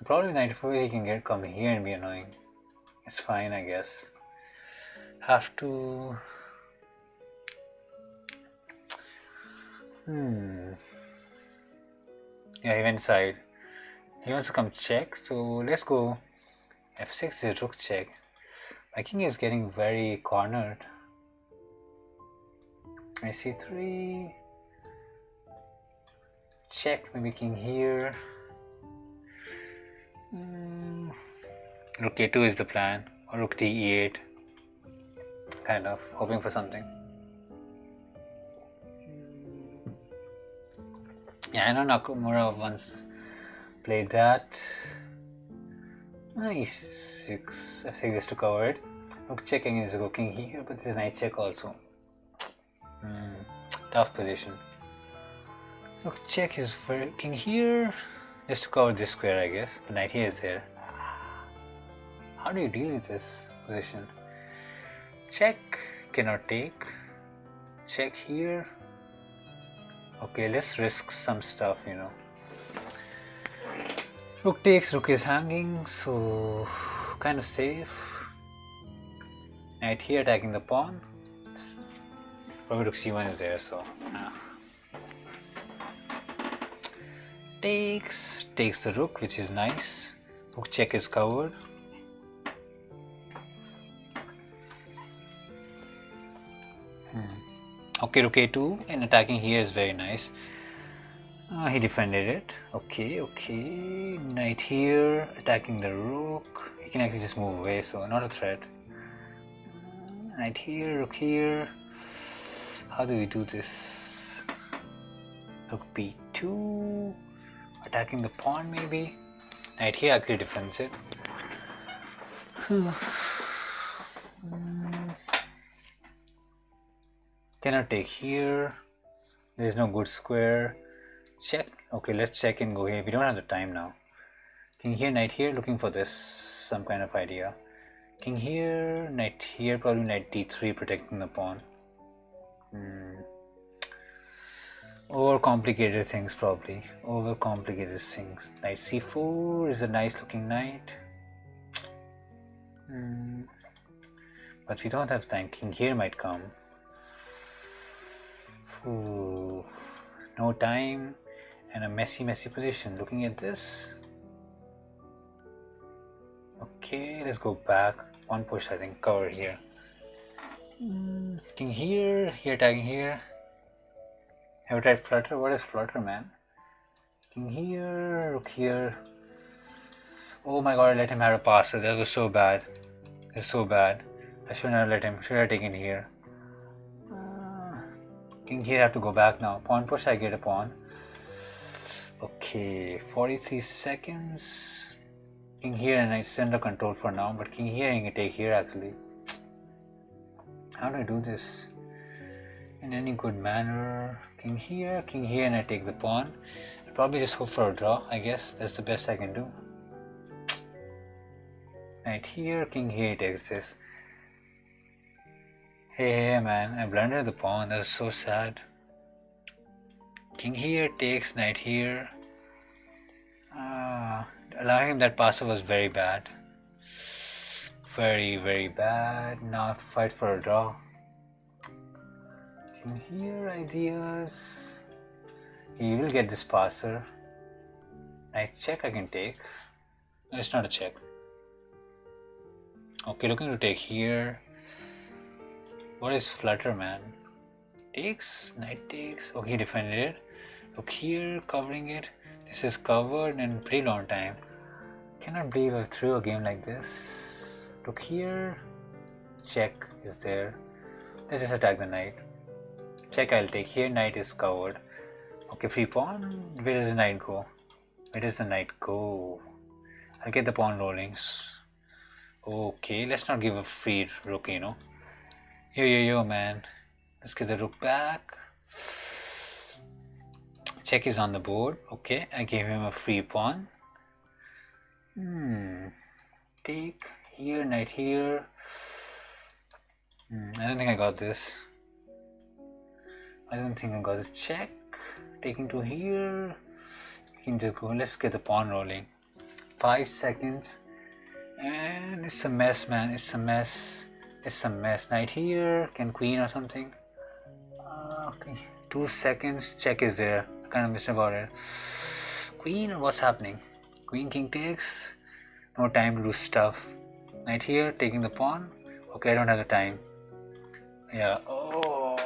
Probably knight a4 he can come here and be annoying. It's fine, I guess. Have to. Yeah, he went inside. He wants to come check, so let's go f6 is rook check. My king is getting very cornered. I c3 check, maybe king here. Rook a2 is the plan, or rook d8, kind of hoping for something. Yeah, I know Nakamura once played that. e6, f6 just to cover it. Rook checking is king here, but there's knight check also. Tough position. Rook check is for king here, just to cover this square, I guess. But knight here is there. How do you deal with this position? Check, cannot take. Check here. Okay, let's risk some stuff, you know. Rook takes, rook is hanging, so kind of safe. Knight here attacking the pawn. Probably rook c1 is there, so takes the rook, which is nice. Rook check is covered. Okay, rook a2 and attacking here is very nice. He defended it. Okay. Knight here attacking the rook. He can actually just move away, so not a threat. Knight here, rook here. How do we do this? Rook b2. Attacking the pawn maybe. Knight here actually defends it. Cannot take here. There is no good square. Check. Okay, let's check and go here. We don't have the time now. King here, knight here, looking for this, some kind of idea. King here, knight here, probably knight d3, protecting the pawn. Overcomplicated things probably. Overcomplicated things. Knight c4 is a nice looking knight. But we don't have time. King here might come. Ooh, no time and a messy position. Looking at this. Okay, let's go back. One push, I think, cover here. King here, attacking here. Have you tried flutter? What is flutter, man? King here, rook here. Oh my god, I let him have a passer. That was so bad. It's so bad. I shouldn't have let him. Should have taken here. King here, I have to go back now. Pawn push, I get a pawn. Okay, 43 seconds. King here and I center control for now, but king here I can take here actually. How do I do this in any good manner? King here and I take the pawn. I'll probably just hope for a draw, I guess. That's the best I can do. Knight here, king here takes this. Hey man, I blundered the pawn. That was so sad. King here takes, knight here. Allowing him that passer was very bad. Very bad. Now fight for a draw. King here, ideas. He will get this passer. Knight check I can take. No, it's not a check. Okay, looking to take here. What is flutter, man? Takes, knight takes. Okay, he defended it. Look here, covering it. This is covered in pretty long time. Cannot believe I threw a game like this. Look here. Check is there. Let's just attack the knight. Check I'll take here. Knight is covered. Okay, free pawn. Where does the knight go? Where does the knight go? I'll get the pawn rolling. Okay, let's not give a free rook, you know. Yo, man. Let's get the rook back. Check is on the board. Okay, I gave him a free pawn. Take here, knight here. I don't think I got this. I don't think I got the check. Taking to here. You can just go. Let's get the pawn rolling. 5 seconds. And it's a mess, man. It's a mess. Knight here. Can queen or something. Okay. 2 seconds. Check is there. I kind of missed about it. Queen or what's happening? Queen king takes. No time to do stuff. Knight here. Taking the pawn. Okay, I don't have the time. Yeah. Oh.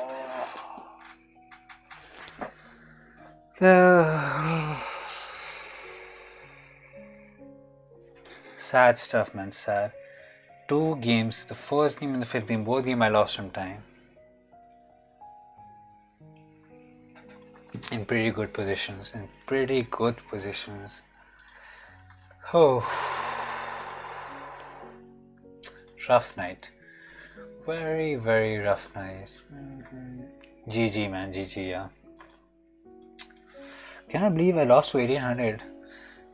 Sad stuff, man. Sad. 2 games. The first game and the 5th game. Both games I lost some time. In pretty good positions. Oh. Rough night. Very rough night. GG, man. GG, yeah. Cannot believe I lost to 1800.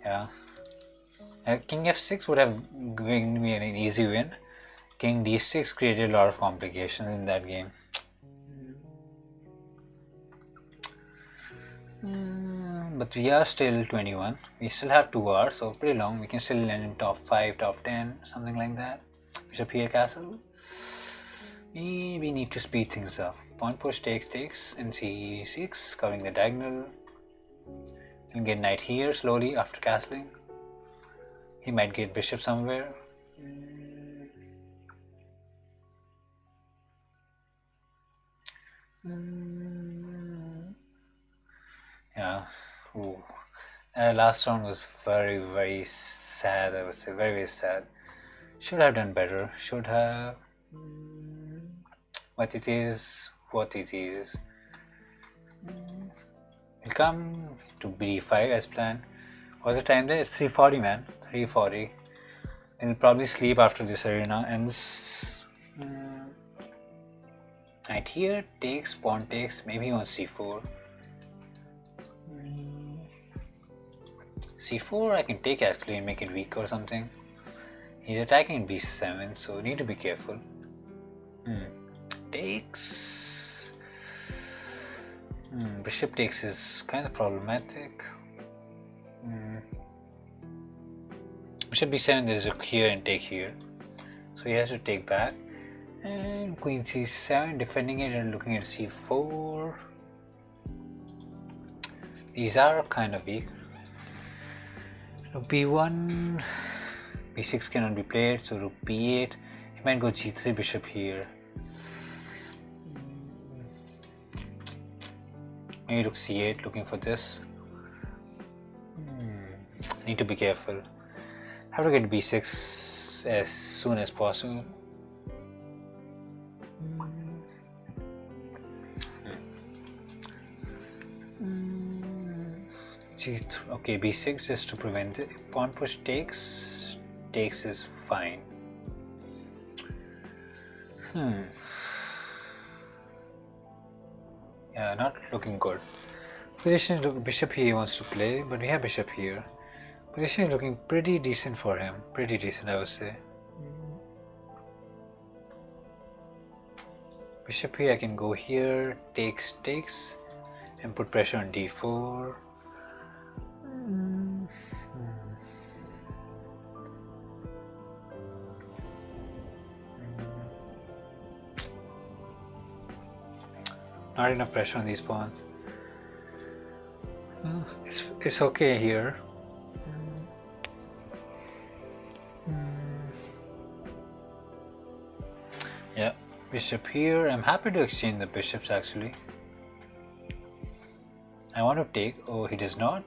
Yeah. King f6 would have given me an easy win. King d6 created a lot of complications in that game. but we are still 21. We still have 2 hours, so pretty long. We can still land in top 5, top 10, something like that. Bishop here, castle. We need to speed things up. Pawn push takes in c6, covering the diagonal. He'll get knight here slowly after castling. He might get bishop somewhere. Yeah. Ooh. Last round was very sad, I would say. Very sad. Should have done better. Should have. But it is what it is. We'll come to b5 as planned. What's the time there? It's 3:40, man. 3:40. We'll probably sleep after this arena ends. Knight here, takes, pawn takes, maybe on c4. c4 I can take actually and make it weak or something. He's attacking b7, so need to be careful. Takes. Bishop takes is kind of problematic. Bishop b7, there's a here and take here, so he has to take back. And queen c7, defending it and looking at c4. These are kind of weak. Rook b1, b6 cannot be played, so rook b8. He might go g3, bishop here. Maybe rook c8, looking for this. Need to be careful. Have to get b6 as soon as possible. G3, okay, b6 just to prevent it. Pawn push takes is fine. Yeah, not looking good. Position is bishop here he wants to play, but we have bishop here. Position is looking pretty decent for him. Pretty decent, I would say. Bishop here, I can go here, takes, and put pressure on d4. Not enough pressure on these pawns. It's okay here. Yeah, bishop here. I'm happy to exchange the bishops actually. I want to take. Oh, he does not.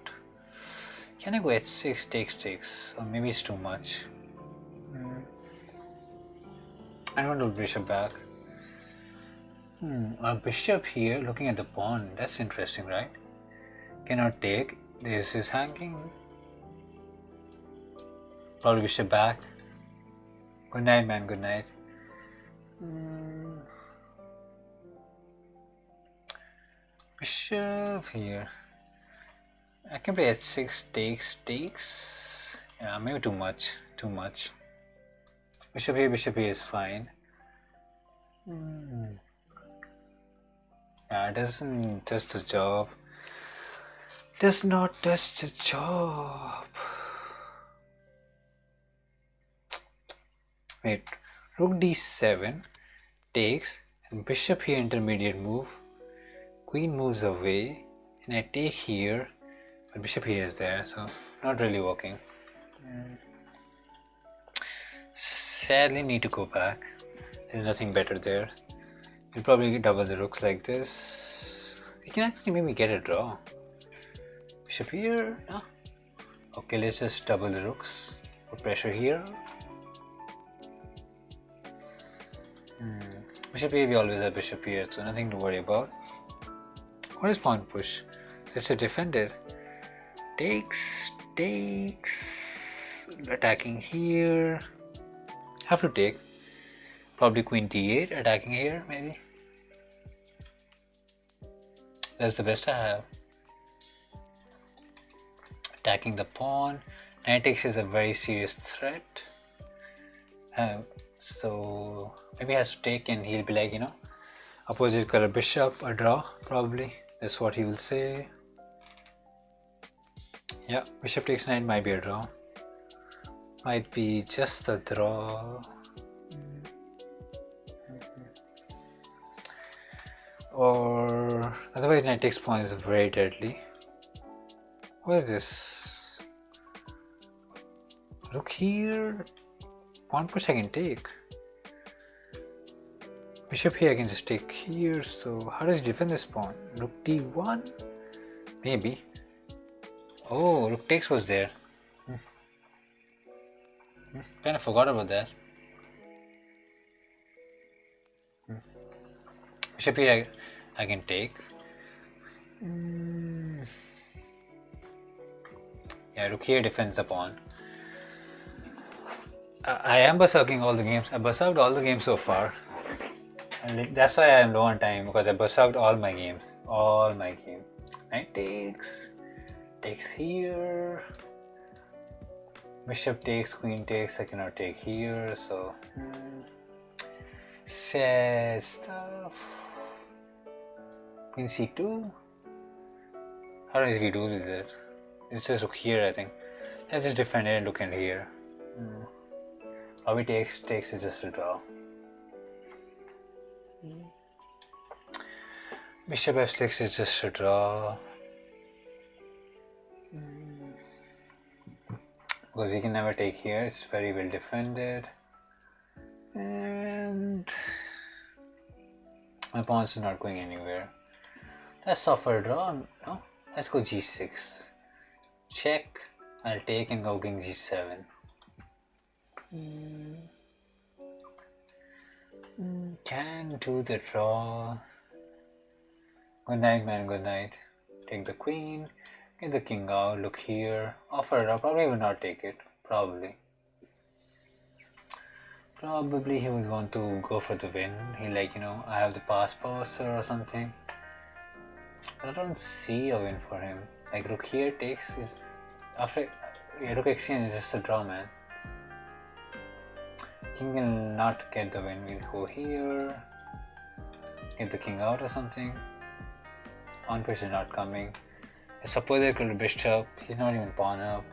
Can I go h6, takes? Or maybe it's too much. I don't want to bishop back. A bishop here looking at the pawn. That's interesting, right? Cannot take. This is hanging. Probably bishop back. Good night, man. Good night. Bishop here. I can play h6, takes. Yeah, maybe too much. Bishop here is fine. Yeah, it doesn't test the job. Does not test the job. Wait, rook d7 takes, and bishop here intermediate move. Queen moves away, and I take here, but bishop here is there, so not really working. Sadly, need to go back. There's nothing better there. You'll probably double the rooks like this. You can actually maybe get a draw. Bishop here. No. Okay, let's just double the rooks. Put pressure here. Bishop here, we always have bishop here, so nothing to worry about. What is pawn push? Let's say defend it. Takes. Attacking here. Have to take. Probably queen d8, attacking here, maybe. That's the best I have. Attacking the pawn. Knight takes is a very serious threat. So maybe he has to take, and he'll be like, opposite color bishop, a draw, probably. That's what he will say. Yeah, bishop takes knight might be a draw. Might be just a draw. Or otherwise knight takes pawn is very deadly. What is this? Rook here. Pawn push I can take. Bishop here I can just take here. So how does he defend this pawn? Rook d1? Maybe. Oh, rook takes was there. Kind of forgot about that. Bishop here I can take. Yeah, rook here defends the pawn. I am berserking all the games. I berserked all the games so far. And that's why I am low on time, because I berserked all my games. All my games. Knight takes here. Bishop takes, queen takes. I cannot take here, so sad stuff. Queen c2. How does we do with it? It's just rook here, I think. Let's just defend it and look in here. Probably takes is just a draw. Bishop f6 is just a draw. Because he can never take here, it's very well defended. And my pawns are not going anywhere. Let's offer a draw. No? Let's go g6. Check. I'll take and go king g7. Can do the draw. Good night, man. Good night. Take the queen. Get the king out. Look here. Offer it up. Probably will not take it. Probably he was want to go for the win. He like, I have the pass or something. But I don't see a win for him. Like rook here takes is after rook exchange is just a draw, man. King will not get the win. We'll go here. Get the king out or something. Pawn push is not coming. I suppose I could be bishop. He's not even pawn up.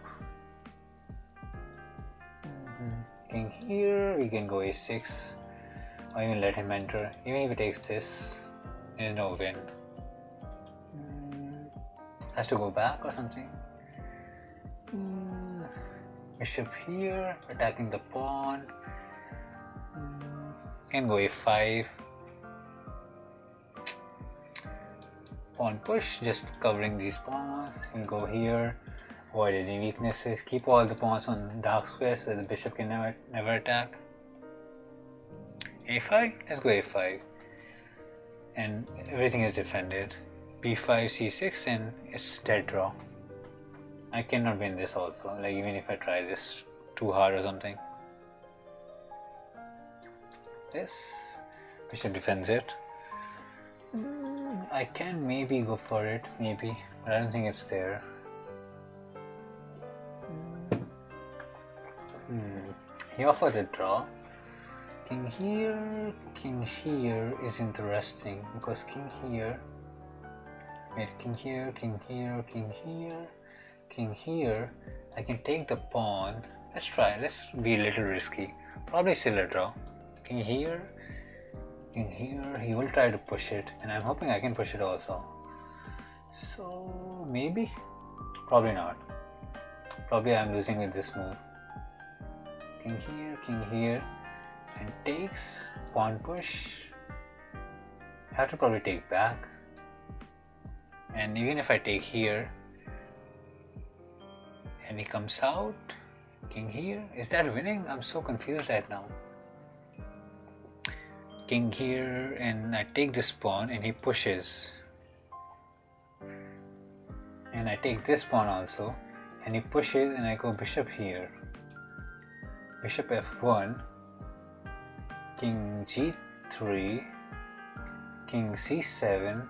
King here. We can go a6. Or even let him enter. Even if he takes this, there's no win. Has to go back or something. Bishop here, attacking the pawn. Can go a5. Pawn push, just covering these pawns. We'll go here, avoid any weaknesses. Keep all the pawns on dark squares so the bishop can never attack. a5, let's go a5. And everything is defended. b5, c6, and it's dead draw. I cannot win this also, like even if I try this too hard or something. This bishop defends it. I can maybe go for it, maybe, but I don't think it's there. He offered a draw. King here is interesting because king here. Wait, king here, king here, king here, king here. I can take the pawn. Let's try. Let's be a little risky. Probably still a draw. King here, king here. He will try to push it, and I'm hoping I can push it also. So maybe, probably not. Probably I'm losing with this move. King here, and takes pawn push. Have to probably take back. And even if I take here and he comes out, king here, is that winning? I'm so confused right now. King here, and I take this pawn and he pushes. And I take this pawn also and he pushes, and I go bishop here. Bishop f1, king g3, king c7.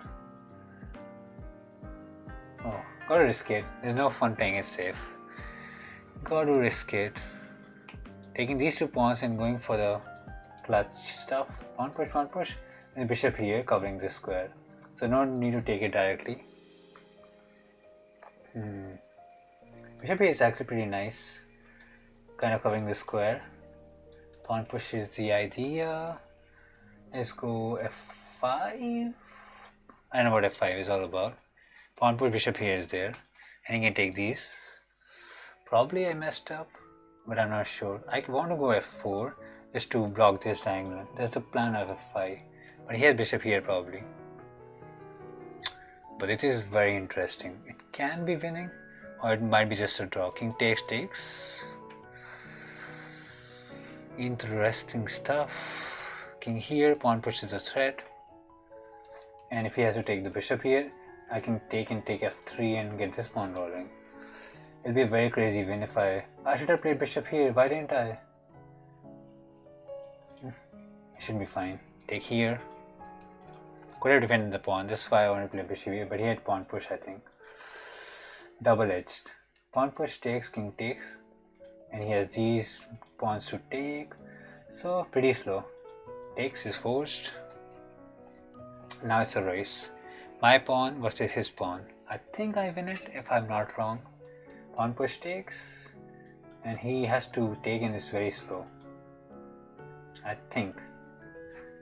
Oh, gotta risk it. There's no fun playing it safe. Gotta risk it. Taking these two pawns and going for the clutch stuff. Pawn push, and bishop here covering this square. So no need to take it directly. Bishop here is actually pretty nice, kind of covering the square. Pawn push is the idea. Let's go f5. I don't know what f5 is all about. Pawn push bishop here is there, and you can take these. Probably I messed up, but I'm not sure. I want to go f4 just to block this diagonal. That's the plan of f5. But he has bishop here probably. But it is very interesting. It can be winning, or it might be just a draw. King takes. Interesting stuff. King here, pawn pushes a threat. And if he has to take the bishop here, I can take and take f3 and get this pawn rolling. It'll be a very crazy win if I should have played bishop here. Why didn't I? It should be fine. Take here. Could have defended the pawn. That's why I want to play bishop here. But he had pawn push, I think. Double-edged. Pawn push takes, king takes. And he has these pawns to take. So pretty slow. Takes is forced. Now it's a race. My pawn versus his pawn. I think I win it if I'm not wrong. Pawn push takes, and he has to take and it's very slow. I think.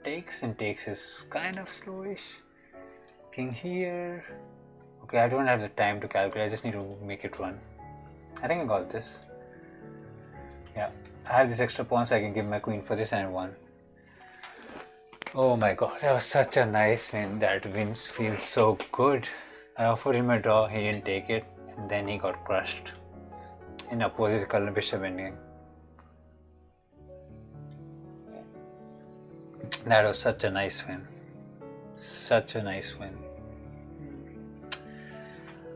Takes and takes is kind of slowish. King here. Okay, I don't have the time to calculate, I just need to make it run. I think I got this. Yeah, I have this extra pawn so I can give my queen for this and one. Oh my god, that was such a nice win. That win feels so good. I offered him a draw, he didn't take it, and then he got crushed in opposite color bishop endgame. That was such a nice win. Such a nice win.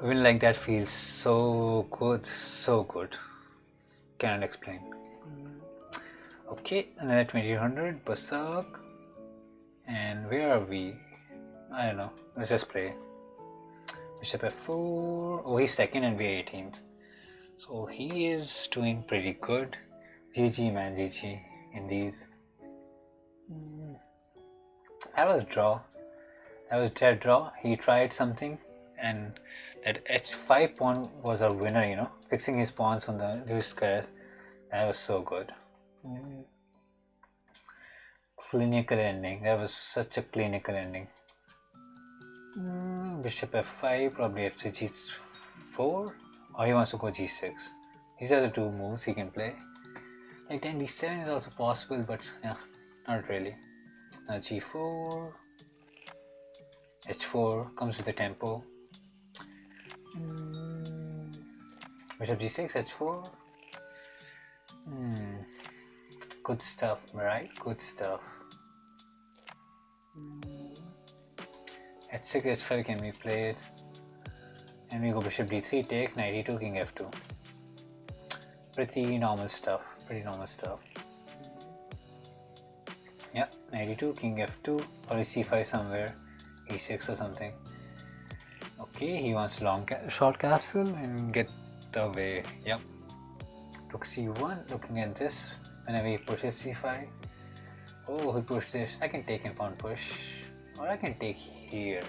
A win like that feels so good, so good. Cannot explain. Okay, another 2200, Berserk. And where are we? I don't know. Let's just play. Bishop f4. Oh, he's second and we're 18th. So he is doing pretty good. GG man, GG. Indeed. That was draw. That was dead draw. He tried something, and that h5 pawn was our winner, you know. Fixing his pawns on these squares. That was so good. Clinical ending. That was such a clinical ending. Bishop f5, probably f3, g4, or he wants to go g6. These are the two moves he can play. Like then d7 is also possible, but yeah, not really. Now g4, h4 comes with the tempo. Bishop g6, h4. Good stuff, right? Good stuff. h6, h5 can be played. And we go bishop d3, take, knight e2, king f2. Pretty normal stuff. Pretty normal stuff. Yeah, knight e2, king f2, probably c5 somewhere, e6 or something. Okay, he wants short castle and get away. Yep. Rook c1, looking at this, whenever he pushes c5. Oh, he pushed this. I can take and pawn push, or I can take here.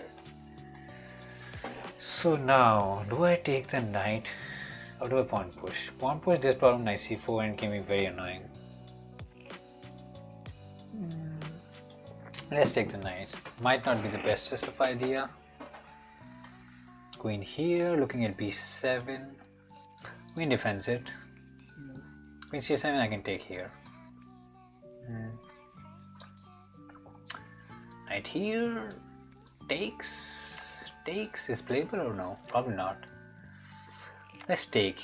So now, do I take the knight or do I pawn push? Pawn push this problem knight c4 and can be very annoying. Let's take the knight. Might not be the bestest of idea. Queen here, looking at b7. Queen defends it. Queen c7 I can take here. Knight here. Takes. Takes is playable or no? Probably not. Let's take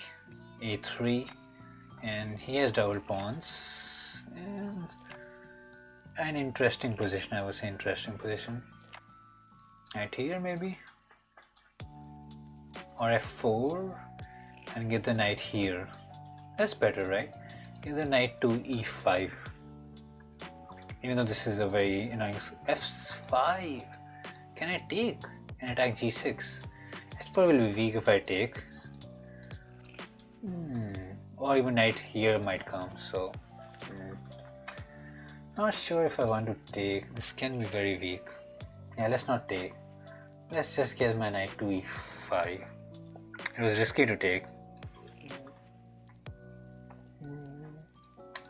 a3. And he has double pawns. And an interesting position, I would say. Interesting position. Knight here maybe. Or f4 and get the knight here. That's better, right? Get the knight to e5. Even though this is a very annoying f5. Can I take and attack g6? h4 will be weak if I take. Or even knight here might come. So not sure if I want to take. This can be very weak. Yeah, let's not take. Let's just get my knight to e5. It was risky to take.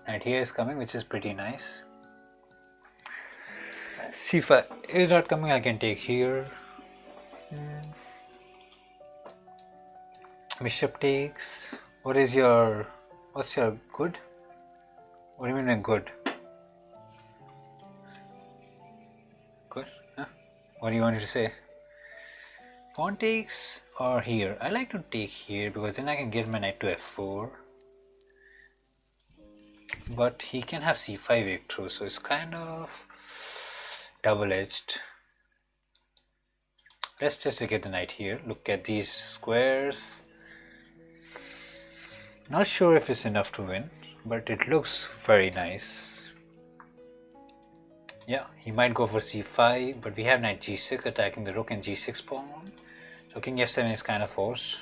Knight here is coming, which is pretty nice. c5 is not coming, I can take here. Bishop takes. What's your good? What do you mean good? Good? Huh? What do you want to say? Pawn takes or here? I like to take here because then I can get my knight to f4. But he can have c5 breakthrough, so it's kind of double-edged. Let's just get the knight here. Look at these squares. Not sure if it's enough to win, but it looks very nice. Yeah, he might go for c5, but we have knight g6 attacking the rook and g6 pawn. So king f7 is kind of forced.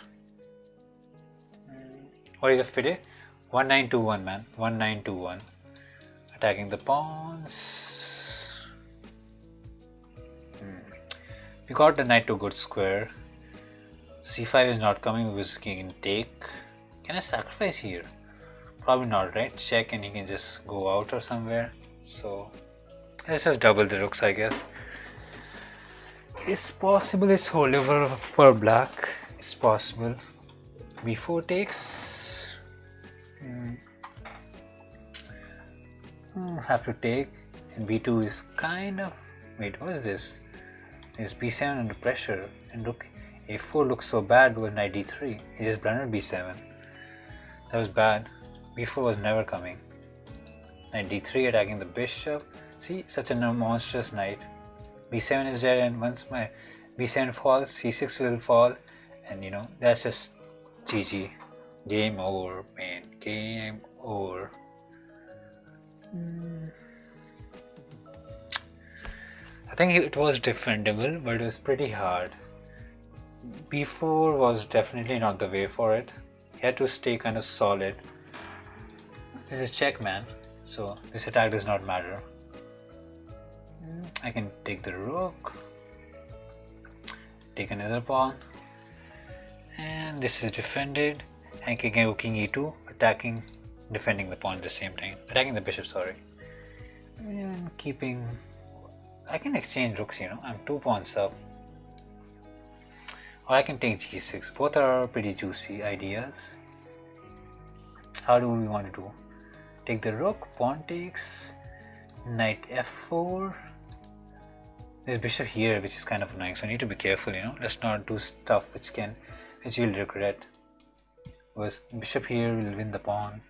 What is the FIDE? 1921, man. 1921. Attacking the pawns. We got the knight to a good square. c5 is not coming because he can take. Can I sacrifice here? Probably not, right? Check and he can just go out or somewhere. So let's just double the rooks, I guess. It's possible it's holdable for black. It's possible. b4 takes. Have to take. And b2 is kind of. Wait, what is this? There's b7 under pressure. And look, a4 looks so bad with knight d3. He just blundered b7. That was bad. b4 was never coming. Knight d3 attacking the bishop. See, such a monstrous knight. b7 is dead, and once my b7 falls, c6 will fall, and you know, that's just GG. Game over, man. Game over. I think it was defendable, but it was pretty hard. b4 was definitely not the way for it. He had to stay kind of solid. This is check, man. So this attack does not matter. I can take the rook, take another pawn, and this is defended. And king e2, attacking, defending the pawn at the same time, attacking the bishop. Sorry, and keeping. I can exchange rooks. You know, I'm 2 pawns up, or I can take g6. Both are pretty juicy ideas. How do we want to do? Take the rook, pawn takes, knight f4. There's bishop here, which is kind of annoying, so I need to be careful, you know. Let's not do stuff which you'll regret. Because bishop here will win the pawn.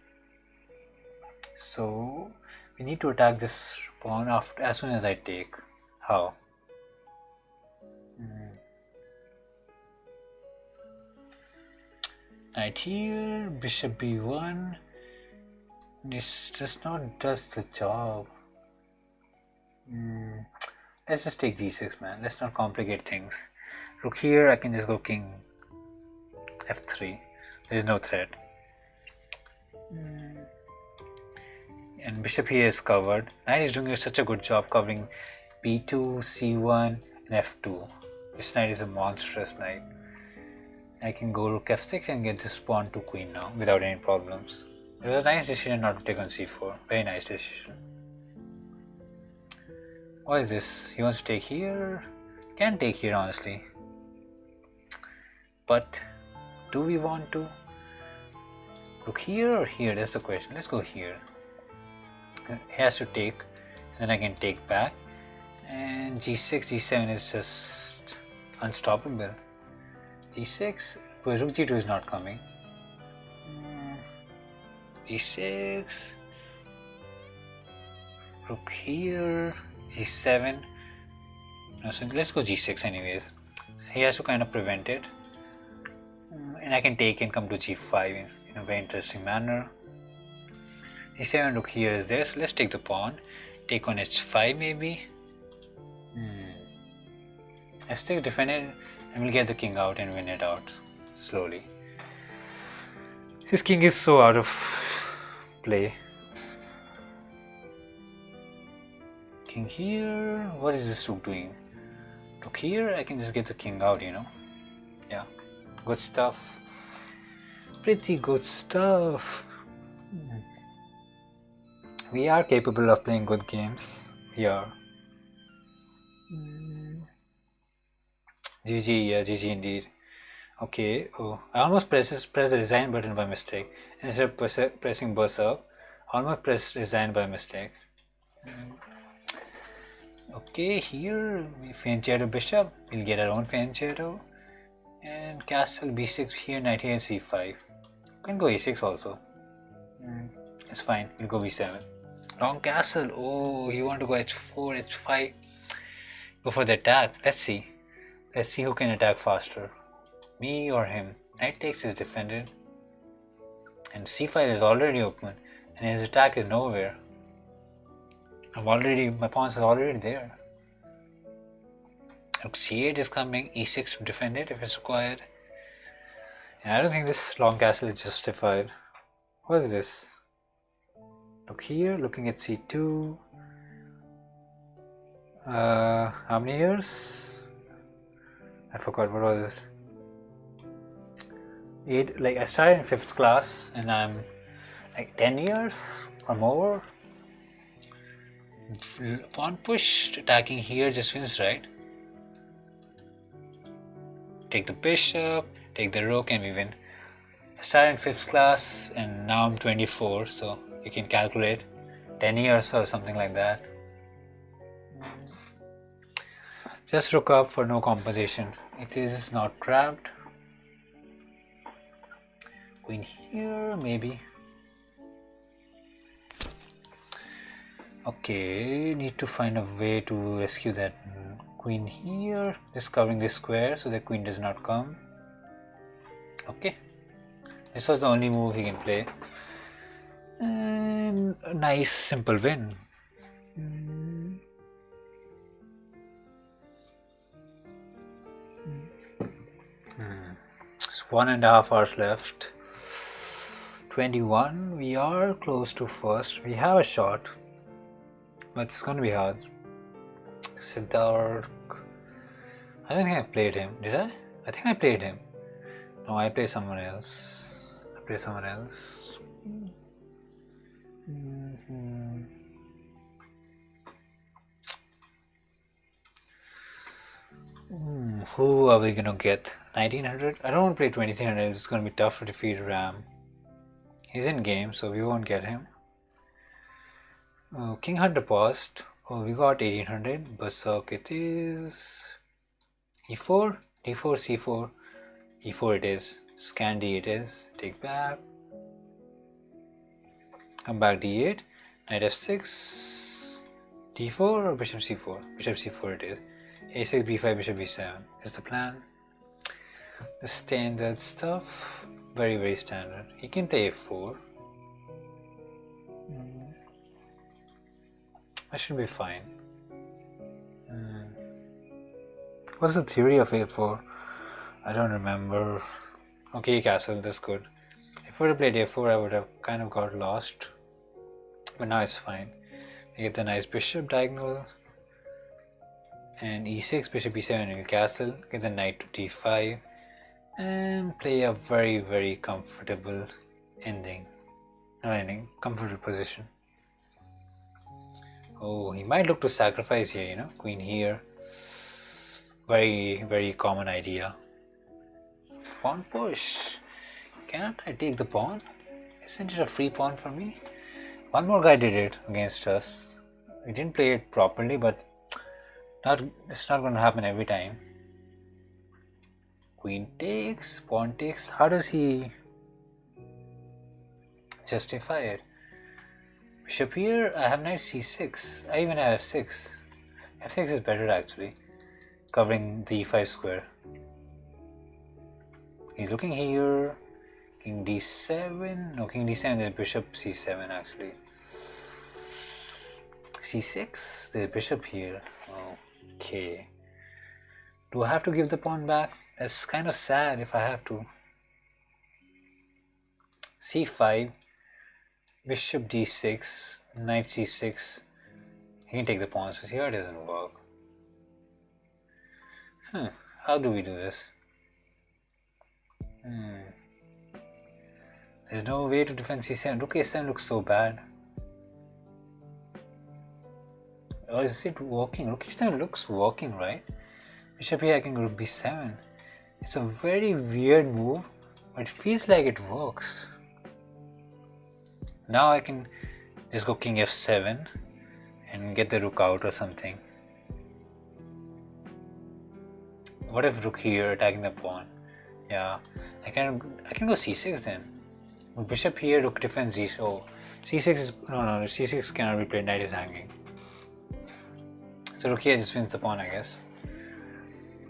So we need to attack this pawn as soon as I take. How? Knight here, bishop b1. This just not does the job. Let's just take g6, man. Let's not complicate things. Rook here, I can just go king f3. There is no threat. And bishop here is covered. Knight is doing such a good job covering b2, c1, and f2. This knight is a monstrous knight. I can go rook f6 and get this pawn to queen now without any problems. It was a nice decision not to take on c4. Very nice decision. What is this? He wants to take here. Can take here, honestly. But do we want to? Look here or here? That's the question. Let's go here. He has to take, and then I can take back. And g6, g7 is just unstoppable. g6, because rook g2 is not coming. g6, rook here, g7. No, so let's go g6 anyways. He has to kind of prevent it. And I can take and come to g5 in a very interesting manner. g7 rook here is there, so let's take the pawn. Take on h5 maybe. f6 defended, and we'll get the king out and win it out slowly. His king is so out of play. King here. What is this rook doing? Rook here, I can just get the king out, you know. Yeah, good stuff. Pretty good stuff. We are capable of playing good games here. GG, yeah, GG indeed. Okay, oh, I almost pressed the resign button by mistake. Instead of pressing berserk, I almost pressed resign by mistake. Okay, here we Fianchetto bishop, we'll get our own Fianchetto. And castle b6 here, knight here, c5. Can go a6 also. It's fine, we'll go b7. Long castle, oh, you want to go h4, h5. Go for the attack, let's see. Let's see who can attack faster. Me or him. Knight takes is defended. And c5 is already open. And his attack is nowhere. My pawns are already there. Rook c8 is coming, e6 to defend it if it's required. And I don't think this long castle is justified. What is this? Look here, looking at c2. How many years? I forgot what was it. 8, like I started in 5th class and I'm like 10 years or more. Pawn push, attacking here just wins, right? Take the bishop, take the rook, and we win. I started in 5th class and now I'm 24, so you can calculate 10 years or something like that. Just rook up for no compensation. It is not trapped. Queen here, maybe. Okay, need to find a way to rescue that queen here, just covering this square so the queen does not come. Okay, this was the only move he can play. And a nice simple win. It's 1.5 hours left. 21, we are close to first. We have a shot, but it's gonna be hard. Siddharth, I don't think I played him, did I? I think I played him. No, I played someone else. Who are we gonna get? 1900? I don't want to play 2300, it's gonna be tough to defeat Ram. He's in game, so we won't get him. King Hunter paused. Oh, we got 1800. Berserk it is. E4, D4, C4. E4 it is. Scan D it is. Take back. Come back D8. Knight F6. D4 or Bishop C4? Bishop C4 it is. A6, B5, Bishop B7 is the plan. The standard stuff. Very, very standard. He can play A4. That should be fine. What's the theory of A4? I don't remember. Okay, castle, that's good. If I would have played A4, I would have kind of got lost. But now it's fine. We get the nice bishop diagonal. And E6, bishop E7 in castle. Get the knight to D5. And play a very, very comfortable ending. Not ending, comfortable position. Oh, he might look to sacrifice here, you know, queen here. Very, very common idea. Pawn push. Cannot I take the pawn? Isn't it a free pawn for me? One more guy did it against us. We didn't play it properly, but it's not going to happen every time. Queen takes, pawn takes. How does he justify it? Bishop here, I have knight c6. I even have f6. f6 is better actually, covering the e5 square. He's looking here. King d7. No, king d7, there's bishop c7 actually. c6, there's bishop here. Okay. Do I have to give the pawn back? That's kind of sad if I have to. c5, bishop d6, knight c6. He can take the pawn, so here it doesn't work. How do we do this? There's no way to defend c7. Rook a7 looks so bad. Or is it working? Rook h7 looks working, right? Bishop here, I can go rook b7. It's a very weird move, but it feels like it works. Now I can just go king f7 and get the rook out or something. What if rook here attacking the pawn? Yeah, I can go c6 then. With bishop here, rook defends g. Oh, c6 is no, c6 cannot be played. Knight is hanging. So rook here just wins the pawn, I guess.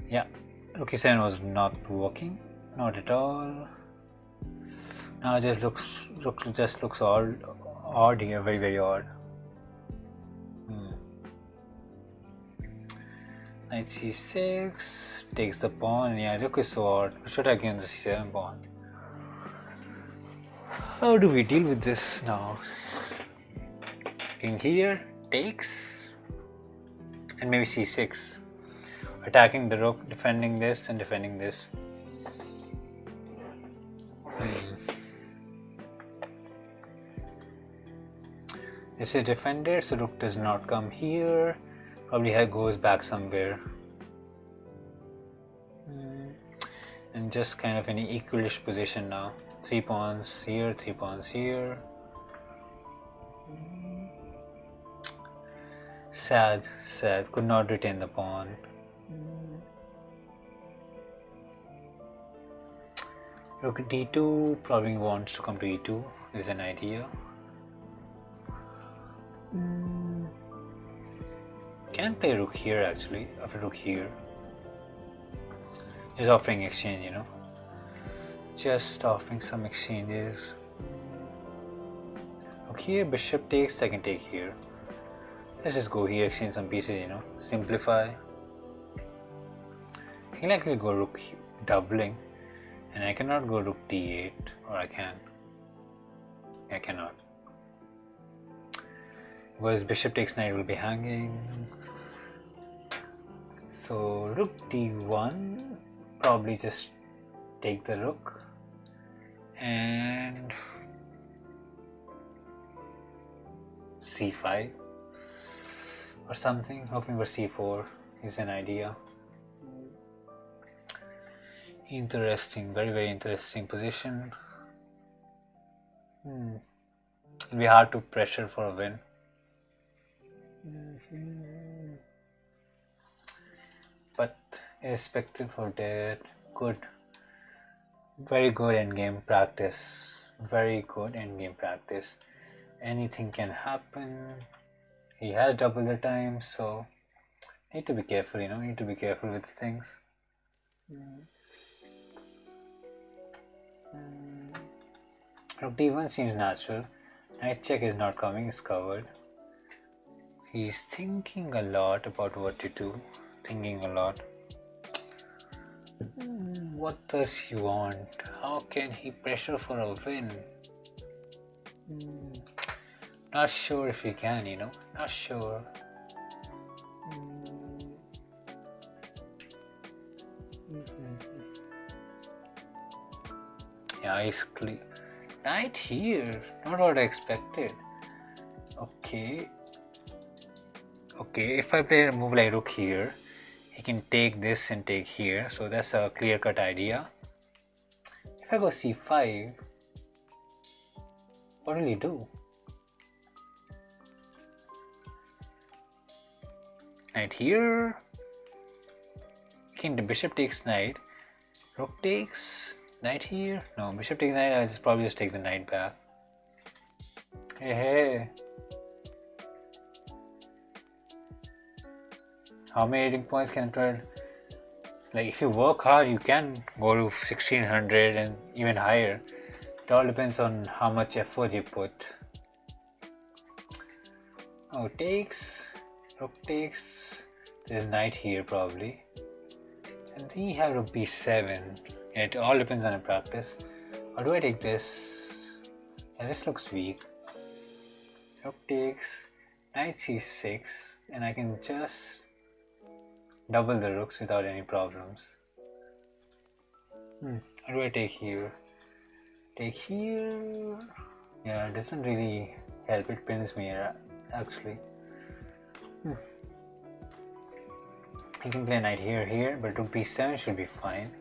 Yeah, rook e7 was not working, not at all. Now it just looks odd here, very very odd. Knight c6 takes the pawn. Yeah, rook is so odd. We should have given the c7 pawn. How do we deal with this now? King here takes, and maybe c6. Attacking the rook, defending this and defending this. This is defended, so rook does not come here. Probably goes back somewhere. And just kind of in an equalish position now. 3 pawns here, 3 pawns here. Sad, could not retain the pawn. Rook d2, probably wants to come to e2, is an idea. Can play rook here actually, after rook here. Just offering exchange, you know. Just offering some exchanges. Rook here, bishop takes, I can take here. Let's just go here, exchange some pieces, you know. Simplify. I can actually go rook doubling. And I cannot go rook d8, or I can. I cannot. Because bishop takes knight will be hanging. So rook d1, probably just take the rook. And c5 or something, hoping for c4 is an idea. Interesting, very very interesting position. It'll be hard to pressure for a win. But irrespective of that, very good endgame practice. Very good endgame practice. Anything can happen. He has double the time, so need to be careful, you know, need to be careful with things. Rook d1 seems natural. Knight check is not coming, it's covered. He's thinking a lot about what to do. Thinking a lot. What does he want? How can he pressure for a win? Not sure if he can, you know. Not sure. Yeah, he's clear. Knight here. Not what I expected. Okay, if I play a move like rook here, he can take this and take here, so that's a clear-cut idea. If I go c5, what will he do? Knight here, king to bishop takes knight, rook takes, knight here, no, bishop takes knight, I'll probably just take the knight back. Hey. How many rating points can I try? Like, if you work hard, you can go to 1600 and even higher. It all depends on how much effort you put. Oh, takes, rook takes, there's knight here probably. And then you have rook b7. It all depends on the practice. Or do I take this? Yeah, this looks weak. Rook takes, knight c6, and I can just double the rooks without any problems. How do I take here? Take here. Yeah, it doesn't really help. It pins me actually. He can play knight here, but rook b7 should be fine.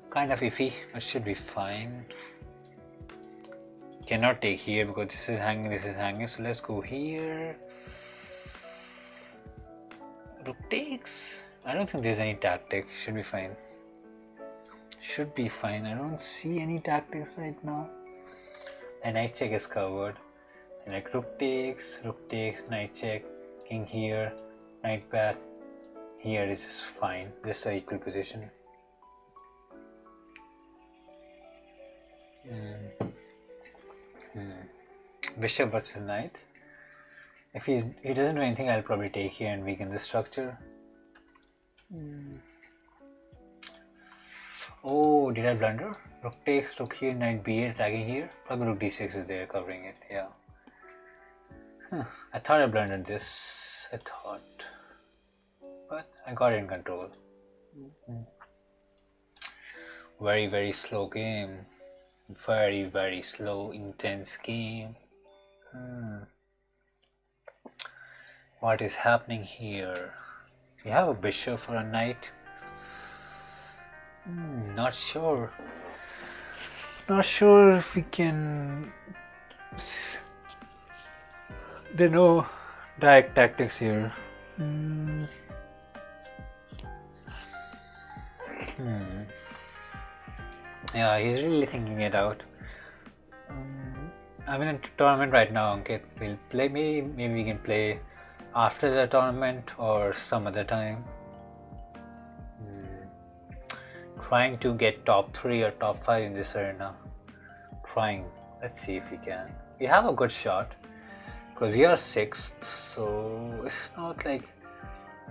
Kind of iffy, but should be fine. Cannot take here because this is hanging, so let's go here. Rook takes. I don't think there's any tactic. Should be fine. Should be fine. I don't see any tactics right now. The knight check is covered. And like rook takes, knight check, king here, knight back. Here is just fine. Just an equal position. Bishop versus knight. If he doesn't do anything, I'll probably take here and weaken the structure. Oh, did I blunder? Rook takes, rook here, knight b8 attacking here. Probably rook d6 is there covering it, yeah. I thought I blundered this, but I got it in control. Very, very slow game. Very, very slow, intense game. What is happening here? We have a bishop for a knight. Not sure. Not sure if we can. There are no direct tactics here. Yeah, he's really thinking it out. I'm in a tournament right now, Ankit. We'll play, maybe we can play after the tournament or some other time. Trying to get top 3 or top 5 in this arena. Let's see if we can. We have a good shot because we are 6th, so it's not like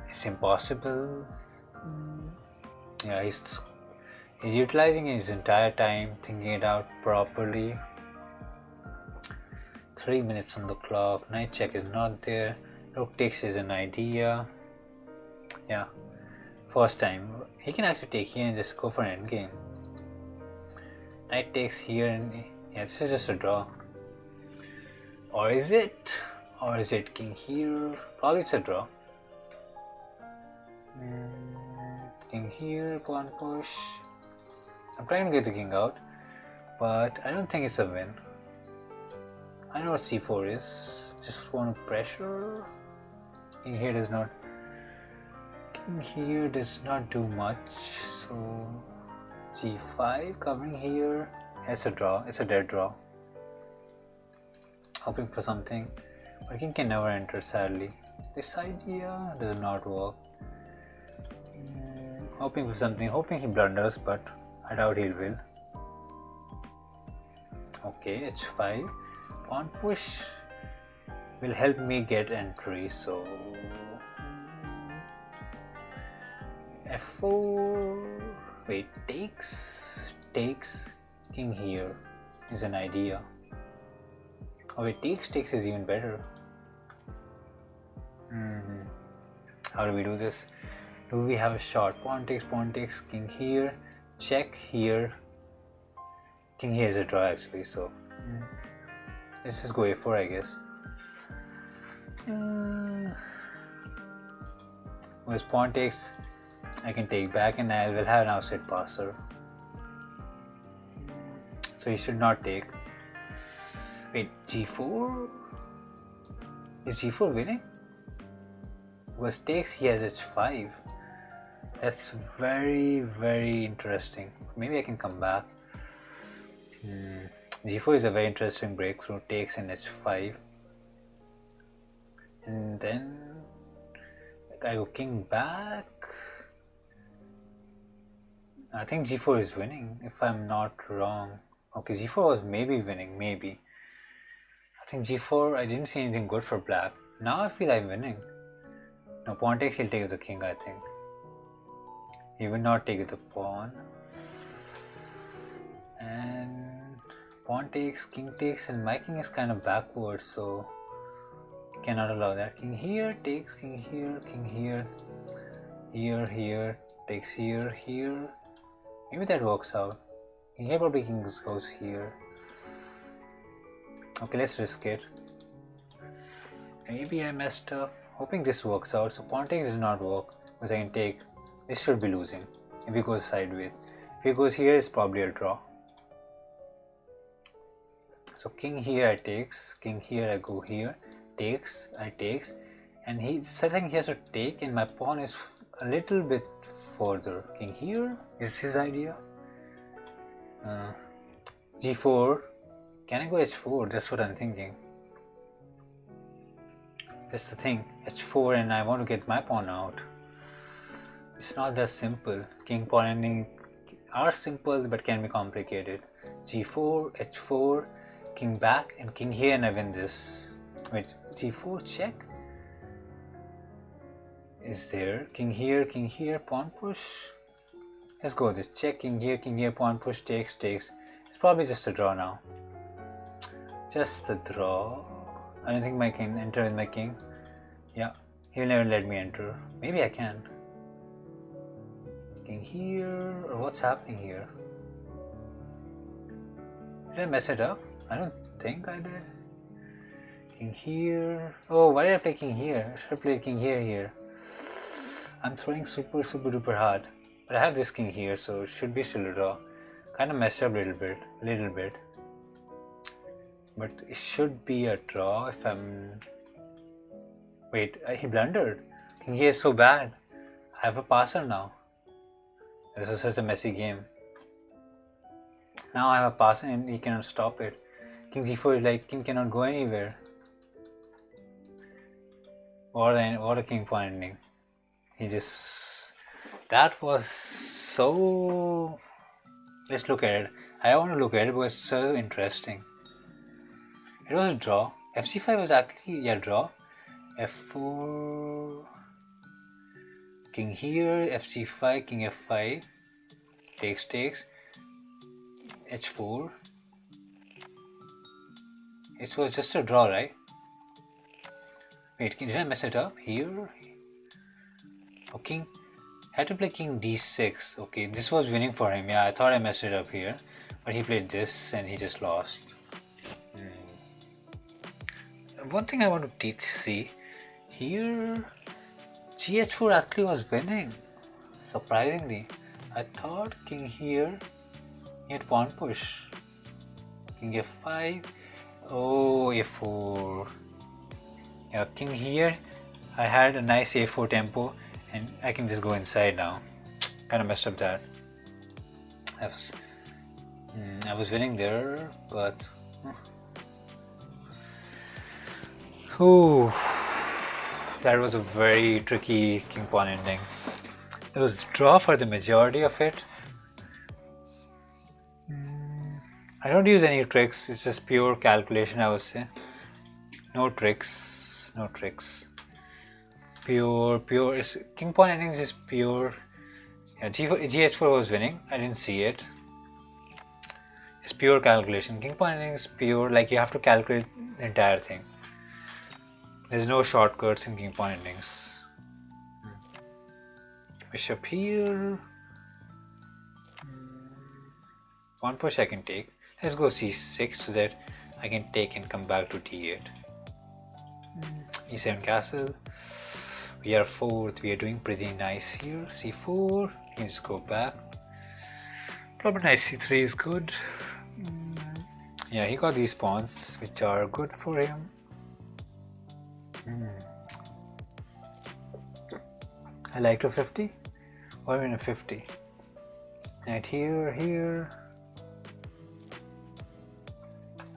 it's impossible. Yeah, he's utilizing his entire time, thinking it out properly. 3 minutes on the clock. Knight check is not there. Rook takes is an idea. Yeah, first time. He can actually take here and just go for an endgame. Knight takes here and yeah, this is just a draw. Or is it? Or is it king here? Probably it's a draw. King here, pawn push. I'm trying to get the king out, but I don't think it's a win. I know what c4 is. Just want to pressure. King here does not. King here does not do much. So g5 covering here. It's a draw. It's a dead draw. Hoping for something, but king can never enter. Sadly, this idea does not work. Hoping for something. Hoping he blunders, but I doubt he will. Okay, h5. Pawn push will help me get entry, so f4. Wait, takes, king here is an idea. Oh wait, takes is even better. How do we do this? Do we have a shot? Pawn takes, king here, check here. King here is a draw actually, so let's just go a4, I guess. With pawn takes, I can take back and I will have an outside passer. So he should not take. Wait, g4? Is g4 winning? Because takes, he has h5. That's very, very interesting. Maybe I can come back. g4 is a very interesting breakthrough. Takes and h5. And then I go king back. I think g4 is winning, if I'm not wrong. Okay, g4 was maybe winning, maybe. I think g4, I didn't see anything good for black. Now I feel I'm winning. No, pawn takes, he'll take the king, I think. He will not take the pawn. And pawn takes, king takes, and my king is kind of backwards, so cannot allow that. King here, takes, king here, here, takes here. Maybe that works out. King here, probably king goes here. Okay, let's risk it. Maybe I messed up. hoping this works out. So pawn takes does not work because I can take. This should be losing if he goes sideways. If he goes here, it's probably a draw. So king here I takes, king here I go here, takes, I takes, and he's saying he has to take, and my pawn is a little bit further. King here is his idea. G4. Can I go H4? That's what I'm thinking. That's the thing. H4, and I want to get my pawn out. It's not that simple. King pawn ending are simple but can be complicated. G4, H4, king back, and king here, and I win this. Wait, G4 check is there. King here, pawn push. Let's go with this. Check, king here, pawn push, takes, takes. It's probably just a draw now. Just a draw. I don't think I can enter with my king. Yeah, he'll never let me enter. Maybe I can. King here, or what's happening here? Did I mess it up? I don't think I did. King here. Oh, why did I play king here? I should have played king here. I'm throwing super duper hard. But I have this king here, so it should be still a draw. Kind of messed up a little bit. But it should be a draw if I'm... Wait, he blundered. King here is so bad. I have a passer now. This was such a messy game. Now I have a passer and he cannot stop it. King g4 is like, king cannot go anywhere. What a king pawn ending. He just... That was so... Let's look at it. I want to look at it because it's so interesting. It was a draw. fc5 was actually a draw. f4... King here, fg5, king f5, takes, h4. It was just a draw, right? Wait, did I mess it up? Here? Oh, king. Had to play king d6. Okay, this was winning for him. Yeah, I thought I messed it up here. But he played this and he just lost. One thing I want to see here. Gh4 actually was winning, surprisingly. I thought king here, he had pawn push. King f5, oh a4. Yeah, king here, I had a nice a4 tempo and I can just go inside now. Kind of messed up that. I was winning there, but... Ooh. That was a very tricky king pawn ending. It was draw for the majority of it. I don't use any tricks, it's just pure calculation, I would say. No tricks. Pure. King pawn ending is just pure. Yeah, Gh4 was winning, I didn't see it. It's pure calculation. King pawn ending is pure, like you have to calculate the entire thing. There's no shortcuts in king pawn endings. Bishop here. Pawn push I can take. Let's go c6 so that I can take and come back to d8. e7 castle. We are fourth. We are doing pretty nice here. c4. You can just go back. Probably knight c3 is good. Yeah, he got these pawns which are good for him. I like to 50 or even a 50. Knight here,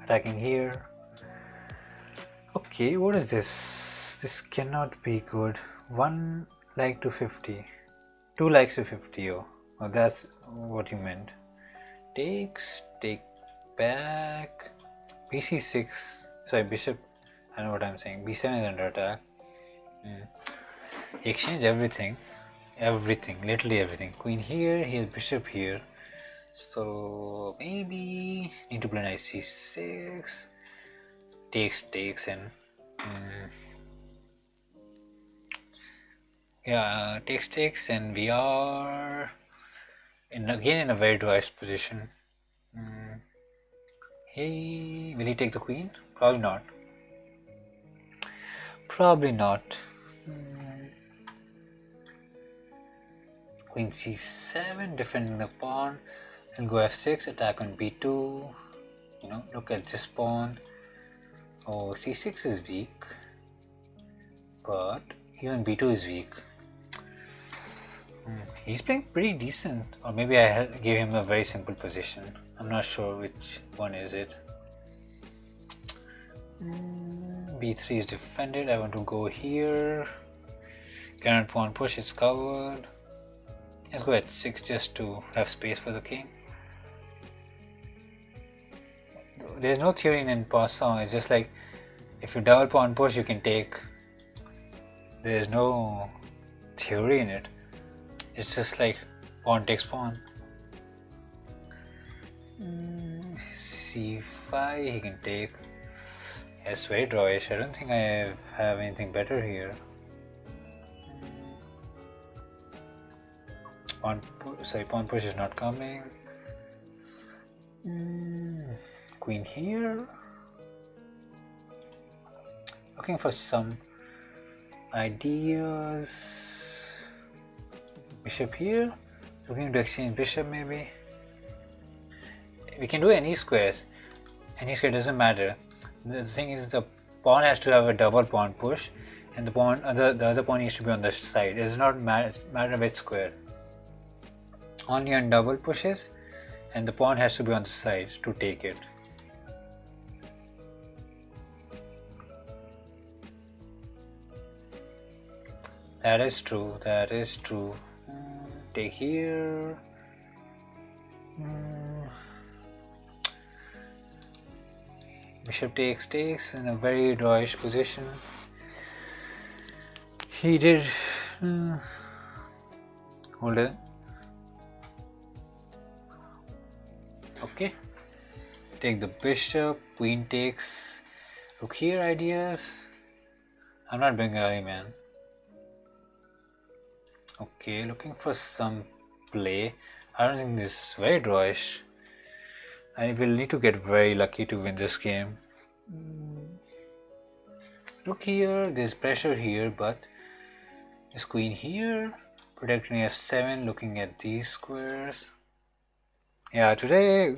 attacking here. Okay, what is this? This cannot be good. 1 like to 50, 2 likes to 50. Oh, that's what you meant. Takes, take back, bc6. Sorry, bishop. I know what I'm saying. b7 is under attack. Exchange everything, literally everything. Queen here, he has bishop here. So maybe need to play knight c6. Takes and yeah, takes and we are again in a very dry position. Hey, will he take the queen? Probably not. Queen c7, defending the pawn. I'll go f6, attack on b2. You know, look at this pawn. Oh, c6 is weak, but even b2 is weak. He's playing pretty decent, or maybe I gave him a very simple position. I'm not sure which one is it. b3 is defended. I want to go here. Cannot pawn push, it's covered. Let's go at 6 just to have space for the king. There's no theory in passant. It's just like if you double pawn push, you can take. There's no theory in it. It's just like pawn takes pawn. c5, he can take. It's very drawish. I don't think I have anything better here. Pawn push is not coming. Queen here. Looking for some ideas. Bishop here. Looking to exchange bishop maybe. We can do any squares. Any square doesn't matter. The thing is the pawn has to have a double pawn push, and the other pawn needs to be on the side. It does not matter which square. Only on double pushes, and the pawn has to be on the side to take it. That is true. That is true. Take here. Bishop takes in a very drawish position. He did. Hold it. Okay. Take the bishop. Queen takes. Look here, ideas. I'm not Bengali, man. Okay, looking for some play. I don't think this is very drawish. I will need to get very lucky to win this game. Look here, there's pressure here, but this queen here, protecting f7, looking at these squares. Yeah, today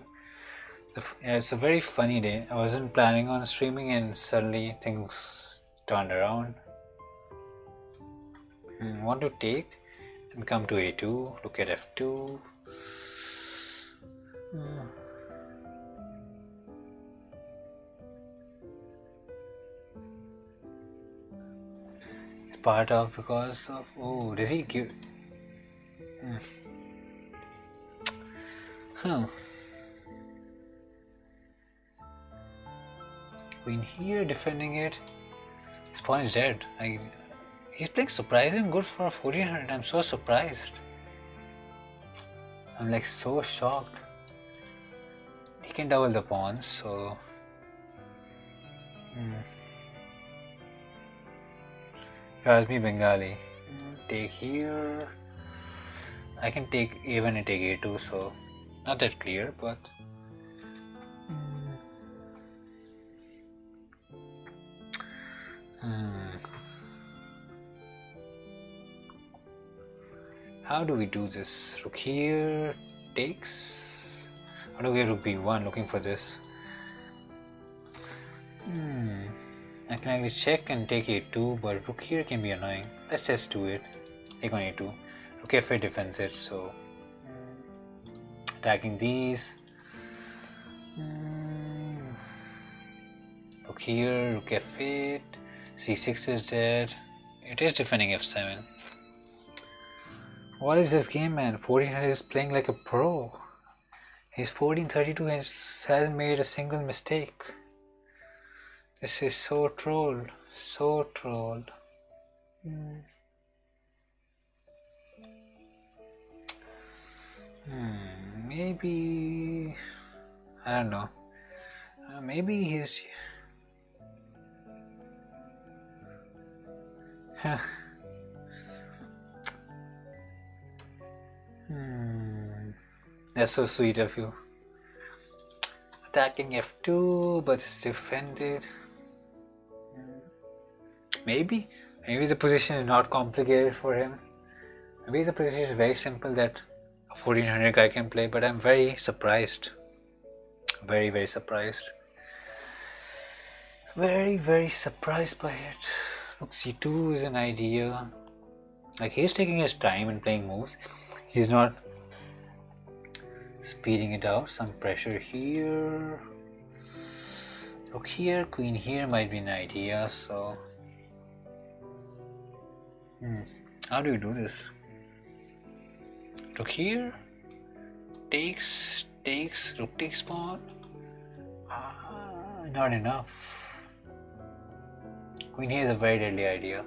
it's a very funny day. I wasn't planning on streaming and suddenly things turned around. Want to take and come to a2, look at f2. It's part of because of, oh, does he give? Queen here, defending it. His pawn is dead. He's playing surprisingly good for 1400. I'm so surprised. I'm like so shocked. He can double the pawns, so. Ask me Bengali. Take here. I can take a1 and take a2, so not that clear, but. How do we do this? Rook here takes. How do we get rook b1? Looking for this. I can actually check and take a2, but rook here can be annoying. Let's just do it. Take on a2. Rook f8 defends it, so attacking these. Rook here, rook f8. c6 is dead. It is defending f7. What is this game, man? 1400 is playing like a pro. He's 1432 and hasn't made a single mistake. This is so troll. So troll. Maybe. I don't know. Maybe he's. That's so sweet of you. Attacking f2, but it's defended. Maybe Maybe the position is not complicated for him. Maybe the position is very simple that a 1400 guy can play, but I'm very surprised. Very, very surprised. Very, very surprised by it. Look, C2 is an idea. Like, he's taking his time and playing moves. He's not speeding it out. Some pressure here. Look here, queen here might be an idea, so... How do we do this? Look here. Takes, rook takes pawn. Not enough. Queen here is a very deadly idea.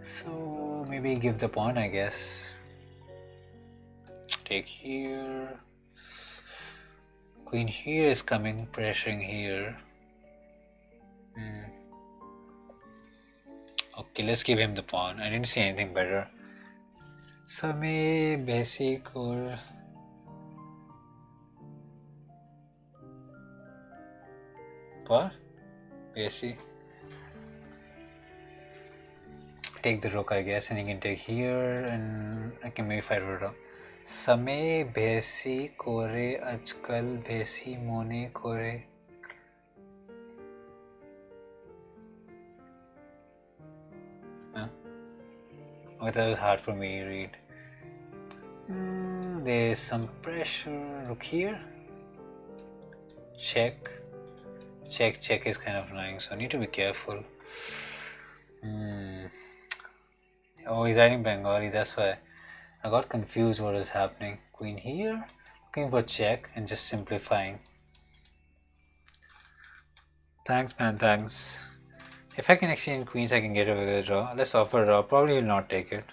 So maybe give the pawn, I guess. Take here. Queen here is coming, pressuring here. Okay, let's give him the pawn. I didn't see anything better. Some basic or... What? Basic. Take the rook, I guess, and you can take here, and I can maybe fight for it. Same besi kore ajkal besi mone kore. Oh, that was hard for me to read. There's some pressure. Look here. Check. Check is kind of annoying, so I need to be careful. Oh, he's writing Bengali, that's why I got confused what is happening. Queen here, looking for check and just simplifying. Thanks, man, thanks. If I can exchange queens, I can get away with a draw. Let's offer a draw. Probably will not take it.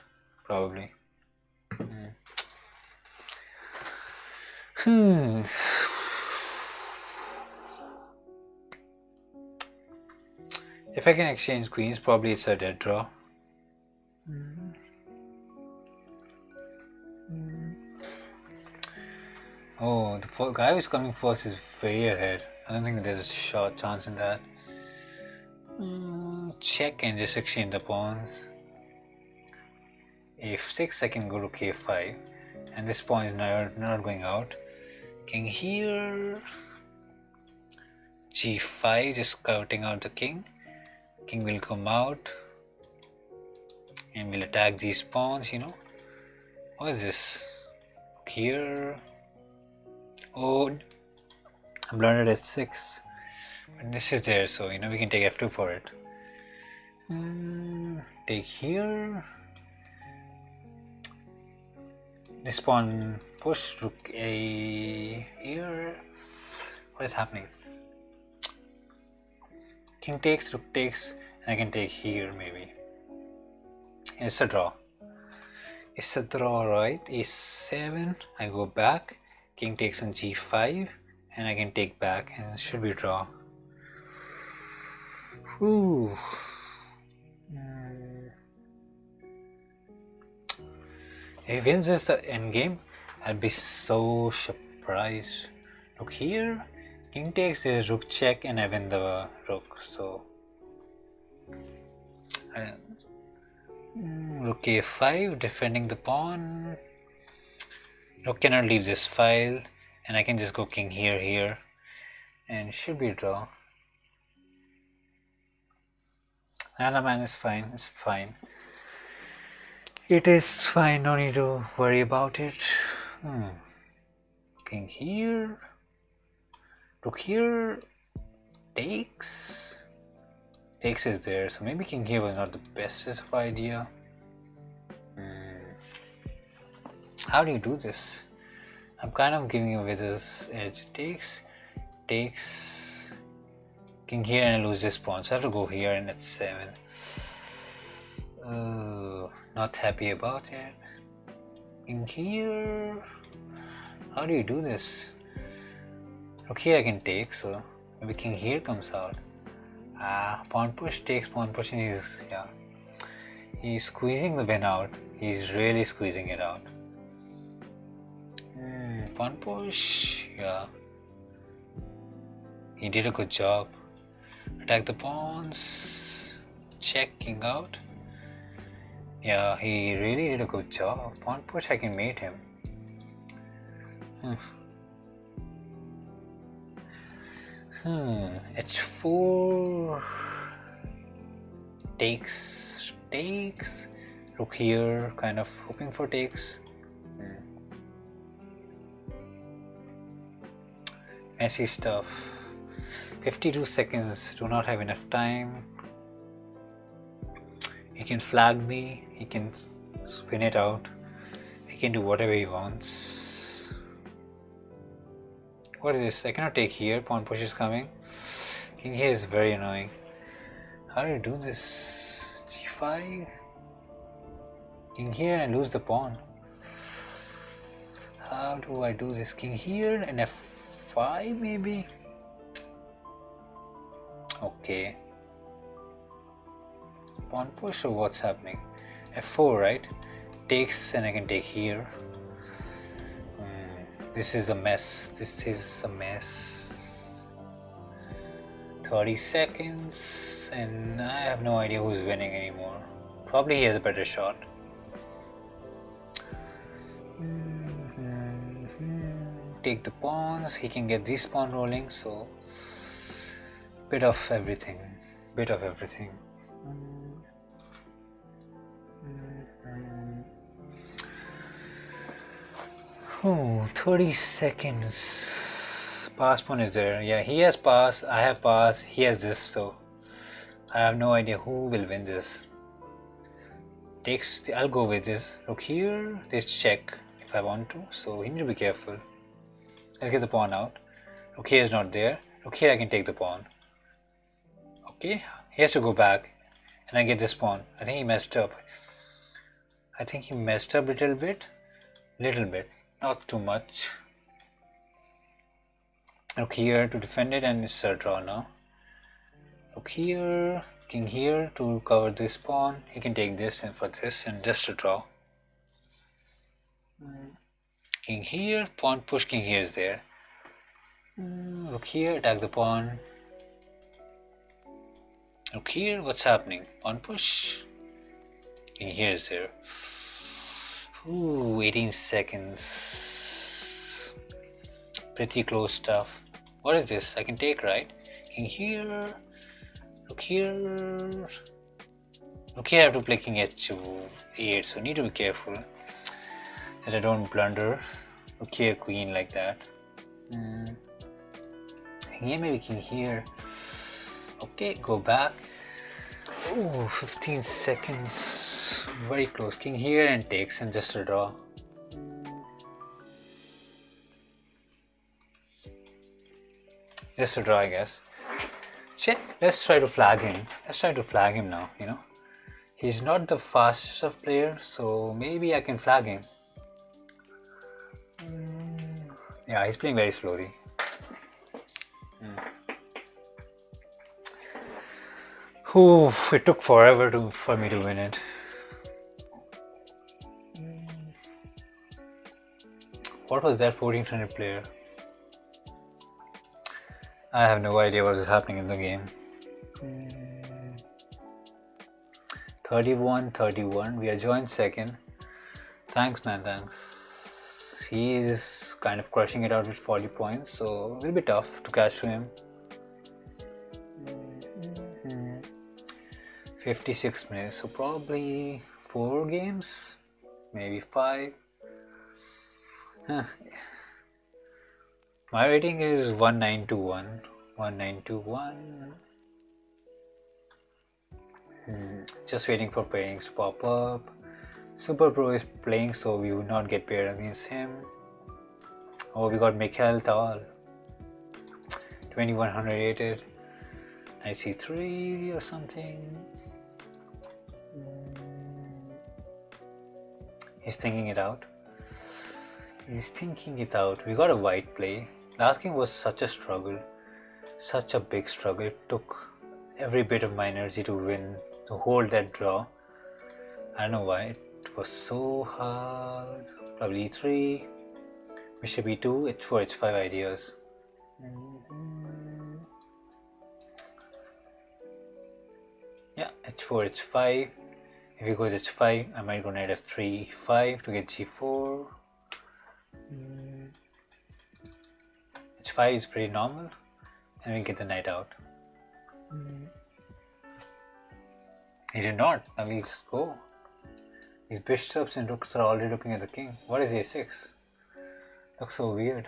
Probably. If I can exchange queens, probably it's a dead draw. Oh, the guy who's coming first is way ahead. I don't think there's a short chance in that. Check and just exchange the pawns. F6, I can go to K5, and this pawn is not going out. King here. G5, just scouting out the king. King will come out and will attack these pawns, you know. What is this? Here. Oh, I blundered H6. But this is there, so you know we can take F2 for it. Take here. This pawn push, rook A here. What is happening? King takes, rook takes, and I can take here maybe. It's a draw. It's a draw, right? A7, I go back. King takes on G5, and I can take back, and it should be a draw. Whew. If he wins this endgame, I'll be so surprised. Look here, king takes, there's rook check, and I win the rook. So rook A5, defending the pawn. Rook cannot leave this file, and I can just go king here, and it should be a draw. Nana man is fine, it's fine. It is fine, no need to worry about it. King here, rook here, takes is there, so maybe king here was not the bestest of idea. How do you do this? I'm kind of giving away this edge. Takes, king here, and I lose this pawn, so I have to go here, and it's 7. Not happy about it. King here. How do you do this? Look here, I can take, so maybe king here comes out. Pawn push takes, pawn push, and he's squeezing the win out. He's really squeezing it out. Pawn push, he did a good job. Attack the pawns, check, king out. Yeah, he really did a good job. Pawn push, I can mate him. H4 takes, rook here, kind of hoping for takes. Messy stuff. 52 seconds, do not have enough time. He can flag me, he can spin it out, he can do whatever he wants. What is this? I cannot take here, pawn push is coming. King here is very annoying. How do you do this? G5? King here and lose the pawn. How do I do this? King here and F5 maybe? Okay. Pawn push or what's happening? F4, right? Takes and I can take here. This is a mess. This is a mess. 30 seconds and I have no idea who's winning anymore. Probably he has a better shot. Take the pawns. He can get this pawn rolling, so bit of everything. Bit of everything. Oh, 30 seconds. Pass pawn is there. Yeah, he has pass, I have pass, he has this, so I have no idea who will win this. Takes, I'll go with this. Look here, this check if I want to, so you need to be careful. Let's get the pawn out. Look here is not there. Look here, I can take the pawn. Okay, he has to go back and I get this pawn. I think he messed up. I think he messed up a little bit. Not too much. Look here to defend it and it's a draw now. Look here, king here to cover this pawn. He can take this and for this and just a draw. King here, pawn push, king here is there. Look here, attack the pawn. Look here, what's happening? Pawn push. King here is there. Ooh, 18 seconds. Pretty close stuff. What is this? I can take, right? King here. Look here. Look here, I have to play king h8, so need to be careful that I don't blunder. Look here, queen like that. Here, maybe king here. Okay, go back. Oh, 15 seconds. Very close. King here and takes and just a draw. Just a draw, I guess. Check. Let's try to flag him. Let's try to flag him now, you know. He's not the fastest of players, so maybe I can flag him. Yeah, he's playing very slowly. Ooh, it took forever for me to win it. What was that 1400 player? I have no idea what is happening in the game. 31, we are joint second. Thanks man, thanks. He is kind of crushing it out with 40 points, so it will be tough to catch to him. 56 minutes, so probably 4 games, maybe 5. My rating is 1921. 1921. Just waiting for pairings to pop up. Super Pro is playing, so we would not get paired against him. Oh, we got Mikhail Tal. 2100 rated. Knight c3 or something. He's thinking it out. We got a white play. Last game was such a struggle. Such a big struggle. It took every bit of my energy to win, to hold that draw. I don't know why. It was so hard. Probably e3. Bishop e2, h4, h5 ideas. Yeah, h4, h5. If he goes h5, I might go knight f3, e5 to get g4. H5 is pretty normal, and we'll get the knight out. He did not. Now we'll just go. These bishops and rooks are already looking at the king. What is a6? Looks so weird.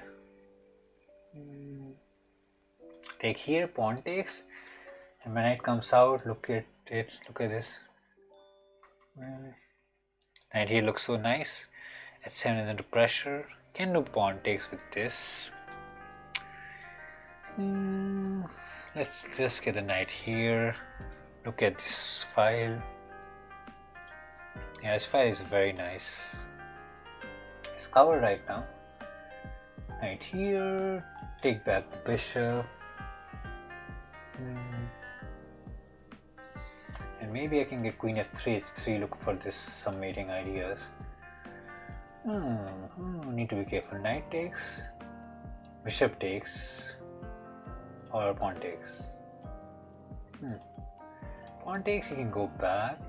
Take here, pawn takes, and my knight comes out. Look at it. Look at this. Knight here looks so nice. h7 is under pressure. Can do pawn takes with this. Let's just get the knight here. Look at this file. Yeah, this file is very nice. It's covered right now. Knight here. Take back the bishop. And maybe I can get queen f3, h3, look for this some mating ideas. Need to be careful. Knight takes, bishop takes, or pawn takes. Pawn takes, you can go back.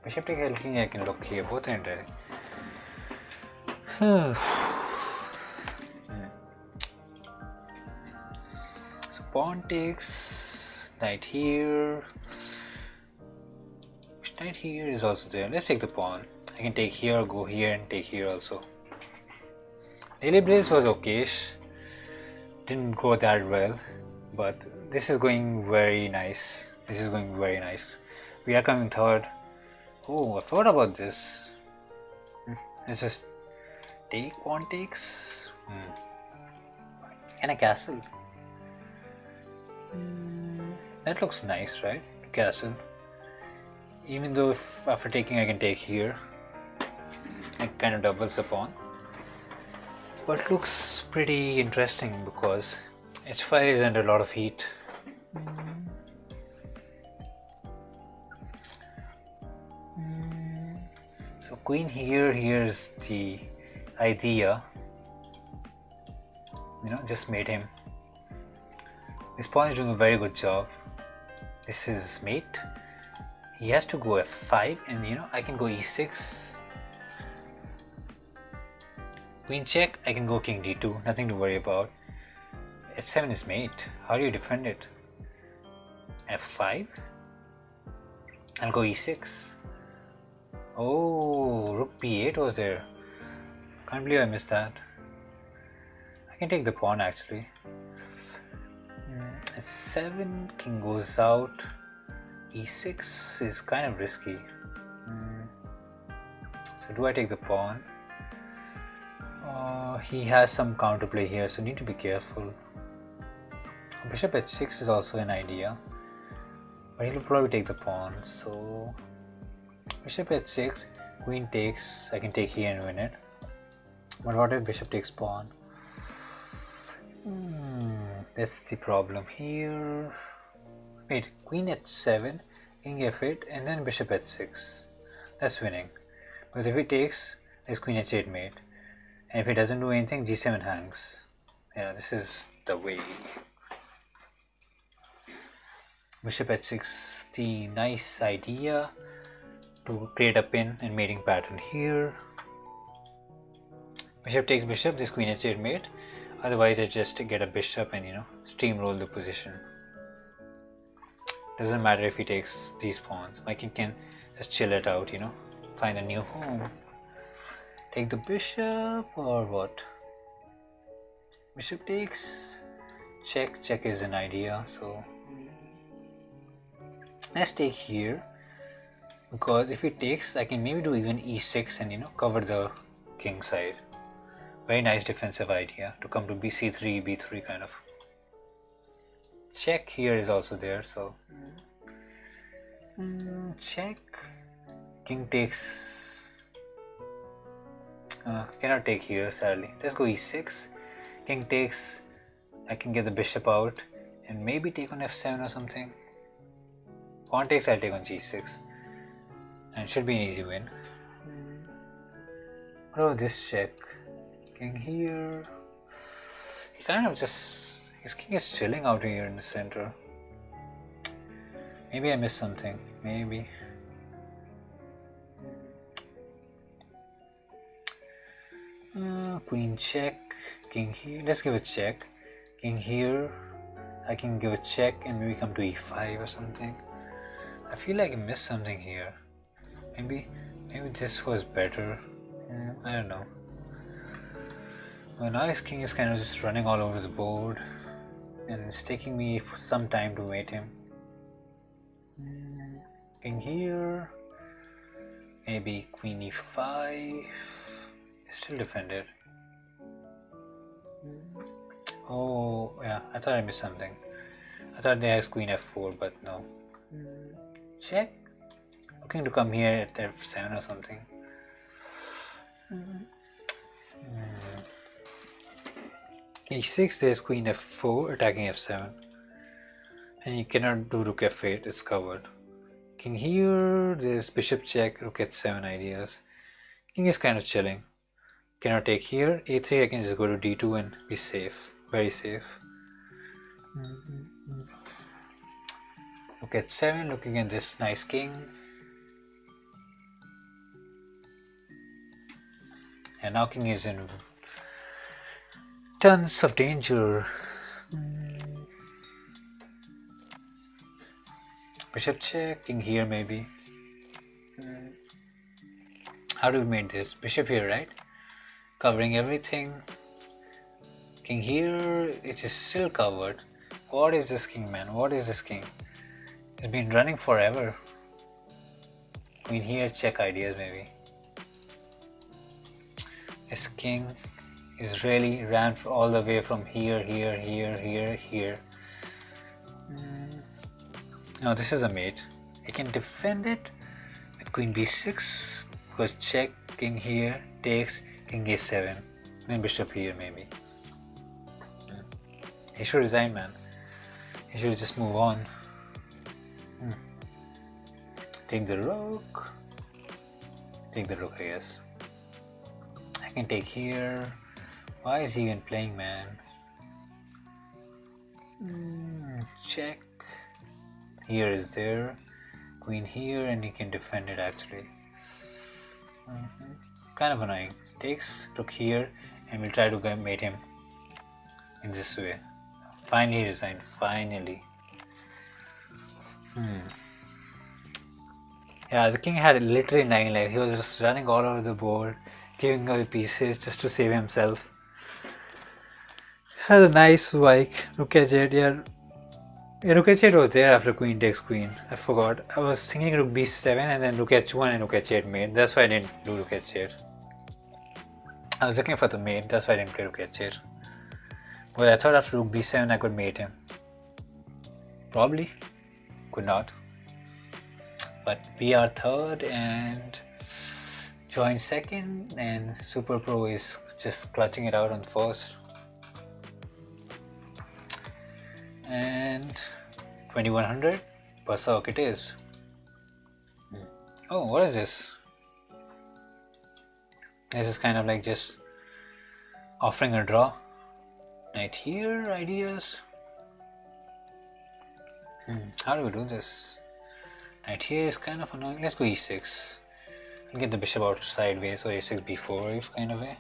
Bishop takes, I think I can look here, both are interesting. So pawn takes, knight here. Knight here is also there. Let's take the pawn. I can take here, go here, and take here also. Daily Blitz was okayish. Didn't go that well, but this is going very nice. This is going very nice. We are coming third. Oh, I forgot about this. Let's just take pawn takes. And a castle. That looks nice, right? Castle. Even though if after taking I can take here, it kind of doubles the pawn. But it looks pretty interesting because h5 is under a lot of heat. So queen here, here's the idea. Just made him. This pawn is doing a very good job. This is mate. He has to go f5 and I can go e6. Queen check, I can go king d2, nothing to worry about. h7 is mate, how do you defend it? f5, I'll go e6. Oh, rook b8 was there. Can't believe I missed that. I can take the pawn actually. h7, king goes out. e6 is kind of risky. So do I take the pawn? He has some counterplay here, so need to be careful. Bishop h6 is also an idea, but he'll probably take the pawn. So bishop h6, queen takes, I can take here and win it. But what if bishop takes pawn? That's the problem here. Wait, queen h7, king f8, and then bishop h6. That's winning. Because if he takes, there's queen h8 mate. And if he doesn't do anything, g7 hangs. Yeah, this is the way. Bishop h6, the nice idea to create a pin and mating pattern here. Bishop takes bishop, this queen h8 mate. Otherwise, I just get a bishop and steamroll the position. Doesn't matter if he takes these pawns. My king can just chill it out, find a new home. Take the bishop or what? Bishop takes, check. Check is an idea. So let's take here, because if he takes, I can maybe do even e6 and cover the king side. Very nice defensive idea to come to c3, b3 kind of. Check here is also there, so check. King takes. Cannot take here, sadly. Let's go e6. King takes. I can get the bishop out and maybe take on f7 or something. Pawn takes, I'll take on g6, and it should be an easy win. What about this check? King here. He kind of just, his king is chilling out here in the center. Maybe I missed something. Maybe. Queen check. King here. Let's give a check. King here. I can give a check and maybe come to e5 or something. I feel like I missed something here. Maybe this was better. I don't know. Well, now his king is kind of just running all over the board, and it's taking me some time to mate him. King here. Maybe queen e5. It's still defended. Oh yeah, I thought I missed something. I thought they had queen f4, but no. Check. Looking to come here at f7 or something. e6, there's queen f4 attacking f7, and you cannot do rook f8. It's covered. King here, there's bishop check, rook h7 ideas. King is kind of chilling. Cannot take here. a3, I can just go to d2 and be safe. Very safe. Rook h7, looking at this nice king. And now king is in tons of danger. Bishop check, king here maybe. How do we make this? Bishop here, right? Covering everything. King here, it is still covered. What is this king, man? What is this king? It's been running forever. Queen here, check ideas maybe. This king is really ran all the way from here. Now this is a mate. He can defend it with queen b6 because check, king here takes, king a7, then bishop here maybe. He should resign, man. He should just move on. Take the rook. Take the rook, I guess. I can take here. Why is he even playing, man? Check. Here is there. Queen here, and he can defend it actually. Kind of annoying. Takes, rook here, and we'll try to mate him in this way. Finally resigned. Finally. Yeah, the king had literally 9 lives. He was just running all over the board, giving away pieces just to save himself. Had a nice Vike. Rook h8. Yeah, rook h8 was there after queen takes queen. I forgot. I was thinking rook b7 and then rook h1 and rook h8 mate. That's why I didn't do rook h8. I was looking for the mate. That's why I didn't play rook h8. But I thought after rook b7 I could mate him. Probably. Could not. But we are third and joined second, and Super Pro is just clutching it out on first. And 2100 Berserk it is. Oh, what is this? This is kind of like just offering a draw. Knight here, ideas. How do we do this? Knight here is kind of annoying. Let's go e6 and get the bishop out sideways, or a6 b4 kind of way.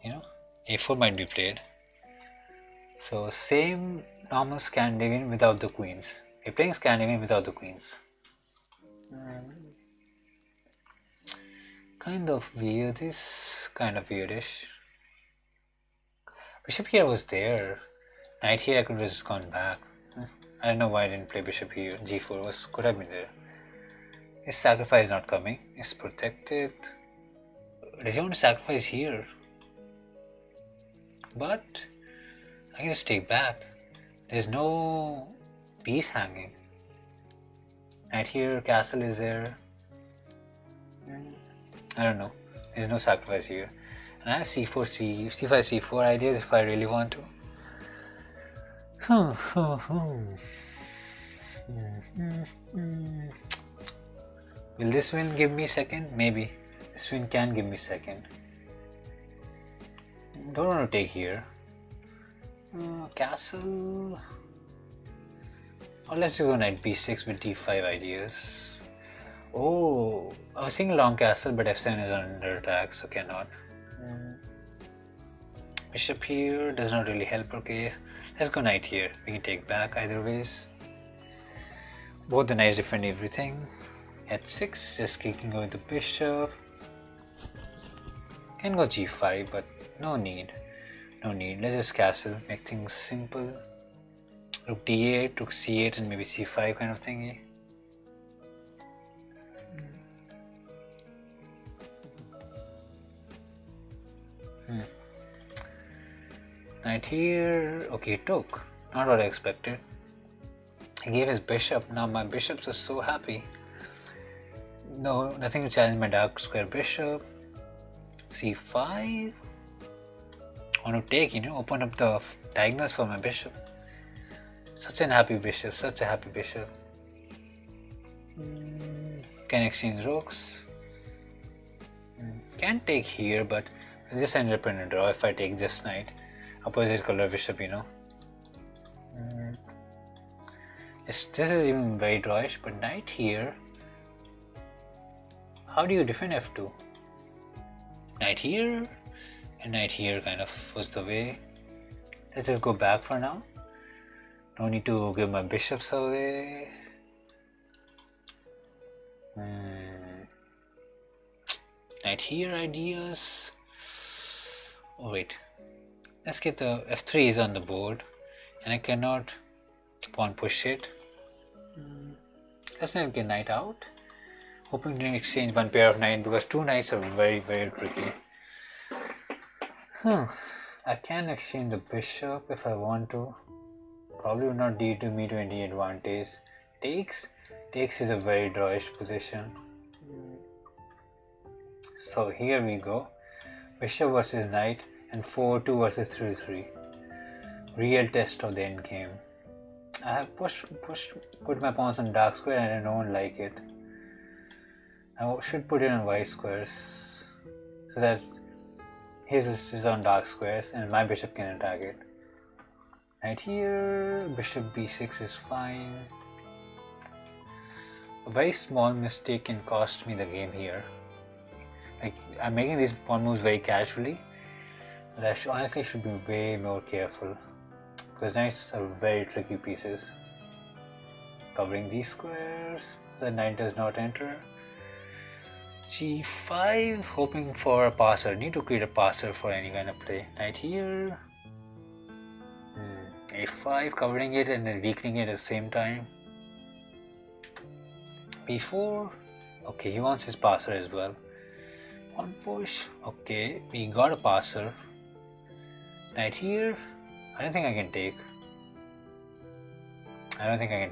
You know, a4 might be played. So same normal Scandinavian without the queens. We're playing Scandinavian without the queens. Kind of weird. This kind of weirdish. Bishop here was there. Knight here I could have just gone back. I don't know why I didn't play bishop here. g4 could have been there. His sacrifice is not coming. It's protected. Does he want to sacrifice here? But I can just take back. There's no piece hanging. Knight here, castle is there. I don't know. There's no sacrifice here. And I have c4, c5, c4 ideas if I really want to. Will this win give me second? Maybe. This win can give me second. Don't want to take here. Castle. Or let's just go knight b6 with d5 ideas. Oh, I was thinking long castle, but f7 is under attack, so cannot. Bishop here does not really help. Okay, let's go knight here. We can take back either ways. Both the knights defend everything. h6, just kicking away the bishop. Can go g5, but no need. No need. Let's just castle, make things simple. Rook d8, rook c8, and maybe c5 kind of thingy. Knight here. Okay, took. Not what I expected. He gave his bishop. Now my bishops are so happy. No, nothing to challenge my dark square bishop. c5. I want to take, open up the diagonals for my bishop. Such an happy bishop, such a happy bishop. Can exchange rooks. Can take here, but I'll just end up in a draw if I take this knight. Opposite color bishop, This is even very drawish, but knight here. How do you defend f2? Knight here and knight here kind of was the way. Let's just go back for now. No need to give my bishops away. Knight here ideas. Oh wait. Let's get the f3 is on the board and I cannot pawn push it. Let's not get knight out. Hoping to exchange one pair of knights because two knights are very, very tricky. I can exchange the bishop if I want to. Probably would not do me to any advantage. Takes is a very drawish position. So here we go. Bishop versus knight and 4-2 versus 3-3. Real test of the end game. I have put my pawns on dark square and I don't like it. I should put it on white squares so that his is on dark squares and my bishop can attack it. Knight here, bishop b6 is fine. A very small mistake can cost me the game here. Like, I'm making these pawn moves very casually, but I honestly should be way more careful because knights are very tricky pieces. Covering these squares, the knight does not enter. g5, hoping for a passer. Need to create a passer for any kind of play. Knight here. a5, covering it and then weakening it at the same time. b4. Okay, he wants his passer as well. Pawn push. Okay, we got a passer. Knight here. I don't think I can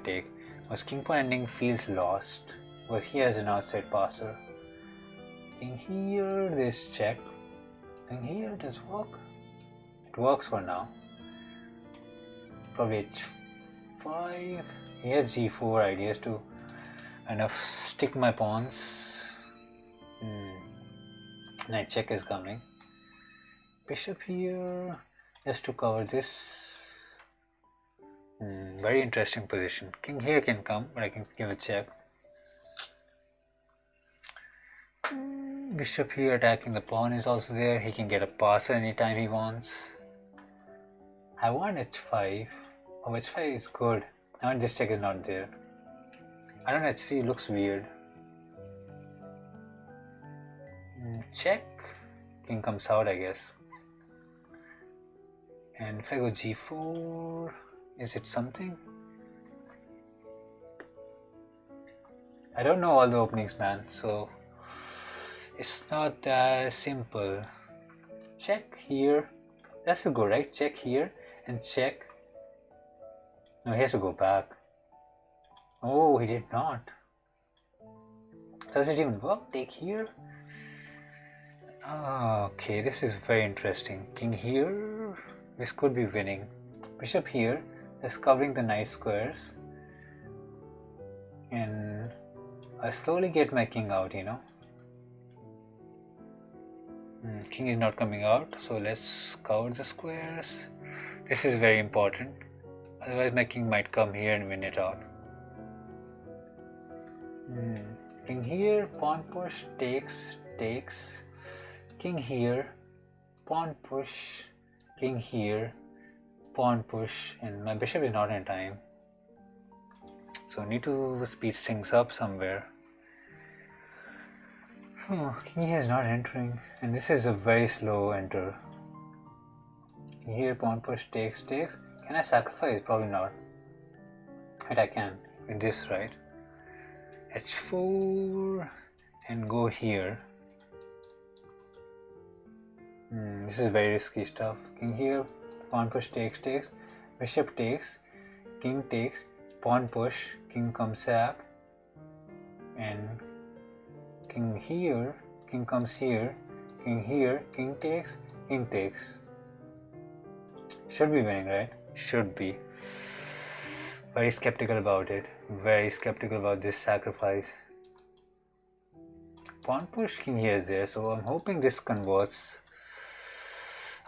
take. Because king pawn ending feels lost. But he has an outside passer. King here, this check. King here, does work? It works for now. Probably h5. He has g4 ideas to kind of stick my pawns. Knight check is coming. Bishop here, just to cover this. Very interesting position. King here can come, but I can give a check. Bishop here attacking the pawn is also there. He can get a passer anytime he wants. I want h5. Oh, h5 is good. Now this check is not there. I don't know, h3 looks weird. Check. King comes out, I guess. And if I go g4, is it something? I don't know all the openings, man, so it's not that simple. Check here. That's a go, right? Check here and check. No, he has to go back. Oh, he did not. Does it even work? Take here. Okay, this is very interesting. King here. This could be winning. Bishop here. Just covering the nice squares. And I slowly get my king out, King is not coming out, so let's cover the squares. This is very important. Otherwise my king might come here and win it out. King here, pawn push, takes. King here, pawn push, king here, pawn push, and my bishop is not in time. So I need to speed things up somewhere. King here is not entering, and this is a very slow enter. King here, pawn push, takes. Can I sacrifice? Probably not. But I can with this, right? h4 and go here. This is very risky stuff. King here, pawn push, takes. Bishop takes, king takes, pawn push, king comes sap, and king here, king comes here, king takes. Should be winning, right? Should be. Very skeptical about it. Very skeptical about this sacrifice. Pawn push, king here is there, so I'm hoping this converts.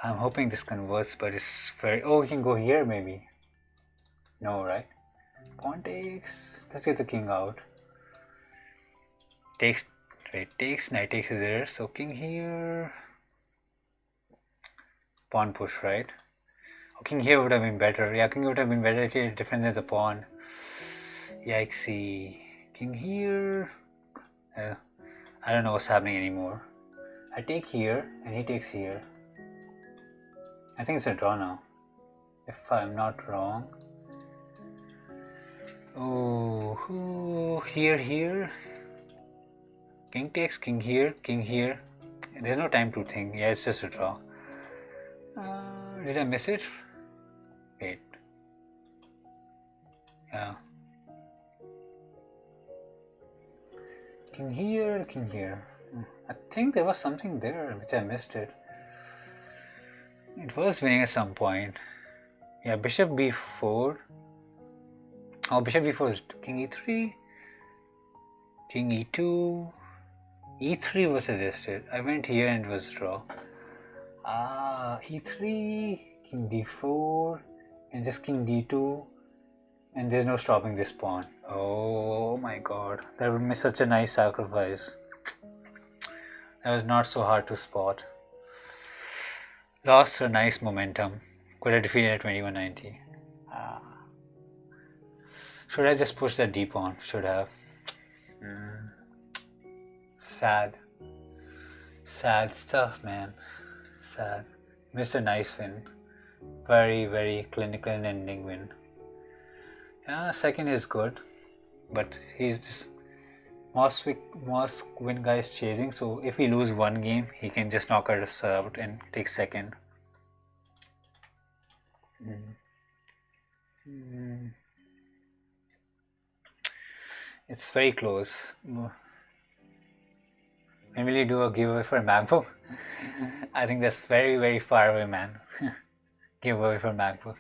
But it's very... Oh, we can go here maybe. No, right? Pawn takes. Let's get the king out. Takes. Right, takes. Knight takes is there. So king here. Pawn push, right? Oh, king here would have been better. Yeah, king would have been better if he defended the pawn. Yikesy. King here. I don't know what's happening anymore. I take here and he takes here. I think it's a draw now, if I'm not wrong. Oh, here. King takes, king here. There's no time to think. Yeah, it's just a draw. Did I miss it? Wait. Yeah. King here. I think there was something there which I missed it. It was winning at some point. Yeah, bishop b4. Oh, bishop b4 is king e3. King e2. e3 was suggested. I went here and it was draw. E3, king d4, and just king d2. And there's no stopping this pawn. Oh my god. That would be such a nice sacrifice. That was not so hard to spot. Lost a nice momentum. Could have defeated at 2190. Should I just push that d pawn? Should have. Sad. Sad stuff, man. Sad. Missed a nice win. Very, very clinical and ending win. Second is good. But he's just... Most win guy is chasing, so if we lose one game, he can just knock us out and take second. It's very close. When will you do a giveaway for a MacBook? I think that's very, very far away, man. Giveaway for MacBook.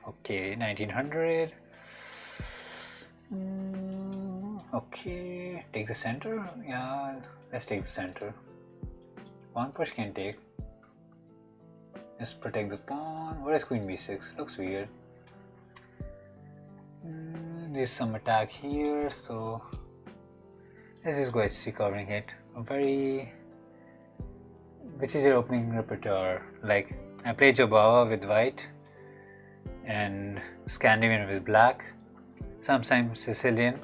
Okay, 1900. Okay, take the center. Yeah, let's take the center. Pawn push can take. Let's protect the pawn. What is queen b6? Looks weird. There's some attack here, so let's just go h3 covering it. Which is your opening repertoire? Like, I play Jobawa with white and Scandinavian with black, sometimes Sicilian.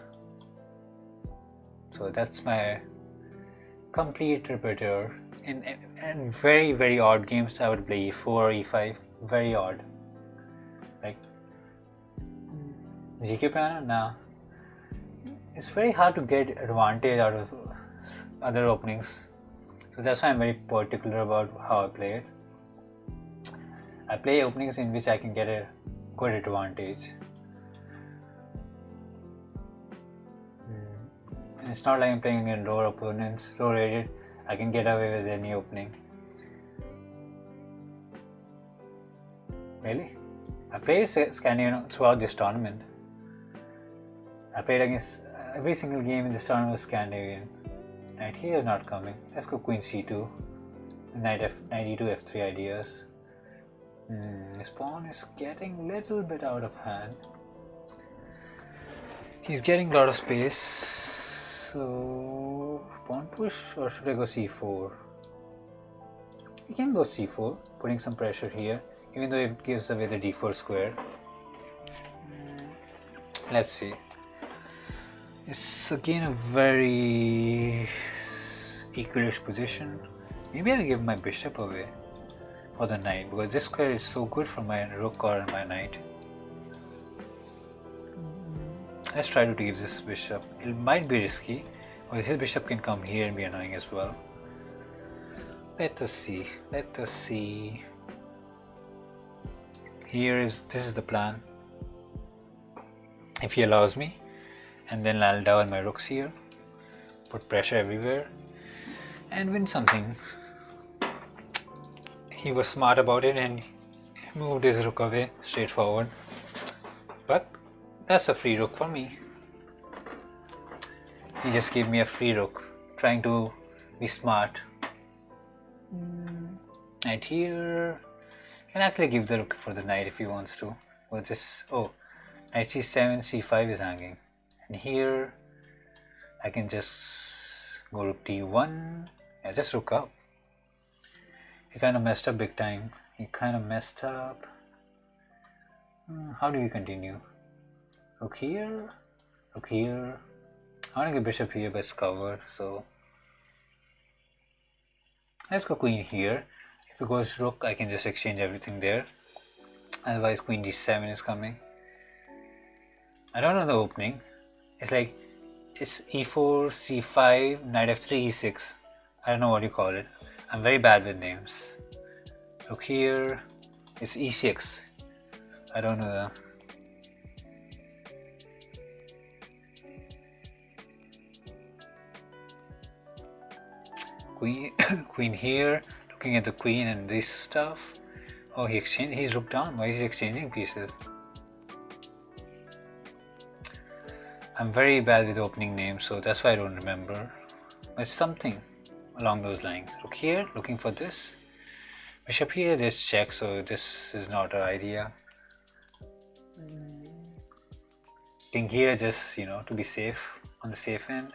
So that's my complete repertoire. In very, very odd games, I would play e4 or e5. Very odd. Like GK piano? Nah. It's very hard to get advantage out of other openings. So that's why I'm very particular about how I play it. I play openings in which I can get a good advantage. And it's not like I'm playing against lower opponents, low rated. I can get away with any opening. Really? I played Scandinavian throughout this tournament. I played against every single game in this tournament was Scandinavian. Knight here is not coming. Let's go queen c2. Knight e2, f3 ideas. This pawn is getting a little bit out of hand. He's getting a lot of space. So pawn push, or should I go c4? We can go c4, putting some pressure here, even though it gives away the d4 square. Let's see. It's again a very equalish position. Maybe I'll give my bishop away for the knight, because this square is so good for my rook or my knight. Let's try to give this bishop. It might be risky, or his bishop can come here and be annoying as well. Let us see. Let us see. This is the plan. If he allows me, and then I'll double my rooks here, put pressure everywhere, and win something. He was smart about it and moved his rook away straightforward. But that's a free rook for me. He just gave me a free rook, trying to be smart. Knight here. Can actually give the rook for the knight if he wants to. Or this, knight c7, c5 is hanging. And here I can just go rook d1. Yeah, just rook up. He kind of messed up big time. How do we continue? Rook here, rook here. I want to get bishop here, but it's covered, so let's go queen here. If it goes rook, I can just exchange everything there. Otherwise, queen d7 is coming. I don't know the opening. It's like it's e4, c5, knight f3, e6. I don't know what you call it. I'm very bad with names. Look here, it's e6. I don't know the queen here, looking at the queen and this stuff. Oh, he's rook down. Why is he exchanging pieces? I'm very bad with opening names, so that's why I don't remember. But it's something along those lines. Rook here, looking for this. Bishop here, this check, so this is not an idea. King here, just to be safe, on the safe end.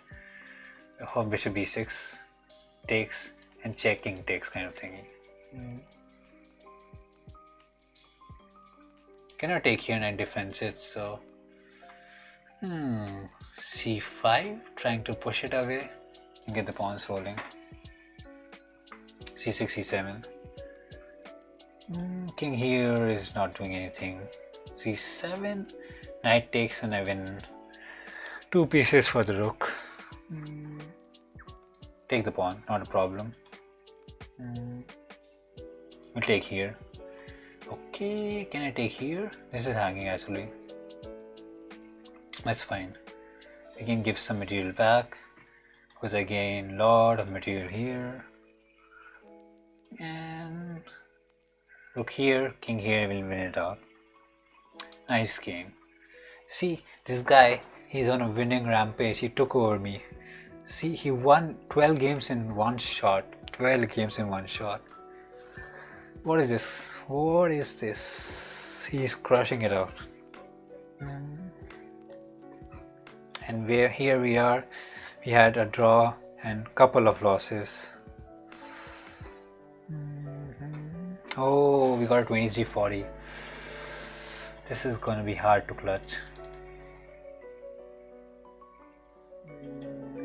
Bishop b6 takes, and check king takes kind of thingy. Cannot take here, knight defends it, so c5, trying to push it away and get the pawns rolling. c6, c7. King here is not doing anything. c7, knight takes, and I win 2 pieces for the rook. Take the pawn, not a problem. We'll take here. Okay, can I take here? This is hanging actually. That's fine. We can give some material back, because I gain a lot of material here. And rook here, king here will win it out. Nice game. See, this guy, he's on a winning rampage. He took over me. See, he won 12 games in one shot. 12 games in one shot. What is this? What is this? He's crushing it out. And here we are. We had a draw and couple of losses. Oh, we got a 23-40. This is going to be hard to clutch.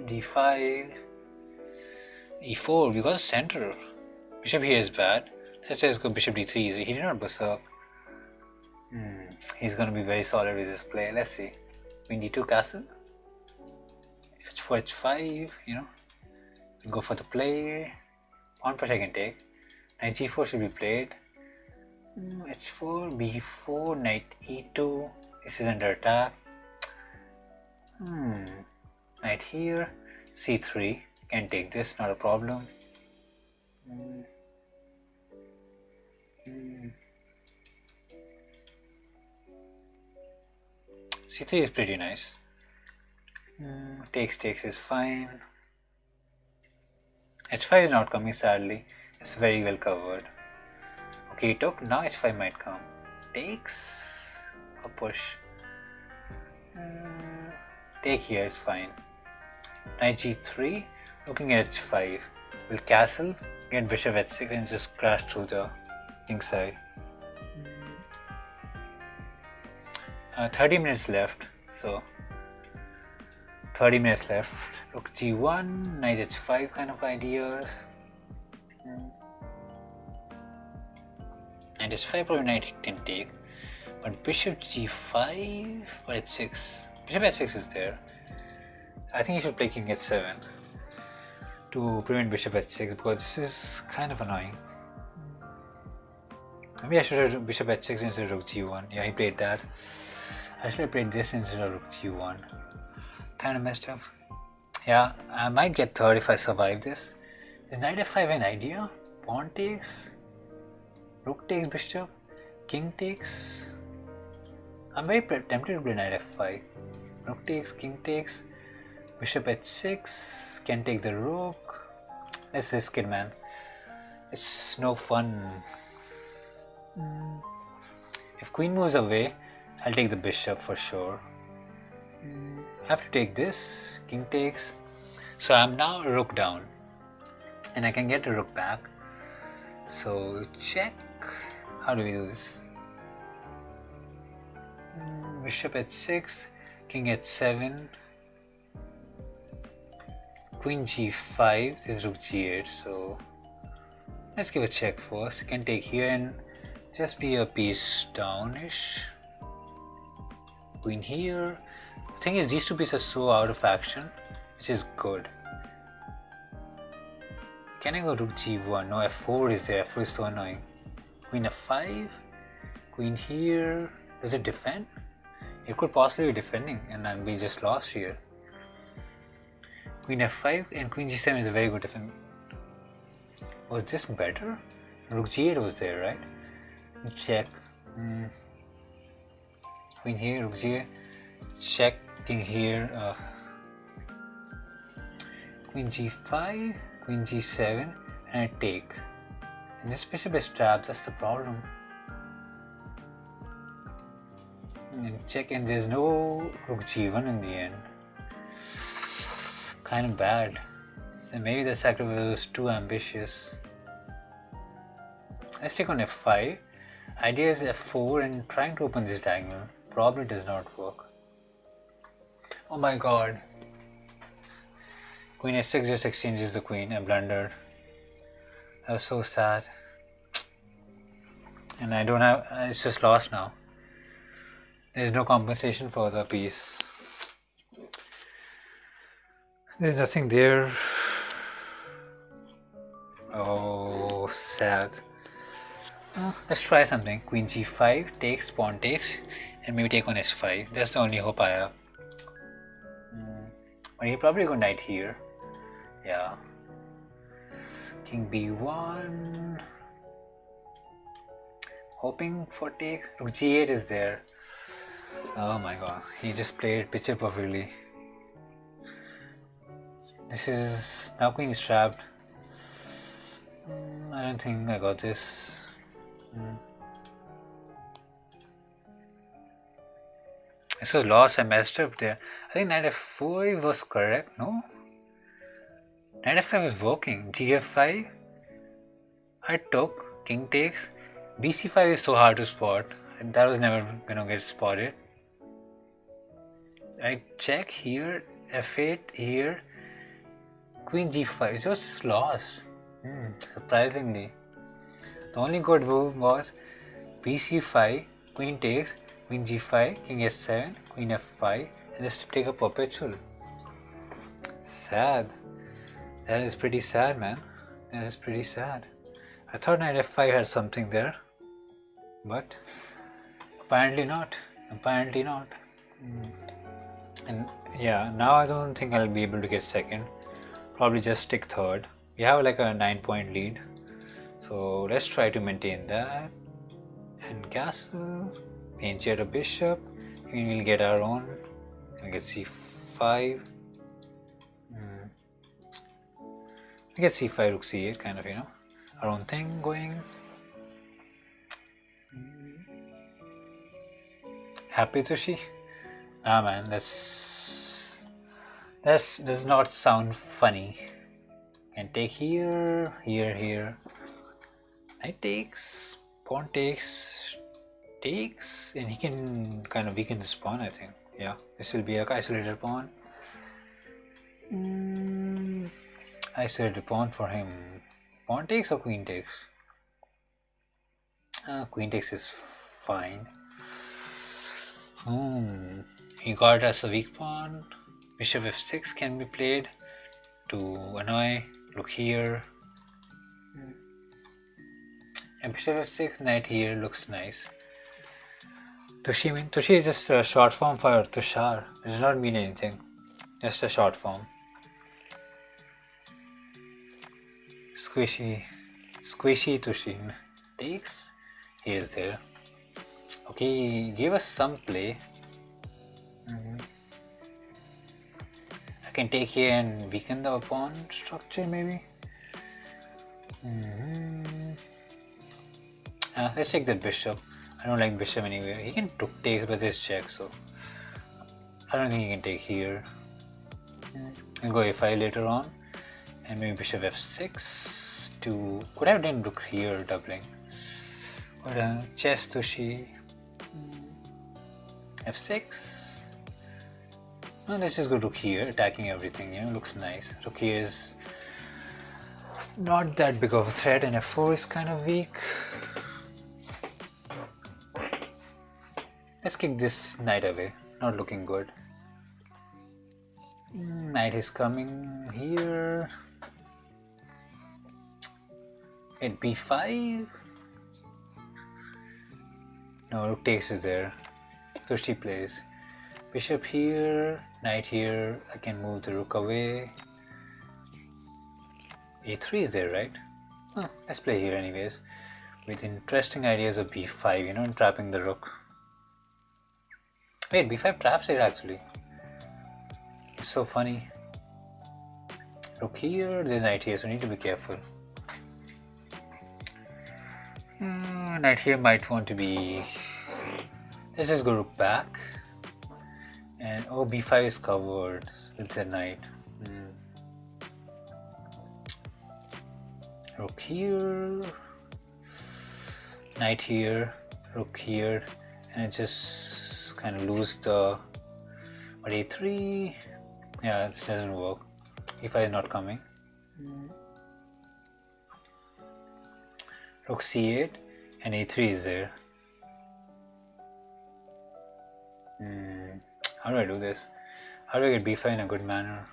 d5, e4, we got a center. Bishop here is bad. Let's just go bishop d3. He did not berserk. He's going to be very solid with his play. Let's see. Queen d2 castle. h4, h5, go for the play. Pawn push I can take. Knight g4 should be played. h4, b4, knight e2. This is under attack. Knight here, c3. Can take this, not a problem. c3 is pretty nice. Takes is fine. h5 is not coming, sadly. It's very well covered. Okay, took. Now h5 might come. Takes a push. take here is fine. Knight g3, looking at h5. Will castle, get bishop h6 and just crash through the king side. 30 minutes left, so 30 minutes left. Rook g1, knight h5 kind of ideas. Knight h5 probably knight can take, but bishop g5 or h6. Bishop h6 is there. I think you should play king h7 to prevent bishop h6 because this is kind of annoying. Maybe I should have bishop h6 instead of rook g1. Yeah, he played that. I should have played this instead of rook g1. Kind of messed up. Yeah, I might get third if I survive this. Is knight f5 an idea? Pawn takes, rook takes bishop, king takes. I'm very tempted to play knight f5. Rook takes, king takes, bishop h6, can take the rook. Let's risk it, man. It's no fun. If queen moves away, I'll take the bishop for sure. I have to take this, king takes. So I'm now rook down and I can get the rook back. So check. How do we do this? Bishop h6, king h7, queen g5, this is rook g8. So let's give a check first. I can take here and just be a piece downish. Queen here. The thing is, these two pieces are so out of action, which is good. Can I go rook g1? No, f4 is there. f4 is so annoying. Queen f5, queen here. Does it defend? It could possibly be defending, and we just lost here. Queen f5 and queen g7 is a very good defense. Was this better? Rook g8 was there, right? Check. Queen here, rook g8. Check. King here. Queen g5, queen g7, and I take. And this bishop is trapped. That's the problem. And check, and there's no rook g1 in the end. Kind of bad. And maybe the sacrifice was too ambitious. Let's take on f5. Idea is f4 and trying to open this diagonal probably does not work. Oh my god. Queen h6 just exchanges the queen. I blundered. That was so sad. And I don't have. It's just lost now. There's no compensation for the piece. There's nothing there. Oh, sad. Let's try something. Queen g5 takes, pawn takes, and maybe take on s5. That's the only hope I have. But he probably go knight here. Yeah. King b1. Hoping for takes. Rook g8 is there. Oh my god. He just played picture perfectly. This is. Now queen is trapped. I don't think I got this. This was lost. I messed up there. I think knight f4 was correct, no? Knight f5 is working. gf5. I took. King takes. bc5 is so hard to spot. And that was never gonna get spotted. I check here. f8 here. Queen g5. It's just lost. Surprisingly. The only good move was bc5, queen takes, queen g5, king h7, queen f5, and just take a perpetual. Sad. That is pretty sad, man. That is pretty sad. I thought knight f5 had something there, but apparently not. Apparently not. And yeah, now I don't think I'll be able to get second. Probably just stick third. We have like a 9-point lead. So let's try to maintain that. And castle, painted a bishop. We will get our own. We get c5. We get c5, rook c8, kind of, our own thing going. Happy Tushi? Ah man, that's That does not sound funny. Can take here, here. Knight takes, pawn takes, and he can kind of weaken this pawn, I think. Yeah, this will be a isolated pawn. Isolated pawn for him. Pawn takes or queen takes? Queen takes is fine. He got us a weak pawn. Bishop f6 can be played to annoy. Look here. And bishop f6, knight here looks nice. Tushi is just a short form for Tushar. It does not mean anything. Just a short form. Squishy Tushi takes. He is there. Okay, give us some play. I can take here and weaken the pawn structure maybe. Let's take the bishop. I don't like bishop anywhere. He can take with his check, so I don't think he can take here. And go a5 later on, and maybe bishop f6 to could have done rook here doubling. But chess Tushi f6. Well, let's just go rook here, attacking everything. Looks nice. Rook here is not that big of a threat, and f4 is kind of weak. Let's kick this knight away. Not looking good. Knight is coming here. At b5. No, rook takes is there. Tushi plays. Bishop here, knight here. I can move the rook away. a3 is there, right? Let's play here anyways. With interesting ideas of b5, trapping the rook. Wait, b5 traps it actually. It's so funny. Rook here, there's knight here, so need to be careful. Knight here might want to be... Let's just go rook back. And b5 is covered with the knight. Rook here, knight here, rook here, and it just kind of lose the... But a3, yeah, this doesn't work. e5 is not coming. Rook c8 and a3 is there. How do I do this? How do I get b5 in a good manner?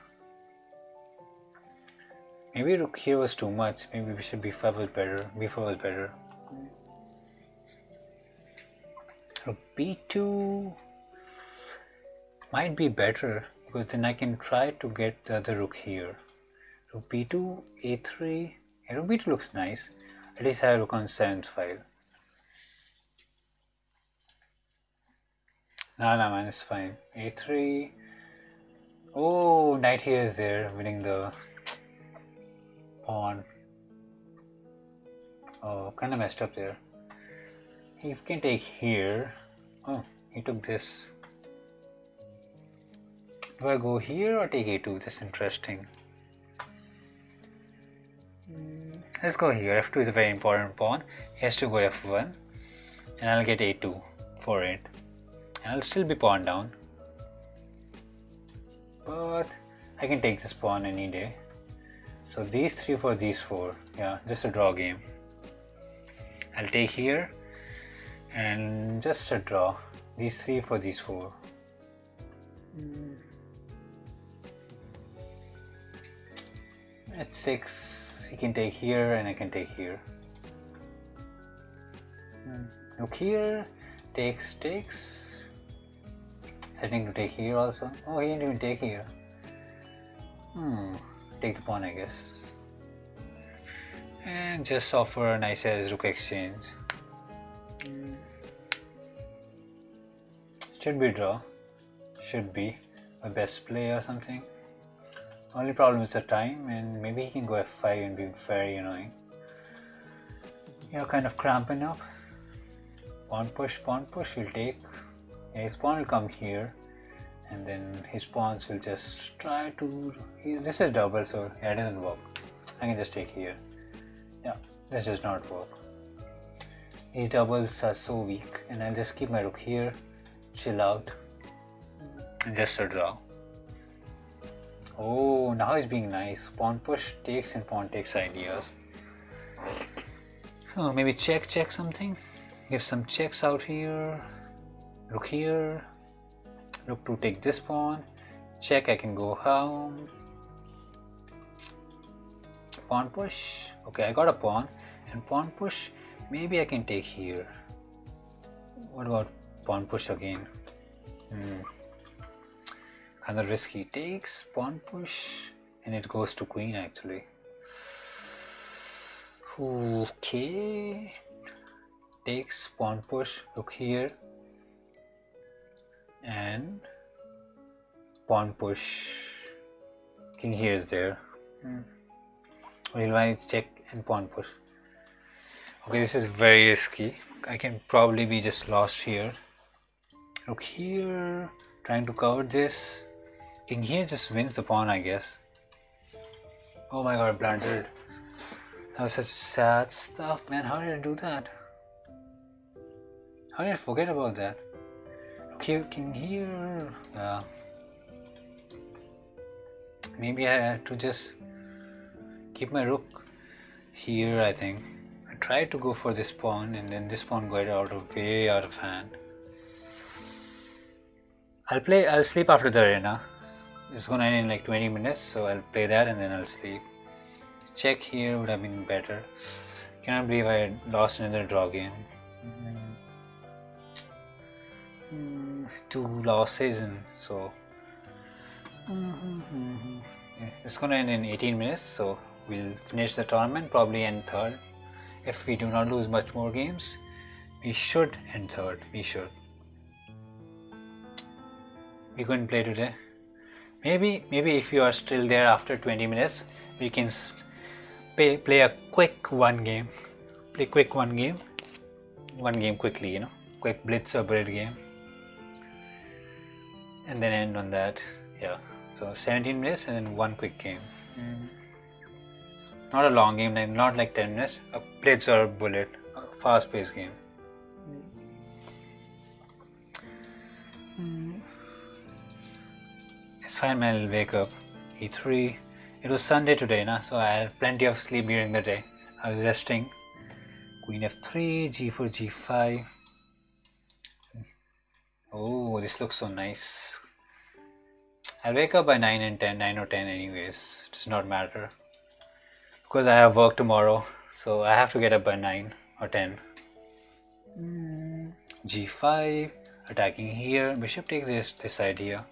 Maybe rook here was too much. Maybe bishop b5 was better. b4 was better. Rook b2 might be better because then I can try to get the other rook here. Rook b2, a3. Yeah, rook b2 looks nice. At least I have rook on 7th file. Nah, man, it's fine. a3. Oh, knight here is there, winning the pawn. Oh, kind of messed up there. He can take here. Oh, he took this. Do I go here or take a2? That's interesting. Let's go here. f2 is a very important pawn. He has to go f1, and I'll get a2 for it. And I'll still be pawn down. But I can take this pawn any day. So these 3 for these 4. Yeah, just a draw game. I'll take here and just a draw. These 3 for these 4. At 6, he can take here and I can take here. Look here, takes. Setting to take here also. Oh, he didn't even take here. Take the pawn, I guess. And just offer a nice as rook exchange. Should be draw. Should be a best play or something. Only problem is the time, and maybe he can go f5 and be very annoying. You're kind of cramping up. Pawn push, we'll take. Yeah, his pawn will come here, and then his pawns will just try to. This is double, so yeah, it doesn't work. I can just take here. Yeah, this does not work. These doubles are so weak, and I'll just keep my rook here, chill out, and just a draw. Oh, now he's being nice. Pawn push takes and pawn takes ideas. Oh, maybe check something. Give some checks out here. Rook here. Rook to take this pawn. Check, I can go home. Pawn push. Okay, I got a pawn. And pawn push, maybe I can take here. What about pawn push again? Kind of risky. Takes, pawn push, and it goes to queen actually. Okay. Takes, pawn push, look here, and pawn push. King here is there. We'll want to check and pawn push. Okay, this is very risky. I can probably be just lost here. Look here, trying to cover this. King here just wins the pawn, I guess. Oh my god, blundered. That was such sad stuff, man. How did I do that? How did I forget about that? Look here, king here. Yeah. Maybe I had to just keep my rook here, I think. I tried to go for this pawn and then this pawn got way out of hand. I'll sleep after the arena. It's gonna end in like 20 minutes, so I'll play that and then I'll sleep. Check here would have been better. Cannot believe I lost another draw game. 2 losses, and so it's gonna end in 18 minutes, so we'll finish the tournament, probably end third. If we do not lose much more games, we should end third. We couldn't play today. Maybe if you are still there after 20 minutes, we can play a quick one game. Play quick one game quickly, you know, quick blitz or bread game, and then end on that. Yeah, so 17 minutes and then one quick game. Not a long game, not like 10 minutes. A blitz or bullet, a fast-paced game. It's fine, man. I'll wake up. E3. It was Sunday today, so I had plenty of sleep during the day. I was resting. Queen F3, G4, G5. Oh, this looks so nice. I'll wake up by 9 or 10 anyways. It does not matter. Because I have work tomorrow, so I have to get up by 9 or 10. G5, attacking here. Bishop takes this side here.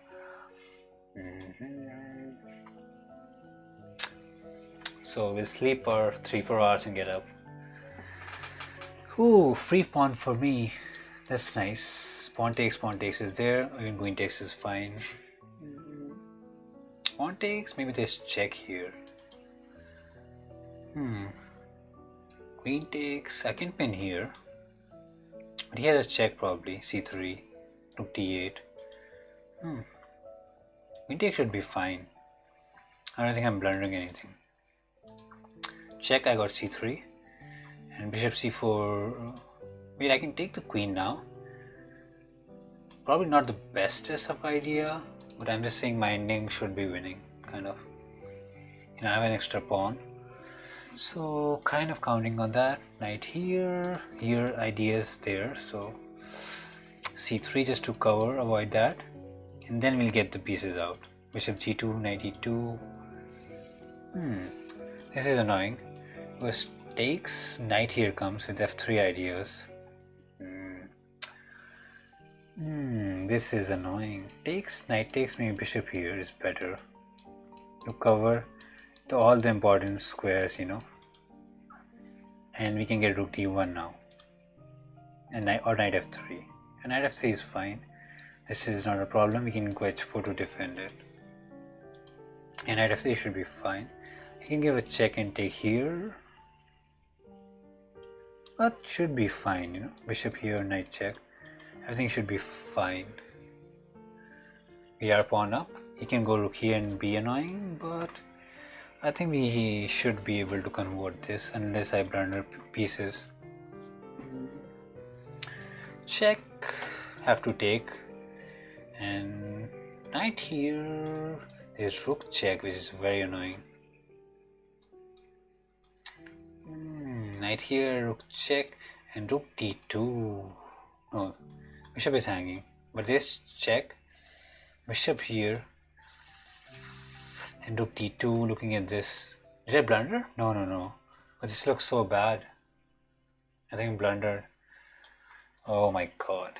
So we'll sleep for 3-4 hours and get up. Ooh, free pawn for me. That's nice. Pawn takes is there. Even queen takes is fine. Pawn takes, maybe there's check here. Queen takes, I can pin here. But he has a check probably. C3, rook d8. Queen takes should be fine. I don't think I'm blundering anything. Check, I got c3. And bishop c4. Wait, I can take the queen now. Probably not the bestest of idea, but I'm just saying my ending should be winning, kind of. I have an extra pawn. So, kind of counting on that. Knight here, ideas there, so c3 just to cover, avoid that. And then we'll get the pieces out. Bishop g2, knight e2. This is annoying. Because takes, knight here comes with f3 ideas. This is annoying. Takes, knight takes, maybe bishop here is better. To cover all the important squares, you know. And we can get rook d1 now. And knight f3. And knight f3 is fine. This is not a problem. We can go h4 to defend it. And knight f3 should be fine. I can give a check and take here. That should be fine, you know. Bishop here, knight check. Everything should be fine. We are pawn up. He can go rook here and be annoying, but I think he should be able to convert this unless I blunder pieces. Check, have to take, and knight here. There's rook check, which is very annoying. Knight here, rook check, and rook d2. No, bishop is hanging, but this check. Bishop here, and rook d2. Looking at this, did I blunder? No. But this looks so bad. I think I blundered. Oh my god.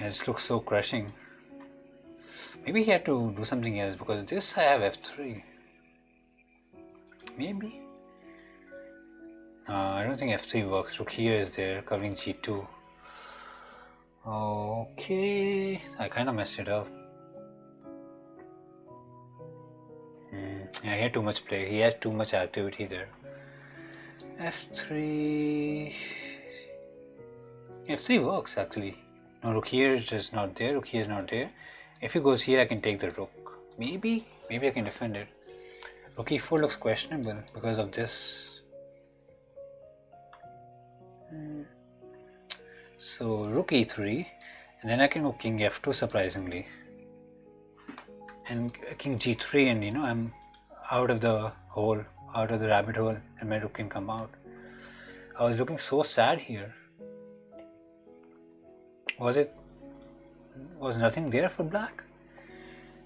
Yeah, this looks so crushing. Maybe he had to do something else because this I have f3. Maybe. I don't think f3 works. Rook here is there, covering g2. Okay, I kind of messed it up. Yeah, he had too much play. He had too much activity there. f3. f3 works actually. No, rook here is just not there. Rook here is not there. If he goes here, I can take the rook. Maybe I can defend it. Rook e4 looks questionable because of this. So rook e3, and then I can go king f2 surprisingly, and king g3, and I'm out of the hole, out of the rabbit hole, and my rook can come out. I was looking so sad here. Was nothing there for black?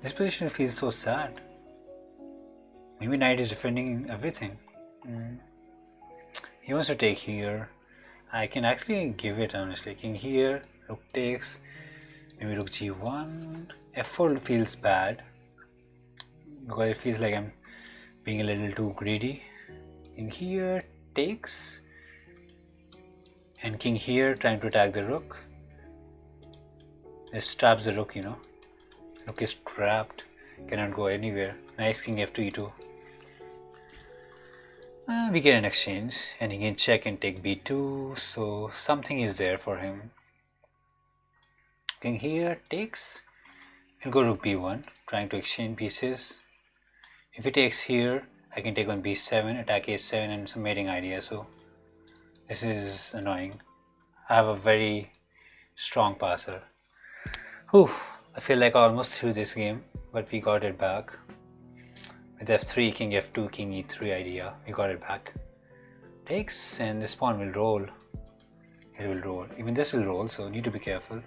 This position feels so sad. Maybe knight is defending everything. He wants to take here. I can actually give it honestly. King here, rook takes, maybe rook g1. f4 feels bad because it feels like I'm being a little too greedy. King here takes, and king here trying to attack the rook. This traps the rook, Rook is trapped, cannot go anywhere. Nice king f2 e2. We get an exchange, and he can check and take b2, so something is there for him. King here takes, and go rook b1, trying to exchange pieces. If he takes here, I can take on b7, attack a7, and some mating idea, so this is annoying. I have a very strong passer. Whew, I feel like I almost threw this game, but we got it back. With f3, king f2, king e3 idea, we got it back. Takes, and this pawn will roll. It will roll. Even this will roll, so need to be careful.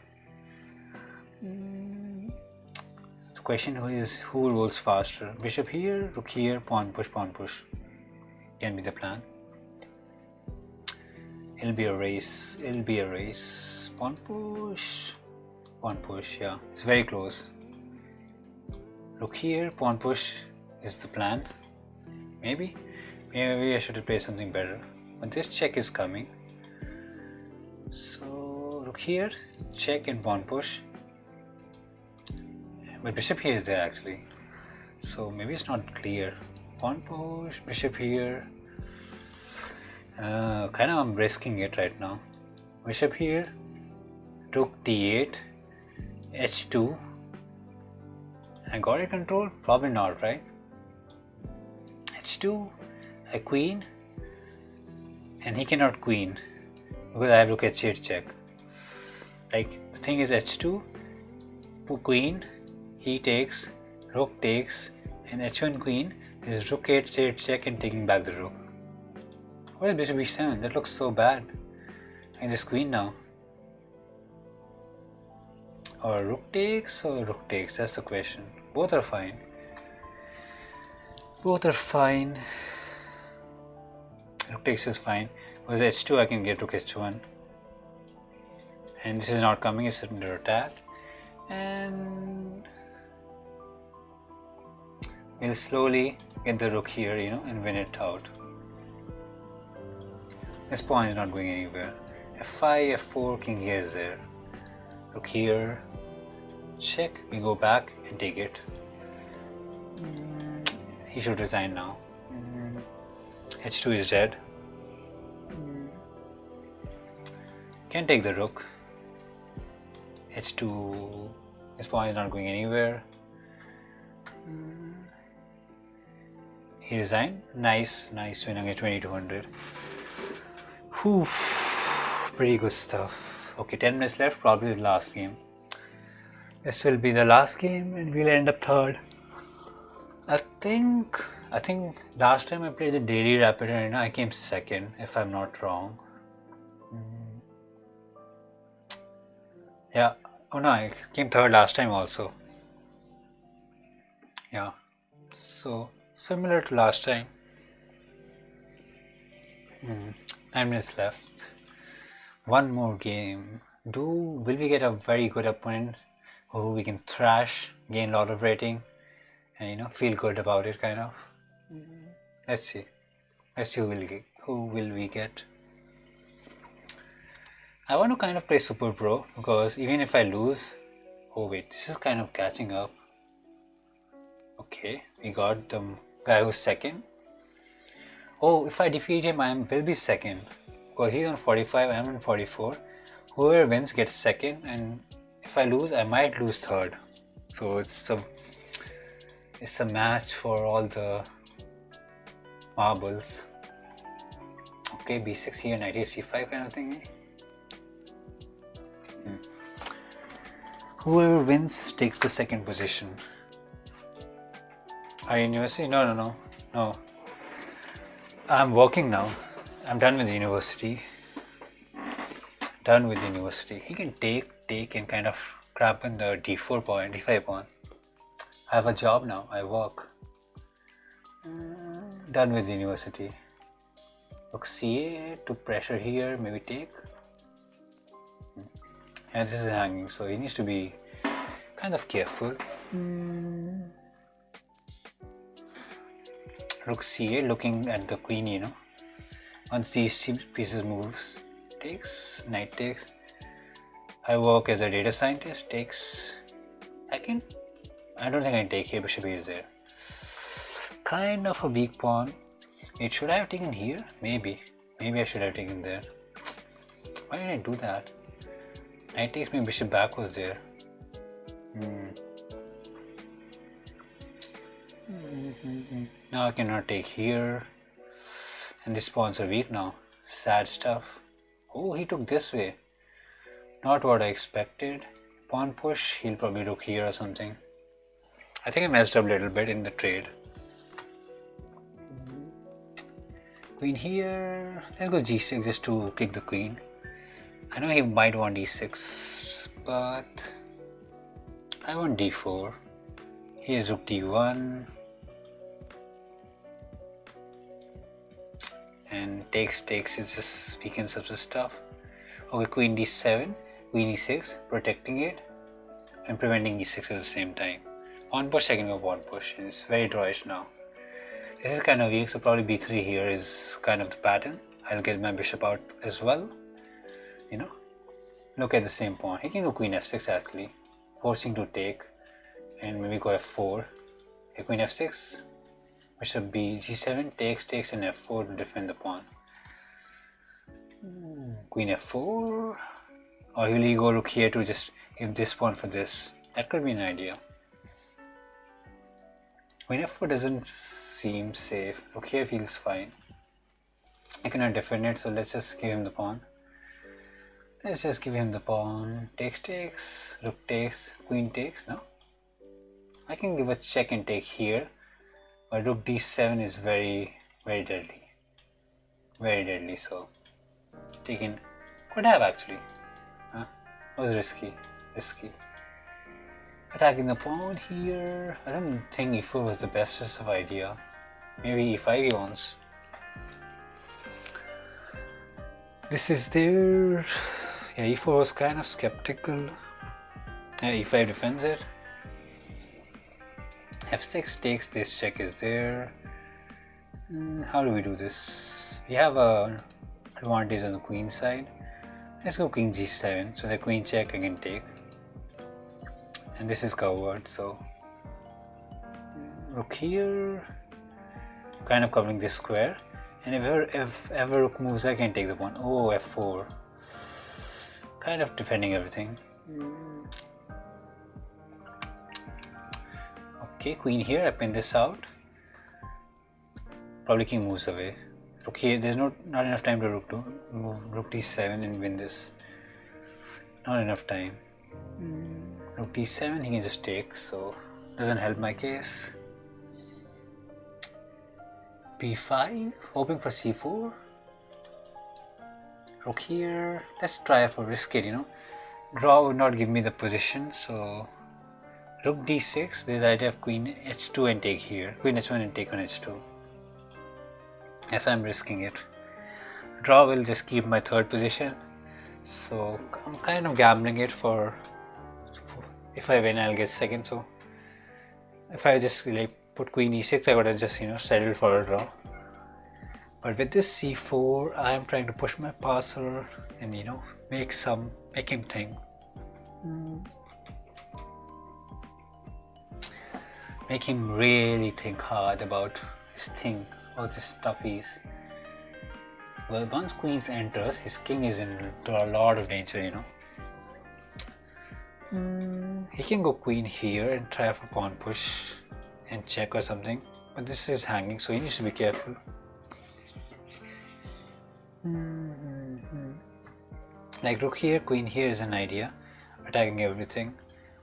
The question is who rolls faster? Bishop here, rook here, pawn push, can be the plan. It'll be a race. Pawn push, yeah, it's very close. Rook here, pawn push is the plan. Maybe I should have played something better, but this check is coming. So rook here, check and pawn push, but bishop here is there actually, so maybe it's not clear. Pawn push, bishop here, kind of I'm risking it right now. Bishop here, rook d8, h2. I got it control? Probably not, right? h2, I queen, and he cannot queen because I have rook h8 check. Like, the thing is h2, queen, he takes, rook takes, and h1 queen, is rook h8 check and taking back the rook. What is bishop b7? That looks so bad. I can just queen now. Or rook takes, that's the question. Both are fine. Rook takes is fine. With h2 I can get rook h1. And this is not coming, it's under attack. And we'll slowly get the rook here, and win it out. This pawn is not going anywhere. f5, f4, king here is there. Rook here, check, we go back and take it. He should resign now. h2 is dead. Can take the rook. h2. This pawn is not going anywhere. He resigned. Nice winning at 2200. Whew, pretty good stuff. Okay, 10 minutes left, probably the last game. This will be the last game and we'll end up third. I think last time I played the daily rapid arena, I came second, if I'm not wrong. Yeah. Oh no, I came third last time also. Yeah. So similar to last time. 9 minutes left. One more game. Will we get a very good opponent who we can thrash, gain a lot of rating, and feel good about it, kind of? Let's see. Who will we get? I want to kind of play Super Pro because even if I lose... Oh wait, this is kind of catching up. Okay, we got the guy who's second. Oh, if I defeat him, I will be second. Because he's on 45, I am on 44. Whoever wins gets second, and if I lose, I might lose third. So it's a match for all the marbles. Okay, b6 here, knight c5 kind of thing. Whoever wins takes the second position. Are you in university? No. I'm working now. I'm done with university. He can take and kind of grab in the d4 pawn, d5 pawn. I have a job now. I work. Done with university. Look, c8 to pressure here. Maybe take. And this is hanging, so he needs to be kind of careful. Rook c8, looking at the queen, Once these pieces moves, takes, knight takes. I work as a data scientist, takes. I don't think I can take here, bishop is there. Kind of a weak pawn. Wait, should I have taken here? Maybe I should have taken there. Why did I do that? Knight takes, me bishop back was there. Now I cannot take here. And these pawns are weak now. Sad stuff. Oh, he took this way. Not what I expected. Pawn push, he'll probably rook here or something. I think I messed up a little bit in the trade. Queen here. Let's go g6 just to kick the queen. I know he might want d6, but I want d4. Here's rook d1. And takes, it just weakens up the stuff. Okay, queen d7, queen e6, protecting it and preventing e6 at the same time. Pawn push, I can go pawn push. It's very drawish now. This is kind of weak, so probably b3 here is kind of the pattern. I'll get my bishop out as well. Look at the same pawn. He can go queen f6 actually, forcing to take, and maybe go f4. Okay, queen f6, bishop b, g7, takes, and f4 to defend the pawn. Queen f4, or will he go rook here to just give this pawn for this? That could be an idea. Queen f4 doesn't seem safe. Rook here feels fine. I cannot defend it, so let's just give him the pawn. Takes, rook takes, queen takes. No, I can give a check and take here, but rook d7 is very, very deadly. So taking could have actually. Was risky. Attacking the pawn here. I don't think e4 was the bestest of idea. Maybe e5 he wants. This is there. Yeah, e4 was kind of skeptical. Yeah, e5 defends it. f6 takes, this check is there. How do we do this? We have a advantage on the queen side. Let's go king g7. So the queen check I can take. And this is covered, so rook here, kind of covering this square. And if ever rook moves, I can take the pawn. Oh, f4. Kind of defending everything. Okay, queen here. I pin this out. Probably king moves away. Rook here. There's not enough time to move rook d7 and win this. Not enough time. Rook d7. He can just take. So doesn't help my case. b5. Hoping for c4. Rook here. Let's try for risk it. Draw would not give me the position. So rook d6. There's the idea of queen h2 and take here. Queen h1 and take on h2. That's why I'm risking it. Draw will just keep my third position. So I'm kind of gambling it for if I win I'll get second. So if I just put queen e6 I would have just settled for a draw. But with this c4 I'm trying to push my passer and make him think. Make him really think hard about his thing. All this stuff is. Well, once queen enters, his king is in a lot of danger, He can go queen here and try for pawn push and check or something. But this is hanging, so he needs to be careful. Like rook here, queen here is an idea. Attacking everything.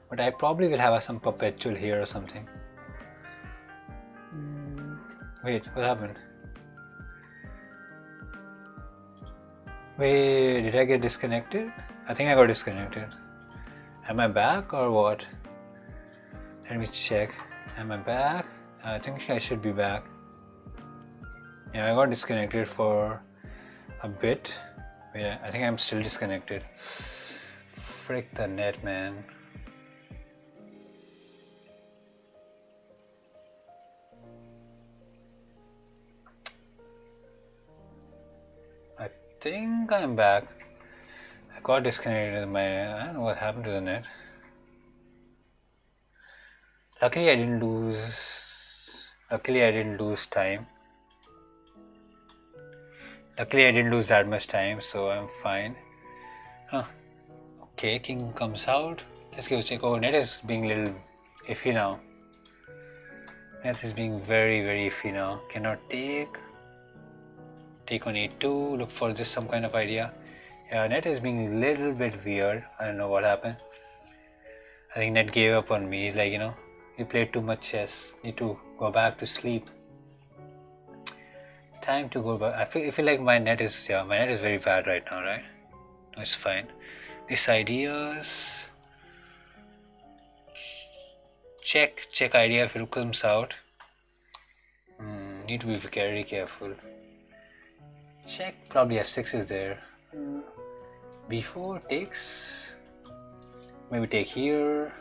But I probably will have some perpetual here or something. Wait, what happened? Wait, did I get disconnected? I think I got disconnected. Am I back or what? Let me check. Am I back? I think I should be back. Yeah, I got disconnected for a bit. Wait, I think I'm still disconnected. Frick the net, man. I think I'm back. I got disconnected. I don't know what happened to the net. Luckily I didn't lose time. Luckily I didn't lose that much time, so I'm fine. Okay, king comes out. Let's give a check. Oh, net is being a little iffy now. Net is being very, very iffy now. Cannot take. Take on a2. Look for just some kind of idea. Yeah, net is being a little bit weird. I don't know what happened. I think net gave up on me. He's like, you played too much chess. Need to go back to sleep. Time to go back. I feel like my net is very bad right now, right? No, it's fine. These ideas. Check idea if it comes out. Need to be very careful. Check, probably f6 is there. b4 takes. Maybe take here.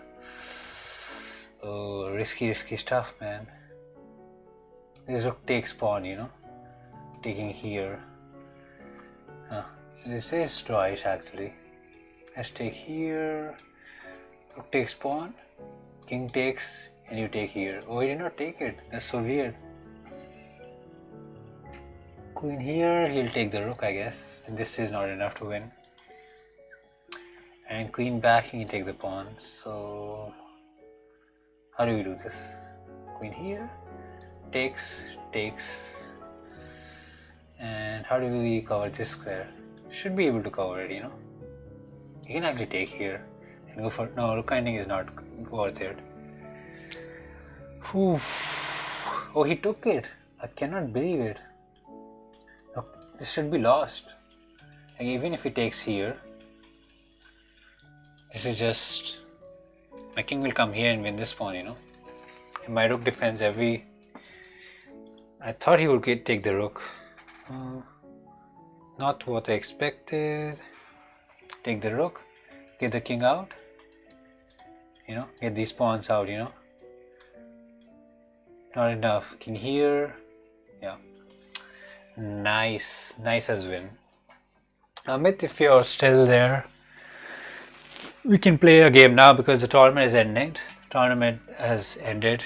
Oh, risky stuff, man. This rook takes pawn, taking here. This is drawish actually. Let's take here. Rook takes pawn. King takes and you take here. Oh, he did not take it. That's so weird. Queen here, he'll take the rook, I guess. And this is not enough to win. And queen back, he can take the pawn. So how do we do this? Queen here, takes. And how do we cover this square? Should be able to cover it, You can actually take here and go for no. Rook ending is not worth it. Whew. Oh, he took it. I cannot believe it. Look, this should be lost. And even if he takes here, this is just my king will come here and win this pawn, And my rook defends every. I thought he would take the rook. Not what I expected. Take the rook, get the king out, get these pawns out, Not enough. King here, yeah. Nice as win. Amit, if you're still there, we can play a game now because the tournament is ending. Tournament has ended.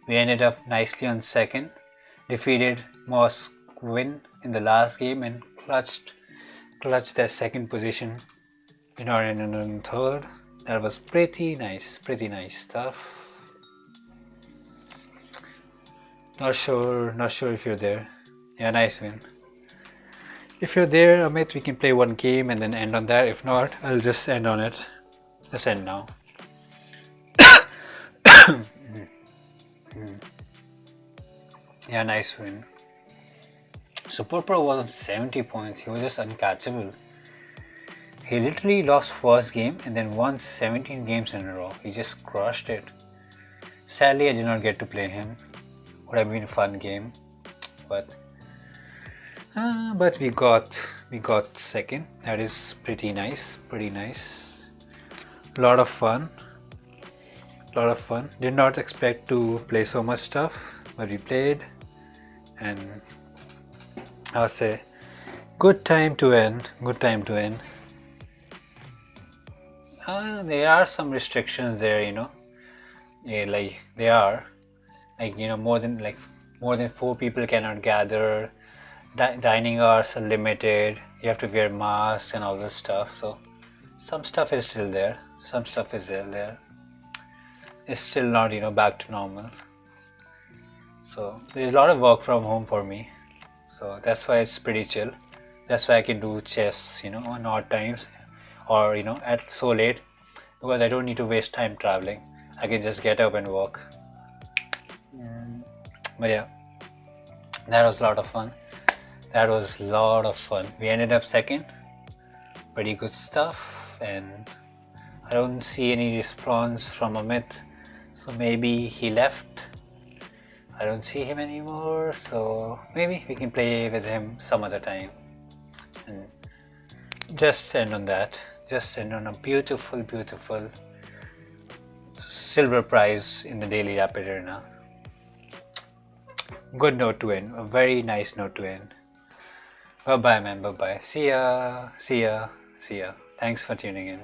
We ended up nicely on second, defeated Moscow in the last game and clutched that second position Did not end on third. That was pretty nice stuff. Not sure if you're there. Yeah, nice win. If you're there, Amit, we can play one game and then end on that. If not, I'll just end on it. Let's end now. Yeah, nice win. Super Pro was on 70 points. He was just uncatchable. He literally lost first game and then won 17 games in a row. He just crushed it. Sadly, I did not get to play him. Would have been a fun game, but we got second. That is pretty nice. Lot of fun. Did not expect to play so much stuff, but we played, and I'll say good time to end. There are some restrictions there, yeah, like they are, like more than 4 people cannot gather. Dining hours are limited. You have to wear masks and all this stuff. So some stuff is still there. It's still not back to normal. So there's a lot of work from home for me. So that's why it's pretty chill. That's why I can do chess, on odd times, or at so late, because I don't need to waste time traveling. I can just get up and work. But yeah, that was a lot of fun. We ended up second. Pretty good stuff, and I don't see any response from Amit, so maybe he left. I don't see him anymore, so maybe we can play with him some other time. And just end on that. Just end on a beautiful silver prize in the daily rapid arena. Good note to end. A very nice note to end. Bye bye, man. Bye bye. See ya. Thanks for tuning in.